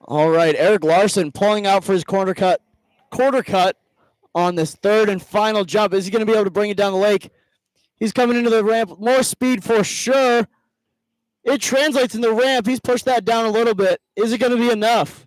All right, Eric Larson pulling out for his quarter cut on this third and final jump. Is he going to be able to bring it down the lake? He's coming into the ramp. More speed for sure. It translates in the ramp. He's pushed that down a little bit. Is it going to be enough?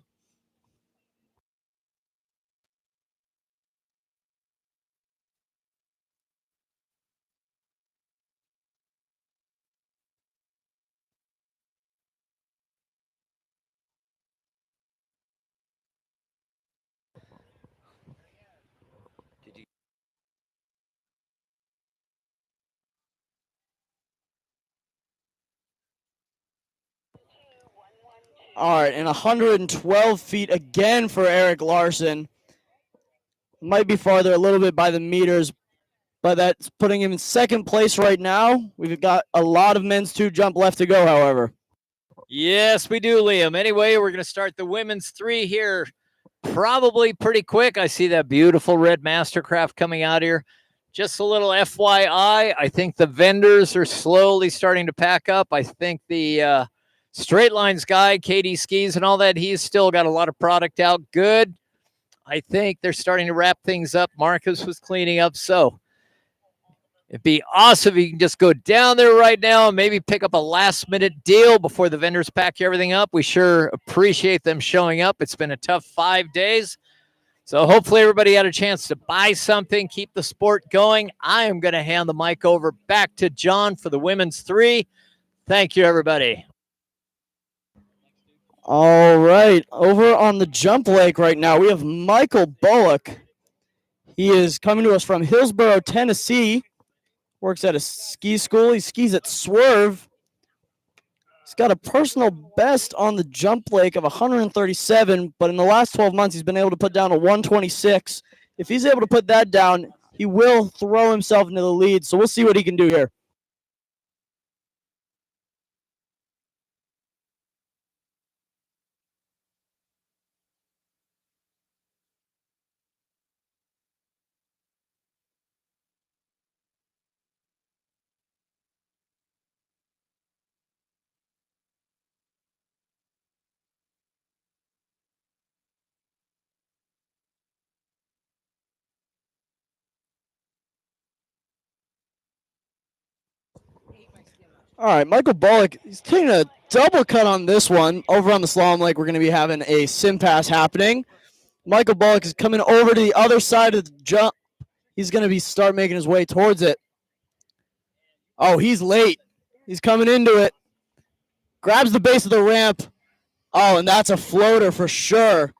All right, and 112 feet again for Eric Larson. Might be farther a little bit by the meters, but that's putting him in second place right now. We've got a lot of men's 2 jump left to go, however. Yes, we do, Liam. Anyway, we're going to start the women's 3 here probably pretty quick. I see that beautiful red Mastercraft coming out here. Just a little FYI, I think the vendors are slowly starting to pack up. I think the Straight Lines guy, Katie Skis and all that, he's still got a lot of product out. Good. I think they're starting to wrap things up. Marcus was cleaning up, so it'd be awesome if you can just go down there right now and maybe pick up a last-minute deal before the vendors pack everything up. We sure appreciate them showing up. It's been a tough 5 days, so hopefully everybody had a chance to buy something, keep the sport going. I am going to hand the mic over back to John for the women's 3. Thank you, everybody. All right, over on the jump lake right now, we have Michael Bullock. He is coming to us from Hillsborough, Tennessee. Works at a ski school. He skis at Swerve. He's got a personal best on the jump lake of 137, but in the last 12 months, he's been able to put down a 126. If he's able to put that down, he will throw himself into the lead, so we'll see what he can do here. All right, Michael Bullock, he's taking a double cut on this one. Over on the Slalom Lake, we're going to be having a sim pass happening. Michael Bullock is coming over to the other side of the jump. He's going to start making his way towards it. Oh, he's late. He's coming into it. Grabs the base of the ramp. Oh, and that's a floater for sure.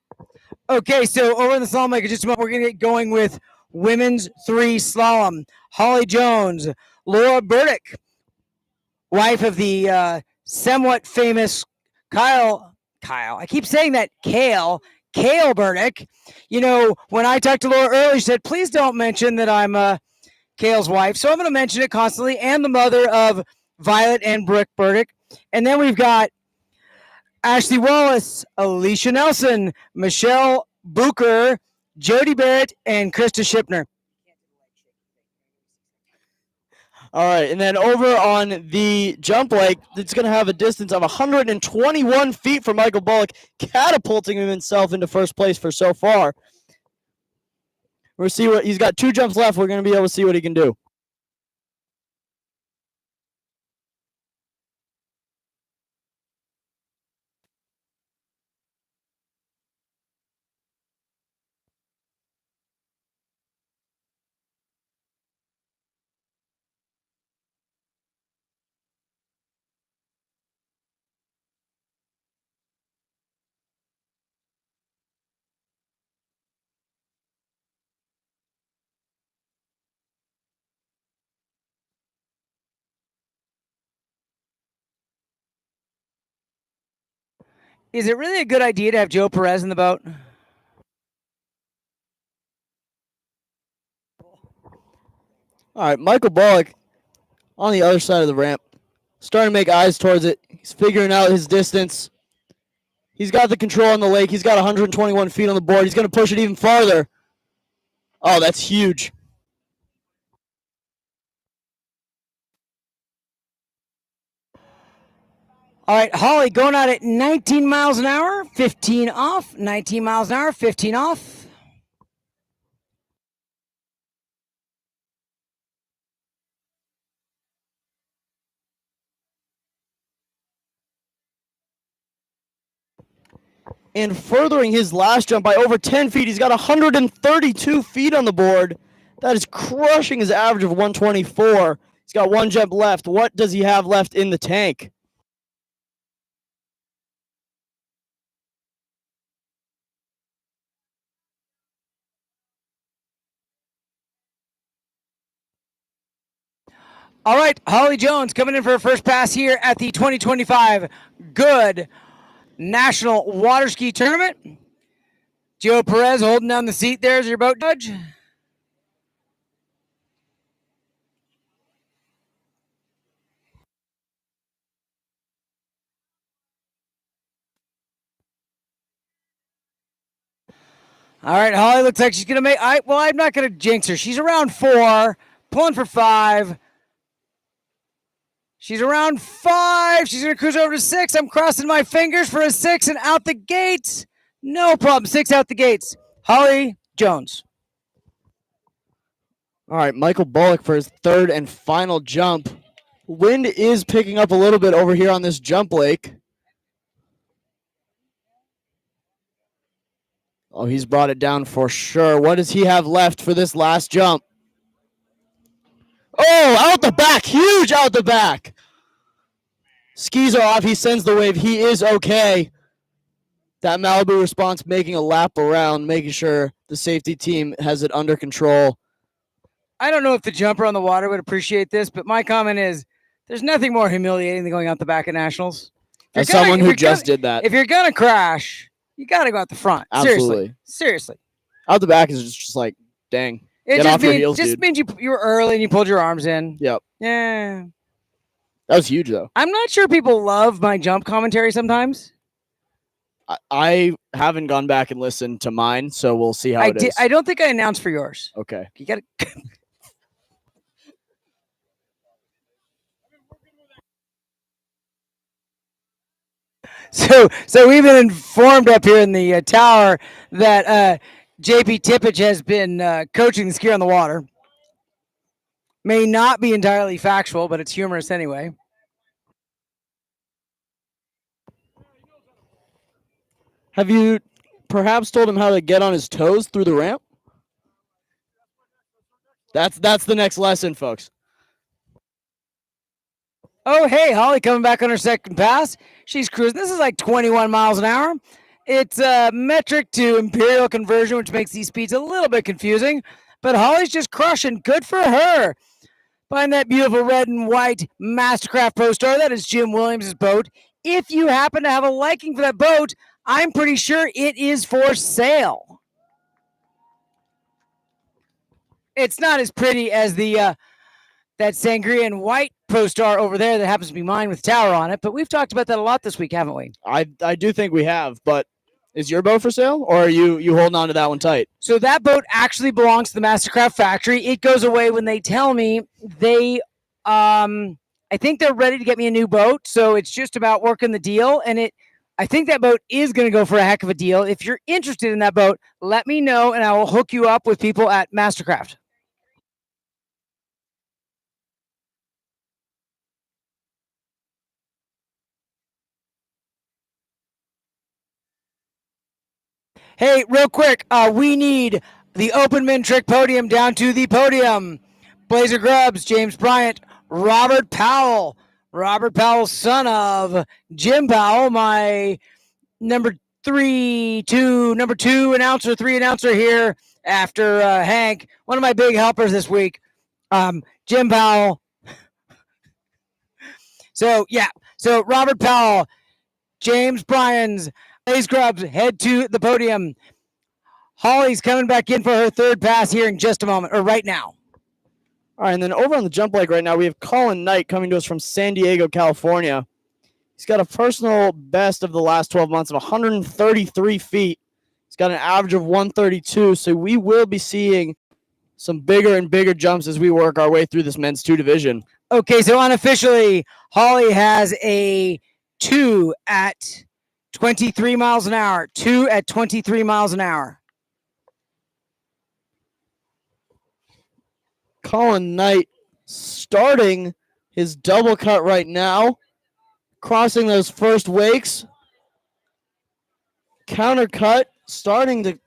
Okay, so over in the slalom lake, in just a moment, we're going to get going with women's 3 slalom. Holly Jones, Laura Burdick, wife of the somewhat famous Kyle. I keep saying that, Kale Burdick. You know, when I talked to Laura earlier, she said, please don't mention that I'm Kale's wife. So I'm going to mention it constantly, and the mother of Violet and Brooke Burdick. And then we've got Ashley Wallace, Alicia Nelson, Michelle Booker, Jody Barrett, and Krista Shipner. All right, and then over on the jump lake, it's going to have a distance of 121 feet for Michael Bullock, catapulting himself into first place for so far. We'll see what he's got. 2 jumps left. We're going to be able to see what he can do. Is it really a good idea to have Joe Perez in the boat? All right, Michael Bullock on the other side of the ramp, starting to make eyes towards it. He's figuring out his distance. He's got the control on the lake. He's got 121 feet on the board. He's going to push it even farther. Oh, that's huge. All right, Holly going out at 19 miles an hour, 15 off, 19 miles an hour, 15 off. And furthering his last jump by over 10 feet, he's got 132 feet on the board. That is crushing his average of 124. He's got one jump left. What does he have left in the tank? All right, Holly Jones coming in for her first pass here at the 2025 GOODE National Water Ski Tournament. Joe Perez holding down the seat there as your boat judge. All right, Holly looks like she's going to make... well, I'm not going to jinx her. She's around 4, pulling for 5. She's around 5. She's going to cruise over to 6. I'm crossing my fingers for a 6 and out the gates. No problem. 6 out the gates. Holly Jones. All right, Michael Bullock for his third and final jump. Wind is picking up a little bit over here on this jump lake. Oh, he's brought it down for sure. What does he have left for this last jump? Oh, out the back. Huge out the back. Skis are off. He sends the wave. He is okay. That Malibu response making a lap around, making sure the safety team has it under control. I don't know if the jumper on the water would appreciate this, but my comment is there's nothing more humiliating than going out the back at Nationals. As someone who just did that. If you're going to crash, you got to go out the front. Absolutely. Seriously. Out the back is just like, dang. It Get just off your heels, just dude. means you were early and you pulled your arms in. Yep. Yeah. That was huge, though. I'm not sure people love my jump commentary sometimes. I haven't gone back and listened to mine, so we'll see how it is. I don't think I announced for yours. Okay. You got to... So we've been informed up here in the tower that JP Tippich has been coaching the skier on the water. May not be entirely factual, but it's humorous anyway. Have you perhaps told him how to get on his toes through the ramp? That's the next lesson, folks. Oh, hey, Holly coming back on her second pass. She's cruising. This is like 21 miles an hour. It's a metric to imperial conversion, which makes these speeds a little bit confusing. But Holly's just crushing. Good for her. Find that beautiful red and white Mastercraft Pro Star. That is Jim Williams' boat. If you happen to have a liking for that boat, I'm pretty sure it is for sale. It's not as pretty as the that sangria and white Pro Star over there that happens to be mine with tower on it, but we've talked about that a lot this week, haven't we? I do think we have, but is your boat for sale, or are you holding on to that one tight? So that boat actually belongs to the Mastercraft factory. It goes away when they tell me they, I think they're ready to get me a new boat, so it's just about working the deal, and I think that boat is going to go for a heck of a deal. If you're interested in that boat, let me know, and I will hook you up with people at Mastercraft. Hey, real quick, we need the open min trick podium down to the podium. Blazer Grubbs, James Bryant, Robert Powell. Robert Powell, son of Jim Powell, my number 2 announcer here after Hank. One of my big helpers this week, Jim Powell. So Robert Powell, James Bryant's, Blaze Grubbs head to the podium. Holly's coming back in for her third pass here in just a moment, or right now. All right, and then over on the jump lake right now, we have Colin Knight coming to us from San Diego, California. He's got a personal best of the last 12 months of 133 feet. He's got an average of 132, so we will be seeing some bigger and bigger jumps as we work our way through this men's 2 division. Okay, so unofficially, Holly has a 2 at 23 miles an hour. 2 at 23 miles an hour. Colin Knight starting his double cut right now, crossing those first wakes. Counter cut, starting to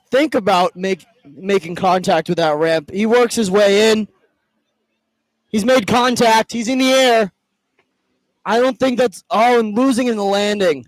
think about making contact with that ramp. He works his way in. He's made contact. He's in the air. I don't think that's... Oh, and losing in the landing.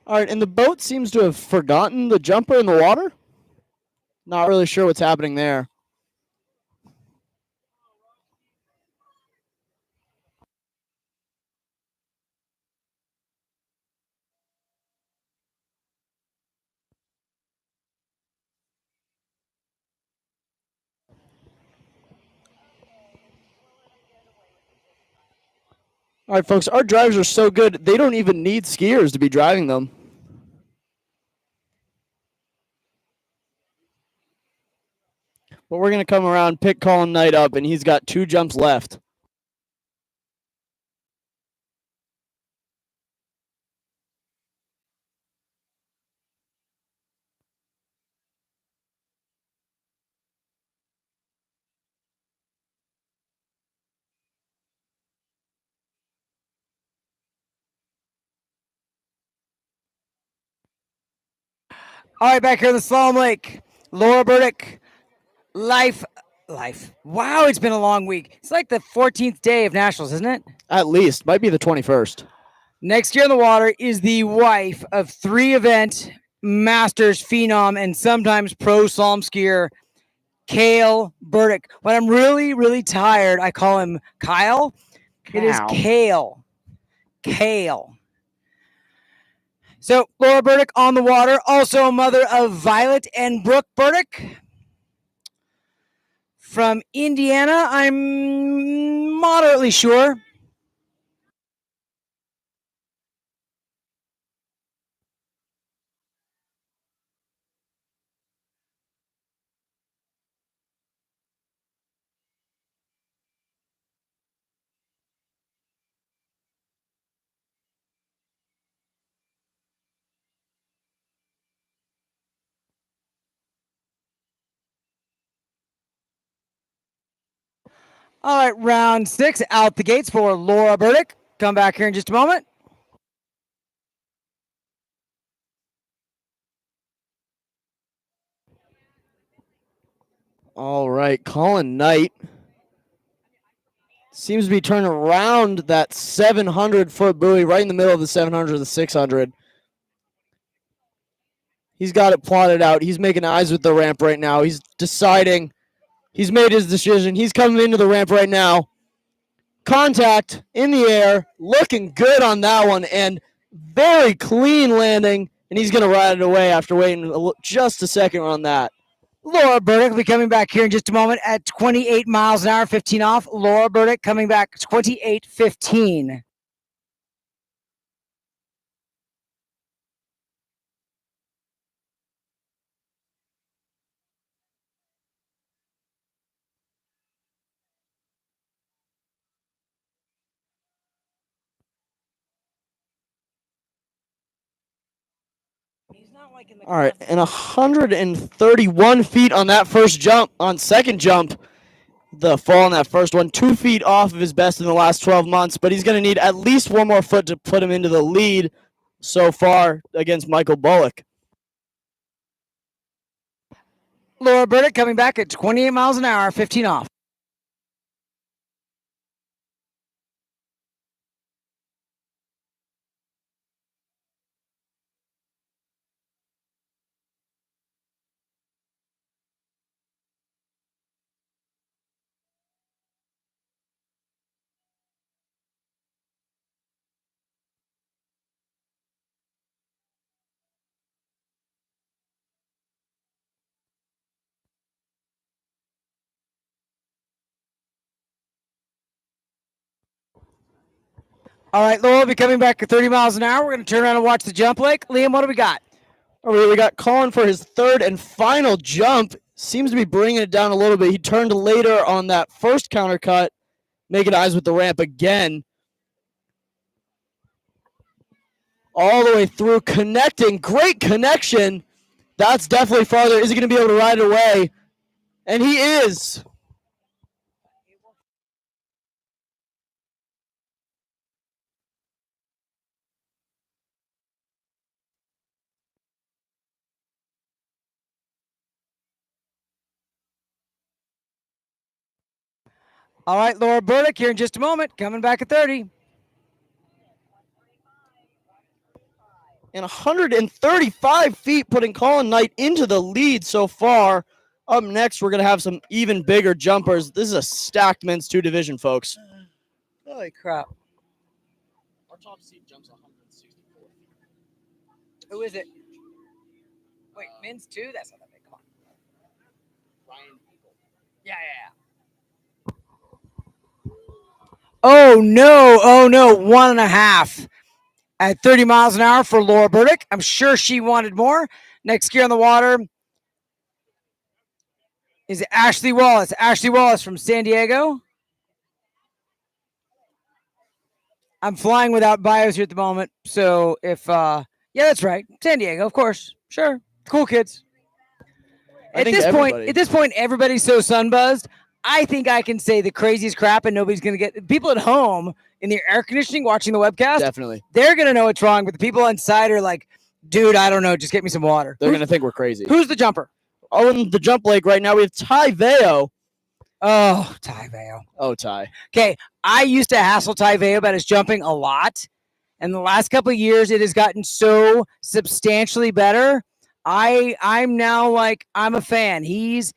All right, and the boat seems to have forgotten the jumper in the water. Not really sure what's happening there. All right, folks, our drivers are so good, they don't even need skiers to be driving them. But we're going to come around, pick Colin Knight up, and he's got 2 jumps left. All right, back here in the Slalom Lake, Laura Burdick, life. Wow, it's been a long week. It's like the 14th day of nationals, isn't it? At least. Might be the 21st. Next year in the water is the wife of 3-event Masters phenom and sometimes pro slalom skier, Kale Burdick. When I'm really, really tired, I call him Kyle. It is Kale. Kale. So Laura Burdick on the water, also a mother of Violet and Brooke Burdick. From Indiana, I'm moderately sure. All right, round 6 out the gates for Laura Burdick. Come back here in just a moment. All right, Colin Knight seems to be turning around that 700-foot buoy right in the middle of the 700 and the 600. He's got it plotted out. He's making eyes with the ramp right now. He's deciding. He's made his decision. He's coming into the ramp right now. Contact in the air. Looking good on that one. And very clean landing. And he's going to ride it away after waiting just a second on that. Laura Burdick will be coming back here in just a moment at 28 miles an hour, 15 off. Laura Burdick coming back 28.15. All right, and 131 feet on that first jump, on second jump. The fall on that first one, 2 feet off of his best in the last 12 months, but he's going to need at least one more foot to put him into the lead so far against Michael Bullock. Laura Burdick coming back at 28 miles an hour, 15 off. All right, Laurel will be coming back at 30 miles an hour. We're going to turn around and watch the jump leg. Liam, what do we got? All right, we got Colin for his third and final jump. Seems to be bringing it down a little bit. He turned later on that first counter cut, making eyes with the ramp again. All the way through, connecting. Great connection. That's definitely farther. Is he going to be able to ride it away? And he is. All right, Laura Burdick here in just a moment, coming back at 30. And 135 feet, putting Colin Knight into the lead so far. Up next, we're going to have some even bigger jumpers. This is a stacked men's 2 division, folks. Holy crap. Our top seed jumps 164. Who is it? Wait, men's 2? That's not that big. Come on. Yeah. Oh, no. 1.5 at 30 miles an hour for Laura Burdick. I'm sure she wanted more. Next gear on the water is Ashley Wallace. Ashley Wallace from San Diego. I'm flying without bios here at the moment. So if, yeah, that's right. San Diego, of course. Sure. Cool kids. At this point, everybody's so sunbuzzed. I think I can say the craziest crap and nobody's going to get people at home in their air conditioning watching the webcast. Definitely. They're going to know what's wrong, but the people inside are like, dude, I don't know. Just get me some water. They're going to think we're crazy. Who's the jumper? On the jump leg right now, we have Ty Veo. Oh, Ty Veo. Oh, Ty. Okay. I used to hassle Ty Veo about his jumping a lot. And the last couple of years, it has gotten so substantially better. I'm now like, I'm a fan. He's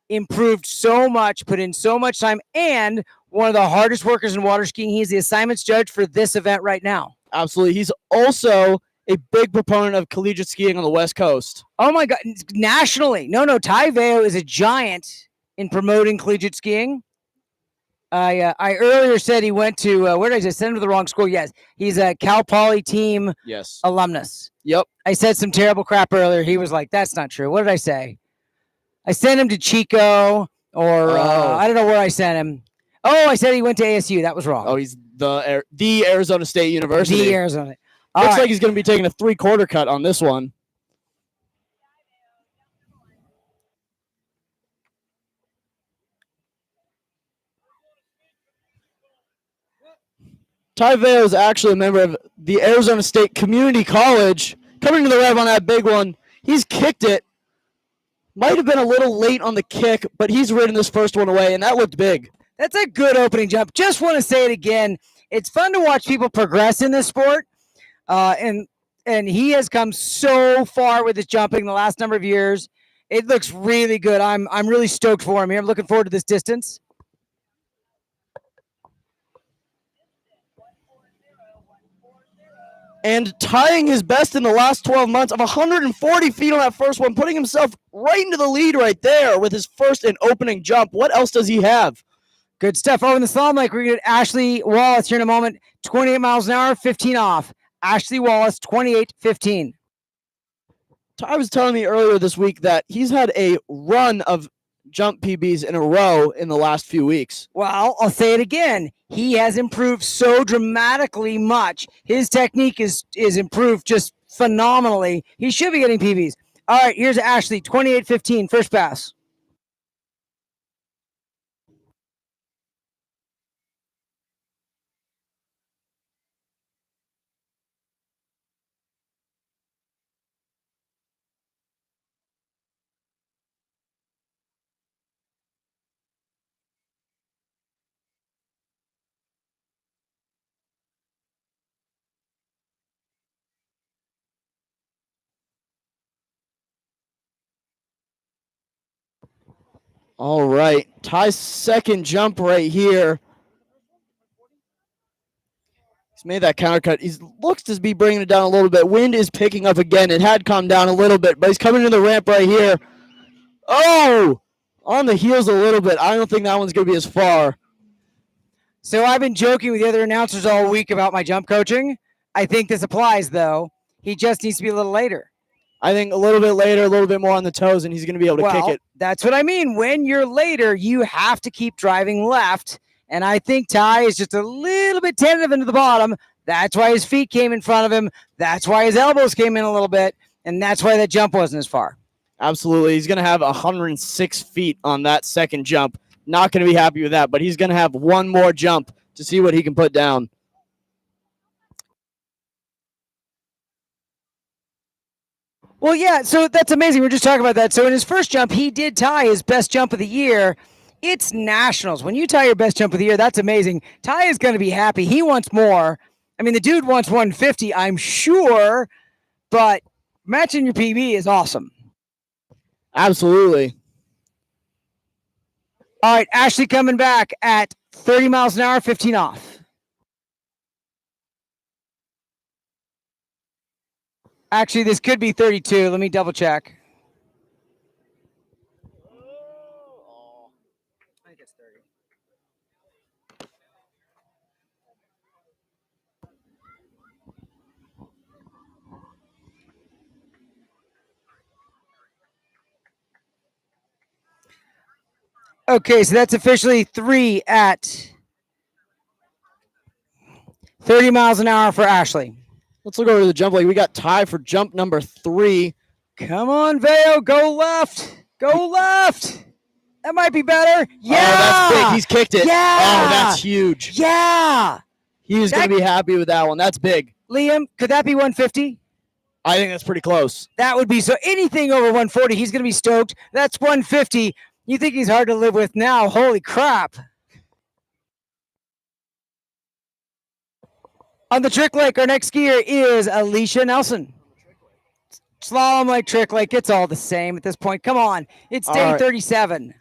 improved so much, put in so much time, and one of the hardest workers in water skiing. He's the assignments judge for this event right now. Absolutely. He's also a big proponent of collegiate skiing on the West Coast. Oh my God. Nationally. No. Ty Veo is a giant in promoting collegiate skiing. I earlier said he went to, where did I say? Send him to the wrong school. Yes. He's a Cal Poly team alumnus. Yep. I said some terrible crap earlier. He was like, that's not true. What did I say? I sent him to Chico or I don't know where I sent him. Oh, I said he went to ASU. That was wrong. Oh, he's the Arizona State University. The Arizona. Looks like he's going to be taking a 3/4 cut on this one. Ty Veo is actually a member of the Arizona State Community College. Coming to the rev on that big one. He's kicked it. Might have been a little late on the kick, but he's ridden this first one away, and that looked big. That's a good opening jump. Just want to say it again. It's fun to watch people progress in this sport. And he has come so far with his jumping the last number of years. It looks really good. I'm really stoked for him here. I'm looking forward to this distance. And tying his best in the last 12 months of 140 feet on that first one, putting himself right into the lead right there with his first and opening jump. What else does he have? Good stuff. Over in the slalom lake, we're going to get Ashley Wallace here in a moment. 28 miles an hour, 15 off. Ashley Wallace, 28-15. Ty was telling me earlier this week that he's had a run of jump PBs in a row in the last few weeks. Well, I'll say it again. He has improved so dramatically much. His technique is improved just phenomenally. He should be getting PBs. All right, here's Ashley, 28-15, first pass. All right, Ty's second jump right here. He's made that counter cut. He looks to be bringing it down a little bit. Wind is picking up again. It had calmed down a little bit, but he's coming to the ramp right here. Oh, on the heels a little bit. I don't think that one's going to be as far. So I've been joking with the other announcers all week about my jump coaching. I think this applies, though. He just needs to be a little later. I think a little bit later, a little bit more on the toes, and he's going to be able to kick it. That's what I mean. When you're later, you have to keep driving left. And I think Ty is just a little bit tentative into the bottom. That's why his feet came in front of him. That's why his elbows came in a little bit. And that's why that jump wasn't as far. Absolutely. He's going to have 106 feet on that second jump. Not going to be happy with that, but he's going to have one more jump to see what he can put down. Well, yeah, so that's amazing. We're just talking about that. So in his first jump, he did tie his best jump of the year. It's nationals. When you tie your best jump of the year, that's amazing. Ty is going to be happy. He wants more. I mean, the dude wants 150, I'm sure, but matching your PB is awesome. Absolutely. All right, Ashley coming back at 30 miles an hour, 15 off. Actually, this could be 32. Let me double check. I think it's 30. Okay, so that's officially 3 at 30 miles an hour for Ashley. Let's look over to the jump leg. We got Ty for jump number 3. Come on, Veo, go left. Go left. That might be better. Yeah. Oh, that's big. He's kicked it. Yeah. Oh, that's huge. Yeah. He's going to be happy with that one. That's big. Liam, could that be 150? I think that's pretty close. That would be, so anything over 140, he's going to be stoked. That's 150. You think he's hard to live with now? Holy crap. On the trick lake, our next skier is Alicia Nelson. Slalom lake, trick lake, it's all the same at this point. Come on. It's day 37.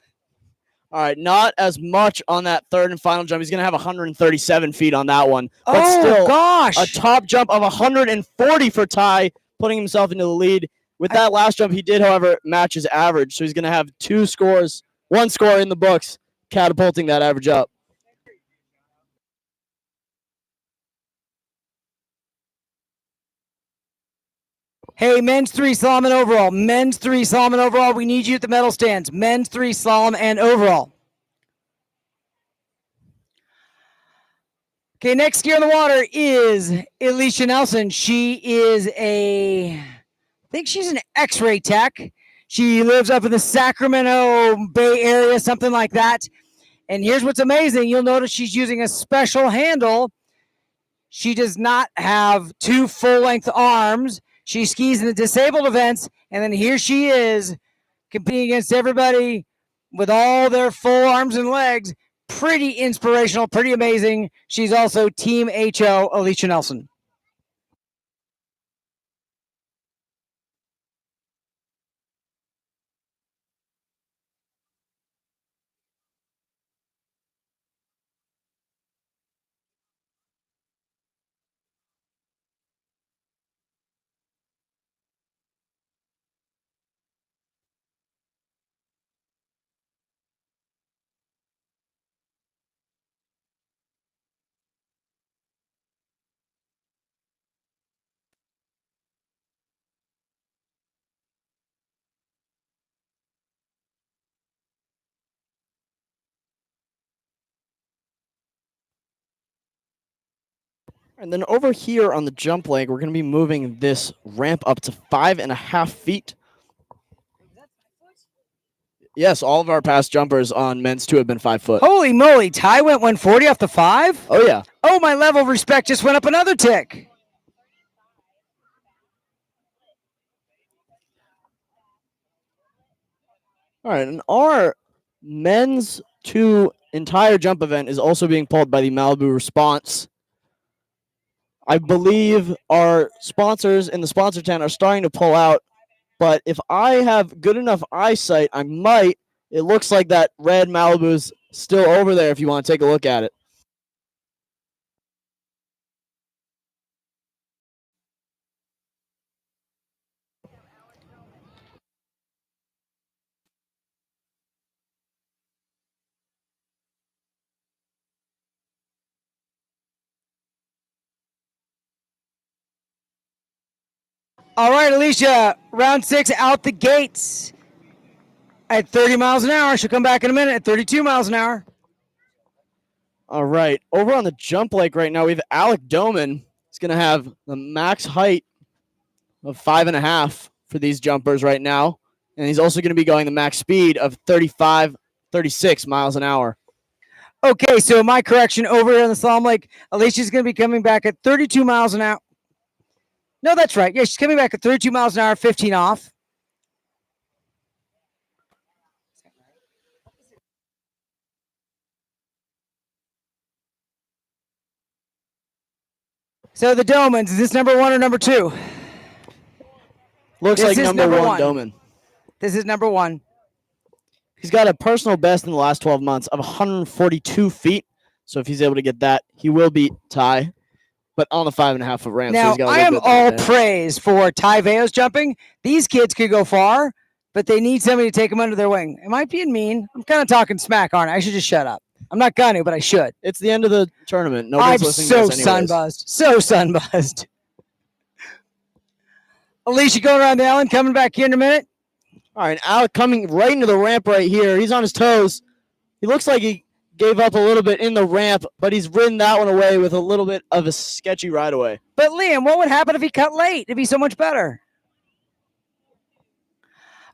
All right, not as much on that third and final jump. He's going to have 137 feet on that one. But still, gosh. A top jump of 140 for Ty, putting himself into the lead. With that last jump, he did, however, match his average. So he's going to have 2 scores, 1 score in the books, catapulting that average up. Hey, men's 3 slalom and overall. Men's 3 slalom and overall. We need you at the medal stands. Men's 3 slalom and overall. Okay, next skier in the water is Alicia Nelson. She is I think she's an X-ray tech. She lives up in the Sacramento Bay area, something like that. And here's what's amazing. You'll notice she's using a special handle. She does not have 2 full-length arms. She skis in the disabled events, and then here she is competing against everybody with all their full arms and legs. Pretty inspirational, pretty amazing. She's also Team HO, Alicia Nelson. And then over here on the jump leg, we're going to be moving this ramp up to 5.5 feet. Yes, all of our past jumpers on men's 2 have been 5 foot. Holy moly, Ty went 140 off the 5? Oh, yeah. Oh, my level of respect just went up another tick. All right, and our men's 2 entire jump event is also being pulled by the Malibu Response. I believe our sponsors in the sponsor tent are starting to pull out, but if I have good enough eyesight, I might. It looks like that red Malibu's still over there if you want to take a look at it. All right, Alicia, round 6 out the gates at 30 miles an hour. She'll come back in a minute at 32 miles an hour. All right. Over on the jump lake right now, we have Alec Doman. He's going to have the max height of 5.5 for these jumpers right now. And he's also going to be going the max speed of 36 miles an hour. Okay, so my correction over here on the Slalom Lake, Alicia's going to be coming back at 32 miles an hour. No, that's right. Yeah, she's coming back at 32 miles an hour, 15 off. So the Domans, is this number 1 or number 2? Looks This like is number number 1 one. Doman. This is number 1. He's got a personal best in the last 12 months of 142 feet. So if he's able to get that, he will beat Ty. But on the 5.5 foot ramp. Now, so he's got a I little am bit all there. praise for Ty Veo's jumping. These kids could go far, but they need somebody to take them under their wing. Am I being mean? I'm kind of talking smack, aren't I? I should just shut up. I'm not going to, but I should. It's the end of the tournament. I'm Nobody's listening so to us anyways. sunbuzzed. So sunbuzzed. Alicia going around the island, coming back here in a minute. All right, Alec coming right into the ramp right here. He's on his toes. He looks like he gave up a little bit in the ramp, but he's ridden that one away with a little bit of a sketchy ride away. But Liam, what would happen if he cut late? It'd be so much better.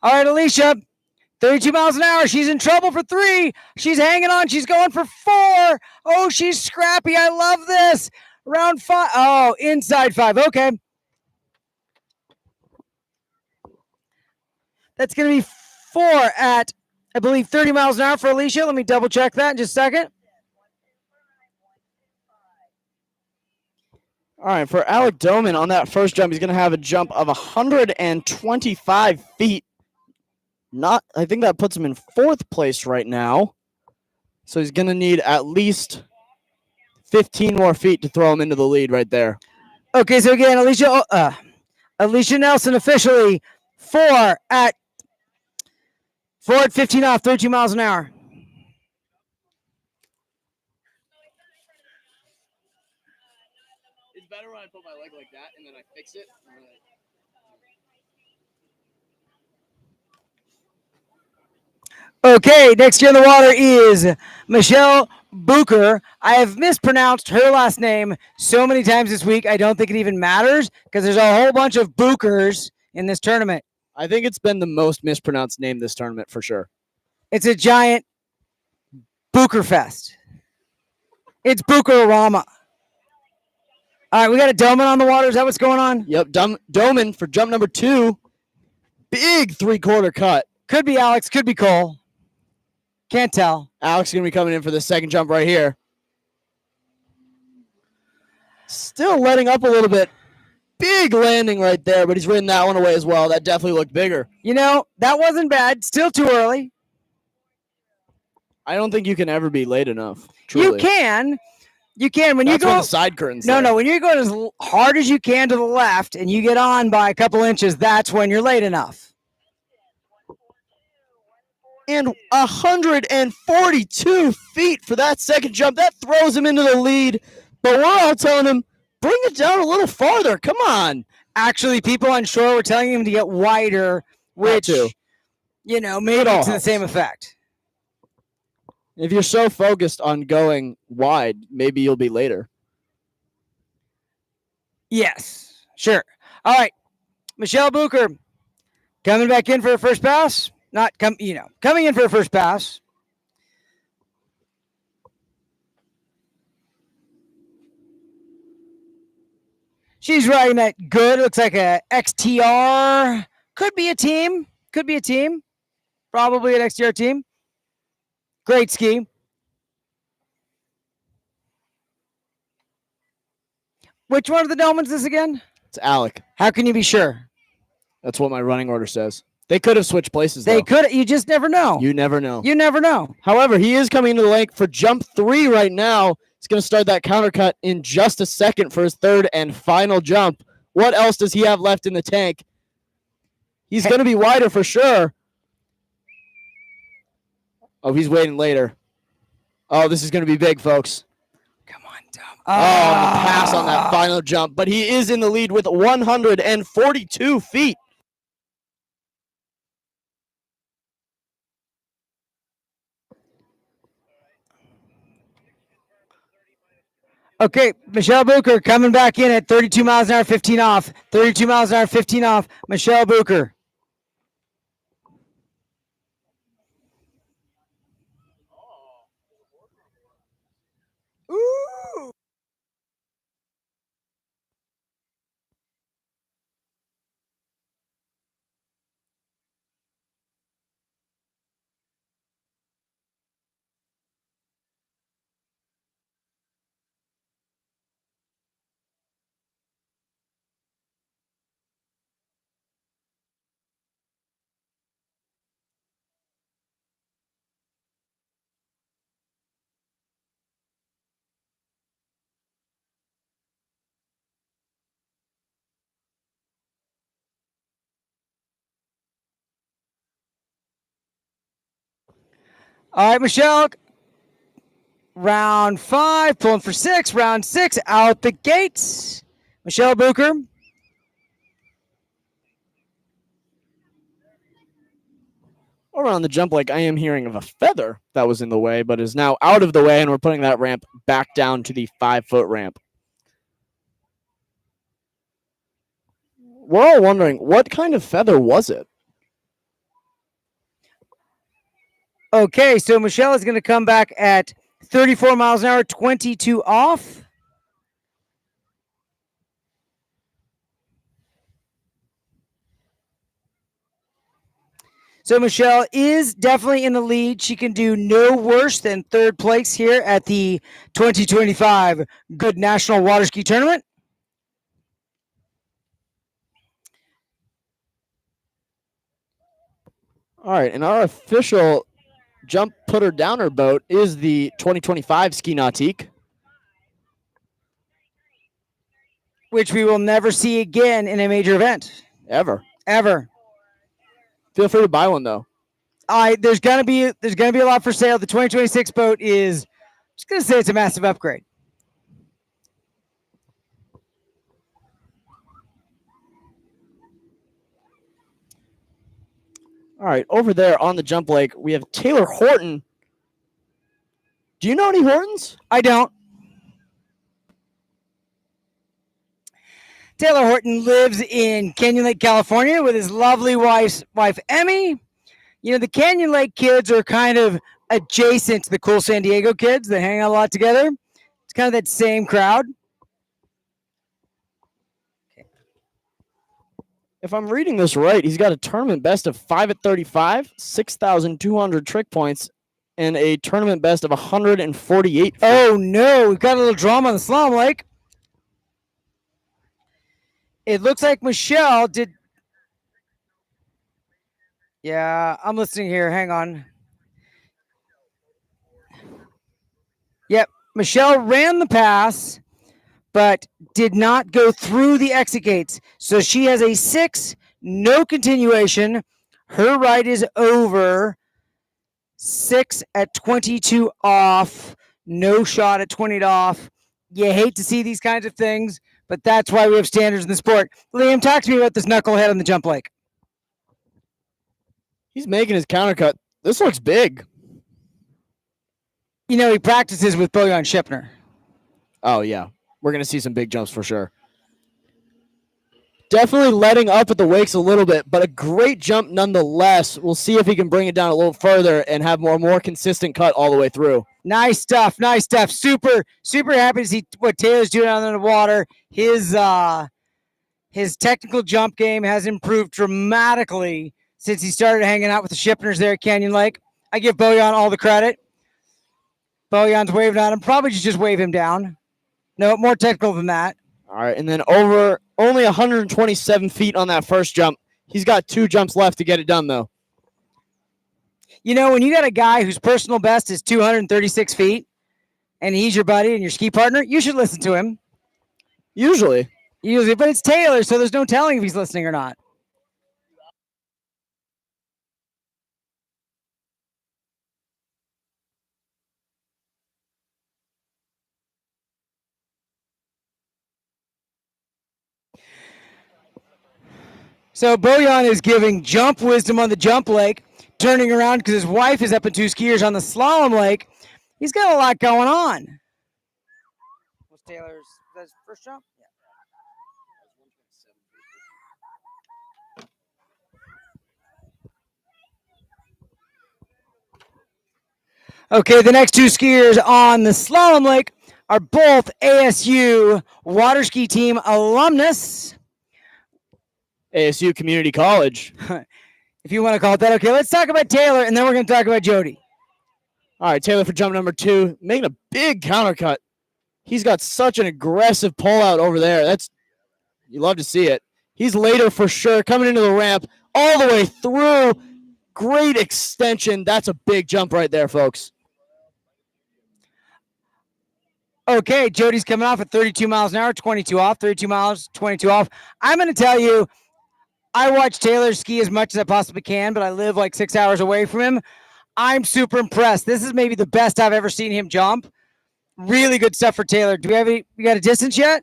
All right, Alicia, 32 miles an hour. She's in trouble for 3. She's hanging on. She's going for 4. Oh, she's scrappy. I love this. Round 5. Oh, inside 5. Okay. That's going to be 4 at, I believe, 30 miles an hour for Alicia. Let me double check that in just a second. All right, for Alec Doman on that first jump, he's going to have a jump of 125 feet. I think that puts him in 4th place right now. So he's going to need at least 15 more feet to throw him into the lead right there. Okay, so again, Alicia Nelson officially 4 at 15 off, 32 miles an hour. It's better when I put my leg like that and then I fix it. Okay, next here in the water is Michelle Booker. I have mispronounced her last name so many times this week, I don't think it even matters because there's a whole bunch of Bookers in this tournament. I think it's been the most mispronounced name this tournament for sure. It's a giant Booker Fest. It's Bookerorama. All right, we got a Doman on the water. Is that what's going on? Yep, Doman for jump number 2. Big 3/4 cut. Could be Alex, could be Cole. Can't tell. Alex is going to be coming in for the second jump right here. Still letting up a little bit. Big landing right there, but he's ridden that one away as well. That definitely looked bigger. You know, that wasn't bad. Still too early. I don't think you can ever be late enough. Truly. You can. You can. When That's you when go the side curtains. No, there. no. When you're going as hard as you can to the left and you get on by a couple inches, that's when you're late enough. And 142 feet for that second jump. That throws him into the lead. But we're all telling him, bring it down a little farther. Come on. Actually, people on shore were telling him to get wider, which, too. you know, maybe all it's the helps. same effect. If you're so focused on going wide, maybe you'll be later. Yes, sure. All right. Michelle Booker coming back in for her first pass. Coming in for her first pass. She's riding that good. Looks like a XTR. Could be a team. Probably an XTR team. Great ski. Which one of the Dolmans is this again? It's Alec. How can you be sure? That's what my running order says. They could have switched places, They though. could. You just never know. You never know. You never know. However, he is coming into the lake for jump 3 right now. He's going to start that counter cut in just a second for his third and final jump. What else does he have left in the tank? He's going to be wider for sure. Oh, he's waiting later. Oh, this is going to be big, folks. Come on. Oh, and the pass on that final jump. But he is in the lead with 142 feet. Okay, Michelle Booker coming back in at 32 miles an hour, 15 off. 32 miles an hour, 15 off. Michelle Booker. Ooh. All right, Michelle. Round 5, pulling for 6. Round 6, out the gates. Michelle Booker. Over on the jump like I am hearing of a feather that was in the way, but is now out of the way, and we're putting that ramp back down to the 5-foot ramp. We're all wondering, what kind of feather was it? Okay, so Michelle is going to come back at 34 miles an hour, 22 off. So Michelle is definitely in the lead. She can do no worse than third place here at the 2025 Good National Water Ski Tournament. All right, and our official jump putter downer boat is the 2025 Ski Nautique. Which we will never see again in a major event. Ever. Feel free to buy one though. There's gonna be a lot for sale. The 2026 boat is just gonna say it's a massive upgrade. All right, over there on the jump lake, we have Taylor Horton. Do you know any Hortons? I don't. Taylor Horton lives in Canyon Lake, California with his lovely wife Emmy. You know, the Canyon Lake kids are kind of adjacent to the cool San Diego kids. They hang out a lot together. It's kind of that same crowd. If I'm reading this right, he's got a tournament best of 5 at 35, 6,200 trick points, and a tournament best of 148. Oh, no. We've got a little drama on the slalom lake. It looks like Michelle did. Yeah, I'm listening here. Hang on. Yep. Michelle ran the pass, but did not go through the exit gates. So she has a 6, no continuation. Her ride is over. 6 at 22 off. No shot at 20 off. You hate to see these kinds of things, but that's why we have standards in the sport. Liam, talk to me about this knucklehead on the jump lake. He's making his countercut. This looks big. You know, he practices with Bojan Shipner. Oh, yeah. We're going to see some big jumps for sure. Definitely letting up at the wakes a little bit, but a great jump nonetheless. We'll see if he can bring it down a little further and have more consistent cut all the way through. Nice stuff. Super happy to see what Taylor's doing out in the water. His technical jump game has improved dramatically since he started hanging out with the Shipners there at Canyon Lake. I give Bojan all the credit. Bojan's waving at him. Probably just wave him down. No, more technical than that. All right, and then over only 127 feet on that first jump. He's got 2 jumps left to get it done, though. You know, when you got a guy whose personal best is 236 feet, and he's your buddy and your ski partner, you should listen to him. Usually. But it's Taylor, so there's no telling if he's listening or not. So Bojan is giving jump wisdom on the jump lake, turning around because his wife is up in two skiers on the slalom lake. He's got a lot going on. Was Taylor's first jump? Yeah. Okay, the next two skiers on the slalom lake are both ASU water ski team alumnus. ASU Community College. If you want to call it that. Okay, let's talk about Taylor, and then we're going to talk about Jody. All right, Taylor for jump number 2, making a big countercut. He's got such an aggressive pullout over there. You love to see it. He's later for sure, coming into the ramp all the way through. Great extension. That's a big jump right there, folks. Okay, Jody's coming off at 32 miles an hour, 22 off, 32 miles, 22 off. I'm going to tell you, I watch Taylor ski as much as I possibly can, but I live like 6 hours away from him. I'm super impressed. This is maybe the best I've ever seen him jump. Really good stuff for Taylor. Do we have we got a distance yet?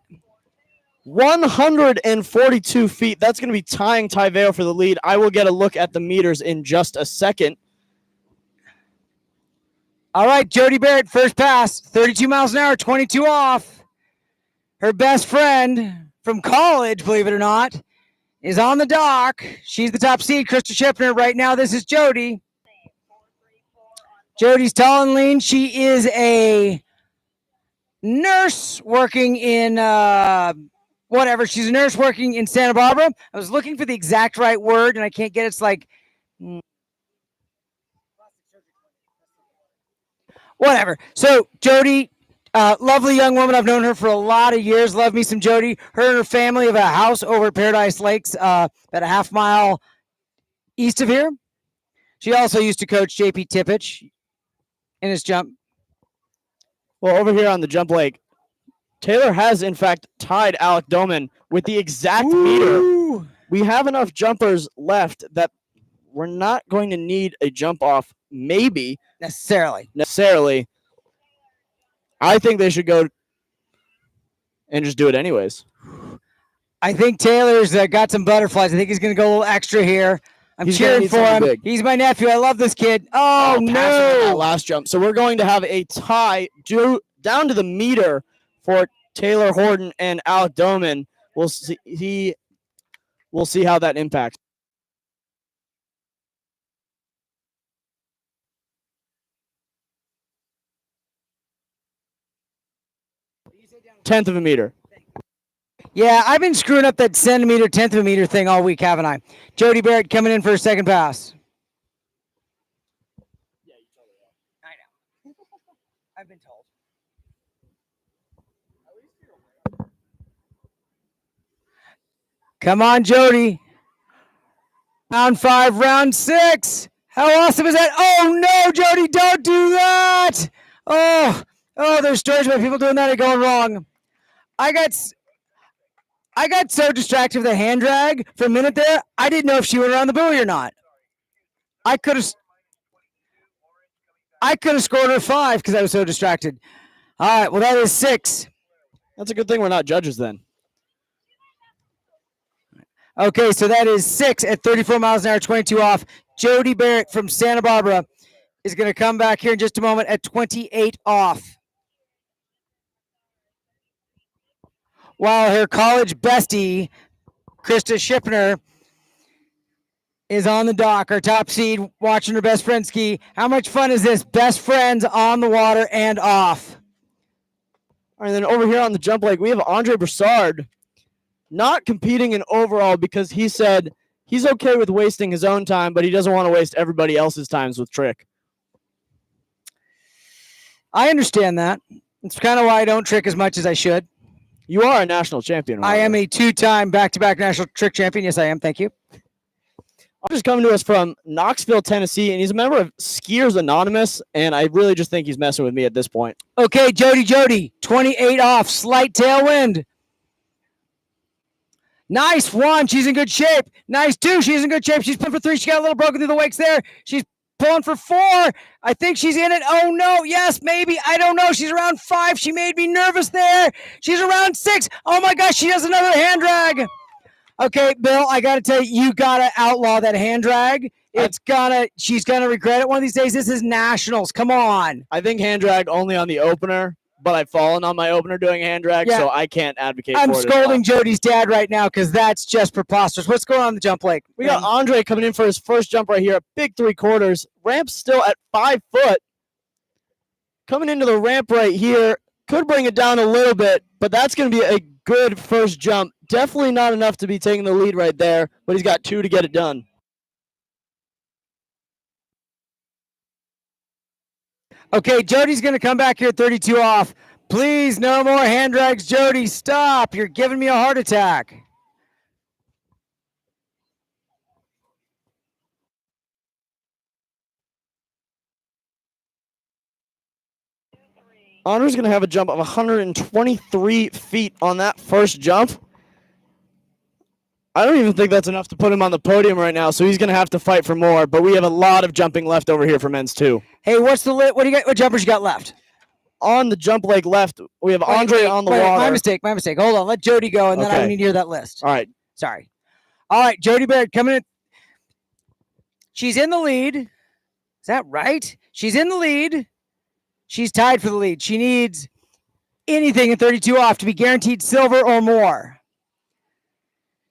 142 feet. That's going to be tying Tyveo for the lead. I will get a look at the meters in just a second. All right, Jody Barrett, first pass, 32 miles an hour, 22 off. Her best friend from college, believe it or not, is on the dock. She's the top seed, Krista Schiffner. Right now, this is Jody. Jody's tall and lean. She is a nurse working in whatever. She's a nurse working in Santa Barbara. I was looking for the exact right word, and I can't get it. It's like whatever. So Jody, lovely young woman. I've known her for a lot of years. Love me some Jody. Her and her family have a house over at Paradise Lakes, about a half mile east of here. She also used to coach JP Tippich in his jump. Well, over here on the jump lake, Taylor has, in fact, tied Alec Doman with the exact meter. We have enough jumpers left that we're not going to need a jump off, maybe. Necessarily. I think they should go and just do it anyways. I think Taylor's got some butterflies. I think he's going to go a little extra here. I'm cheering for him. Big. He's my nephew. I love this kid. Oh no! Last jump. So we're going to have a tie down to the meter for Taylor Horton and Alec Doman. We'll see. We'll see how that impacts. Tenth of a meter. Yeah, I've been screwing up that centimeter, tenth of a meter thing all week, haven't I? Jody Barrett coming in for a second pass. Yeah, you totally are. I know. I've been told. Come on, Jody. Round 5, round 6. How awesome is that? Oh, no, Jody, don't do that. Oh, there's stories about people doing that and going wrong. I got so distracted with the hand drag for a minute there, I didn't know if she went around the buoy or not. I could have scored her 5 because I was so distracted. All right, well, that is 6. That's a good thing we're not judges then. Okay, so that is 6 at 34 miles an hour, 22 off. Jody Barrett from Santa Barbara is going to come back here in just a moment at 28 off. While her college bestie, Krista Schiffner, is on the dock, our top seed, watching her best friend ski. How much fun is this? Best friends on the water and off. All right, then over here on the jump lake, we have Andre Broussard not competing in overall because he said he's okay with wasting his own time, but he doesn't want to waste everybody else's times with trick. I understand that. It's kind of why I don't trick as much as I should. You are a national champion. I am a 2-time back-to-back national trick champion. Yes, I am. Thank you. Andre's coming to us from Knoxville, Tennessee, and he's a member of Skiers Anonymous, and I really just think he's messing with me at this point. Okay, Jody, 28 off, slight tailwind. Nice 1. She's in good shape. Nice 2. She's in good shape. She's put for 3. She got a little broken through the wakes there. She's pulling for 4. I think she's in it. Oh, no. Yes, maybe. I don't know. She's around 5. She made me nervous there. She's around 6. Oh, my gosh. She does another hand drag. Okay, Bill, I got to tell you, you got to outlaw that hand drag. She's gonna regret it one of these days. This is nationals. Come on. I think hand drag only on the opener, but I've fallen on my opener doing hand drag, Yeah. so I can't advocate I'm for it. scolding Jody's dad right now because that's just preposterous. What's going on in the jump lake? We got Andre coming in for his first jump right here, a big 3/4. Ramp still at 5 foot. Coming into the ramp right here, could bring it down a little bit, but that's going to be a good first jump. Definitely not enough to be taking the lead right there, but he's got 2 to get it done. Okay, Jody's going to come back here 32 off. Please, no more hand drags, Jody. Stop. You're giving me a heart attack. Andre's going to have a jump of 123 feet on that first jump. I don't even think that's enough to put him on the podium right now, so he's going to have to fight for more, but we have a lot of jumping left over here for men's too. Hey, what do you got? What jumpers you got left? On the jump leg left, we have Andre on the water. My mistake. Hold on. Let Jody go, and then I Okay. need to hear that list. All right. Sorry. All right, Jody Baird coming in. She's in the lead. Is that right? She's in the lead. She's tied for the lead. She needs anything in 32 off to be guaranteed silver or more.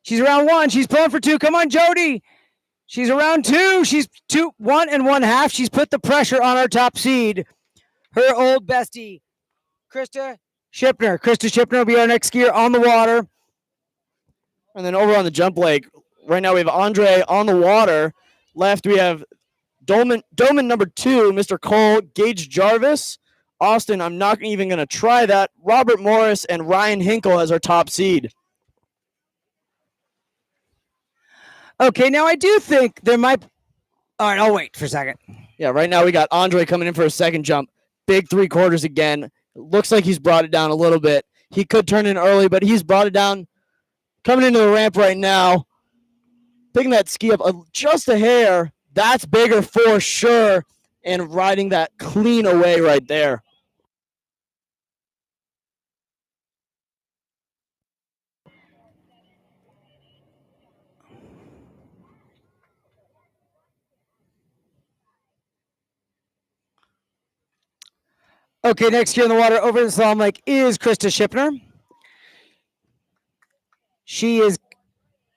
She's around 1. She's pulling for 2. Come on, Jody. She's around 2. She's 1 1/2. She's put the pressure on our top seed. Her old bestie, Krista Shipner. Krista Shipner will be our next skier on the water. And then over on the jump leg, right now we have Andre on the water. Left, we have Doman number 2, Mr. Cole, Gage Jarvis, Austin. I'm not even going to try that. Robert Morris and Ryan Hinkle as our top seed. Okay, now I do think there might. All right, I'll wait for a second. Yeah, right now we got Andre coming in for a second jump. Big 3/4 again. Looks like he's brought it down a little bit. He could turn in early, but he's brought it down. Coming into the ramp right now. Picking that ski up just a hair. That's bigger for sure. And riding that clean away right there. Okay, next here in the water over the Slalom Lake is Krista Shipner. She is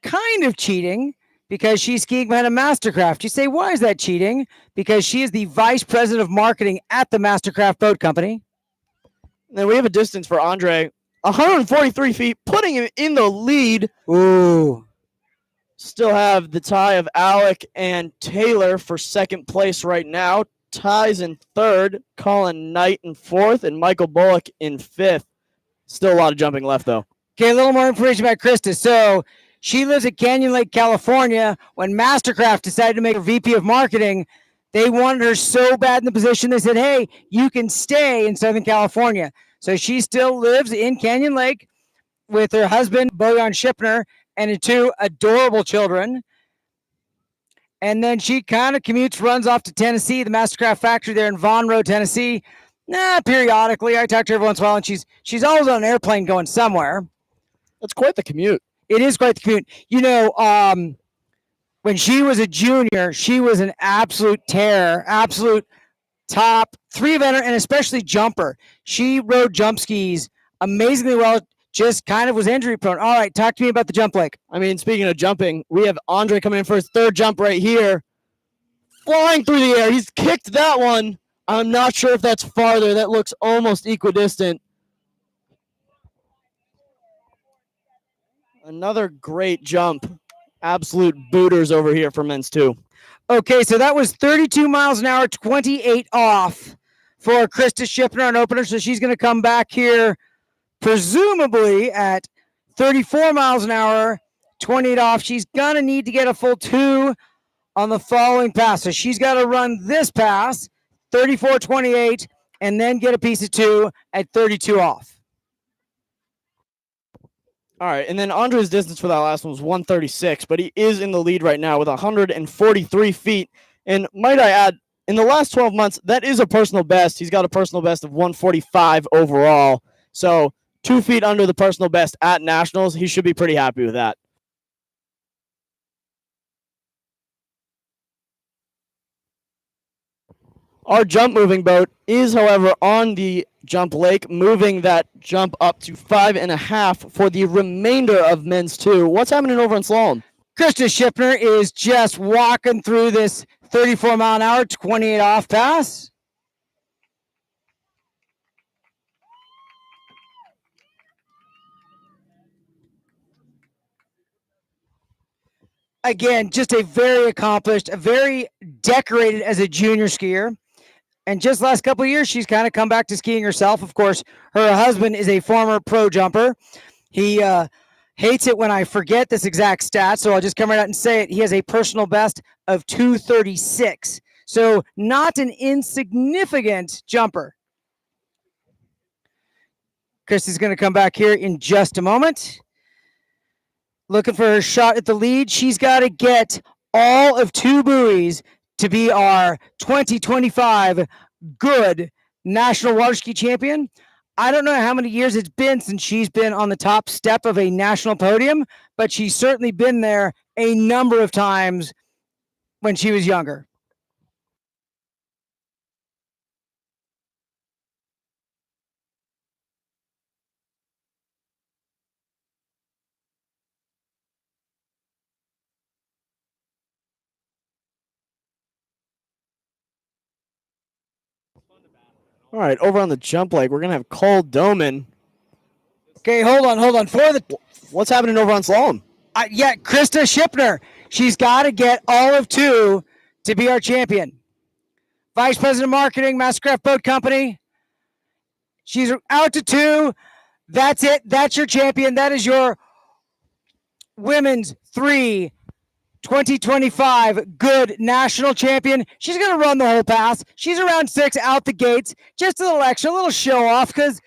kind of cheating because she's skiing behind a Mastercraft. You say, why is that cheating? Because she is the vice president of marketing at the Mastercraft Boat Company. And then we have a distance for Andre, 143 feet, putting him in the lead. Ooh. Still have the tie of Alec and Taylor for second place right now. Ties in third, Colin Knight in fourth, and Michael Bullock in fifth. Still a lot of jumping left, though. Okay, a little more information about Krista. So she lives at Canyon Lake, California. When Mastercraft decided to make her VP of marketing, they wanted her so bad in the position, they said, hey, you can stay in Southern California. So she still lives in Canyon Lake with her husband, Bojan Shipner, and her 2 adorable children. And then she kind of commutes, runs off to Tennessee, the Mastercraft factory there in Von Road, Tennessee. Periodically. I talk to her every once in a while, and she's always on an airplane going somewhere. That's quite the commute. It is quite the commute. You know, when she was a junior, she was an absolute terror, absolute top 3-eventer, and especially jumper. She rode jump skis amazingly well, just kind of was injury prone. All right, talk to me about the jump lake. I mean, speaking of jumping, we have Andre coming in for his third jump right here. Flying through the air. He's kicked that one. I'm not sure if that's farther. That looks almost equidistant. Another great jump. Absolute booters over here for men's 2. Okay, so that was 32 miles an hour, 28 off for Krista Shipner on opener. So she's going to come back here presumably at 34 miles an hour, 28 off. She's going to need to get a full 2 on the following pass. So she's got to run this pass, 34.28, and then get a piece of 2 at 32 off. All right, and then Andre's distance for that last one was 136, but he is in the lead right now with 143 feet. And might I add, in the last 12 months, that is a personal best. He's got a personal best of 145 overall. So 2 feet under the personal best at Nationals. He should be pretty happy with that. Our jump moving boat is, however, on the jump lake, moving that jump up to 5.5 for the remainder of men's 2. What's happening over in slalom? Krista Shipner is just walking through this 34 mile an hour, 28 off pass. Again, just a very accomplished, a very decorated as a junior skier. And just last couple of years, she's kind of come back to skiing herself. Of course, her husband is a former pro jumper. He hates it when I forget this exact stat, so I'll just come right out and say it. He has a personal best of 236. So not an insignificant jumper. Christy's going to come back here in just a moment. Looking for her shot at the lead. She's got to get all of 2 buoys to be our 2025 GOODE National Water Ski Champion. I don't know how many years it's been since she's been on the top step of a national podium, but she's certainly been there a number of times when she was younger. All right, over on the jump lake, we're going to have Cole Doman. Okay, hold on. What's happening over on slalom? Yeah, Krista Shipner. She's got to get all of 2 to be our champion. Vice President of Marketing, Mastercraft Boat Company. She's out to 2. That's it. That's your champion. That is your women's 3 2025 GOODE National Champion. She's going to run the whole pass. She's around 6 out the gates. Just a little extra, a little show off, because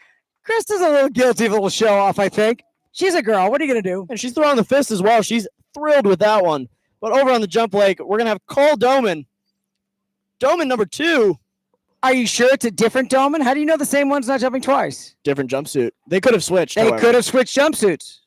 Krista's a little guilty of a little show off, I think. She's a girl. What are you going to do? And she's throwing the fist as well. She's thrilled with that one. But over on the jump lake, we're going to have Cole Doman. Doman number 2. Are you sure it's a different Doman? How do you know the same one's not jumping twice? Different jumpsuit. They could have switched. They could have switched jumpsuits.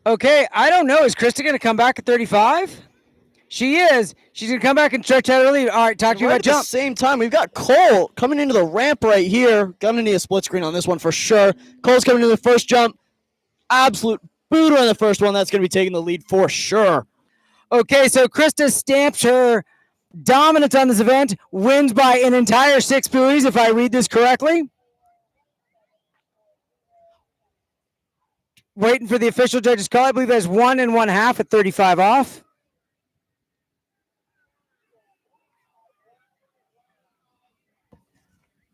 Okay, I don't know. Is Krista going to come back at 35? She is. She's going to come back and stretch out her lead. All right, talk to you Right about at the jump. same time, we've got Cole coming into the ramp right here. Gonna need a split screen on this one for sure. Cole's coming into the first jump. Absolute booter on the first one. That's going to be taking the lead for sure. Okay, so Krista stamps her dominance on this event, wins by an entire 6 buoys, if I read this correctly. Waiting for the official judge's call. I believe that's 1 1/2 at 35 off.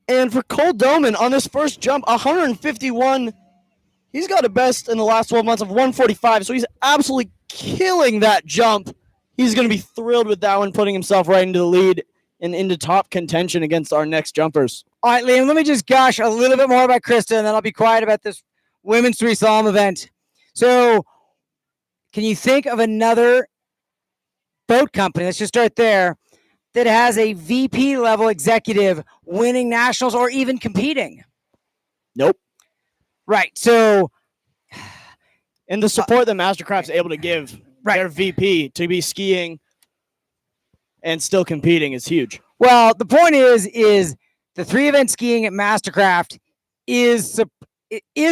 And for Cole Doman on this first jump, 151. He's got a best in the last 12 months of 145, so he's absolutely killing that jump. He's going to be thrilled with that one, putting himself right into the lead and into top contention against our next jumpers. All right, Liam, let me just gush a little bit more about Krista, and then I'll be quiet about this women's 3 slalom event. So can you think of another boat company, let's just start there, that has a VP level executive winning nationals or even competing? Nope. Right. So, and the support that Mastercraft's able to give their VP to be skiing and still competing is huge. Well, the point is the 3 event skiing at Mastercraft is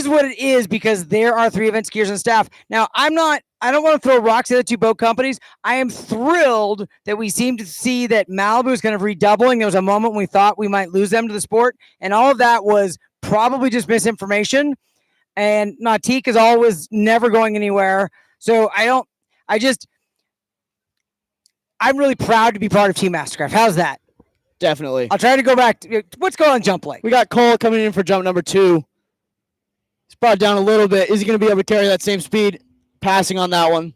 what it is because there are 3 event skiers on staff. Now, I don't want to throw rocks at the 2 boat companies. I am thrilled that we seem to see that Malibu is kind of redoubling. There was a moment when we thought we might lose them to the sport, and all of that was probably just misinformation. and Nautique is always never going anywhere. So I'm really proud to be part of Team Mastercraft. How's that? Definitely. I'll try to go back to what's going on jump leg. We got Cole coming in for jump number 2. He's brought it down a little bit. Is he going to be able to carry that same speed? Passing on that one.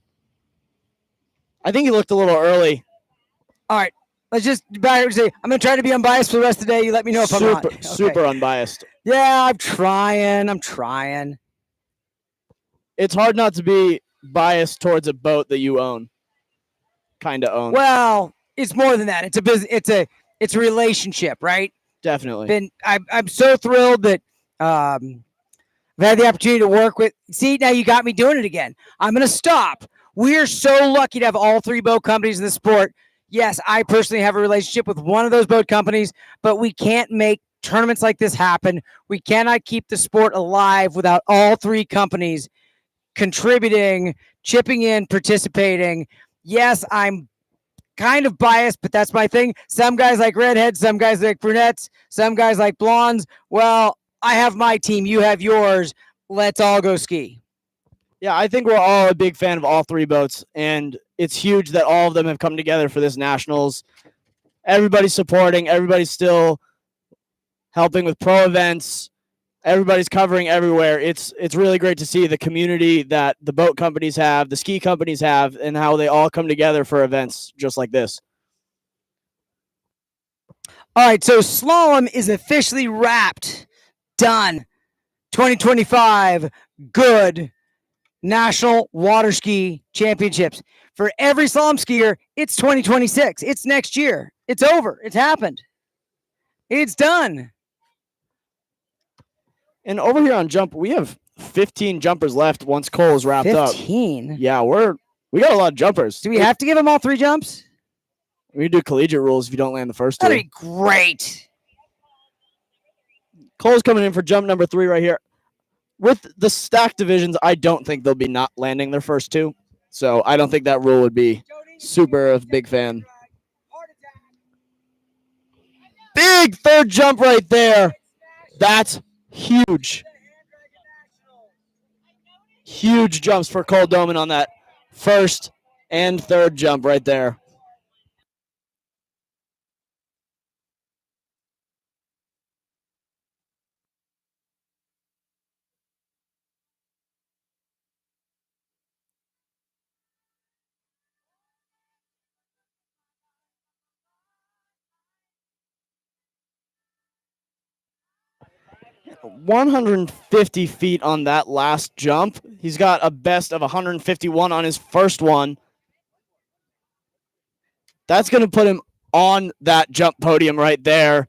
I think he looked a little early. All right. Let's just say I'm going to try to be unbiased for the rest of the day. You let me know if I'm not. Okay. Super unbiased. Yeah, I'm trying. It's hard not to be biased towards a boat that you own. Kind of own. Well, it's more than that. It's a business. It's a relationship, right? Definitely. I'm so thrilled that I've had the opportunity to work with. See, now you got me doing it again. I'm going to stop. We are so lucky to have all 3 boat companies in the sport. Yes, I personally have a relationship with one of those boat companies, but we can't make tournaments like this happen. We cannot keep the sport alive without all 3 companies contributing, chipping in, participating. Yes, I'm kind of biased, but that's my thing. Some guys like redheads, some guys like brunettes, some guys like blondes. Well, I have my team. You have yours. Let's all go ski. Yeah, I think we're all a big fan of all 3 boats, and it's huge that all of them have come together for this Nationals. Everybody's supporting. Everybody's still helping with pro events. Everybody's covering everywhere. It's really great to see the community that the boat companies have, the ski companies have, and how they all come together for events just like this. All right, so Slalom is officially wrapped. Done. 2025 GOODE National Water Ski Championships. For every slalom skier, it's 2026. It's next year. It's over. It's happened. It's done. And over here on jump, we have 15 jumpers left once Cole is wrapped 15? up. Yeah, we got a lot of jumpers. Do we have to give them all 3 jumps? We do collegiate rules if you don't land the first 2. That'd be great. Cole's coming in for jump number 3 right here. With the stacked divisions, I don't think they'll be not landing their first 2. So I don't think that rule would be super a big fan. Big 3rd jump right there. That's huge. Huge jumps for Cole Doman on that 1st and 3rd jump right there. $150 feet on that last jump. He's got a best of 151 on his first one. That's going to put him on that jump podium right there.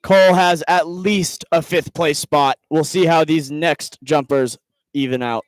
Cole has at least a 5th place spot. We'll see how these next jumpers even out.